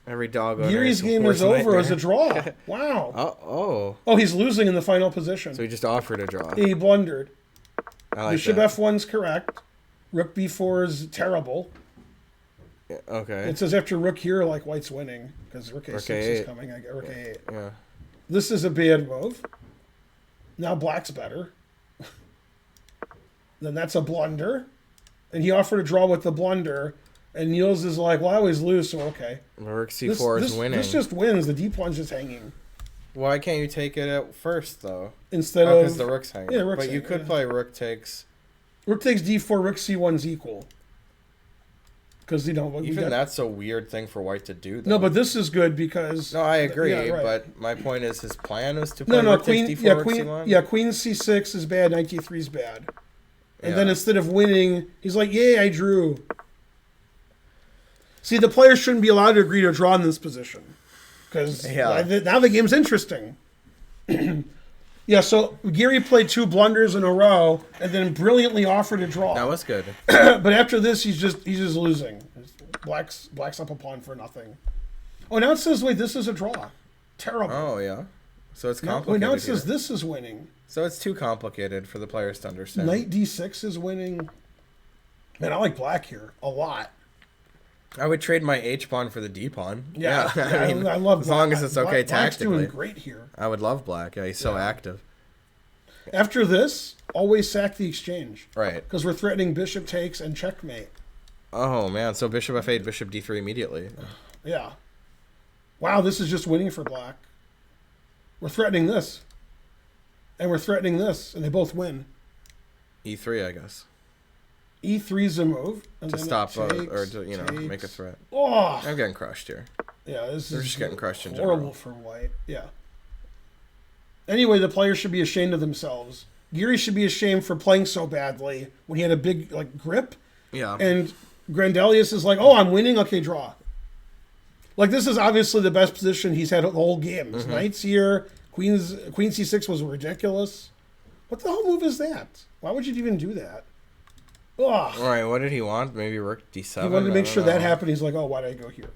Every dog owner. Geary's is a game worst is over nightmare. as a draw. Wow. Oh. He's losing in the final position. So he just offered a draw. He blundered. I like Bishop that. f1's correct. Rook b4 is terrible. Yeah, okay. It says after rook here, like white's winning, because rook a6 is A8. coming. I get rook a8. Yeah. This is a bad move. Now black's better. Then that's a blunder. And he offered a draw with the blunder. And Niels is like, well, I always lose, so okay. Rook c4 is winning. This just wins. The d pawn's just hanging. Why can't you take it out first, though? Instead Because of... the rook's hanging. Yeah, rook's but you hanging, could yeah. play rook takes. Rook takes d4, rook c1's equal. Because, Even that's a weird thing for white to do, though. No, but this is good because... No, I agree, Yeah, right. but my point is his plan was to play No, rook queen, takes d4, yeah, rook queen, c1? yeah, queen c6 is bad, knight d3 is bad. And then Yeah. instead of winning, he's like, yay, I drew. See, the player shouldn't be allowed to agree to draw in this position. Because now the game's interesting. Yeah, so Geary played 2 blunders in a row and then brilliantly offered a draw. That was good. But after this, he's just losing. Black's up a pawn for nothing. Oh, now it says, wait, this is a draw. Terrible. Oh, yeah. So it's Now, complicated. now it says here. this is winning. So it's too complicated for the players to understand. Knight d6 is winning. Man, I like black here a lot. I would trade my H pawn for the D pawn. Yeah, I mean, I love as black. long as it's okay Black's tactically. doing great here. I would love black. Yeah, he's so active. After this, always sack the exchange. Right. Because we're threatening bishop takes and checkmate. Oh, man. So bishop f8, bishop d3 immediately. Yeah. Wow, this is just winning for black. We're threatening this. And we're threatening this. And they both win. e3, I guess. E3's a move. And To then stop it takes, or to, make a takes. threat. Oh! I'm getting crushed here. Yeah, this They're is just getting crushed in horrible general. for white. Yeah. Anyway, the players should be ashamed of themselves. Geary should be ashamed for playing so badly when he had a big grip. Yeah. And Grandelius is like, oh, I'm winning. Okay, draw. Like, this is obviously the best position he's had the whole game. His knight's here. Queen c6 was ridiculous. What the hell move is that? Why would you even do that? Ugh. All right, what did he want? Maybe rook d7? He wanted to I make don't sure that know. happened. He's like, oh, why did I go here?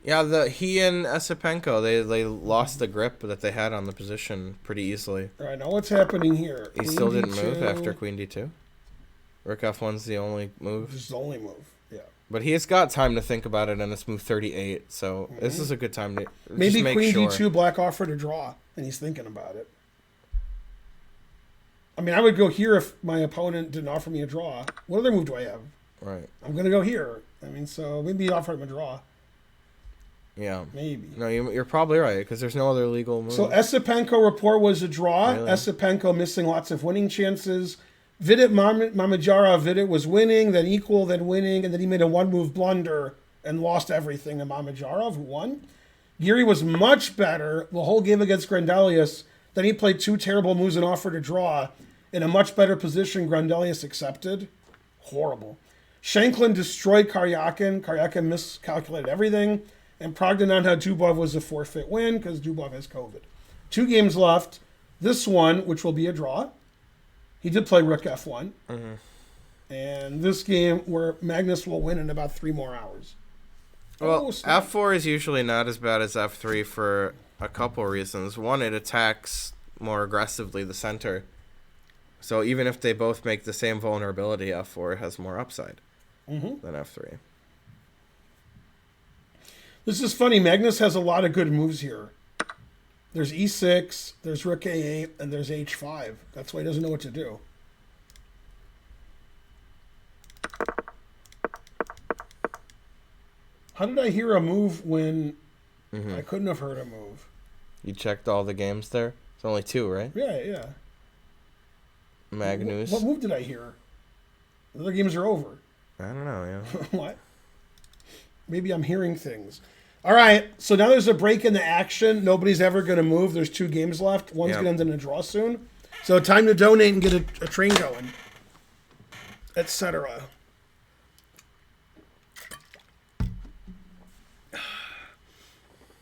Yeah, he and Esipenko, they lost the grip that they had on the position pretty easily. All right, now what's happening here? He Queen still didn't D2. move after queen d2? Rook F1's the only move. This is the only move. Yeah. But he has got time to think about it, and it's move 38, so this is a good time to Maybe just make Queen sure. D2, Black offer to draw, and he's thinking about it. I mean, I would go here if my opponent didn't offer me a draw. What other move do I have? Right. I'm going to go here. I mean, so maybe he offered him a draw. Yeah. Maybe. No, you're probably right, because there's no other legal move. So Esipenko report was a draw. Really? Esipenko missing lots of winning chances. Vidit Mamajara, Vidit was winning, then equal, then winning, and then he made a one-move blunder and lost everything to Mamajarov, who won. Geary was much better the whole game against Grandelius. Then he played 2 terrible moves and offered a draw. In a much better position, Grandelius accepted. Horrible. Shanklin destroyed Karyakin. Karyakin miscalculated everything. And Progdonov Dubov was a forfeit win because Dubov has COVID. 2 games left. This one, which will be a draw. He did play Rook F1. Mm-hmm. And this game where Magnus will win in about 3 more hours. Well, snap. F4 is usually not as bad as F3 for a couple reasons. One, it attacks more aggressively the center. So even if they both make the same vulnerability, F4 has more upside than F3. This is funny. Magnus has a lot of good moves here. There's E6, there's Rook A8, and there's H5. That's why he doesn't know what to do. How did I hear a move when I couldn't have heard a move? You checked all the games there? It's only 2, right? Yeah. Magnus. What move did I hear? The other games are over. I don't know, yeah. What? Maybe I'm hearing things. All right, so now there's a break in the action. Nobody's ever going to move. There's 2 games left. One's going to end in a draw soon. So time to donate and get a train going, etc.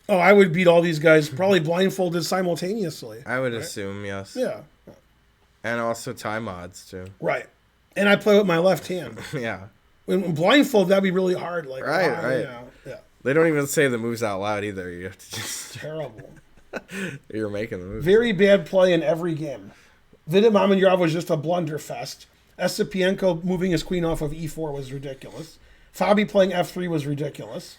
Oh, I would beat all these guys probably blindfolded simultaneously. I would assume, yes. Yeah. And also time odds, too. Right. And I play with my left hand. Yeah. When blindfold, that'd be really hard. Like, Right, wow, right. Yeah. They don't even say the moves out loud either. You have to just... Terrible. You're making the moves. Very bad play in every game. Vidit Mamajara was just a blunderfest. Esipenko moving his queen off of E4 was ridiculous. Fabi playing F3 was ridiculous.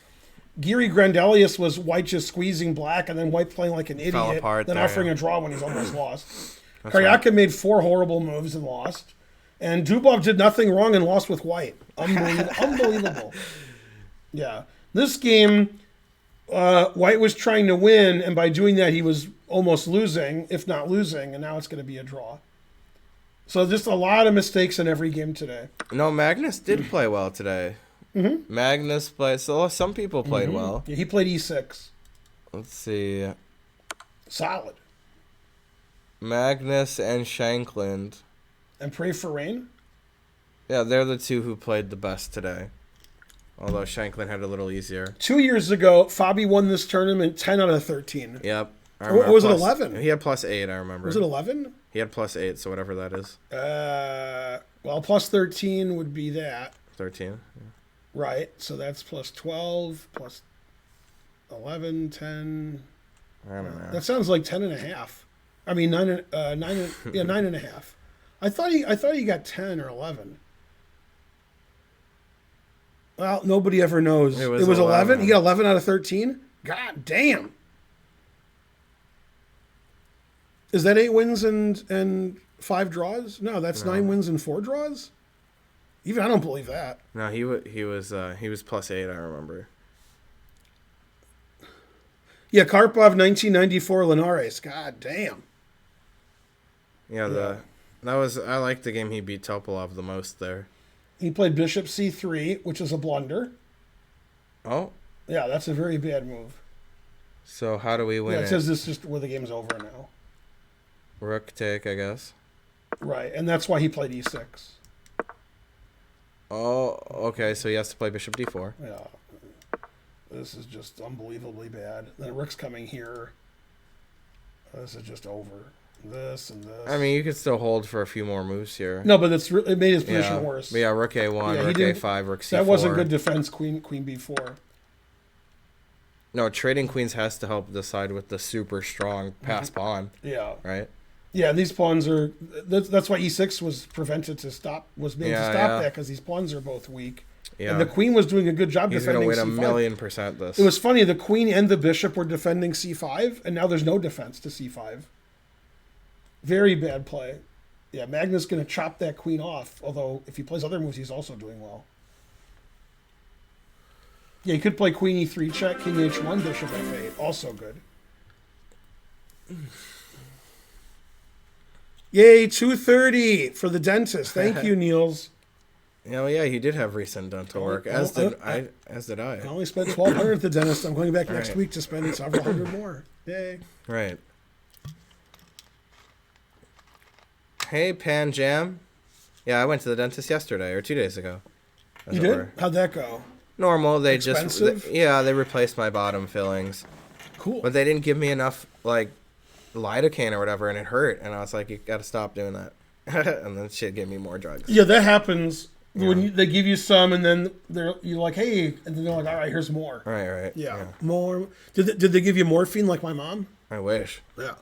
Geary Grandelius was white just squeezing black and then white playing like an idiot. Apart then there, offering yeah. a draw when he's almost lost. That's Karyakin right. made 4 horrible moves and lost. And Dubov did nothing wrong and lost with white. Unbelievable. Yeah. This game, White was trying to win, and by doing that, he was almost losing, if not losing, and now it's going to be a draw. So just a lot of mistakes in every game today. No, Magnus did play well today. Mm-hmm. Magnus played... So some people played well. Yeah, he played E6. Let's see. Solid. Magnus and Shankland. And Pray for Rain? Yeah, they're the 2 who played the best today. Although Shanklin had a little easier. 2 years ago, Fabi won this tournament 10 out of 13. Yep. Or was it 11? He had plus 8, I remember. Was it 11? He had plus 8, so whatever that is. Well, plus 13 would be that. 13. Yeah. Right. So that's plus 12, plus 11, 10. I don't know. That sounds like 10 and a half. I mean, 9 and a half. I thought he got 10 or 11. Well, nobody ever knows. It was 11. He got 11 out of 13. God damn. Is that 8 wins and 5 draws? No, that's 9 wins and 4 draws. Even I don't believe that. No, he was plus 8, I remember. Yeah, Karpov 1994 Linares. God damn. Yeah, I like the game he beat Topolov the most there. He played Bishop C3, which is a blunder. Oh. Yeah, that's a very bad move. So how do we win it says this is just where the game's over now. Rook take, I guess. Right, and that's why he played E6. Oh, okay, so he has to play Bishop D4. Yeah. This is just unbelievably bad. Then Rook's coming here. This is just over. This and this. I mean, you could still hold for a few more moves here. No, but it made his position worse. But yeah, Rook A1, Yeah, Rook A5, Rook C4. That wasn't good defense, Queen B4. No, trading queens has to help decide with the super strong pass pawn. Yeah. Right? Yeah, these pawns are. That's why e6 was prevented to stop. Was made to stop that because these pawns are both weak. Yeah. And the queen was doing a good job He's defending going to win c5. $1,000,000% this. It was funny. The queen and the bishop were defending c5, and now there's no defense to c5. Very bad play. Yeah, Magnus going to chop that queen off. Although if he plays other moves, he's also doing well. Yeah, he could play queen e3 check, king h1, bishop f8. Also good. Yay, 230 for the dentist. Thank you, Niels. Oh yeah, he did have recent dental work, as did I. I only spent $1,200 at the dentist. I'm going back next Right. week to spend several hundred more. Yay. Right. Hey, Pan Jam. Yeah, I went to the dentist yesterday or 2 days ago. As You it did? were. How'd that go? Normal. They Expensive? they replaced my bottom fillings, Cool. but they didn't give me enough like lidocaine or whatever, and it hurt. And I was like, you got to stop doing that. And then shit gave me more drugs. Yeah, that happens when Yeah. they give you some, and then you're like, hey, and then they're like, all right, here's more. Right. Yeah, more. Did they give you morphine like my mom? I wish. Yeah.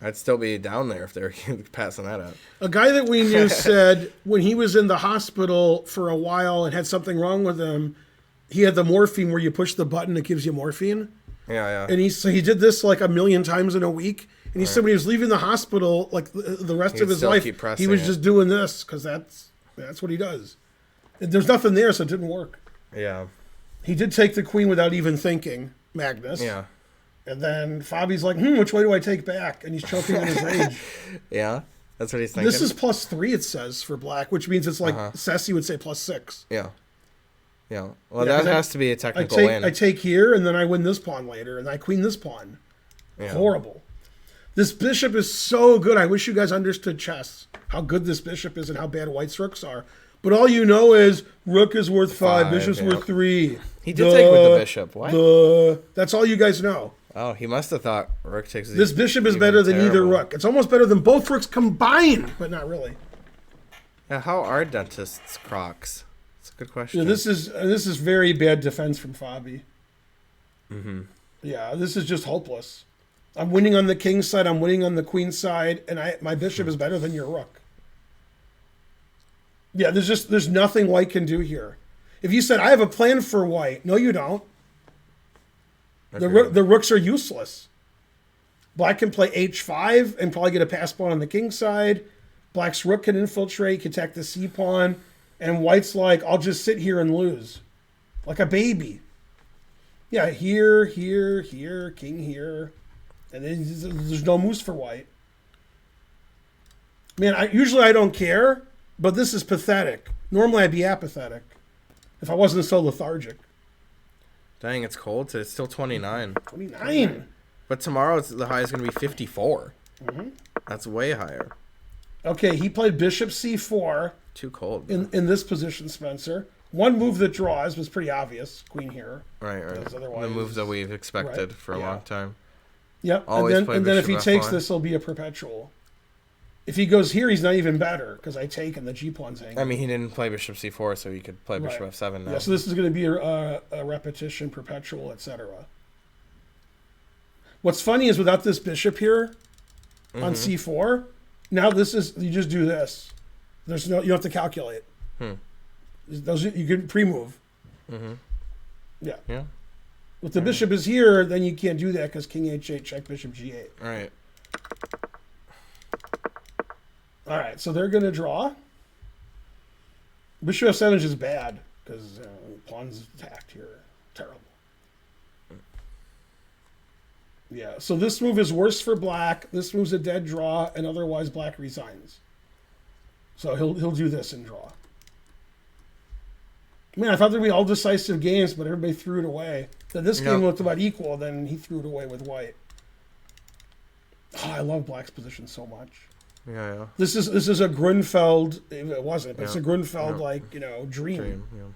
I'd still be down there if they were passing that out. A guy that we knew said when he was in the hospital for a while and had something wrong with him, he had the morphine where you push the button that gives you morphine. Yeah. And he did this like 1,000,000 times in a week. And he said when he was leaving the hospital, like the rest He'd of his still life, keep he pressing was it. just doing this because that's what he does. And there's nothing there, so it didn't work. Yeah. He did take the queen without even thinking, Magnus. Yeah. And then Fabi's like, which way do I take back? And he's choking in his rage. Yeah. That's what he's thinking. This is +3, it says, for black, which means it's like Ceci would say +6. Yeah. Yeah. Well, Yeah, 'cause that has to be a I technical take win. I take here, and then I win this pawn later, and I queen this pawn. Yeah. Horrible. This bishop is so good. I wish you guys understood chess, how good this bishop is and how bad white's rooks are. But all you know is rook is worth 5, bishop's yeah. worth 3. He did take with the bishop. What? That's all you guys know. Oh, he must have thought rook takes. This bishop is better than either rook. It's almost better than both rooks combined, but not really. Yeah, how are dentists crocs? It's a good question. Yeah, this is very bad defense from Fabi. Yeah, this is just hopeless. I'm winning on the king's side. I'm winning on the queen's side, and my bishop is better than your rook. Yeah, there's nothing white can do here. If you said I have a plan for white, no, you don't. The rooks are useless. Black can play h5 and probably get a pass pawn on the king's side. Black's rook can infiltrate, can attack the c pawn, and white's like, I'll just sit here and lose, like a baby. Yeah, here, king here, and then there's no moves for white. Man, usually I don't care, but this is pathetic. Normally I'd be apathetic if I wasn't so lethargic. Dang, it's cold. So it's still 29. 29. But tomorrow the high is going to be 54. That's way higher. Okay, he played bishop c4 Too cold. in this position, Spencer. One move that draws was pretty obvious. Queen here. Right. Because otherwise- The move that we've expected Right, for a yeah. long time. Yep. Always play And then if bishop he takes F1. this, it'll be a perpetual. If he goes here, he's not even better because I take and the g pawn's hanging. I mean, he didn't play bishop c4, so he could play bishop Right. f7 now. Yeah, so this is going to be a repetition, perpetual, etc. What's funny is without this bishop here on c4, now this is you just do this. You don't have to calculate. Those you can pre-move. Yeah. Yeah. If the bishop is here, then you can't do that because king h8 check bishop g8. All right. All right, so they're going to draw. Bishop f7 is just bad because pawn's attacked here. Terrible. Yeah, so this move is worse for black. This move's a dead draw, and otherwise black resigns. So he'll do this and draw. Man, I thought there'd be all decisive games, but everybody threw it away. Then this game looked about equal, then he threw it away with white. Oh, I love black's position so much. Yeah. This is a Grunfeld. It wasn't, but it's a Yeah. Grunfeld dream. Dream.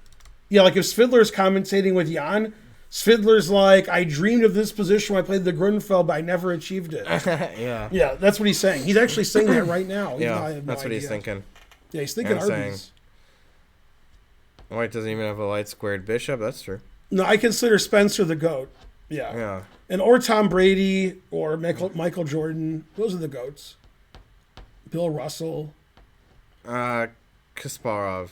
Yeah, like if Svidler's commentating with Jan, Svidler's like, I dreamed of this position when I played the Grunfeld, but I never achieved it. Yeah. Yeah, that's what he's saying. He's actually saying that right now. even though I Yeah. have no That's what he's idea. thinking. Yeah, he's thinking And saying- Arby's. White doesn't even have a light squared bishop. That's true. No, I consider Spencer the GOAT. Yeah. Yeah. And or Tom Brady or Michael Jordan. Those are the GOATs. Bill Russell. Kasparov.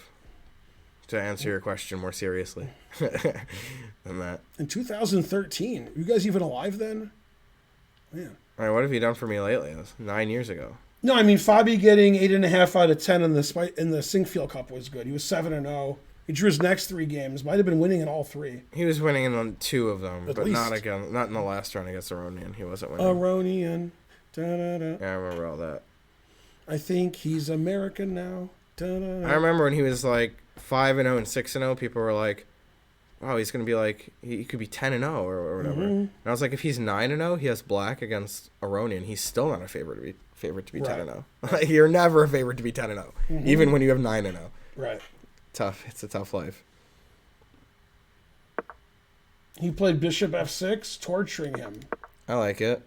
To answer your question more seriously than that. In 2013. You guys even alive then? Man. All right, what have you done for me lately? It was 9 years ago. No, I mean, Fabi getting 8.5 out of 10 in the Sinkfield Cup was good. He was 7-0. He drew his next 3 games. Might have been winning in all 3. He was winning in 2 of them, At but least. not in the last round against Aronian. He wasn't winning. Aronian. Da-da-da. Yeah, I remember all that. I think he's American now. Da-da-da. I remember when he was like 5-0 and 6-0. People were like, "Oh, he's gonna be like he could be 10-0 or whatever." And I was like, if he's 9-0, he has black against Aronian. He's still not a favorite to be Right. 10-0. Like, you're never a favorite to be 10-0, even when you have 9-0. Right. Tough. It's a tough life. He played Bishop F6, torturing him. I like it.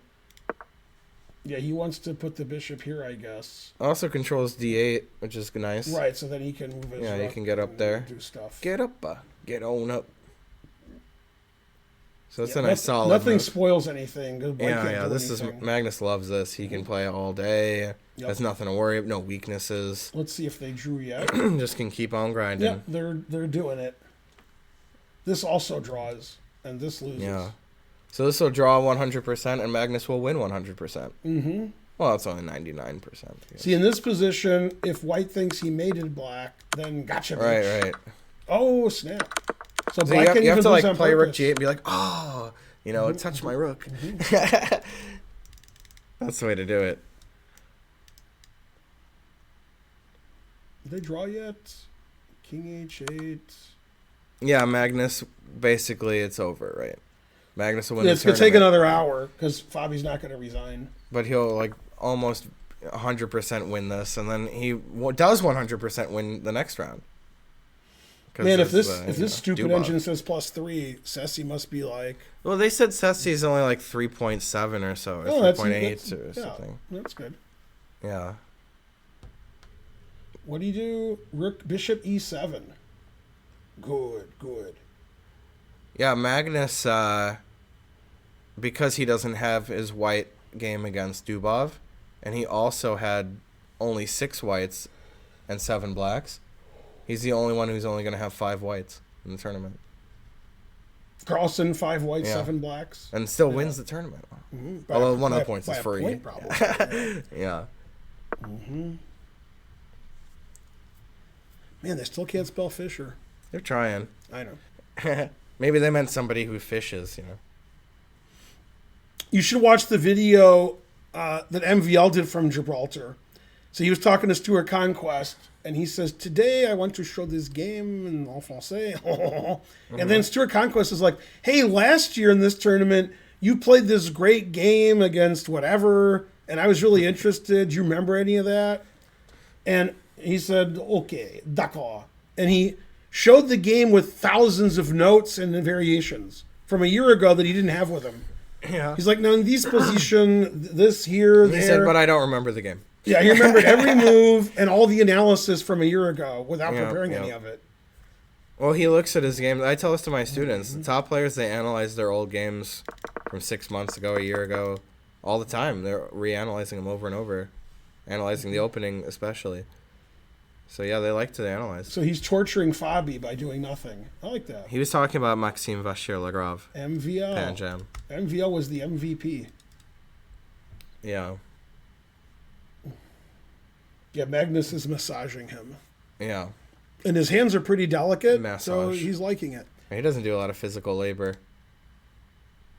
Yeah, he wants to put the bishop here, I guess. Also controls D8, which is nice. Right, so then he can move his Yeah, he rook can get up and there. do stuff. Get up, get on up. So it's Yeah, a nice solid. Nothing move. spoils anything. 'Cause White can't do This anything. is Magnus loves this. He can play all day. Yep. There's nothing to worry about. No weaknesses. Let's see if they drew yet. Just can keep on grinding. Yeah, they're doing it. This also draws, and this loses. Yeah. So this will draw 100%, and Magnus will win 100%. Mm-hmm. Well, it's only 99%. I guess. See, in this position, if White thinks he mated black, then gotcha. Bitch. Right. Oh snap! So So Black can you have even to lose like on play rook purpose. g8 and be like, oh, it touched my rook. That's the way to do it. Did they draw yet? King H8. Yeah, Magnus. Basically, it's over, right? Magnus will win. Yeah, the it's gonna take tournament, another hour because Fabi's not gonna resign. but he'll like almost 100% win this, and then he does 100% win the next round. 'Cause Man, if there's, this stupid Dubov. engine says +3, Ceci must be like, Well, they said Ceci's only like 3.7 or so, or oh, that's 3.8 or yeah, something. that's good. Yeah. What do you do? Rook Bishop E7. Good. Yeah, Magnus, because he doesn't have his white game against Dubov, and he also had only 6 whites and 7 blacks, he's the only one who's only going to have 5 whites in the tournament. Carlson 5 whites, Yeah. 7 blacks. And still wins the tournament. Mhm. Although one of the By- points by is a free. point, probably. Yeah. Man, they still can't spell Fisher. They're trying. I know. Maybe they meant somebody who fishes, You should watch the video that MVL did from Gibraltar. So he was talking to Stuart Conquest, and he says, "Today I want to show this game in en français." And then Stuart Conquest is like, "Hey, last year in this tournament, you played this great game against whatever, and I was really interested. Do you remember any of that?" And he said, "Okay, d'accord." And he showed the game with thousands of notes and variations from a year ago that he didn't have with him. Yeah. He's like, "Now in this position, this here, He there." said, but I don't remember the game. Yeah, he remembered every move and all the analysis from a year ago without Yeah, preparing yeah. any of it. Well, he looks at his game. I tell this to my students. The top players, they analyze their old games from 6 months ago, a year ago, all the time. They're reanalyzing them over and over, analyzing the opening especially. So, yeah, they like to analyze. So he's torturing Fabi by doing nothing. I like that. He was talking about Maxime Vachier-Lagrave, MVL. Panjam. MVL was the MVP. Yeah. Yeah, Magnus is massaging him. Yeah. And his hands are pretty delicate, so Massage. he's liking it. He doesn't do a lot of physical labor.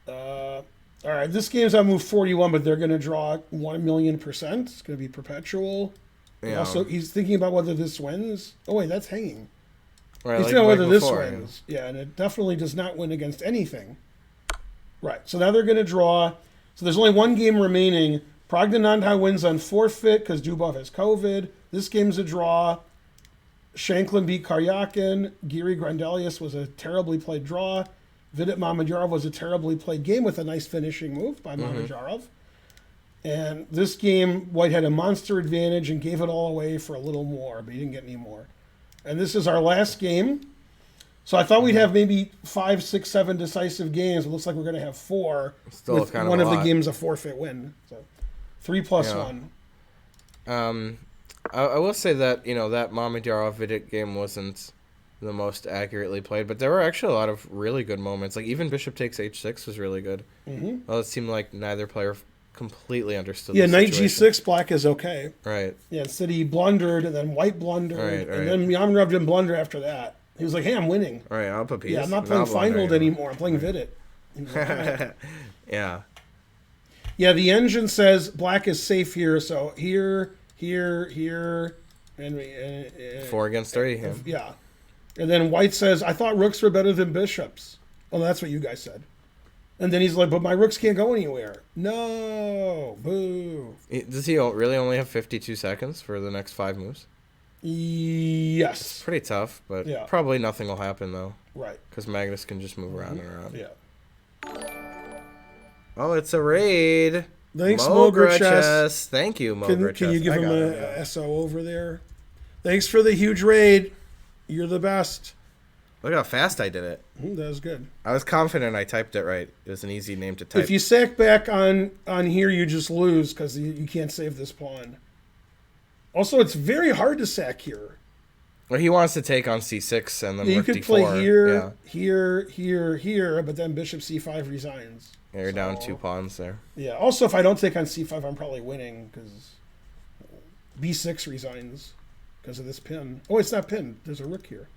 All right, this game's on move 41, but they're going to draw 1,000,000%. It's going to be perpetual. Yeah. Also, he's thinking about whether this wins. Oh, wait, that's hanging. Right, He's like- thinking about whether like this before, wins. Yeah, and it definitely does not win against anything. Right, so now they're going to draw. So there's only one game remaining. Progdanandha wins on forfeit because Dubov has COVID. This game's a draw. Shanklin beat Karyakin. Giri Grandelius was a terribly played draw. Vidit Mamedyarov was a terribly played game with a nice finishing move by Mamedyarov. And this game, White had a monster advantage and gave it all away for a little more, but he didn't get any more. And this is our last game. So I thought we'd have maybe 5, 6, 7 decisive games. It looks like we're going to have 4. Still with kind of one a of the lot. games a forfeit win. So 3 plus Yeah. 1. I will say that, that Mamedyarov Vidic game wasn't the most accurately played, but there were actually a lot of really good moments. Like, even bishop takes h6 was really good. Mm-hmm. Well, it seemed like neither player completely understood Yeah, the knight situation. g6, black is okay. Right. Yeah, instead he blundered, and then white blundered, Right. and then Yamanov didn't blunder after that. He was like, hey, I'm winning. All right, I'll put piece. Yeah, I'm not playing Finegold anymore. I'm playing Vidit. Like, all right. Yeah. Yeah, the engine says black is safe here, so here, and 4 against 3. Yeah. yeah. And then white says, I thought rooks were better than bishops. Oh, that's what you guys said. And then he's like, but my rooks can't go anywhere. No. Boo. Does he really only have 52 seconds for the next 5 moves? Yes. It's pretty tough, but Yeah. probably nothing will happen, though. Right. Because Magnus can just move around and around. Yeah. Oh, it's a raid. Thanks, Mogra Chess. Thank you, Mogra Can you give him a a SO over there? Thanks for the huge raid. You're the best. Look how fast I did it. That was good. I was confident I typed it right. It was an easy name to type. If you sack back on here, you just lose because you can't save this pawn. Also, it's very hard to sack here. Well, he wants to take on c6 and then You rook could d4. play here, Yeah. here, but then bishop c5 resigns. Yeah, you're down 2 pawns there. Yeah. Also, if I don't take on c5, I'm probably winning because b6 resigns because of this pin. Oh, it's not pinned. There's a rook here.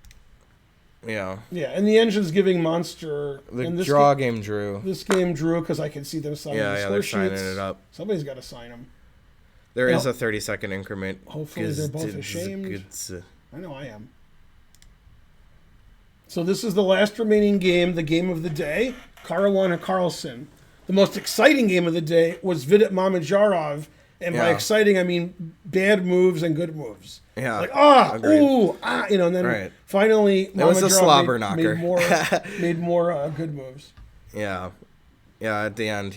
Yeah. Yeah, and the engine's giving monster. The and this draw game drew. This game drew because I can see them signing the Yeah, score they're sheets. signing it up. Somebody's got to sign them. There Well, is a 30-second increment. hopefully they're both ashamed. I know I am. So this is the last remaining game, the game of the day. Caruana Carlsen. The most exciting game of the day was Vidit Mamedyarov. And by Yeah. exciting, I mean bad moves and good moves. Yeah. Like, Agreed. and then Right. finally It was a Mamedyarov slobber knocker. made more good moves. Yeah. Yeah, at the end,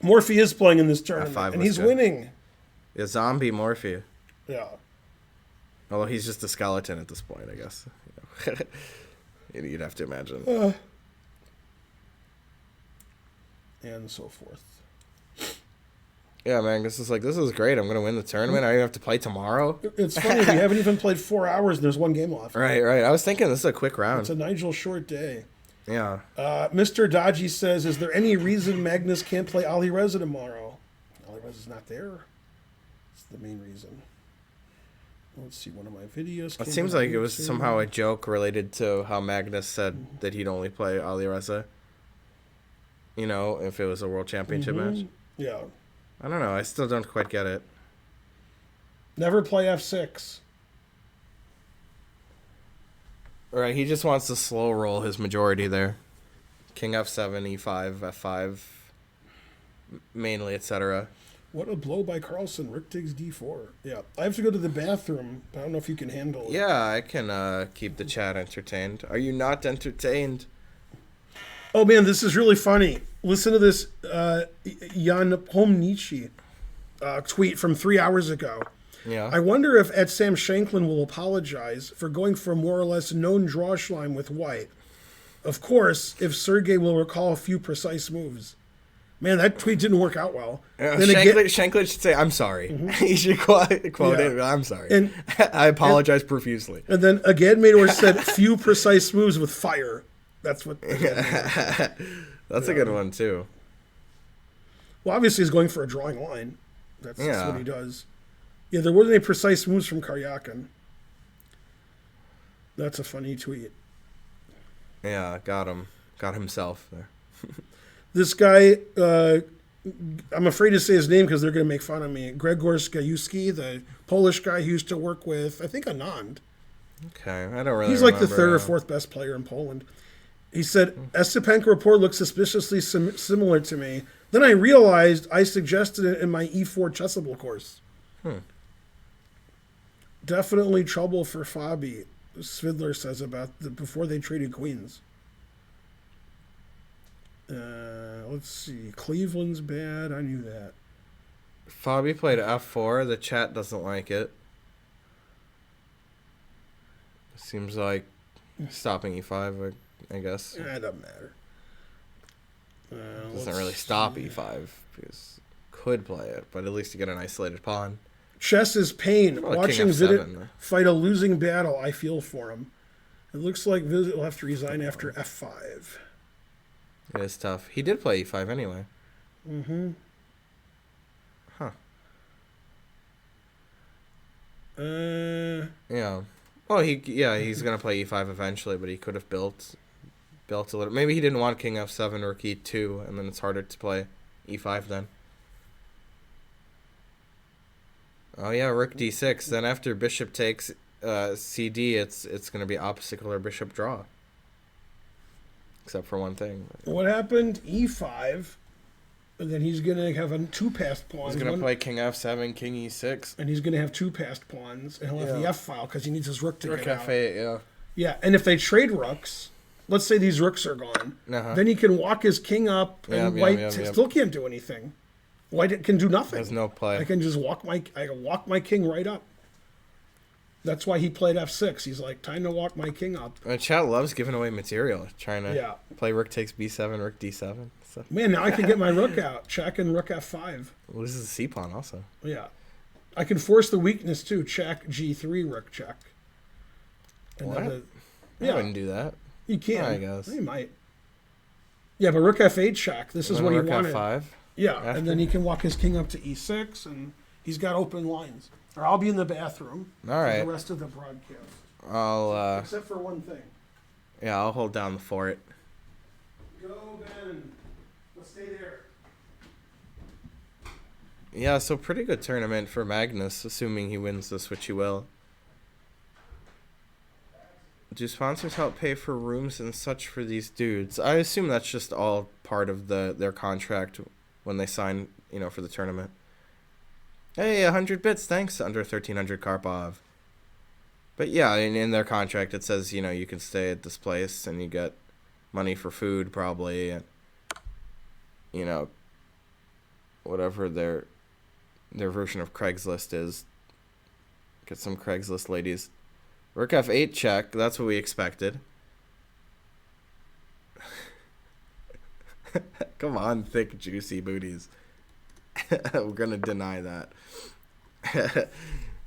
Morphe is playing in this tournament, F5 and was he's good. winning. a zombie Morphe. Yeah. Although he's just a skeleton at this point, I guess. You'd have to imagine. And so forth. Yeah, man, this is great. I'm going to win the tournament. I don't even have to play tomorrow. It's funny, we haven't even played 4 hours and there's one game left. Right. I was thinking this is a quick round. It's a Nigel short day. Yeah. Mr. Dodgy says, is there any reason Magnus can't play Ali Reza tomorrow? Ali Reza's not there. That's the main reason. Let's see, one of my videos. It seems like it was somehow a joke related to how Magnus said that he'd only play Ali Reza. If it was a world championship match. Yeah. I don't know. I still don't quite get it. Never play F6. Right, he just wants to slow roll his majority there. King F7, E5, F5, mainly, etc. What a blow by Carlsen. Rook takes D4. Yeah. I have to go to the bathroom, but I don't know if you can handle it. Yeah, I can keep the chat entertained. Are you not entertained? Oh, man, this is really funny. Listen to this Jan Pomnici tweet from 3 hours ago. Yeah. I wonder if at Sam Shanklin will apologize for going for more or less known draw schleim with white. Of course, if Sergey will recall a few precise moves. Man, that tweet didn't work out well. Shanklin should say, I'm sorry. Mm-hmm. He should quote it, I'm sorry. And- I apologize profusely. And then again, Mador said few precise moves with fire. That's what. That's a good one, too. Well, obviously, he's going for a drawing line. That's Yeah. what he does. Yeah, there wasn't any precise moves from Karyakin. That's a funny tweet. Yeah, got him. Got himself there. This guy, I'm afraid to say his name because they're going to make fun of me. Gregor Skajewski, the Polish guy who used to work with, I think, Anand. Okay, I don't really He's like the remember, third or fourth best player in Poland. He said, Estepenko report looks suspiciously similar to me. Then I realized I suggested it in my E4 chessable course. Definitely trouble for Fabi, Svidler says about before they traded queens. Let's see. Cleveland's bad. I knew that. Fabi played F4. The chat doesn't like it. Seems like stopping E5, I guess. It doesn't matter. Doesn't really stop E5 because could play it, but at least you get an isolated pawn. Chess is pain. Well, Watching king Vidit f7. fight a losing battle, I feel for him. It looks like Vidit will have to resign after f5. It is tough. He did play e5 anyway. Mm-hmm. Huh. Yeah. Well, he's gonna play e5 eventually, but he could have built a little. Maybe he didn't want king f7 or e2, and then it's harder to play e5 then. Oh yeah, rook d6. Then after bishop takes cd, it's gonna be obstacle or bishop draw. Except for one thing. What happened? e5. And then he's going to have two passed pawns. He's going to play king f7, king e6. And he's going to have two passed pawns. And he'll have the f file because he needs his rook to Rook get f8, out. yeah. Yeah, and if they trade rooks, let's say these rooks are gone, then he can walk his king up, and white still can't do anything. White can do nothing. There's no play. I can just walk my king right up. That's why he played f6. He's like, time to walk my king up. Chat loves giving away material, trying to play rook takes b7, rook d7. So. Man, now I can get my rook out. Check and rook f5. Well, this is a c-pawn also. Yeah. I can force the weakness too. Check, g3, rook check. And what? I wouldn't do that. You can. I guess. You might. Yeah, but rook f8 check. This is what he wanted. F5? Yeah, after? And then he can walk his king up to e6, and he's got open lines. Or I'll be in the bathroom. All right. For the rest of the broadcast. I'll. Except for one thing. Yeah, I'll hold down the fort. Go, Ben. Let's stay there. Yeah, so pretty good tournament for Magnus, assuming he wins this, which he will. Do sponsors help pay for rooms and such for these dudes? I assume that's just all part of their contract when they sign, for the tournament. Hey, 100 bits, thanks, under 1300 Karpov. But yeah, in their contract it says, you can stay at this place and you get money for food probably, and whatever their version of Craigslist is. Get some Craigslist ladies. Rook f8 check, that's what we expected. Come on, thick, juicy booties. We're going to deny that.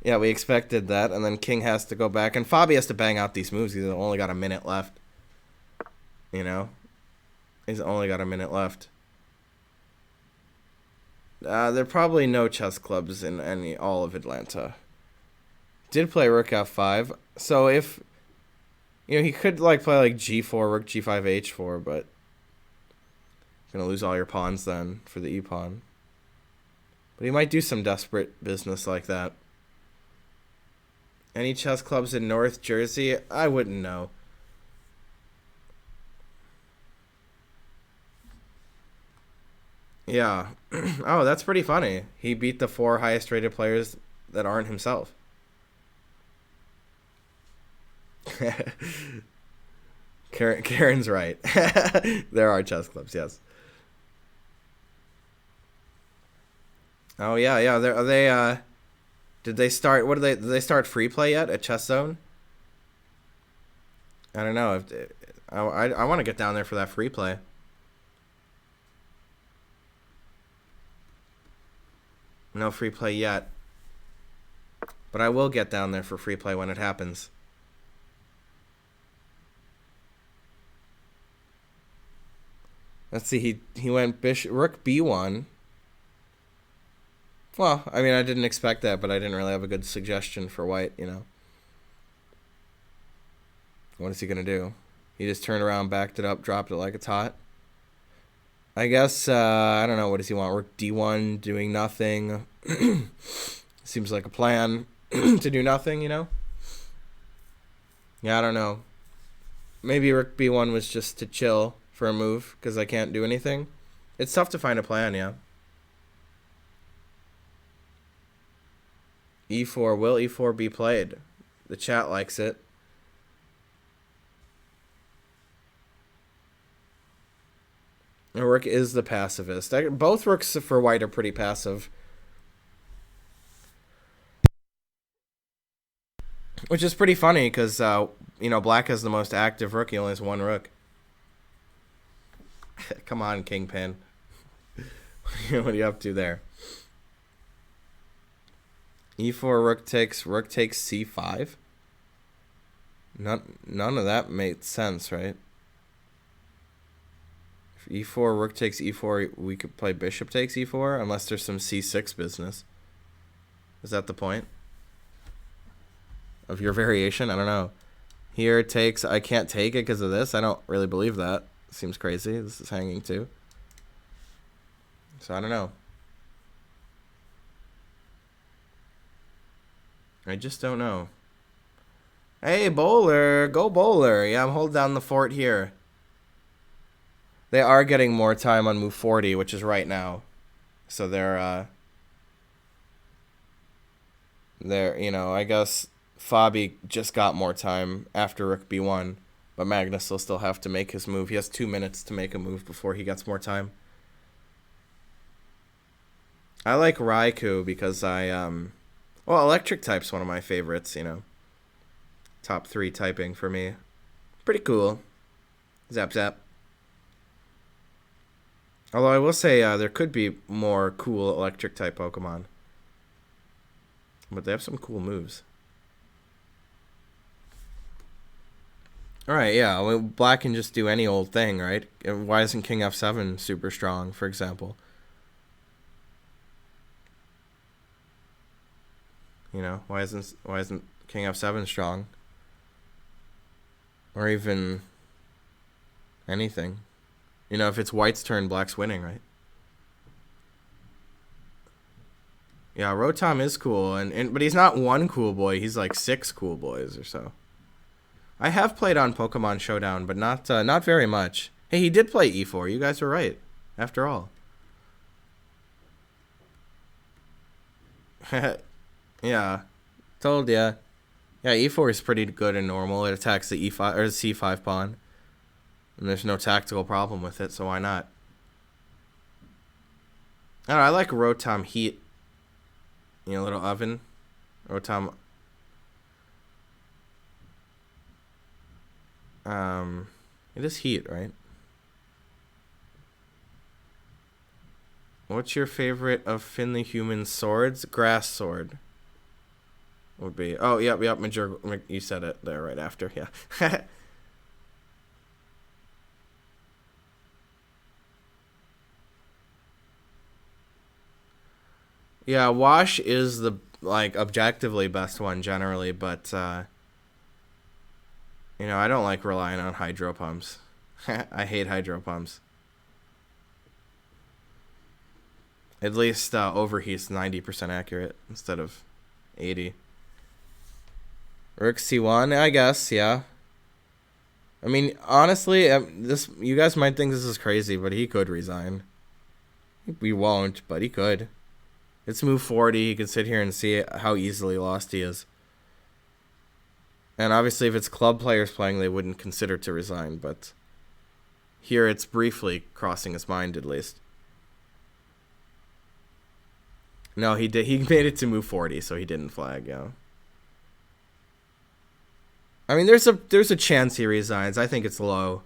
Yeah, we expected that, and then king has to go back, and Fabi has to bang out these moves. He's only got a minute left. He's only got a minute left. There are probably no chess clubs in all of Atlanta. Did play rook f5, so if he could play g4, rook g5, h4, but gonna lose all your pawns then for the e-pawn. But he might do some desperate business like that. Any chess clubs in North Jersey? I wouldn't know. Yeah. Oh, that's pretty funny. He beat the 4 highest rated players that aren't himself. Karen's right. There are chess clubs, yes. Oh yeah. Are they? Did they start? What did they start free play yet at Chess Zone? I don't know. I want to get down there for that free play. No free play yet, but I will get down there for free play when it happens. Let's see. He went rook b1. Well, I mean, I didn't expect that, but I didn't really have a good suggestion for white, What is he going to do? He just turned around, backed it up, dropped it like it's hot. I guess, I don't know, what does he want? Rook d1, doing nothing. Seems like a plan to do nothing, Yeah, I don't know. Maybe rook b1 was just to chill for a move, because I can't do anything. It's tough to find a plan, yeah. e4, will e4 be played? The chat likes it. And rook is the pacifist. Both rooks for white are pretty passive. Which is pretty funny, because, black has the most active rook. He only has one rook. Come on, Kingpin. What are you up to there? E4 rook takes c5. None of that made sense, right? If e4 rook takes e4, we could play bishop takes e4 unless there's some c6 business. Is that the point of your variation? I don't know. Here it takes, I can't take it because of this. I don't really believe that. Seems crazy. This is hanging too. So I don't know. I just don't know. Hey, bowler. Go bowler. Yeah, I'm holding down the fort here. They are getting more time on move 40, which is right now. So they're, you know, I guess Fabi just got more time after rook b1. But Magnus will still have to make his move. He has 2 minutes to make a move before he gets more time. I like Raikou because well, electric type's one of my favorites, you know. Top 3 typing for me. Pretty cool. Zap zap. Although I will say there could be more cool electric type Pokemon. But they have some cool moves. Alright, yeah. Well, Black can just do any old thing, right? Why isn't King F7 super strong, for example? You know, why isn't King F7 strong? Or even anything. You know, if it's White's turn, Black's winning, right? Yeah, Rotom is cool, but he's not one cool boy. He's like 6 cool boys or so. I have played on Pokemon Showdown, but not very much. Hey, he did play E4. You guys were right, after all. Yeah, told ya. Yeah, E4 is pretty good and normal. It attacks the E5 or the C5 pawn, and there's no tactical problem with it. So why not? I don't know, I like Rotom Heat. You know, little oven. Rotom. It is Heat, right? What's your favorite of Finn the Human's swords? Grass sword. Would be. Oh, yep. You said it there right after. Yeah. Yeah, Wash is the objectively best one generally, but you know, I don't like relying on hydro pumps. I hate hydro pumps. At least overheat's 90% accurate instead of 80. Rook C1, I guess, yeah. I mean, honestly, you guys might think this is crazy, but he could resign. We won't, but he could. It's move 40. He can sit here and see how easily lost he is. And obviously, if it's club players playing, they wouldn't consider to resign, but here it's briefly crossing his mind, at least. No, he did. He made it to move 40, so he didn't flag, yeah. I mean, there's a chance he resigns. I think it's low.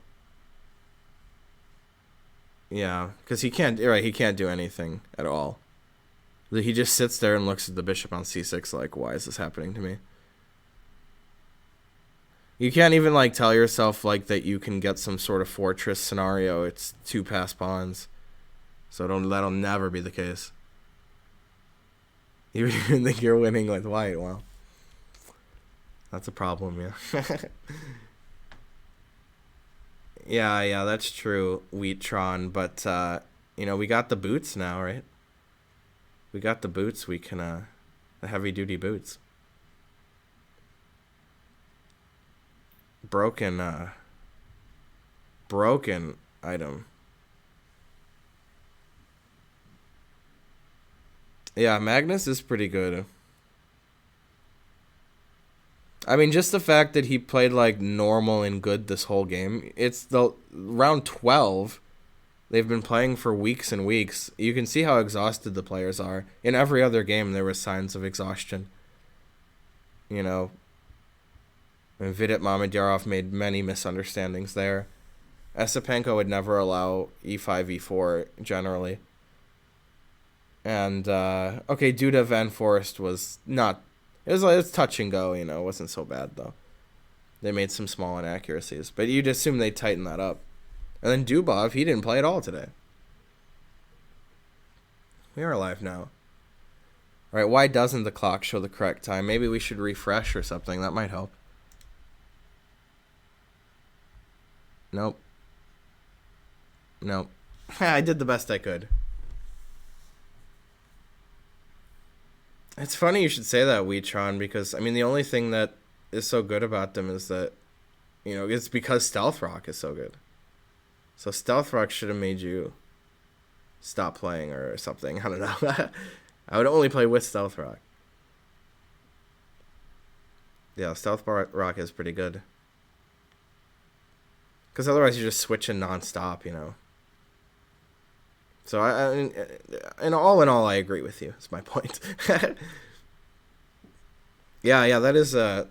Yeah, because he can't do anything at all. He just sits there and looks at the bishop on c6 like, why is this happening to me? You can't even tell yourself that you can get some sort of fortress scenario. It's 2 passed pawns, so that'll never be the case. You even think you're winning with white? Well, that's a problem, yeah. yeah, that's true, Wheattron. But you know, we got the boots now, right? We got the boots. We can the heavy duty boots. Broken item. Yeah, Magnus is pretty good. I mean, just the fact that he played normal and good this whole game. It's the round 12. They've been playing for weeks and weeks. You can see how exhausted the players are. In every other game, there were signs of exhaustion. You know, and Vidit Mamedyarov made many misunderstandings there. Esipenko would never allow e5, e4 generally. And okay, Duda Van Forest was not. It was touch and go. It wasn't so bad though. They made some small inaccuracies, but you'd assume they'd tighten that up. And then Dubov, he didn't play at all today. We are live now. All right, why doesn't the clock show the correct time? Maybe we should refresh or something. That might help. Nope. I did the best I could. It's funny you should say that, Weetron, because, the only thing that is so good about them is that, it's because Stealth Rock is so good. So Stealth Rock should have made you stop playing or something. I don't know. I would only play with Stealth Rock. Yeah, Stealth Rock is pretty good. Because otherwise you're just switching nonstop, So in all, I agree with you. That's my point. Yeah, that is the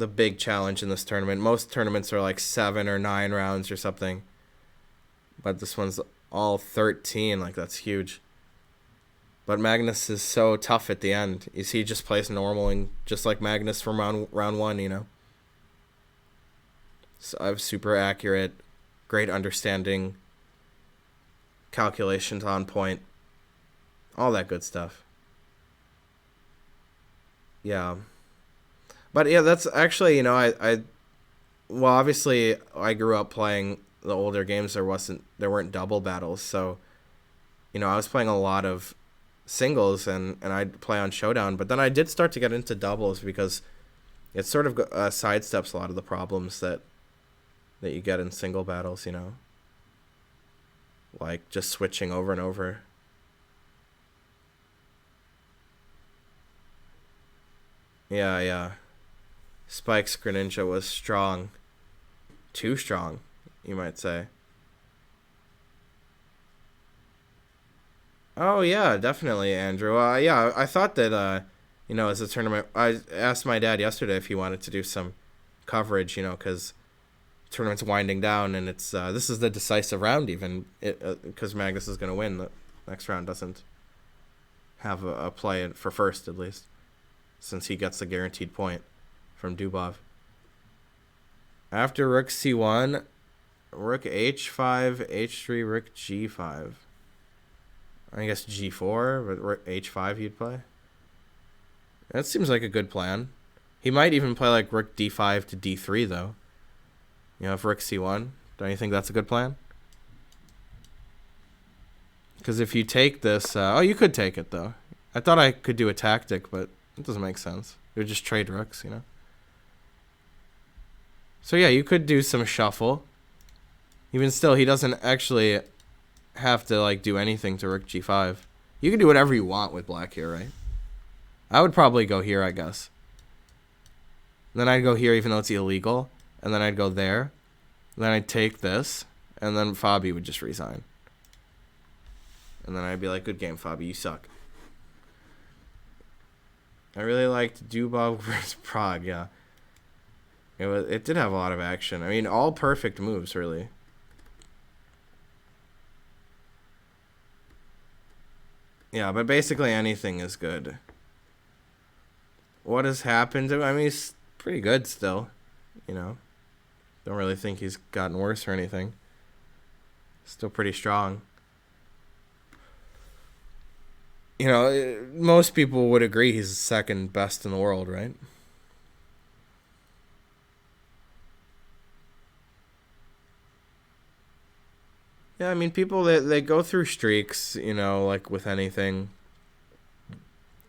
big challenge in this tournament. Most tournaments are like 7 or 9 rounds or something. But this one's all 13. Like, that's huge. But Magnus is so tough at the end. You see, he just plays normal and just like Magnus from round 1, So I have super accurate, great understanding, calculations on point, all that good stuff. Yeah. But yeah, that's actually, well, obviously I grew up playing the older games. There weren't double battles. So, I was playing a lot of singles and I'd play on Showdown, but then I did start to get into doubles because it sort of sidesteps a lot of the problems that you get in single battles, like just switching over and over. Yeah. Spike's Greninja was strong. Too strong, you might say. Oh, yeah, definitely, Andrew. Yeah, I thought that, as a tournament, I asked my dad yesterday if he wanted to do some coverage, because tournament's winding down, and it's this is the decisive round even, because Magnus is going to win. The next round doesn't have a play for first, at least, since he gets the guaranteed point from Dubov. After rook c1, rook h5, h3, rook g5. I guess g4, but rook h5 you'd play. That seems like a good plan. He might even play like rook d5 to d3, though. If rook c1, don't you think that's a good plan? Because if you take this... you could take it, though. I thought I could do a tactic, but it doesn't make sense. You would just trade rooks, So yeah, you could do some shuffle. Even still, he doesn't actually have to do anything to rook g5. You can do whatever you want with black here, right? I would probably go here, I guess. Then I'd go here even though it's illegal. And then I'd go there. Then I'd take this. And then Fabi would just resign. And then I'd be like, good game, Fabi, you suck. I really liked Dubov versus Prague, yeah. It did have a lot of action. All perfect moves, really. Yeah, but basically anything is good. What has happened to him? He's pretty good still. Don't really think he's gotten worse or anything. Still pretty strong. Most people would agree he's the second best in the world, right? Yeah, people, they go through streaks, like with anything.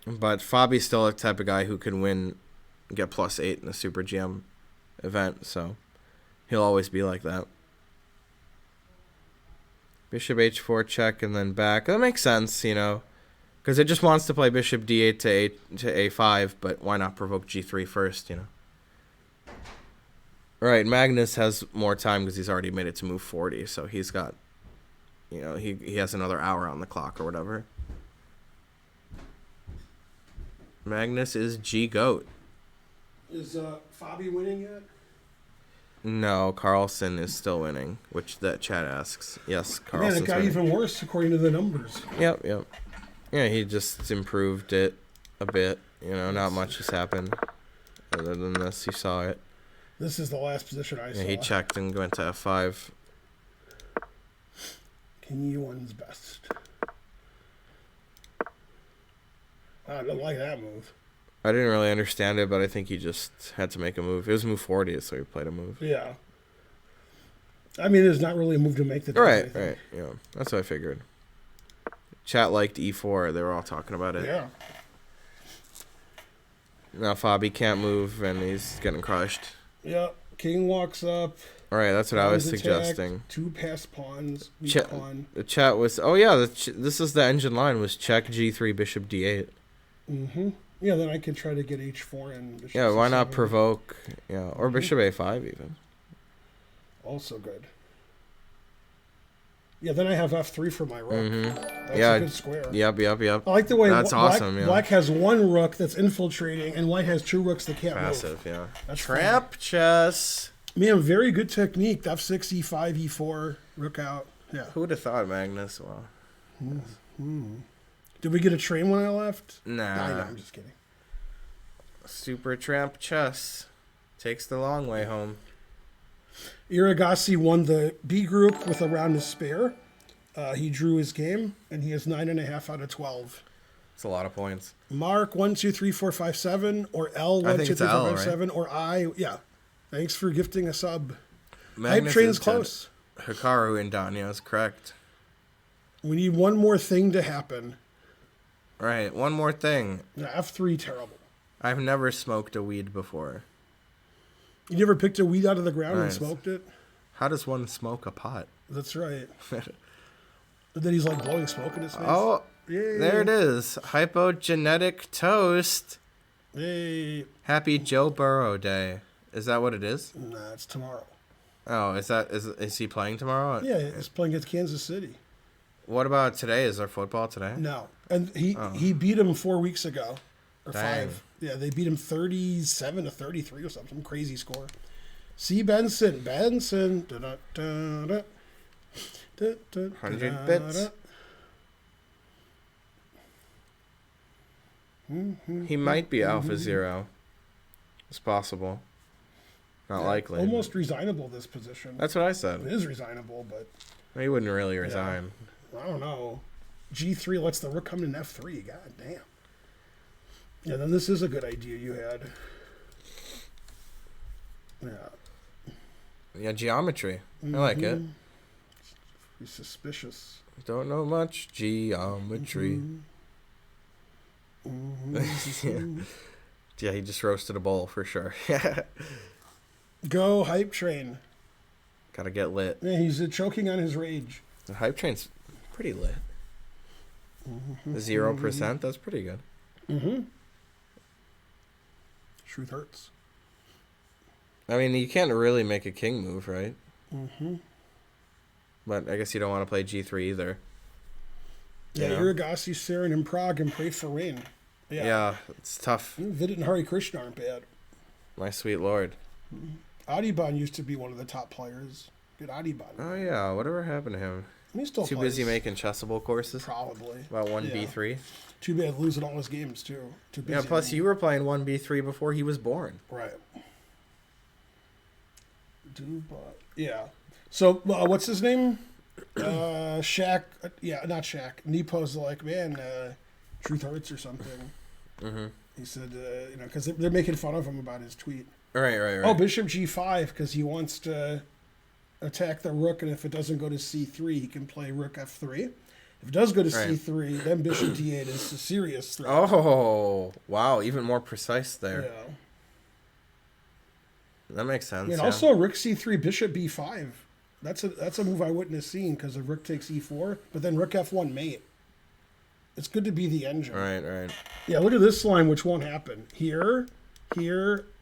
But Fabi's still a type of guy who can win, get +8 in the Super GM event, so he'll always be like that. Bishop h4 check and then back. That makes sense, because it just wants to play bishop d8 to a5, but why not provoke g3 first, Right, Magnus has more time because he's already made it to move 40, so he's got... he has another hour on the clock or whatever. Magnus is G-GOAT. Is Fabi winning yet? No, Carlson is still winning, which that chat asks. Yes, Carlson's Man, it got winning. even worse according to the numbers. Yep. Yeah, he just improved it a bit. You know, not much has happened other than this. You saw it. This is the last position I saw. Yeah, he checked and went to F5. King E1's best. I don't like that move. I didn't really understand it, but I think he just had to make a move. It was move 40, so he played a move. Yeah. I mean, there's not really a move to make the Right. Yeah, that's what I figured. Chat liked E4. They were all talking about it. Yeah. Now Fabi can't move, and he's getting crushed. Yeah. King walks up. All right, that's what I was Pawns suggesting. attack, 2 passed pawns. Pawn. The chat was, oh yeah, this is the engine line, was check G3, bishop D8. Mm-hmm. Yeah, then I could try to get H4 and bishop Yeah, why not C7. provoke, or bishop A5 even. Also good. Yeah, then I have F3 for my rook. Mm-hmm. That's Yeah, a good square. Yep. I like the way That's black, awesome, yeah. black has 1 rook that's infiltrating, and white has 2 rooks that can't Passive, move. yeah. That's Trap chess. Man, very good technique. F6, E5, E4, rook out. Yeah. Who would have thought, Magnus? Well, Did we get a train when I left? nah. No, I'm just kidding. Super trap chess takes the long way home. Iragasi won the B group with a round to spare. He drew his game, and he has 9.5 out of 12. It's a lot of points. Mark 1, 2, 3, 4, 5, 7, or L I 1, think 2, it's 3, 4, L, 5, right? 7, or I. Yeah. Thanks for gifting a sub. Magnus Hype train's is close. Hikaru and Danya is correct. We need one more thing to happen. Right. One more thing. F3 terrible. I've never smoked a weed before. You never picked a weed out of the ground and Nice. smoked it? How does one smoke a pot? That's right. And then he's like blowing smoke in his face. Oh, Yay. there it is. Hypogenetic toast. Hey. Happy Joe Burrow Day. Is that what it is? Nah, it's tomorrow. Oh, is he playing tomorrow? Yeah, he's playing against Kansas City. What about today? Is there football today? No. And he beat him 4 weeks ago. Or Dang. 5. Yeah, they beat him 37 to 33 or something. Some crazy score. C. Benson. Da-da-da-da. 100 bits. He might be Alpha Zero. It's possible. Not likely. Almost resignable, this position. That's what I It said. is resignable, but He wouldn't really resign. I don't know. G3 lets the rook come in F3. God damn. Yeah, then this is a good idea you had. Yeah. Yeah, geometry. I like it. He's suspicious. Don't know much geometry. Yeah, he just roasted a bowl for sure. Go hype train. Gotta get lit. Yeah, he's choking on his rage. The hype train's pretty lit. 0%, that's pretty good. Truth hurts. I mean, you can't really make a king move, right? But I guess you don't want to play G3 either. Yeah, You know? Iragasi, Saren, and Prague, and pray for rain. Yeah, it's tough. Vidit and Hari Krishna aren't bad. My sweet lord. Adiban used to be one of the top players. Good Adiban. Oh, yeah, whatever happened to him? He still Too plays. busy making chessable courses? Probably. About Yeah. 1B3? Too bad losing all his games, too. Too busy. Yeah, plus you were playing 1B3 before he was born. Right. Yeah. So, what's his name? Shaq. Yeah, not Shaq. Nepo's like, man, truth hurts or something. He said, because they're making fun of him about his tweet. Right. Oh, bishop G5, because he wants to attack the rook, and if it doesn't go to C3, he can play rook F3. If it does go to C3, then bishop D8 is a serious threat. Oh, wow, even more precise there. Yeah. That makes sense. And also rook C3, bishop B5. That's a move I wouldn't have seen because the rook takes E4, but then rook F1 mate. It's good to be the engine. Right. Yeah, look at this line, which won't happen. Here,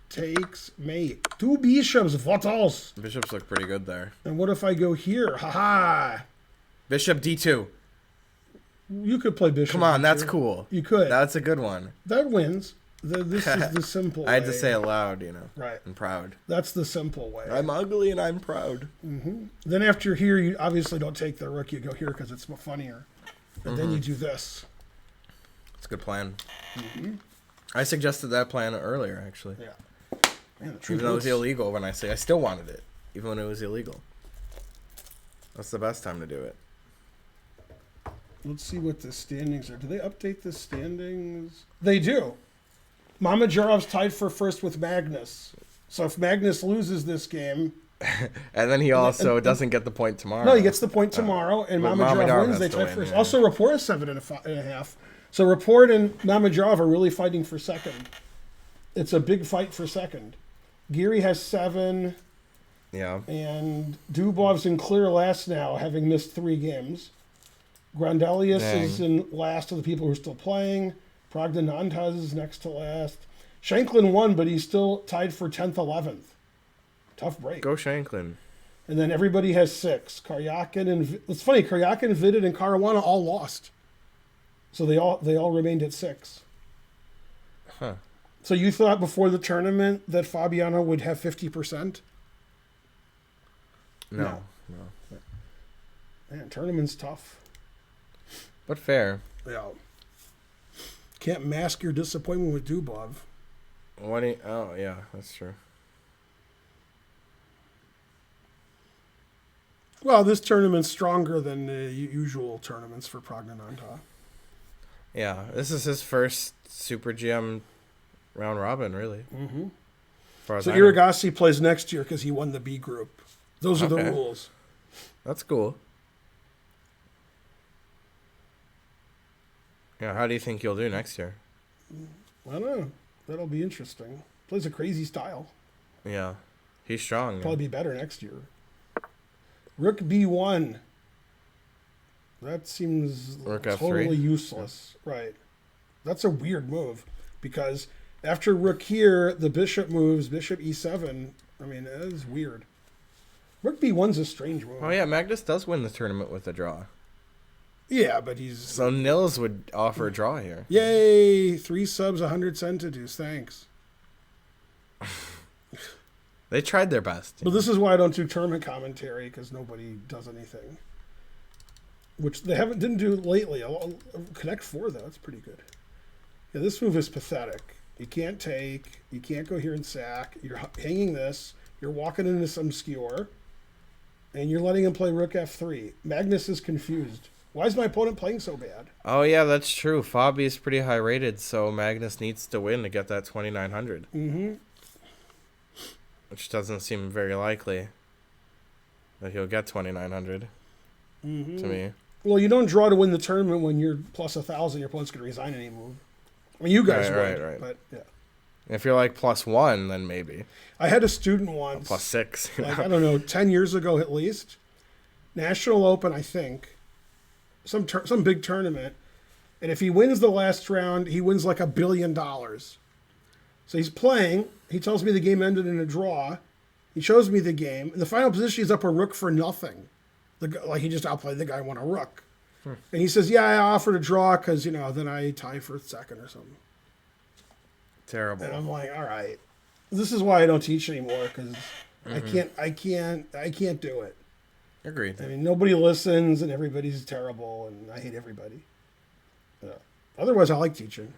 takes mate. 2 bishops, what else? Bishops look pretty good there. And what if I go here? Haha. Bishop D2. You could play bishop. Come on, that's here. cool. You could. That's a good one. That wins. This is the simple way. I had to say it loud, Right. I'm proud. That's the simple way. I'm ugly and I'm proud. Then after here, you obviously don't take the rook. You go here because it's funnier. And then you do this. It's a good plan. Mm-hmm. I suggested that plan earlier, actually. Yeah. Man, Even though it was illegal when I still wanted it, even when it was illegal. That's the best time to do it. Let's see what the standings are. Do they update the standings? They do. Mamajarov's tied for first with Magnus. So if Magnus loses this game... And then he also doesn't get the point tomorrow. No, he gets the point tomorrow, and Mamajarov wins. They tie first. Yeah. Also, Rapport is 7.5. So Rapport and Mamajarov are really fighting for second. It's a big fight for second. Geary has 7. Yeah. And Dubov's in clear last now, having missed 3 games. Grandelius is in last of the people who are still playing. Progdanantas is next to last. Shanklin won, but he's still tied for 10th, 11th. Tough break. Go Shanklin. And then everybody has 6. Karyakin and it's funny. Karyakin, Vidit, and Caruana all lost, so they all remained at 6. Huh. So you thought before the tournament that Fabiano would have 50%? No. Man, tournament's tough. But fair. Yeah. Can't mask your disappointment with Dubov. Oh, yeah, that's true. Well, this tournament's stronger than the usual tournaments for Progdananta. Yeah, this is his first Super GM round robin, really. Mm-hmm. Far as So I know. Iragasi plays next year because he won the B group. Those are the Okay. rules. That's cool. Yeah, how do you think you'll do next year? I don't know. That'll be interesting. Plays a crazy style. Yeah, he's strong. Probably be better next year. Rook B1. That seems Rook totally F3? useless. Right. That's a weird move because after Rook here, the bishop moves, bishop E7. I mean, that is weird. Rook B1's a strange move. Oh yeah, Magnus does win the tournament with a draw. Yeah, but he's... So Nils would offer a draw here. Yay! 3 subs, 100 centidues. Thanks. They tried their best. But this is why I don't do tournament commentary, because nobody does anything. Which they didn't do lately. Connect 4, though. That's pretty good. Yeah, this move is pathetic. You can't take. You can't go here and sack. You're hanging this. You're walking into some skewer. And you're letting him play rook f3. Magnus is confused. Why is my opponent playing so bad? Oh yeah, that's true. Fabi's pretty high rated, so Magnus needs to win to get that 2,900. Mm-hmm. Which doesn't seem very likely that he'll get 2,900 to me. Well, you don't draw to win the tournament when you're plus 1,000. Your opponent's going to resign any move. I mean, you guys would, right. but yeah. If you're like +1, then maybe. I had a student once. +6. You Like, know? I don't know, 10 years ago at least. National Open, I think. Some big tournament. And if he wins the last round, he wins like $1 billion. So he's playing. He tells me the game ended in a draw. He shows me the game. In the final position, he's up a rook for nothing. Like he just outplayed the guy, won a rook. And he says, yeah, I offered a draw because, then I tie for second or something. Terrible. And I'm like, all right. This is why I don't teach anymore because I can't do it. Agreed. I mean, nobody listens and everybody's terrible and I hate everybody. Otherwise, I like teaching.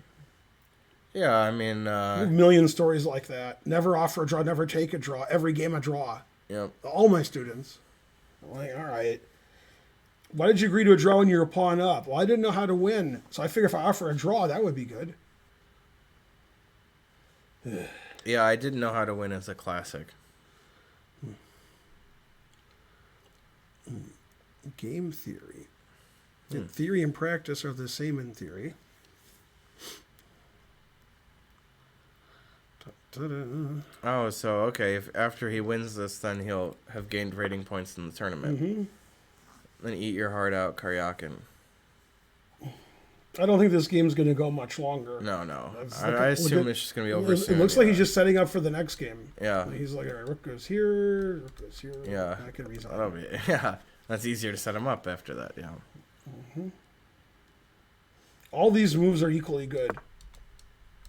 Yeah, I mean, A million stories like that. Never offer a draw, never take a draw. Every game a draw. yep. All my students. I'm like, all right. Why did you agree to a draw when you were pawn up? Well, I didn't know how to win. So I figure if I offer a draw, that would be good. Yeah, I didn't know how to win as a classic. Game theory. Theory and practice are the same in theory. Ta-da. Oh, so, okay, if after he wins this, then he'll have gained rating points in the tournament. Then eat your heart out, Karyakin. I don't think this game's going to go much longer. No. Look I at- assume it's just going to be over It soon. looks like he's just setting up for the next game. Yeah. He's like, all right, rook goes here, rook goes here. Yeah. I can resign. That'll be, yeah. That's easier to set him up after that, yeah. All these moves are equally good.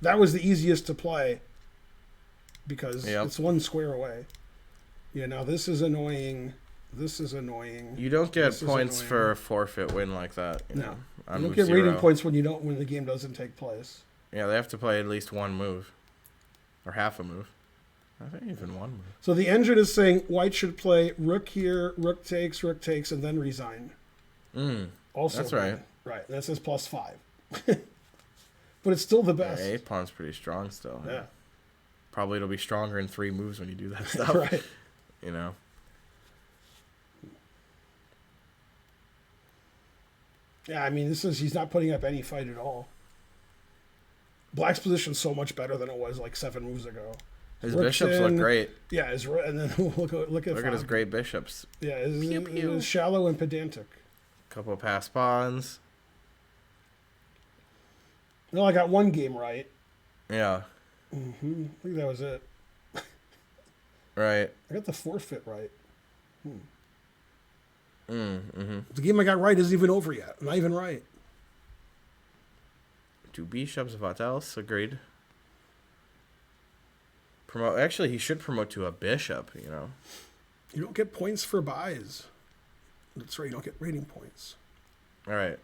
That was the easiest to play because Yep. it's one square away. Yeah, now this is annoying. This is annoying. You don't get This is points annoying. for a forfeit win like that. You No. know, You on don't move get rating 0. points when the game doesn't take place. Yeah, they have to play at least one move. Or half a move. I think even one move. So the engine is saying white should play rook here, rook takes, and then resign. Also, That's good. right. Right. That says +5. But it's still the Yeah, best. 8 pawn's pretty strong still. Yeah. Probably it'll be stronger in 3 moves when you do that stuff. Right. You know. Yeah, I mean, he's not putting up any fight at all. Black's position's so much better than it was like 7 moves ago. His Rook's bishops in. look great. Yeah, and then look at Look at his Fabi. great bishops. Yeah, Pew, pew. it's shallow and pedantic. Couple of passed pawns. No, I got one game right. Yeah. I think that was it. Right. I got the forfeit right. Mm-hmm. The game I got right isn't even over yet. I'm not even right. 2 bishops, what else? Agreed. Promote. Actually, he should promote to a bishop, you know. You don't get points for buys. That's right, you don't get rating points. All right.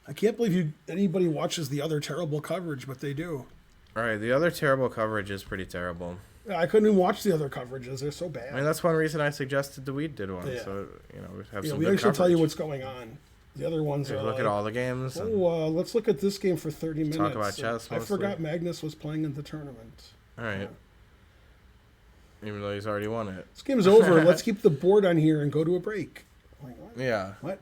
I can't believe anybody watches the other terrible coverage, but they do. All right. The other terrible coverage is pretty terrible. I couldn't even watch the other coverages. They're so bad. I mean, that's one reason I suggested the Weed did one. Yeah. So, you know, we have Yeah, some we good actually tell you coverage. what's going on. The other ones Here, are look like, at all the games. and- let's look at this game for 30 minutes. Talk about chess I mostly. forgot Magnus was playing in the tournament. all right. Even though he's already won it. This game's over. Let's keep the board on here and go to a break. I'm like, what? Yeah. What?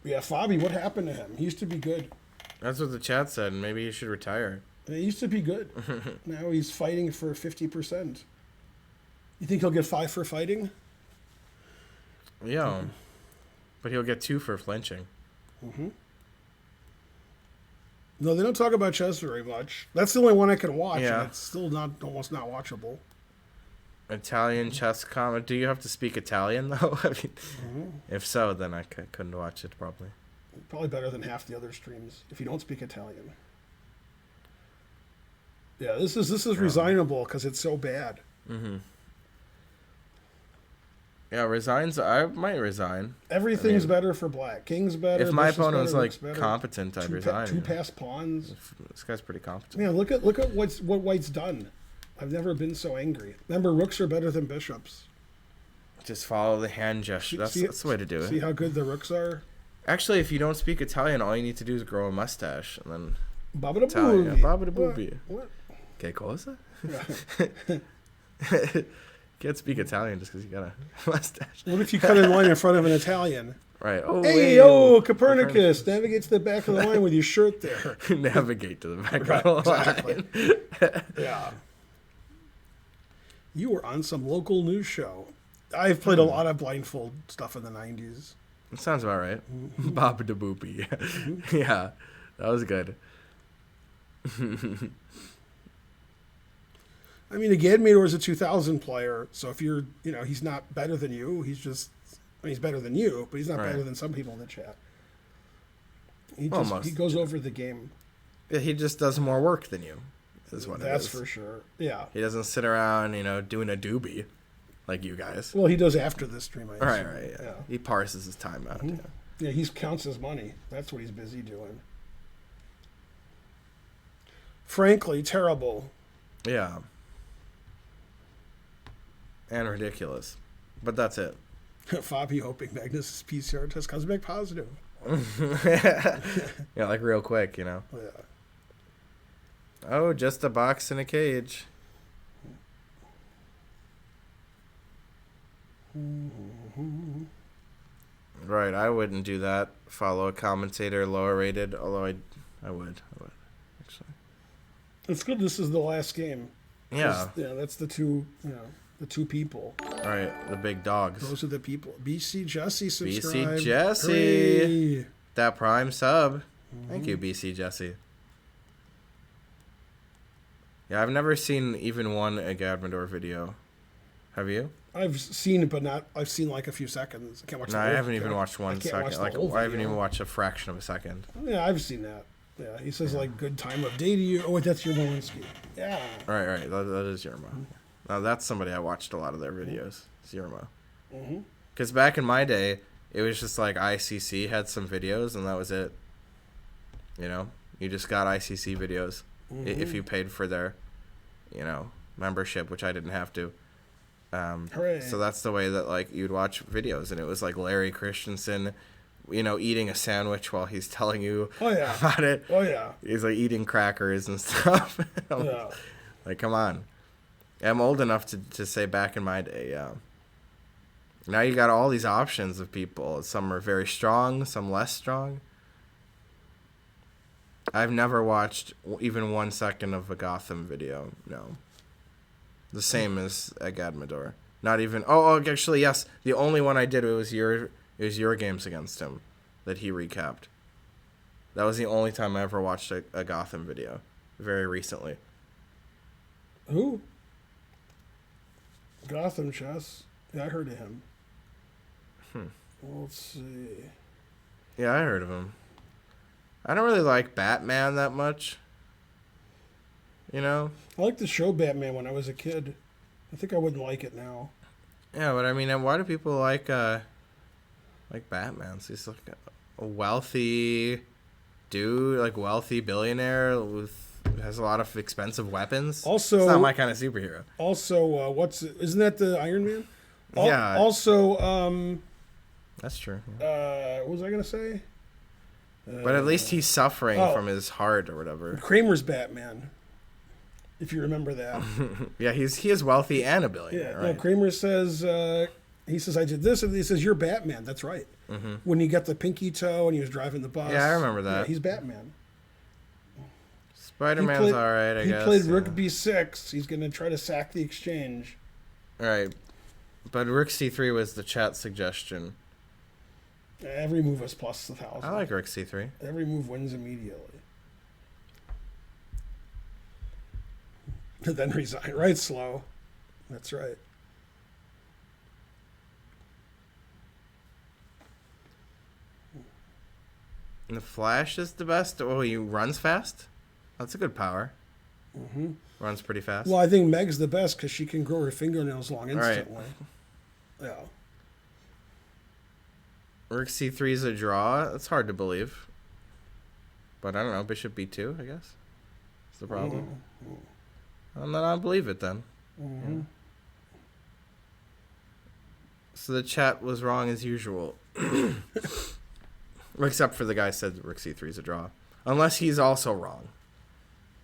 Yeah, Fabi, what happened to him? He used to be good. That's what the chat said. Maybe he should retire. He used to be good. Now he's fighting for 50%. You think he'll get 5 for fighting? Yeah. But he'll get 2 for flinching. No, they don't talk about chess very much. That's the only one I can watch, Yeah. and it's still almost not watchable. Italian chess comment. Do you have to speak Italian, though? I mean, if so, then I couldn't watch it, probably. Probably better than half the other streams if you don't speak Italian. Yeah, this is resignable because it's so bad. Yeah, resigns. I might resign. Everything's I mean, better for black. King's better. If my bishop's opponent was better, like rook's better. competent, I'd resign. Two yeah. passed pawns. This guy's pretty competent. Man, look at what White's done. I've never been so angry. Remember, rooks are better than bishops. Just follow the hand gesture. That's the way to do See it. how good the rooks are? Actually, if you don't speak Italian, all you need to do is grow a mustache and then Baba da Italian. booby. Baba da booby. What? Che cosa? Can't speak Italian just because you got a mustache. What if you cut in line in front of an Italian? Right. Oh, Hey, yo, Copernicus, navigate to the back of the line with your shirt there. Navigate to the back Right, of the exactly. line. Yeah. You were on some local news show. I've played a lot of blindfold stuff in the 90s. That sounds about right. Baba da boopy. Yeah, that was good. I mean, again, Mador's a 2000 player, so if you're, he's not better than you. He's just, he's better than you, but he's not Right. better than some people in the chat. He Almost. goes over the game. Yeah, he just does more work than you. Is what That's it is. for sure. Yeah. He doesn't sit around, doing a doobie like you guys. Well, he does after this stream, I Right, assume. right. Yeah. Yeah. He parses his time out. Mhm. Yeah, he counts his money. That's what he's busy doing. Frankly, terrible. Yeah. And ridiculous. But that's it. Fabi hoping Magnus' PCR test comes back positive. Yeah, like real quick, Yeah. Oh, just a box in a cage. Right, I wouldn't do that. Follow a commentator lower rated, although I would actually. It's good this is the last game. Yeah. Yeah, that's the two, the two people. Right, the big dogs. Those are the people. BC Jesse BC subscribed. Jesse. Hooray. That Prime sub. Thank you, BC Jesse. Yeah, I've never seen even one Agadmador video. Have you? I've seen it, but I've seen like a few seconds. I can't watch. No, I haven't even watched I 1 can't second. watch the Like whole I haven't video. even watched a fraction of a second. Yeah, I've seen that. Yeah, he says like good time of day to you. Oh wait, that's your Malinsky. Yeah. Right. That is Yerma. Now that's somebody I watched a lot of their videos. It's Yerma. Mm-hmm. Because back in my day, it was just like ICC had some videos and that was it. You know, you just got ICC videos if you paid for their, membership, which I didn't have to. Hooray. So that's the way that like you'd watch videos, and it was like Larry Christensen, eating a sandwich while he's telling you about it. Oh yeah. He's like eating crackers and stuff. Yeah. Like, come on. I'm old enough to say back in my day, yeah. Now you got all these options of people. Some are very strong, some less strong. I've never watched even 1 second of a Gotham video. No. The same as Agadmador. Not even. Oh, actually, yes. The only one I did was your games against him that he recapped. That was the only time I ever watched a Gotham video. Very recently. Who? Gotham Chess. Yeah, I heard of him. Well, let's see. Yeah, I heard of him. I don't really like Batman that much. I liked the show Batman when I was a kid. I think I wouldn't like it now. Yeah, but I mean, why do people like Batman? So he's like a wealthy dude, like wealthy billionaire has a lot of expensive weapons. Also, it's not my kind of superhero. Also, isn't that the Iron Man? Yeah. Also, that's true. what was I gonna say? But at least he's suffering from his heart or whatever. Kramer's Batman, if you remember that. Yeah, he is wealthy and a billionaire. Yeah, right? no, Kramer says, he says, I did this, and he says, you're Batman. That's right. Mm-hmm. When he got the pinky toe and he was driving the bus. Yeah, I remember that. Yeah, he's Batman. Spider-Man's all right, I guess. He played Rook B6. He's going to try to sack the exchange. All right. But Rook C3 was the chat suggestion. Every move is plus 1,000. I like Rook C3. Every move wins immediately. And then resign. Right, Slow. That's right. And the Flash is the best. Oh, he runs fast? That's a good power. Mm-hmm. Runs pretty fast. Well, I think Meg's the best because she can grow her fingernails long instantly. Right. Yeah. Rook C3 is a draw. It's hard to believe. But I don't know. Bishop B2, I guess. That's the problem. Mm-hmm. And then I believe it then. Mm-hmm. Yeah. So the chat was wrong as usual. Except for the guy said Rook C3 is a draw. Unless he's also wrong.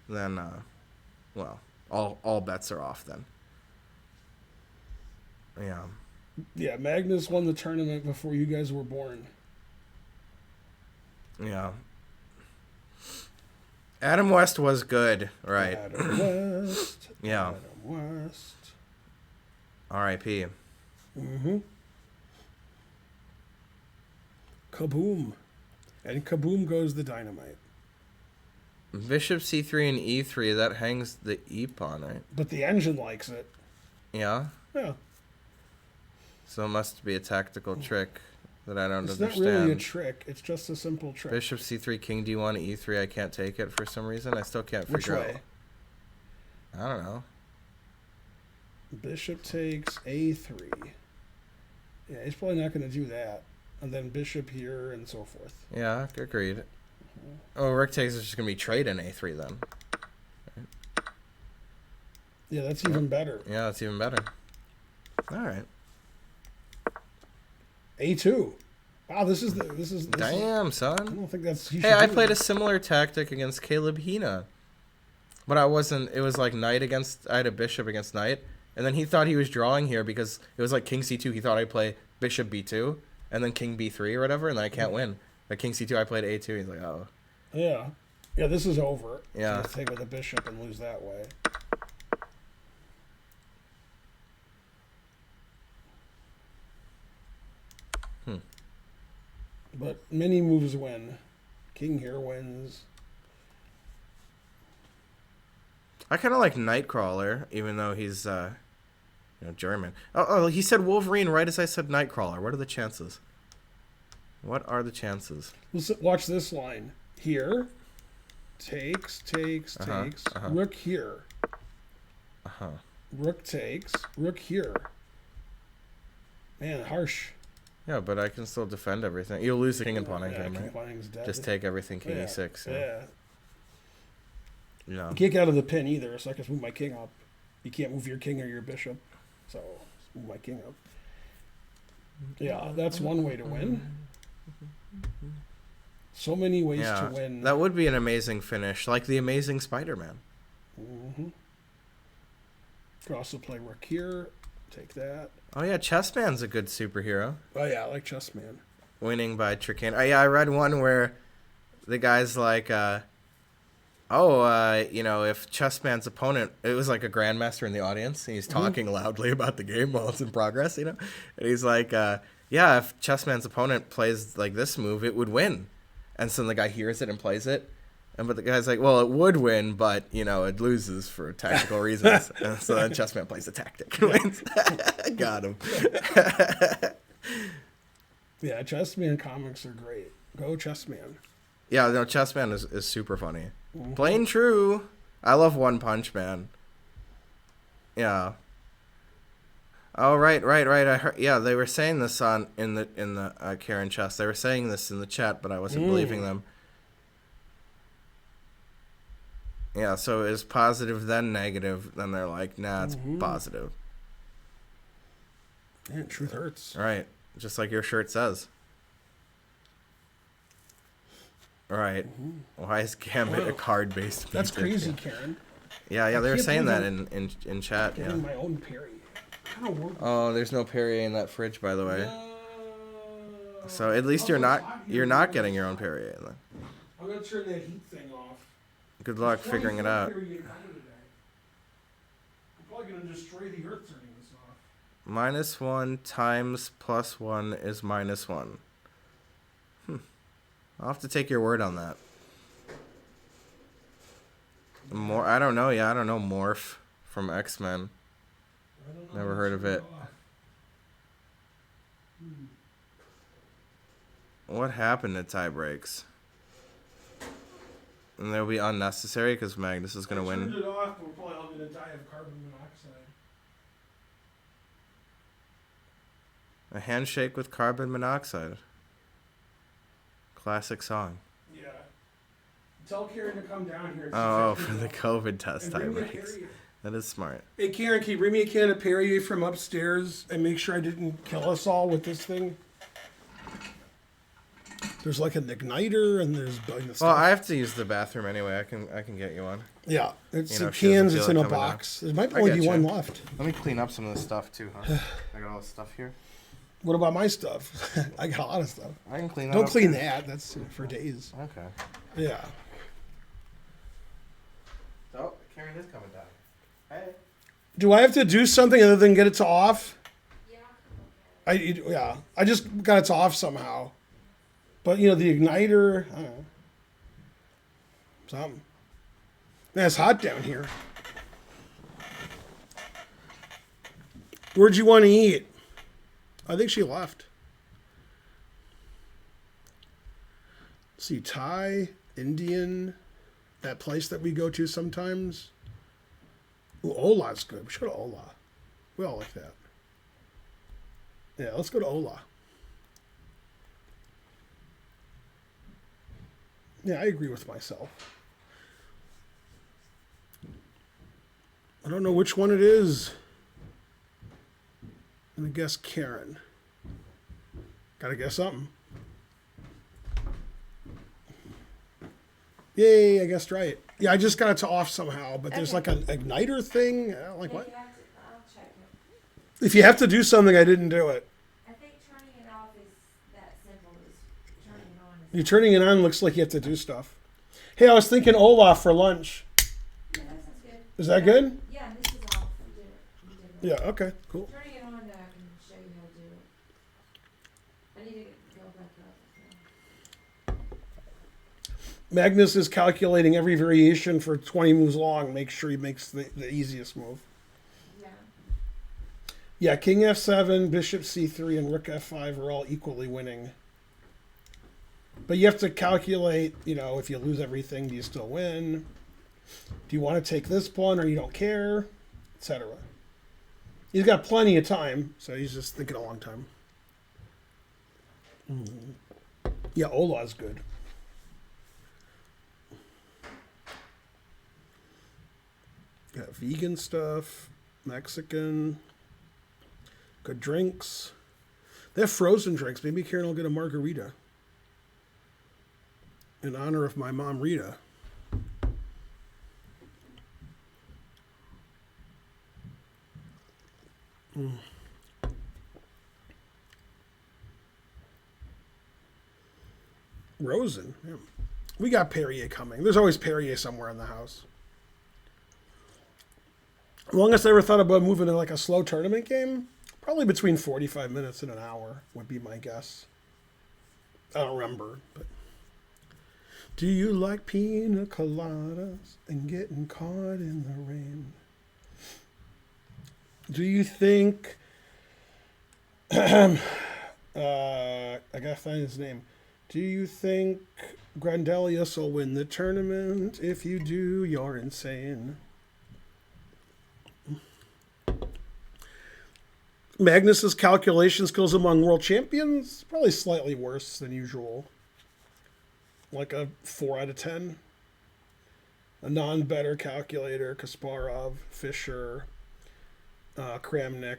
Then, all bets are off then. Yeah. Yeah, Magnus won the tournament before you guys were born. Yeah. Adam West was good, right? Adam West. Yeah. Adam West. R.I.P. Mm-hmm. Kaboom. And kaboom goes the dynamite. Bishop C3 and E3, that hangs the E pawn, right? But the engine likes it. Yeah? Yeah. So it must be a tactical trick that I don't understand. It's not really a trick. It's just a simple trick. Bishop C3, King D1, E3, I can't take it for some reason. I still can't figure out. Which way? I don't know. Bishop takes A3. Yeah, he's probably not going to do that. And then bishop here and so forth. Yeah, agreed. Oh, Rook takes is just going to be trade in A3 then. Right. Yeah, that's even better. Yeah, that's even better. All right. A2. Wow, this is Damn, I son. don't think that's. Hey, I played a similar tactic against Caleb Hina. But I wasn't. It was like knight against. I had a bishop against knight. And then he thought he was drawing here because it was like king c2. He thought I'd play bishop b2 and then king b3 or whatever, and then I can't win. Like king c2, I played a2. He's like, oh. Yeah. Yeah, this is over. Yeah. So take with a bishop and lose that way. But many moves win. King here wins. I kind of like Nightcrawler, even though he's, German. Oh, he said Wolverine right as I said Nightcrawler. What are the chances? What are the chances? Watch this line. Here, takes. uh-huh. Rook here. Uh-huh. Rook takes. Rook here. Man, harsh. Yeah, but I can still defend everything. You'll lose the king and pawn Yeah, game, king right? pawning's dead. Just take everything king Yeah, e6. Yeah. Yeah. You can't get out of the pin either, so I can move my king up. You can't move your king or your bishop, so just move my king up. Yeah, that's one way to win. So many ways to win. That would be an amazing finish, like the Amazing Spider-Man. Mm-hmm. Could also play rook here. Take that. Oh yeah, Chessman's a good superhero. Oh yeah, I like Chessman. Winning by tricane. Oh yeah, I read one where the guy's like, if Chessman's opponent, it was like a grandmaster in the audience, and he's talking loudly about the game while it's in progress, and he's like, if Chessman's opponent plays like this move, it would win. And so the guy hears it and plays it. But the guy's like, well, it would win, but, it loses for tactical reasons. And so then Chessman plays the tactic and wins. Got him. Yeah, Chessman comics are great. Go Chessman. Yeah, no, Chessman is super funny. Plain true. I love One Punch Man. Yeah. Oh, right. I heard. Yeah, they were saying this in the Karen Chess. They were saying this in the chat, but I wasn't believing them. Yeah, so it was positive, then negative. Then they're like, nah, it's positive. Man, truth hurts. Right. Just like your shirt says. Right. Why is Gambit a card-based? That's crazy, Karen. Yeah, they were saying that in chat. Yeah. My own parry. Oh, there's no Perrier in that fridge, by the way. So at least you're not getting your own Perrier. Then. I'm gonna turn that heat thing off. Good luck figuring it out. I'm probably gonna destroy the earth turning this off. -1 times +1 is -1. I'll have to take your word on that. I don't know. Yeah, I don't know. Morph from X-Men. Never heard of it. What happened to tie breaks? And they'll be unnecessary because Magnus is going to win. Turned it off, but we're probably all going to die of carbon monoxide. A handshake with carbon monoxide. Classic song. Yeah. Tell Karen to come down here. Oh, for the COVID test tie breaks. That is smart. Hey, Karen, can you bring me a can of Perrier from upstairs and make sure I didn't kill us all with this thing? There's like an igniter and there's stuff. Well, I have to use the bathroom anyway. I can get you one. Yeah, it's in she cans. doesn't It's feel in a like coming box. There might only be one left. Let me clean up some of this stuff too, huh? I got all this stuff here. What about my stuff? I got a lot of stuff. I can clean that. Don't up clean too. that. That's for days. Okay. Yeah. Oh, Karen is coming down. Hey. Do I have to do something other than get it to off? Yeah. I just got it to off somehow. But the igniter, I don't know. Something. Man, it's hot down here. Where'd you want to eat? I think she left. Let's see, Thai, Indian, that place that we go to sometimes. Ooh, Ola's good. We should go to Ola. We all like that. Yeah, let's go to Ola. Yeah, I agree with myself. I don't know which one it is. I'm gonna guess Karen. Gotta guess something. Yay, I guessed right. Yeah, I just got it to off somehow, but there's like an igniter thing. I don't like what? I'll check it. If you have to do something, I didn't do it. I think turning it off is that simple as turning it on. You're turning it on looks like you have to do stuff. Hey, I was thinking Olaf for lunch. Yeah, that sounds good. Is that good? Yeah, this is off. You did it. You did it. Yeah, okay, cool. Turning it on, I can show you how to do it. I need to go back up. Magnus is calculating every variation for 20 moves long. Make sure he makes the easiest move. Yeah. Yeah, King F7, Bishop C3, and Rook F5 are all equally winning. But you have to calculate, if you lose everything, do you still win? Do you want to take this one or you don't care, etc. He's got plenty of time, so he's just thinking a long time. Yeah, Ola's good. Got vegan stuff, Mexican, good drinks. They have frozen drinks. Maybe Karen will get a margarita in honor of my mom, Rita. Rosen. Yeah. We got Perrier coming. There's always Perrier somewhere in the house. Longest I ever thought about moving to like a slow tournament game, probably between 45 minutes and an hour would be my guess. I don't remember, but. Do you like pina coladas and getting caught in the rain? Do you think... I gotta find his name. Do you think Grandelius will win the tournament? If you do, you're insane. Magnus's calculation skills among world champions, probably slightly worse than usual. Like a 4 out of 10. A non-better calculator, Kasparov, Fischer, Kramnik.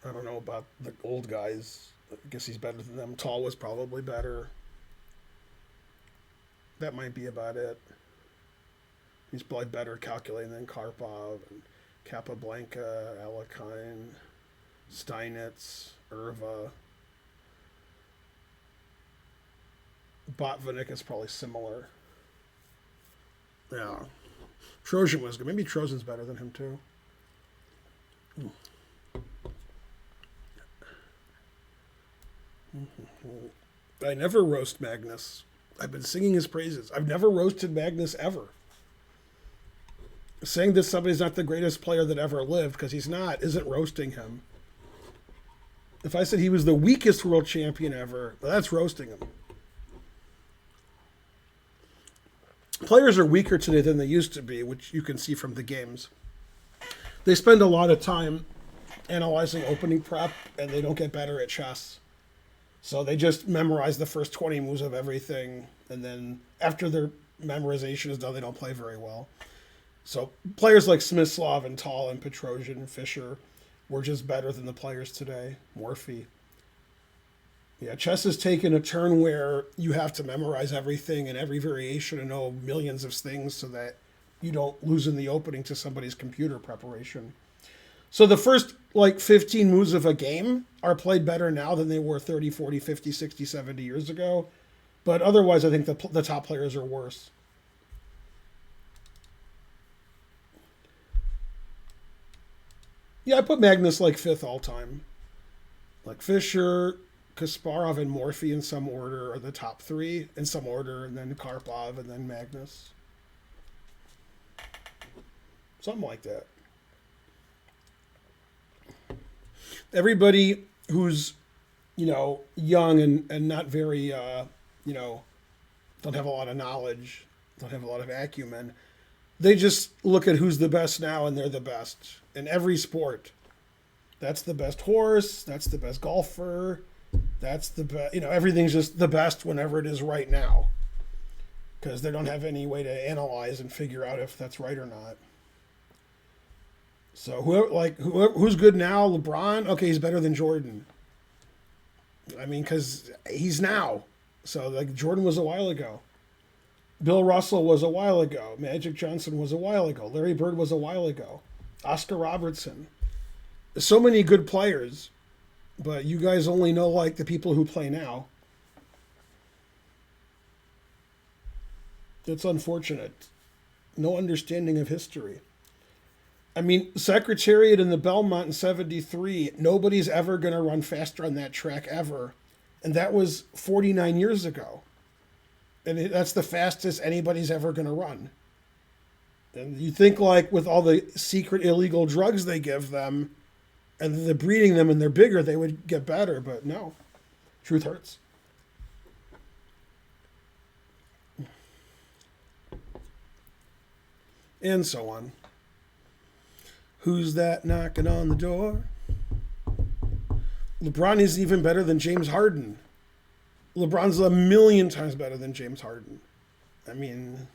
I don't know about the old guys. I guess he's better than them. Tall was probably better. That might be about it. He's probably better calculating than Karpov and Capablanca, Alekine, Steinitz, Irva. Botvinnik is probably similar. Yeah. Trojan was good. Maybe Trojan's better than him, too. I never roast Magnus. I've been singing his praises. I've never roasted Magnus ever. Saying that somebody's not the greatest player that ever lived, because he's not, isn't roasting him. If I said he was the weakest world champion ever, well, that's roasting him. Players are weaker today than they used to be, which you can see from the games. They spend a lot of time analyzing opening prep, and they don't get better at chess. So they just memorize the first 20 moves of everything, and then after their memorization is done, they don't play very well. So players like Smyslov and Tall and Petrosian and Fischer were just better than the players today. Morphy. Yeah, chess has taken a turn where you have to memorize everything and every variation and know millions of things so that you don't lose in the opening to somebody's computer preparation. So the first, 15 moves of a game are played better now than they were 30, 40, 50, 60, 70 years ago. But otherwise, I think the top players are worse. Yeah, I put Magnus fifth all time. Fischer, Kasparov, and Morphy in some order are the top three in some order, and then Karpov, and then Magnus. Something like that. Everybody who's, young and not very, don't have a lot of knowledge, don't have a lot of acumen, they just look at who's the best now, and they're the best in every sport. That's the best horse. That's the best golfer. That's the best. Everything's just the best whenever it is right now, because they don't have any way to analyze and figure out if that's right or not. So who's good now? LeBron. Okay, he's better than Jordan. Because he's now. So Jordan was a while ago. Bill Russell was a while ago. Magic Johnson was a while ago. Larry Bird was a while ago. Oscar Robertson. So many good players, but you guys only know the people who play now. It's unfortunate. No understanding of history. Secretariat in the Belmont in 73, nobody's ever going to run faster on that track ever. And that was 49 years ago. And that's the fastest anybody's ever going to run. And you think with all the secret illegal drugs they give them, and they're breeding them and they're bigger, they would get better. But no, truth hurts. And so on. Who's that knocking on the door? LeBron is even better than James Harden. LeBron's a million times better than James Harden. I mean,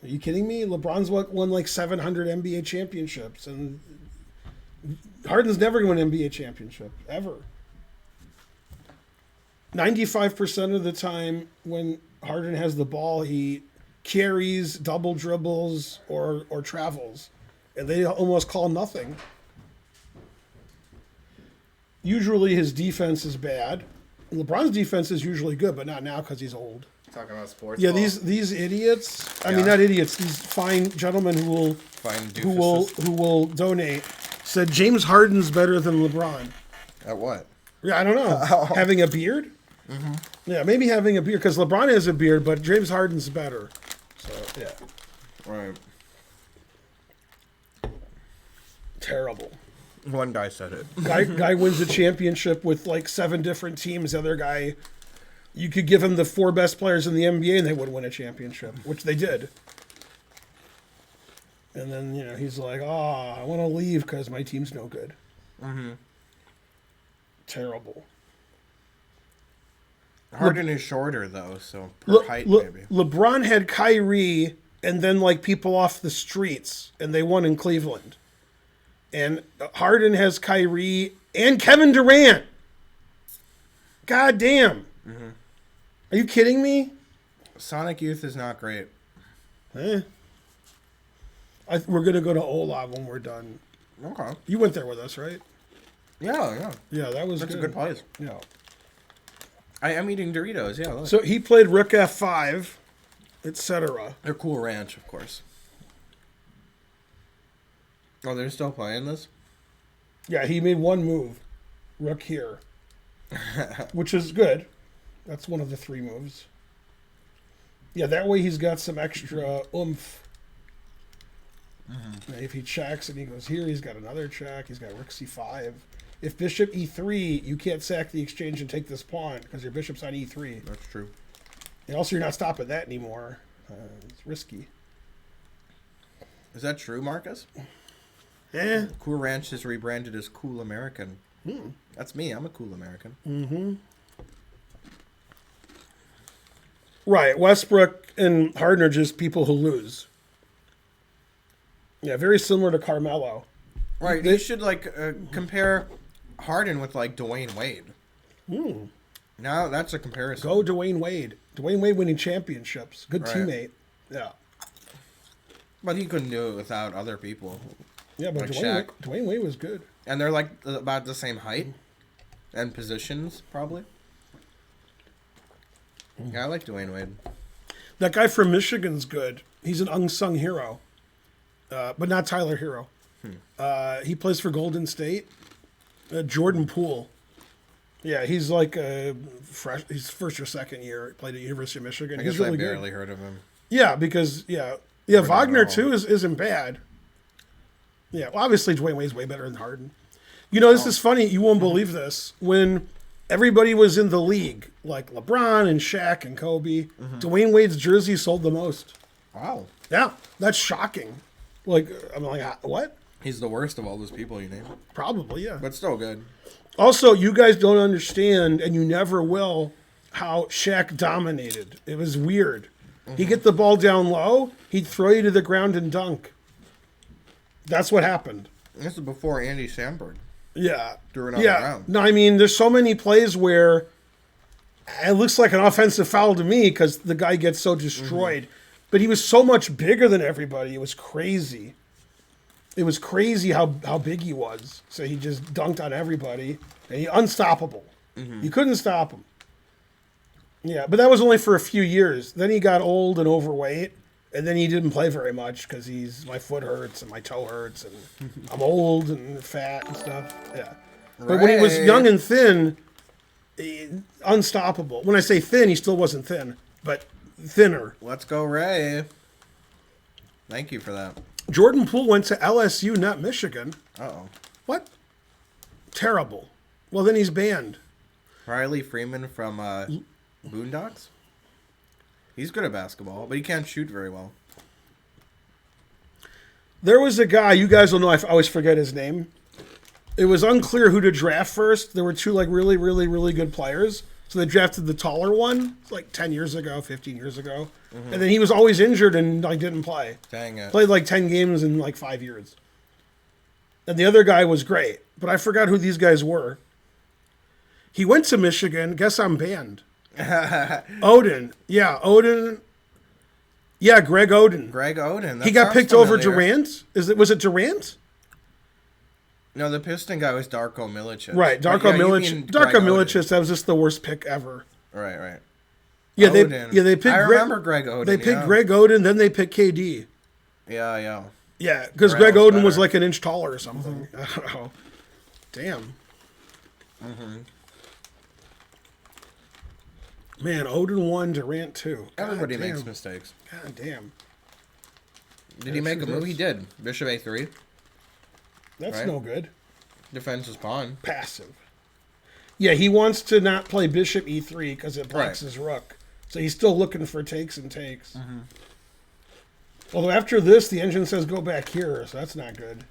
are you kidding me? LeBron's won like 700 NBA championships, and Harden's never going to win an NBA championship, ever. 95% of the time when Harden has the ball, he carries, double dribbles, or travels. And they almost call nothing. Usually his defense is bad. LeBron's defense is usually good, but not now because he's old. Talking about sports. Yeah, ball. these idiots. I mean, not idiots. These fine gentlemen who will donate said James Harden's better than LeBron. At what? Yeah, I don't know. Having a beard? Mm-hmm. Yeah, maybe having a beard because LeBron has a beard, but James Harden's better. So yeah, Right. terrible. One guy said it. Guy wins a championship with like 7 different teams. The other guy, you could give him the 4 best players in the NBA and they would win a championship, which they did. And then, he's like, I want to leave because my team's no good. Mm-hmm. Terrible. Harden is shorter, though, so per height, maybe. LeBron had Kyrie and then like people off the streets, and they won in Cleveland. And Harden has Kyrie and Kevin Durant. God damn. Mm-hmm. Are you kidding me? Sonic Youth is not great. We're going to go to Ola when we're done. Okay. You went there with us, right? Yeah. Yeah, that's That's a good place. Yeah. I am eating Doritos, yeah. Look. So he played Rook F5, etc. They're Cool Ranch, of course. Oh, they're still playing this? Yeah, he made one move. Rook here. Which is good. That's one of the 3 moves. Yeah, that way he's got some extra oomph. Mm-hmm. If he checks and he goes here, he's got another check. He's got Rook C5. If Bishop E3, you can't sack the exchange and take this pawn because your Bishop's on E3. That's true. And also, you're not stopping that anymore. It's risky. Is that true, Marcus? Eh. Cool Ranch is rebranded as Cool American. That's me. I'm a Cool American. Mm-hmm. Right. Westbrook and Harden are just people who lose. Yeah, very similar to Carmelo. Right. You should, compare Harden with, Dwayne Wade. Now that's a comparison. Go Dwayne Wade. Dwayne Wade winning championships. Good teammate. Yeah. But he couldn't do it without other people. Yeah, but Dwayne Wade was good. And they're, about the same height and positions, probably. Yeah, I like Dwayne Wade. That guy from Michigan's good. He's an unsung hero. But not Tyler Hero. He plays for Golden State. Jordan Poole. Yeah, he's fresh. He's first or second year. Played at University of Michigan. I guess he's really I barely good. heard of him. Yeah, because Wagner too isn't bad. Yeah, well, obviously Dwayne Wade's way better than Harden. This is funny. You won't believe this. When everybody was in the league, like LeBron and Shaq and Kobe, Dwayne Wade's jersey sold the most. Wow. Yeah, that's shocking. I'm like, what? He's the worst of all those people you name. Probably, yeah. But still good. Also, you guys don't understand, and you never will, how Shaq dominated. It was weird. He'd get the ball down low, he'd throw you to the ground and dunk. That's what happened. This is before Andy Samberg. Yeah. Threw it on the ground. No, I mean, there's so many plays where it looks like an offensive foul to me because the guy gets so destroyed. But he was so much bigger than everybody. It was crazy. It was crazy how big he was. So he just dunked on everybody. And unstoppable. You couldn't stop him. Yeah, but that was only for a few years. Then he got old and overweight. And then he didn't play very much because my foot hurts and my toe hurts. And I'm old and fat and stuff. Yeah. But when he was young and thin, unstoppable. When I say thin, he still wasn't thin. But thinner. Let's go, Ray. Thank you for that. Jordan Poole went to LSU, not Michigan. Uh-oh. What? Terrible. Well, then he's banned. Riley Freeman from Boondocks. He's good at basketball, but he can't shoot very well. There was a guy, you guys will know, I always forget his name. It was unclear who to draft first. There were two like really, really, really good players. So they drafted the taller one, like 10 years ago, 15 years ago. Mm-hmm. And then he was always injured and like didn't play. Dang it. Played like 10 games in like 5 years. And the other guy was great, but I forgot who these guys were. He went to Michigan. Guess I'm banned. Oden. Yeah, Oden. Yeah, Greg Oden. Greg Oden. He got picked over Durant. Was it Durant? No, the Piston guy was Darko Milicic. Right, Darko Milicic. Darko Milicic. That was just the worst pick ever. Right. Yeah, they picked. I remember Greg Oden. They picked Greg Oden, then they picked KD. Yeah. Yeah, because Greg Oden was like an inch taller or something. Mm-hmm. I don't know. Damn. Mm-hmm. Man, Oden 1, Durant 2. Everybody makes mistakes. God damn. Did he make a move? He did. Bishop A3. That's no good. Defense is pawn. Passive. Yeah, he wants to not play Bishop E3 because it blocks his rook. So he's still looking for takes and takes. Mm-hmm. Although after this, the engine says go back here, so that's not good.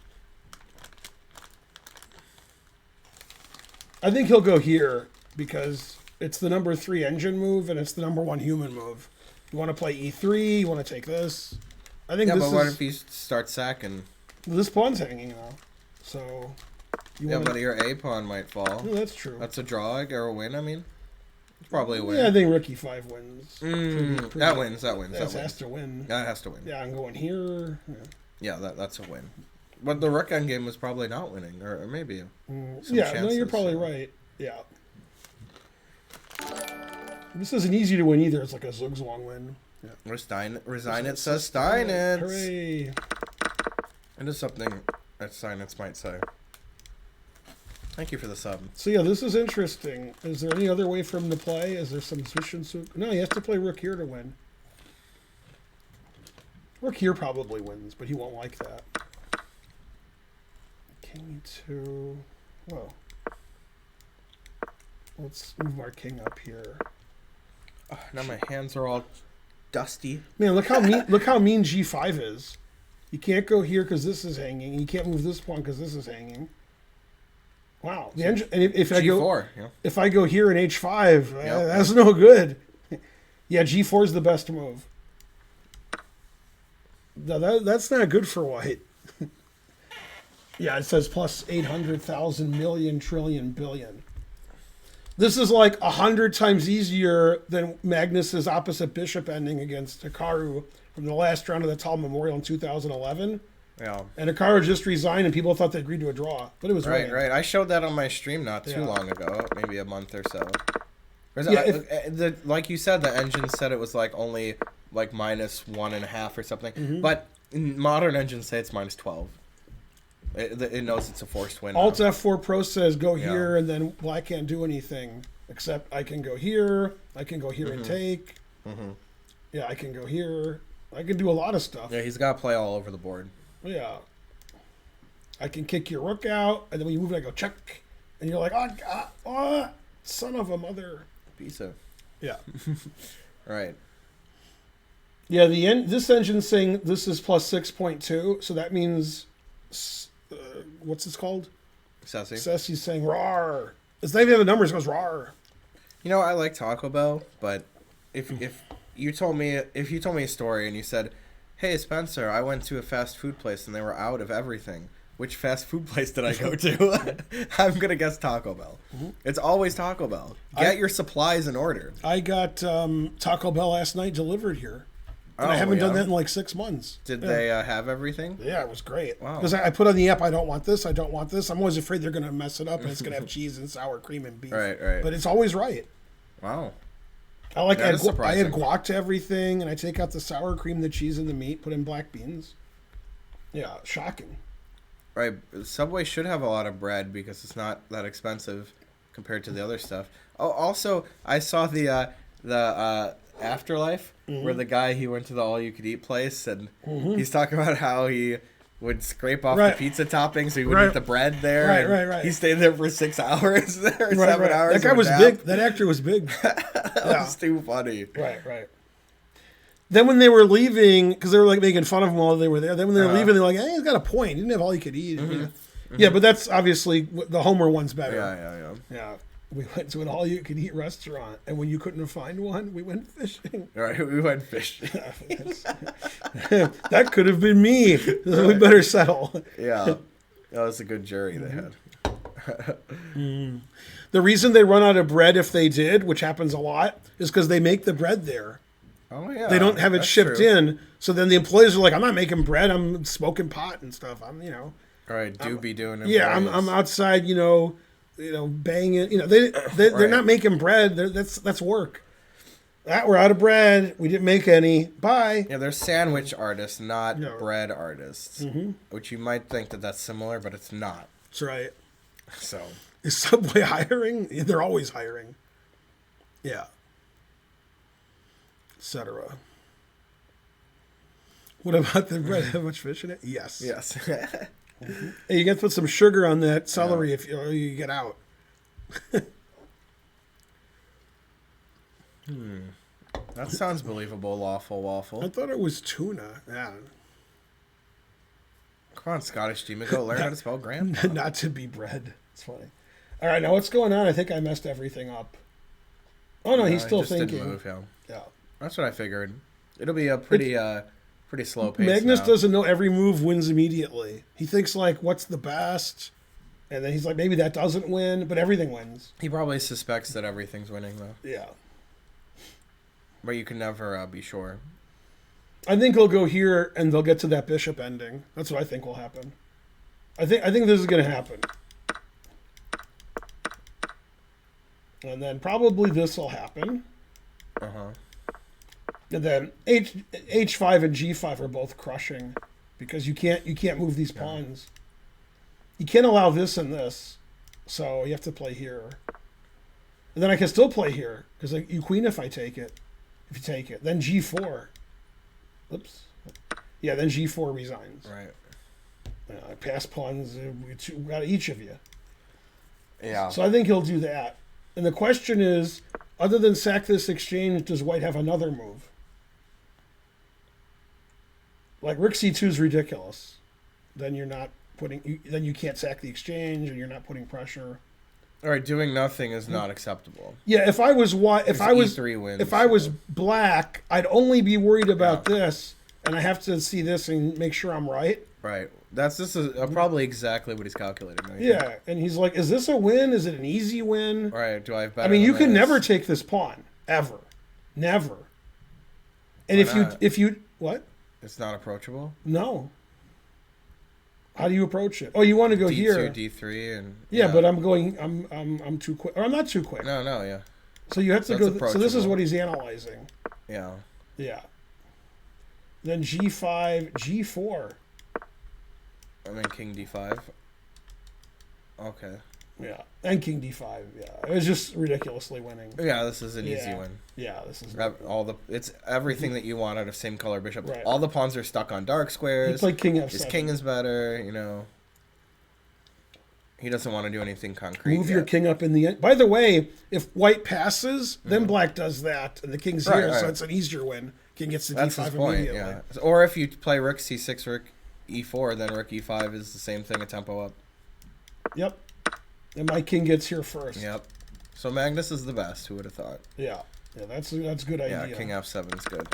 I think he'll go here because it's the number 3 engine move and it's the number 1 human move. You want to play E3, you want to take this. I think this but what if he starts sacking? This pawn's hanging now. So but your A pawn might fall. Oh, that's true. That's a draw or a win, I mean. It's probably a win. Yeah, I think Rook E5 wins. Pretty, that wins. That has to win. That has to win. Yeah, I'm going here. Yeah, that's a win. But the Rook endgame was probably not winning, or maybe. You're probably right. Yeah. This isn't easy to win either. It's like a Zugzwang win. Yeah. Resign it, says Steinitz. Hooray. It is something that Steinitz might say. Thank you for the sub. So yeah, this is interesting. Is there any other way for him to play? Is there some Zwischenzug? No, he has to play Rook here to win. Rook here probably wins, but he won't like that. King E2. Whoa. Let's move our king up here. Oh, now my hands are all dusty. Man, look how mean G5 is. You can't go here because this is hanging. You can't move this pawn because this is hanging. Wow. The engine, and if I go here in H5, that's no good. Yeah, G4 is the best move. No, that's not good for white. Yeah, it says plus 800,000 million trillion billion. This is like 100 times easier than Magnus's opposite bishop ending against Hikaru from the last round of the Tal Memorial in 2011. Yeah. And Hikaru just resigned and people thought they agreed to a draw. But it was right. I showed that on my stream not too long ago, maybe a month or so. Like you said, the engine said it was like only like minus 1.5 or something. Mm-hmm. But modern engines say it's minus 12. It knows it's a forced win. Alt F4 Pro says go here, and then black can't do anything except I can go here. I can go here and take. Mm-hmm. Yeah, I can go here. I can do a lot of stuff. Yeah, he's got to play all over the board. Yeah. I can kick your rook out, and then when you move it, I go check, and you're like, oh, son of a mother. Piece of. Yeah. Right. Yeah, this engine's saying this is plus 6.2, so that means. What's this called? Sessy's saying rawr. It's not even the numbers. It goes rawr. You know, I like Taco Bell, but if you told me a story and you said, "Hey Spencer, I went to a fast food place and they were out of everything. Which fast food place did I go to?" I'm gonna guess Taco Bell. Mm-hmm. It's always Taco Bell. Get your supplies in order. I got Taco Bell last night delivered here. And I haven't done that in like 6 months. Did they have everything? Yeah, it was great. Wow. Because I put on the app, I don't want this, I don't want this. I'm always afraid they're going to mess it up and it's going to have cheese and sour cream and beef. Right. But it's always right. Wow. I add guac to everything, and I take out the sour cream, the cheese, and the meat, put in black beans. Yeah, shocking. Right. Subway should have a lot of bread because it's not that expensive compared to the other stuff. Oh, also, I saw the Afterlife, where the guy, he went to the all-you-could-eat place, and he's talking about how he would scrape off Right. the pizza topping so he would Right. eat the bread there. Right, and right, right. He stayed there for 6 hours or 7 Right. hours. That guy of a was nap. big. That actor was big. That was too funny. Right. Then when they were leaving, because they were like making fun of him while they were there. Then when they were leaving, they're like, "Hey, he's got a point. He didn't have all he could eat." Yeah, but that's obviously the Homer one's better. Yeah. We went to an all-you-can-eat restaurant, and when you couldn't find one, we went fishing. All right, we went fishing. That could have been me. We better settle. Yeah. That was a good jury they had. The reason they run out of bread, if they did, which happens a lot, is because they make the bread there. Oh, yeah. They don't have it that's shipped true. in. So then the employees are like, "I'm not making bread. I'm smoking pot and stuff. I'm, All right, do be doing it. yeah, I'm outside, banging. They're not making bread. That's work. We're out of bread. We didn't make any. Bye." Yeah, they're sandwich artists, not No. bread artists. Which you might think that that's similar, but it's not. That's right. So, Is Subway hiring? They're always hiring. Yeah. Etc. What about the bread? Have much fish in it? Yes. yes. Hey, you got to put some sugar on that celery if you get out. That sounds believable, lawful I waffle. thought it was tuna. Yeah. Come on, Scottish demon, go learn how to spell grandpa. Not to be bread. It's funny. All right, now what's going on? I think I messed everything up. Oh no, he's He still just didn't thinking. move, yeah. Yeah. That's what I figured. It'll be a pretty slow pace. Magnus now. doesn't know every move wins immediately. He thinks like, what's the best? And then he's like, maybe that doesn't win, but everything wins. He probably suspects that everything's winning though, Yeah. but you can never be sure. I think he'll go here and they'll get to that bishop ending. That's what I think will happen. I think this is going to happen. And then probably this will happen. And then H5 and G5 are both crushing because you can't move these pawns. You can't allow this and this. So you have to play here. And then I can still play here because you queen if I take it. If you take it. Then G4. Oops. Yeah, then G4 resigns. Right. I pass pawns. We got each of you. Yeah. So I think he'll do that. And the question is, other than sack this exchange, does White have another move? Like Rook C2 is ridiculous. Then you're not putting. Then you can't sack the exchange, and you're not putting pressure. All right, doing nothing is not acceptable. Yeah, if I was white, if I was E3 wins, if I was black, I'd only be worried about this, and I have to see this and make sure I'm right. Right. This is probably exactly what he's calculating. Right? Yeah, and he's like, "Is this a win? Is it an easy win?" Right. Do I have better? I mean, you than can this? never take this pawn ever, never. And Why if you what? It's not approachable. No. How do you approach it? Oh, you want to go D2, here? D3, and Yeah, but I'm too quick, or I'm not too quick. no, yeah, So you have to That's go. So this is approachable. what he's analyzing. yeah. Yeah. Then G5, G4. I mean, King D5. Okay. Yeah, and King D5. Yeah, it was just ridiculously winning. Yeah, this is an easy Yeah. win. Yeah, this is. It's everything that you want out of same color bishop. Right. All the pawns are stuck on dark He squares. played King F7. His king is better. He doesn't want to do anything concrete. Move your yet. king up in the end. By the way, if white passes, then black does that, and the king's Right, here, so right. it's an easier win. King gets to That's D5 his point. immediately. Yeah. Or if you play Rook C6, Rook E4, then Rook E5 is the same thing, a tempo up. Yep. And my king gets here first. Yep. So Magnus is the best. Who would have thought? Yeah. Yeah, that's a good idea. Yeah, King F7 is good.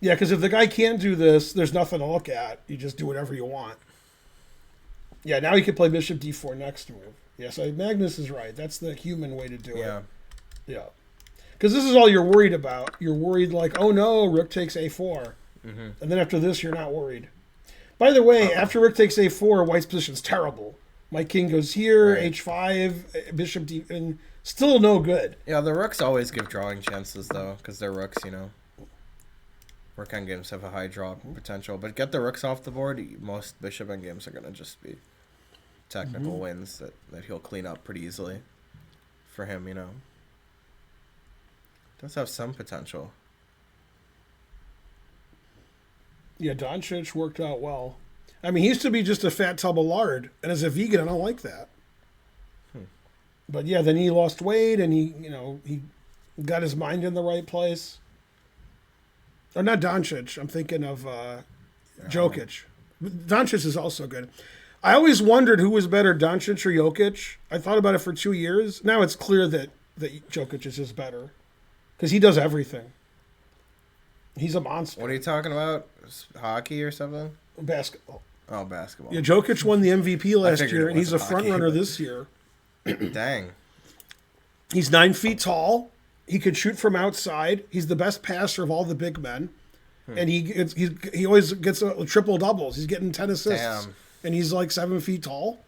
Yeah, because if the guy can't do this, there's nothing to look at. You just do whatever you want. Yeah, now he can play Bishop D4 next move. Yeah, so Magnus is right. That's the human way to do Yeah. it. Yeah. Because this is all you're worried about. You're worried like, oh no, Rook takes A4. And then after this, you're not worried. By the way, after Rook takes A4, White's position's terrible. My king goes here, Right. H5, Bishop D, and still no good. Yeah, the rooks always give drawing chances, though, because they're rooks, Rook endgames have a high draw potential. But get the rooks off the board, most bishop endgames are going to just be technical wins that he'll clean up pretty easily for him, Does have some potential. Yeah, Doncic worked out well. I mean, he used to be just a fat tub of lard, and as a vegan, I don't like that. But yeah, then he lost weight, and he got his mind in the right place. Or not Doncic. I'm thinking of Jokic. Doncic is also good. I always wondered who was better, Doncic or Jokic. I thought about it for 2 years. Now it's clear that Jokic is just better because he does everything. He's a monster. What are you talking about? Hockey or something? Basketball. Oh, basketball. Yeah, Jokic won the MVP last figured year, it and he's a wasn't front hockey, runner but- this year. Dang. He's 9 feet tall. He could shoot from outside. He's the best passer of all the big men, and he always gets triple doubles. He's getting 10 assists, Damn. and he's like 7 feet tall.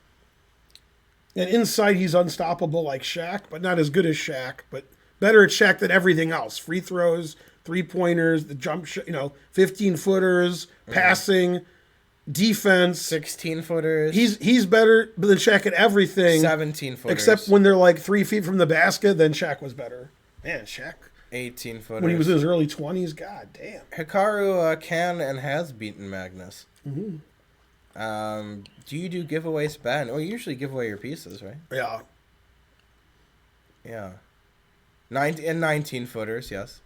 And inside, he's unstoppable like Shaq, but not as good as Shaq. But better at Shaq than everything else: free throws, 3-pointers, the jump shot, 15-footers, passing, defense. 16-footers. He's better than Shaq at everything. 17-footers. Except when they're like 3 feet from the basket, then Shaq was better. Man, Shaq. 18-footers. When he was in his early 20s, god damn. Hikaru can and has beaten Magnus. Mm-hmm. Do you do giveaways, Ben? Oh, you usually give away your pieces, right? Yeah. Yeah. 19-footers, yes.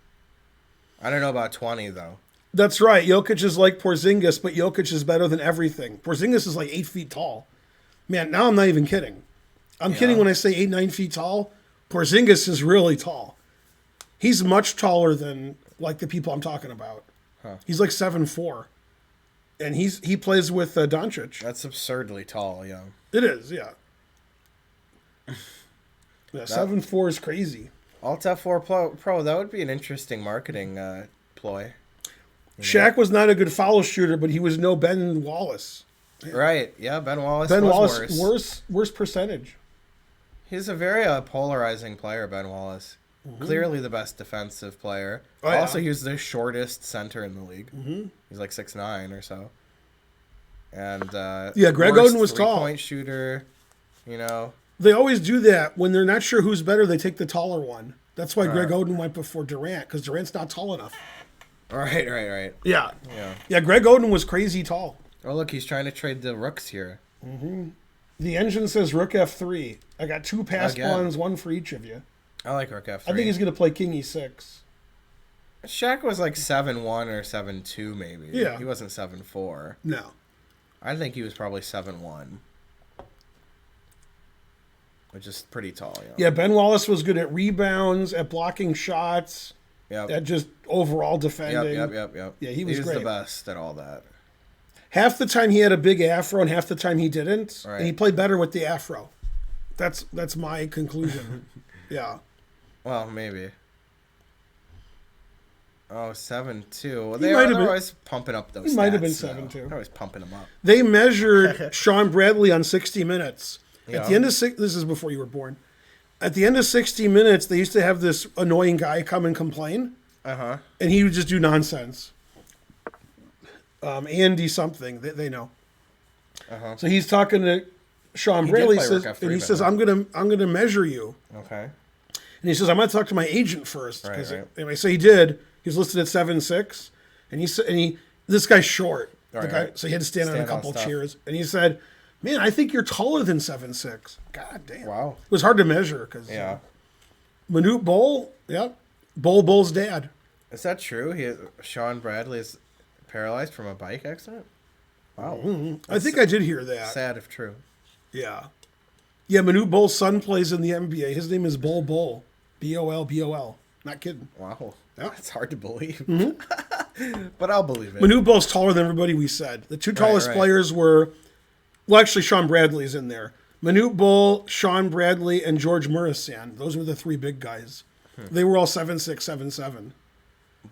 I don't know about 20, though. That's right. Jokic is like Porzingis, but Jokic is better than everything. Porzingis is like 8 feet tall. Man, now I'm not even kidding. I'm kidding when I say 8-9 feet tall. Porzingis is really tall. He's much taller than like the people I'm talking about. Huh. He's like 7'4". And he plays with Doncic. That's absurdly tall, yeah. It is, yeah. Yeah, 7'4" is crazy. Alt F4 Pro, that would be an interesting marketing ploy. Shaq was not a good foul shooter, but he was no Ben Wallace. Right, yeah, Ben Wallace Ben was Wallace, worse percentage. He's a very polarizing player, Ben Wallace. Mm-hmm. Clearly the best defensive player. Oh, yeah. Also, he's the shortest center in the league. Mm-hmm. He's like 6'9" or so. And yeah, Greg Oden was tall. Three-point shooter, They always do that. When they're not sure who's better, they take the taller one. That's why Greg Right. Oden went before Durant, because Durant's not tall enough. Right. Yeah. Yeah. Yeah, Greg Oden was crazy tall. Oh, look, he's trying to trade the rooks here. The engine says Rook F3. I got 2 pass Again. pawns, 1 for each of you. I like Rook F3. I think he's going to play King E6. Shaq was like 7'1" or 7'2", maybe. Yeah. He wasn't 7'4". No. I think he was probably 7'1", which is pretty tall. Yeah, Ben Wallace was good at rebounds, at blocking shots, Yep. at just overall defending. Yep. Yeah, he was the great. best at all that. Half the time he had a big afro, and half the time he didn't. Right. And he played better with the afro. That's my conclusion. Yeah. Well, maybe. Oh, 7'2". Well, He might have they're been- always pumping up those. he might have been stats, 7'2". They're always pumping them up. They measured Sean Bradley on 60 Minutes. Yeah. At the end of this is before you were born. At the end of 60 Minutes, they used to have this annoying guy come and complain, and he would just do nonsense. Andy something, they know. So he's talking to Sean He did Bradley, play says, Rook F3, and he but says, no. "I'm gonna measure you." Okay. And he says, "I'm gonna talk to my agent first." Right. Anyway, so he did. He's listed at 7'6", and he said, this guy's short. Right. So he had to stand on a Stand on couple stuff. chairs, and he said, "Man, I think you're taller than 7'6". God damn. Wow. It was hard to measure because Yeah. Manute Bol, yep, Bol's dad. Is that true? Sean Bradley is paralyzed from a bike accident? Wow. I think I did hear that. Sad if true. Yeah. Yeah, Manute Bol's son plays in the NBA. His name is Bol. Bol. Not kidding. Wow. Yep. That's hard to believe. Mm-hmm. But I'll believe it. Manute Bol's taller than everybody we said. The 2 tallest right. players were, well, actually, Sean Bradley's in there. Manute Bol, Sean Bradley, and George Murison. Those were the 3 big guys. They were all 7'6", 7'7".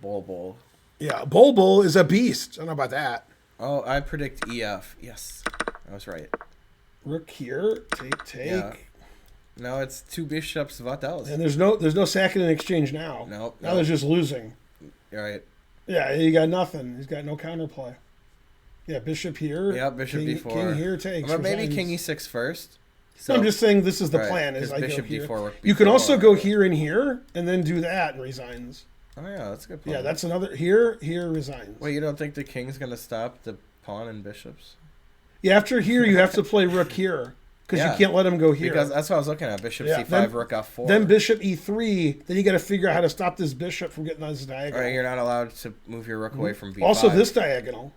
Bol. Yeah, Bol is a beast. I don't know about that. Oh, I predict EF. Yes. I was right. Rook here, take. Yeah. No, it's 2 bishops, what else? And there's no sacking in exchange now. Nope. Now there's just losing. You're right. Yeah, he got nothing. He's got no counterplay. Yeah, bishop here. Yeah, bishop king, d4. King here takes. But maybe resigns. king e6 first. So, I'm just saying this is the Right, plan. Is 'cause I go bishop here. d4, rook You can b4. also go here and here, and then do that and resigns. Oh, yeah, that's a good plan. Yeah, that's another here resigns. Wait, you don't think the king's going to stop the pawn and bishops? After here, you have to play rook here because Yeah. you can't let him go here. Because that's what I was looking at. Bishop Yeah, c5, then- rook f4. Then bishop e3. Then you got to figure out how to stop this bishop from getting on this diagonal. Right, you're not allowed to move your rook away from b5. Also, this diagonal.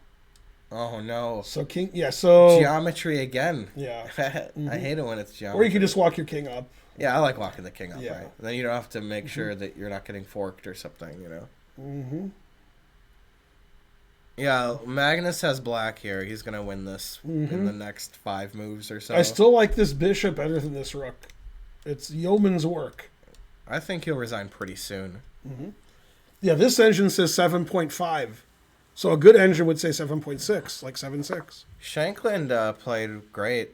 Oh no. So king. Yeah. So Geometry again. yeah. I hate it when it's geometry. Or you can just walk your king up. Yeah, I like walking the king up, Yeah. right? Then you don't have to make sure that you're not getting forked or something, you know? Mm-hmm. Yeah, Magnus has black here. He's going to win this in the next 5 moves or so. I still like this bishop better than this rook. It's yeoman's work. I think he'll resign pretty soon. Yeah, this engine says 7.5. So a good engine would say 7.6, like 7.6. Shankland played great,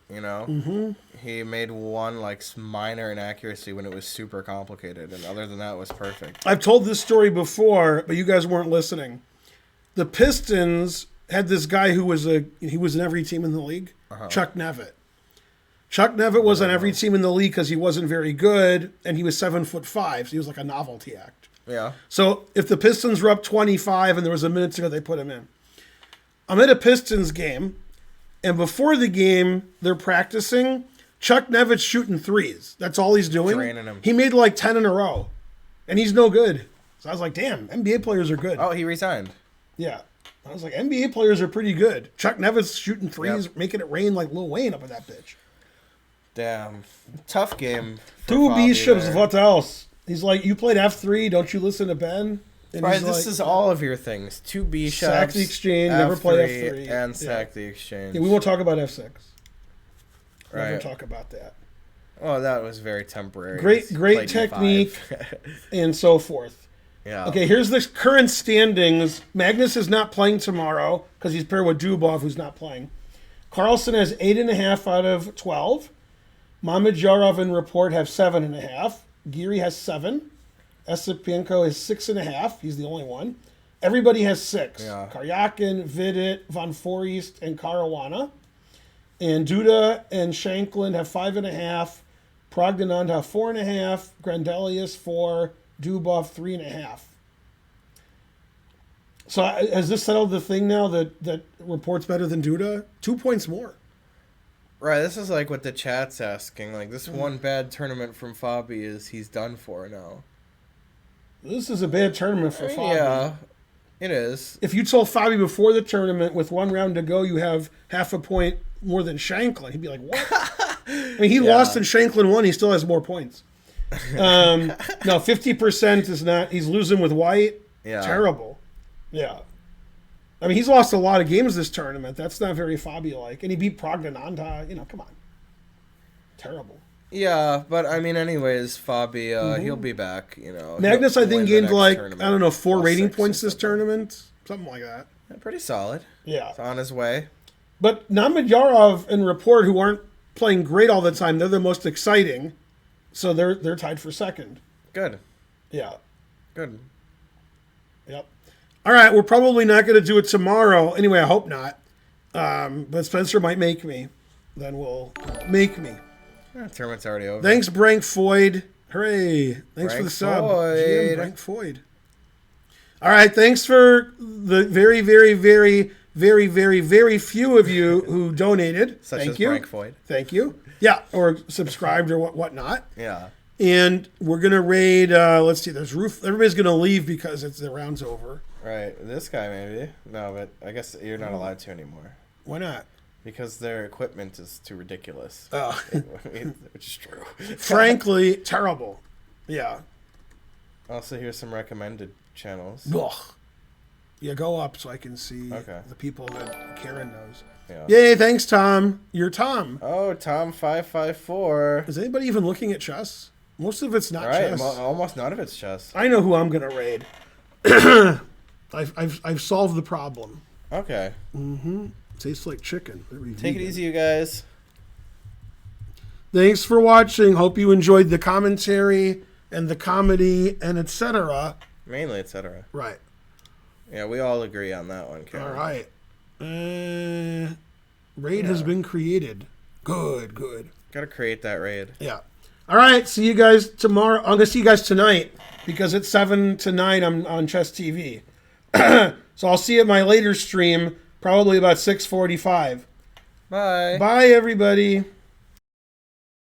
you know? He made one like minor inaccuracy when it was super complicated, and other than that, it was perfect. I've told this story before, but you guys weren't listening. The Pistons had this guy who was he was in every team in the league, Chuck Nevitt. Chuck Nevitt was on every team in the league because he wasn't very good, and he was 7'5", so he was like a novelty act. Yeah. So if the Pistons were up 25 and there was a minute to go, they put him in. I'm at a Pistons game, and before the game, they're practicing. Chuck Nevitt's shooting threes. That's all he's doing. Draining him. He made like 10 in a row, and he's no good. So I was like, damn, NBA players are good. Oh, he resigned. Yeah. I was like, NBA players are pretty good. Chuck Nevitt's shooting threes, making it rain like Lil Wayne up in that bitch. Damn. Tough game. For Two Fabi bishops, there. what else? He's like, you played F3, don't you listen to Ben? And Right, he's this like, is all of your things. 2 bishops. Sack the exchange, never play F3. And Yeah. sack the exchange. Yeah, we won't talk about F6. Never Right. talk about that. Oh, that was very temporary. Great He's played technique. E5. And so forth. Yeah. Okay, here's the current standings. Magnus is not playing tomorrow because he's paired with Dubov, who's not playing. Carlson has 8.5 out of 12. Mamedyarov and Report have 7.5. Geary has 7. Esipenko is 6.5. He's the only one. Everybody has 6. Yeah. Karyakin, Vidit, Von Forest, and Caruana. And Duda and Shankland have 5.5. Progdanand have 4.5. Grandelius 4. Dubov 3.5. So has this settled the thing now that Report's better than Duda? 2 points more. Right, this is like what the chat's asking. Like, this one bad tournament from Fabi is he's done for now. This is a bad tournament for Fabi. Yeah, it is. If you told Fabi before the tournament with 1 round to go you have half a point more than Shanklin, he'd be like, what? I mean, he lost and Shanklin won. He still has more points. No, 50% is not. He's losing with White. Yeah. Terrible. Yeah. I mean, he's lost a lot of games this tournament. That's not very Fabi-like. And he beat Progdananda. You know, come on. Terrible. Yeah, but I mean, anyways, Fabi, he'll be back, you know. Magnus, He'll I think, win the gained next like, tournament. I don't know, 4 Plus rating 6 or points this something. tournament. Something like that. Yeah, pretty solid. Yeah. It's on his way. But Namadyarov and Report, who aren't playing great all the time, they're the most exciting. So they're tied for second. Good. Yeah. Good. Yep. All right, we're probably not going to do it tomorrow. Anyway, I hope not. But Spencer might make me. Then we'll make me. Yeah, tournament's already over. Thanks, Brank Foyd. Hooray. Thanks for Brank the sub. Foyd. GM Brank Foyd. All right, thanks for the very, very, very, very, very, very few of you who donated. Such Thank as you. Brank Foyd. Thank you. Yeah, or subscribed or whatnot. Yeah. And we're going to raid, let's see, there's Roof. Everybody's going to leave because the round's over. Right. This guy, maybe. No, but I guess you're not allowed to anymore. Why not? Because their equipment is too ridiculous. Oh. Which is true. Frankly, terrible. Yeah. Also, here's some recommended channels. Ugh. Yeah, go up so I can see Okay. the people that Karen knows. Yeah. Yay, thanks, Tom. You're Tom. Oh, Tom554. Is anybody even looking at chess? Most of it's not Right. chess. Almost none of it's chess. I know who I'm going to raid. I've solved the problem. Okay. Tastes like chicken. Take it easy, you guys. Thanks for watching. Hope you enjoyed the commentary and the comedy and etc. Mainly, etc. Right. Yeah, we all agree on that one, Karen. All right. Raid has been created. Good. Gotta create that raid. Yeah. All right. See you guys tomorrow. I'm gonna see you guys tonight because it's 7 to 9. I'm on Chess TV. So I'll see you at my later stream, probably about 6:45. Bye. Bye, everybody.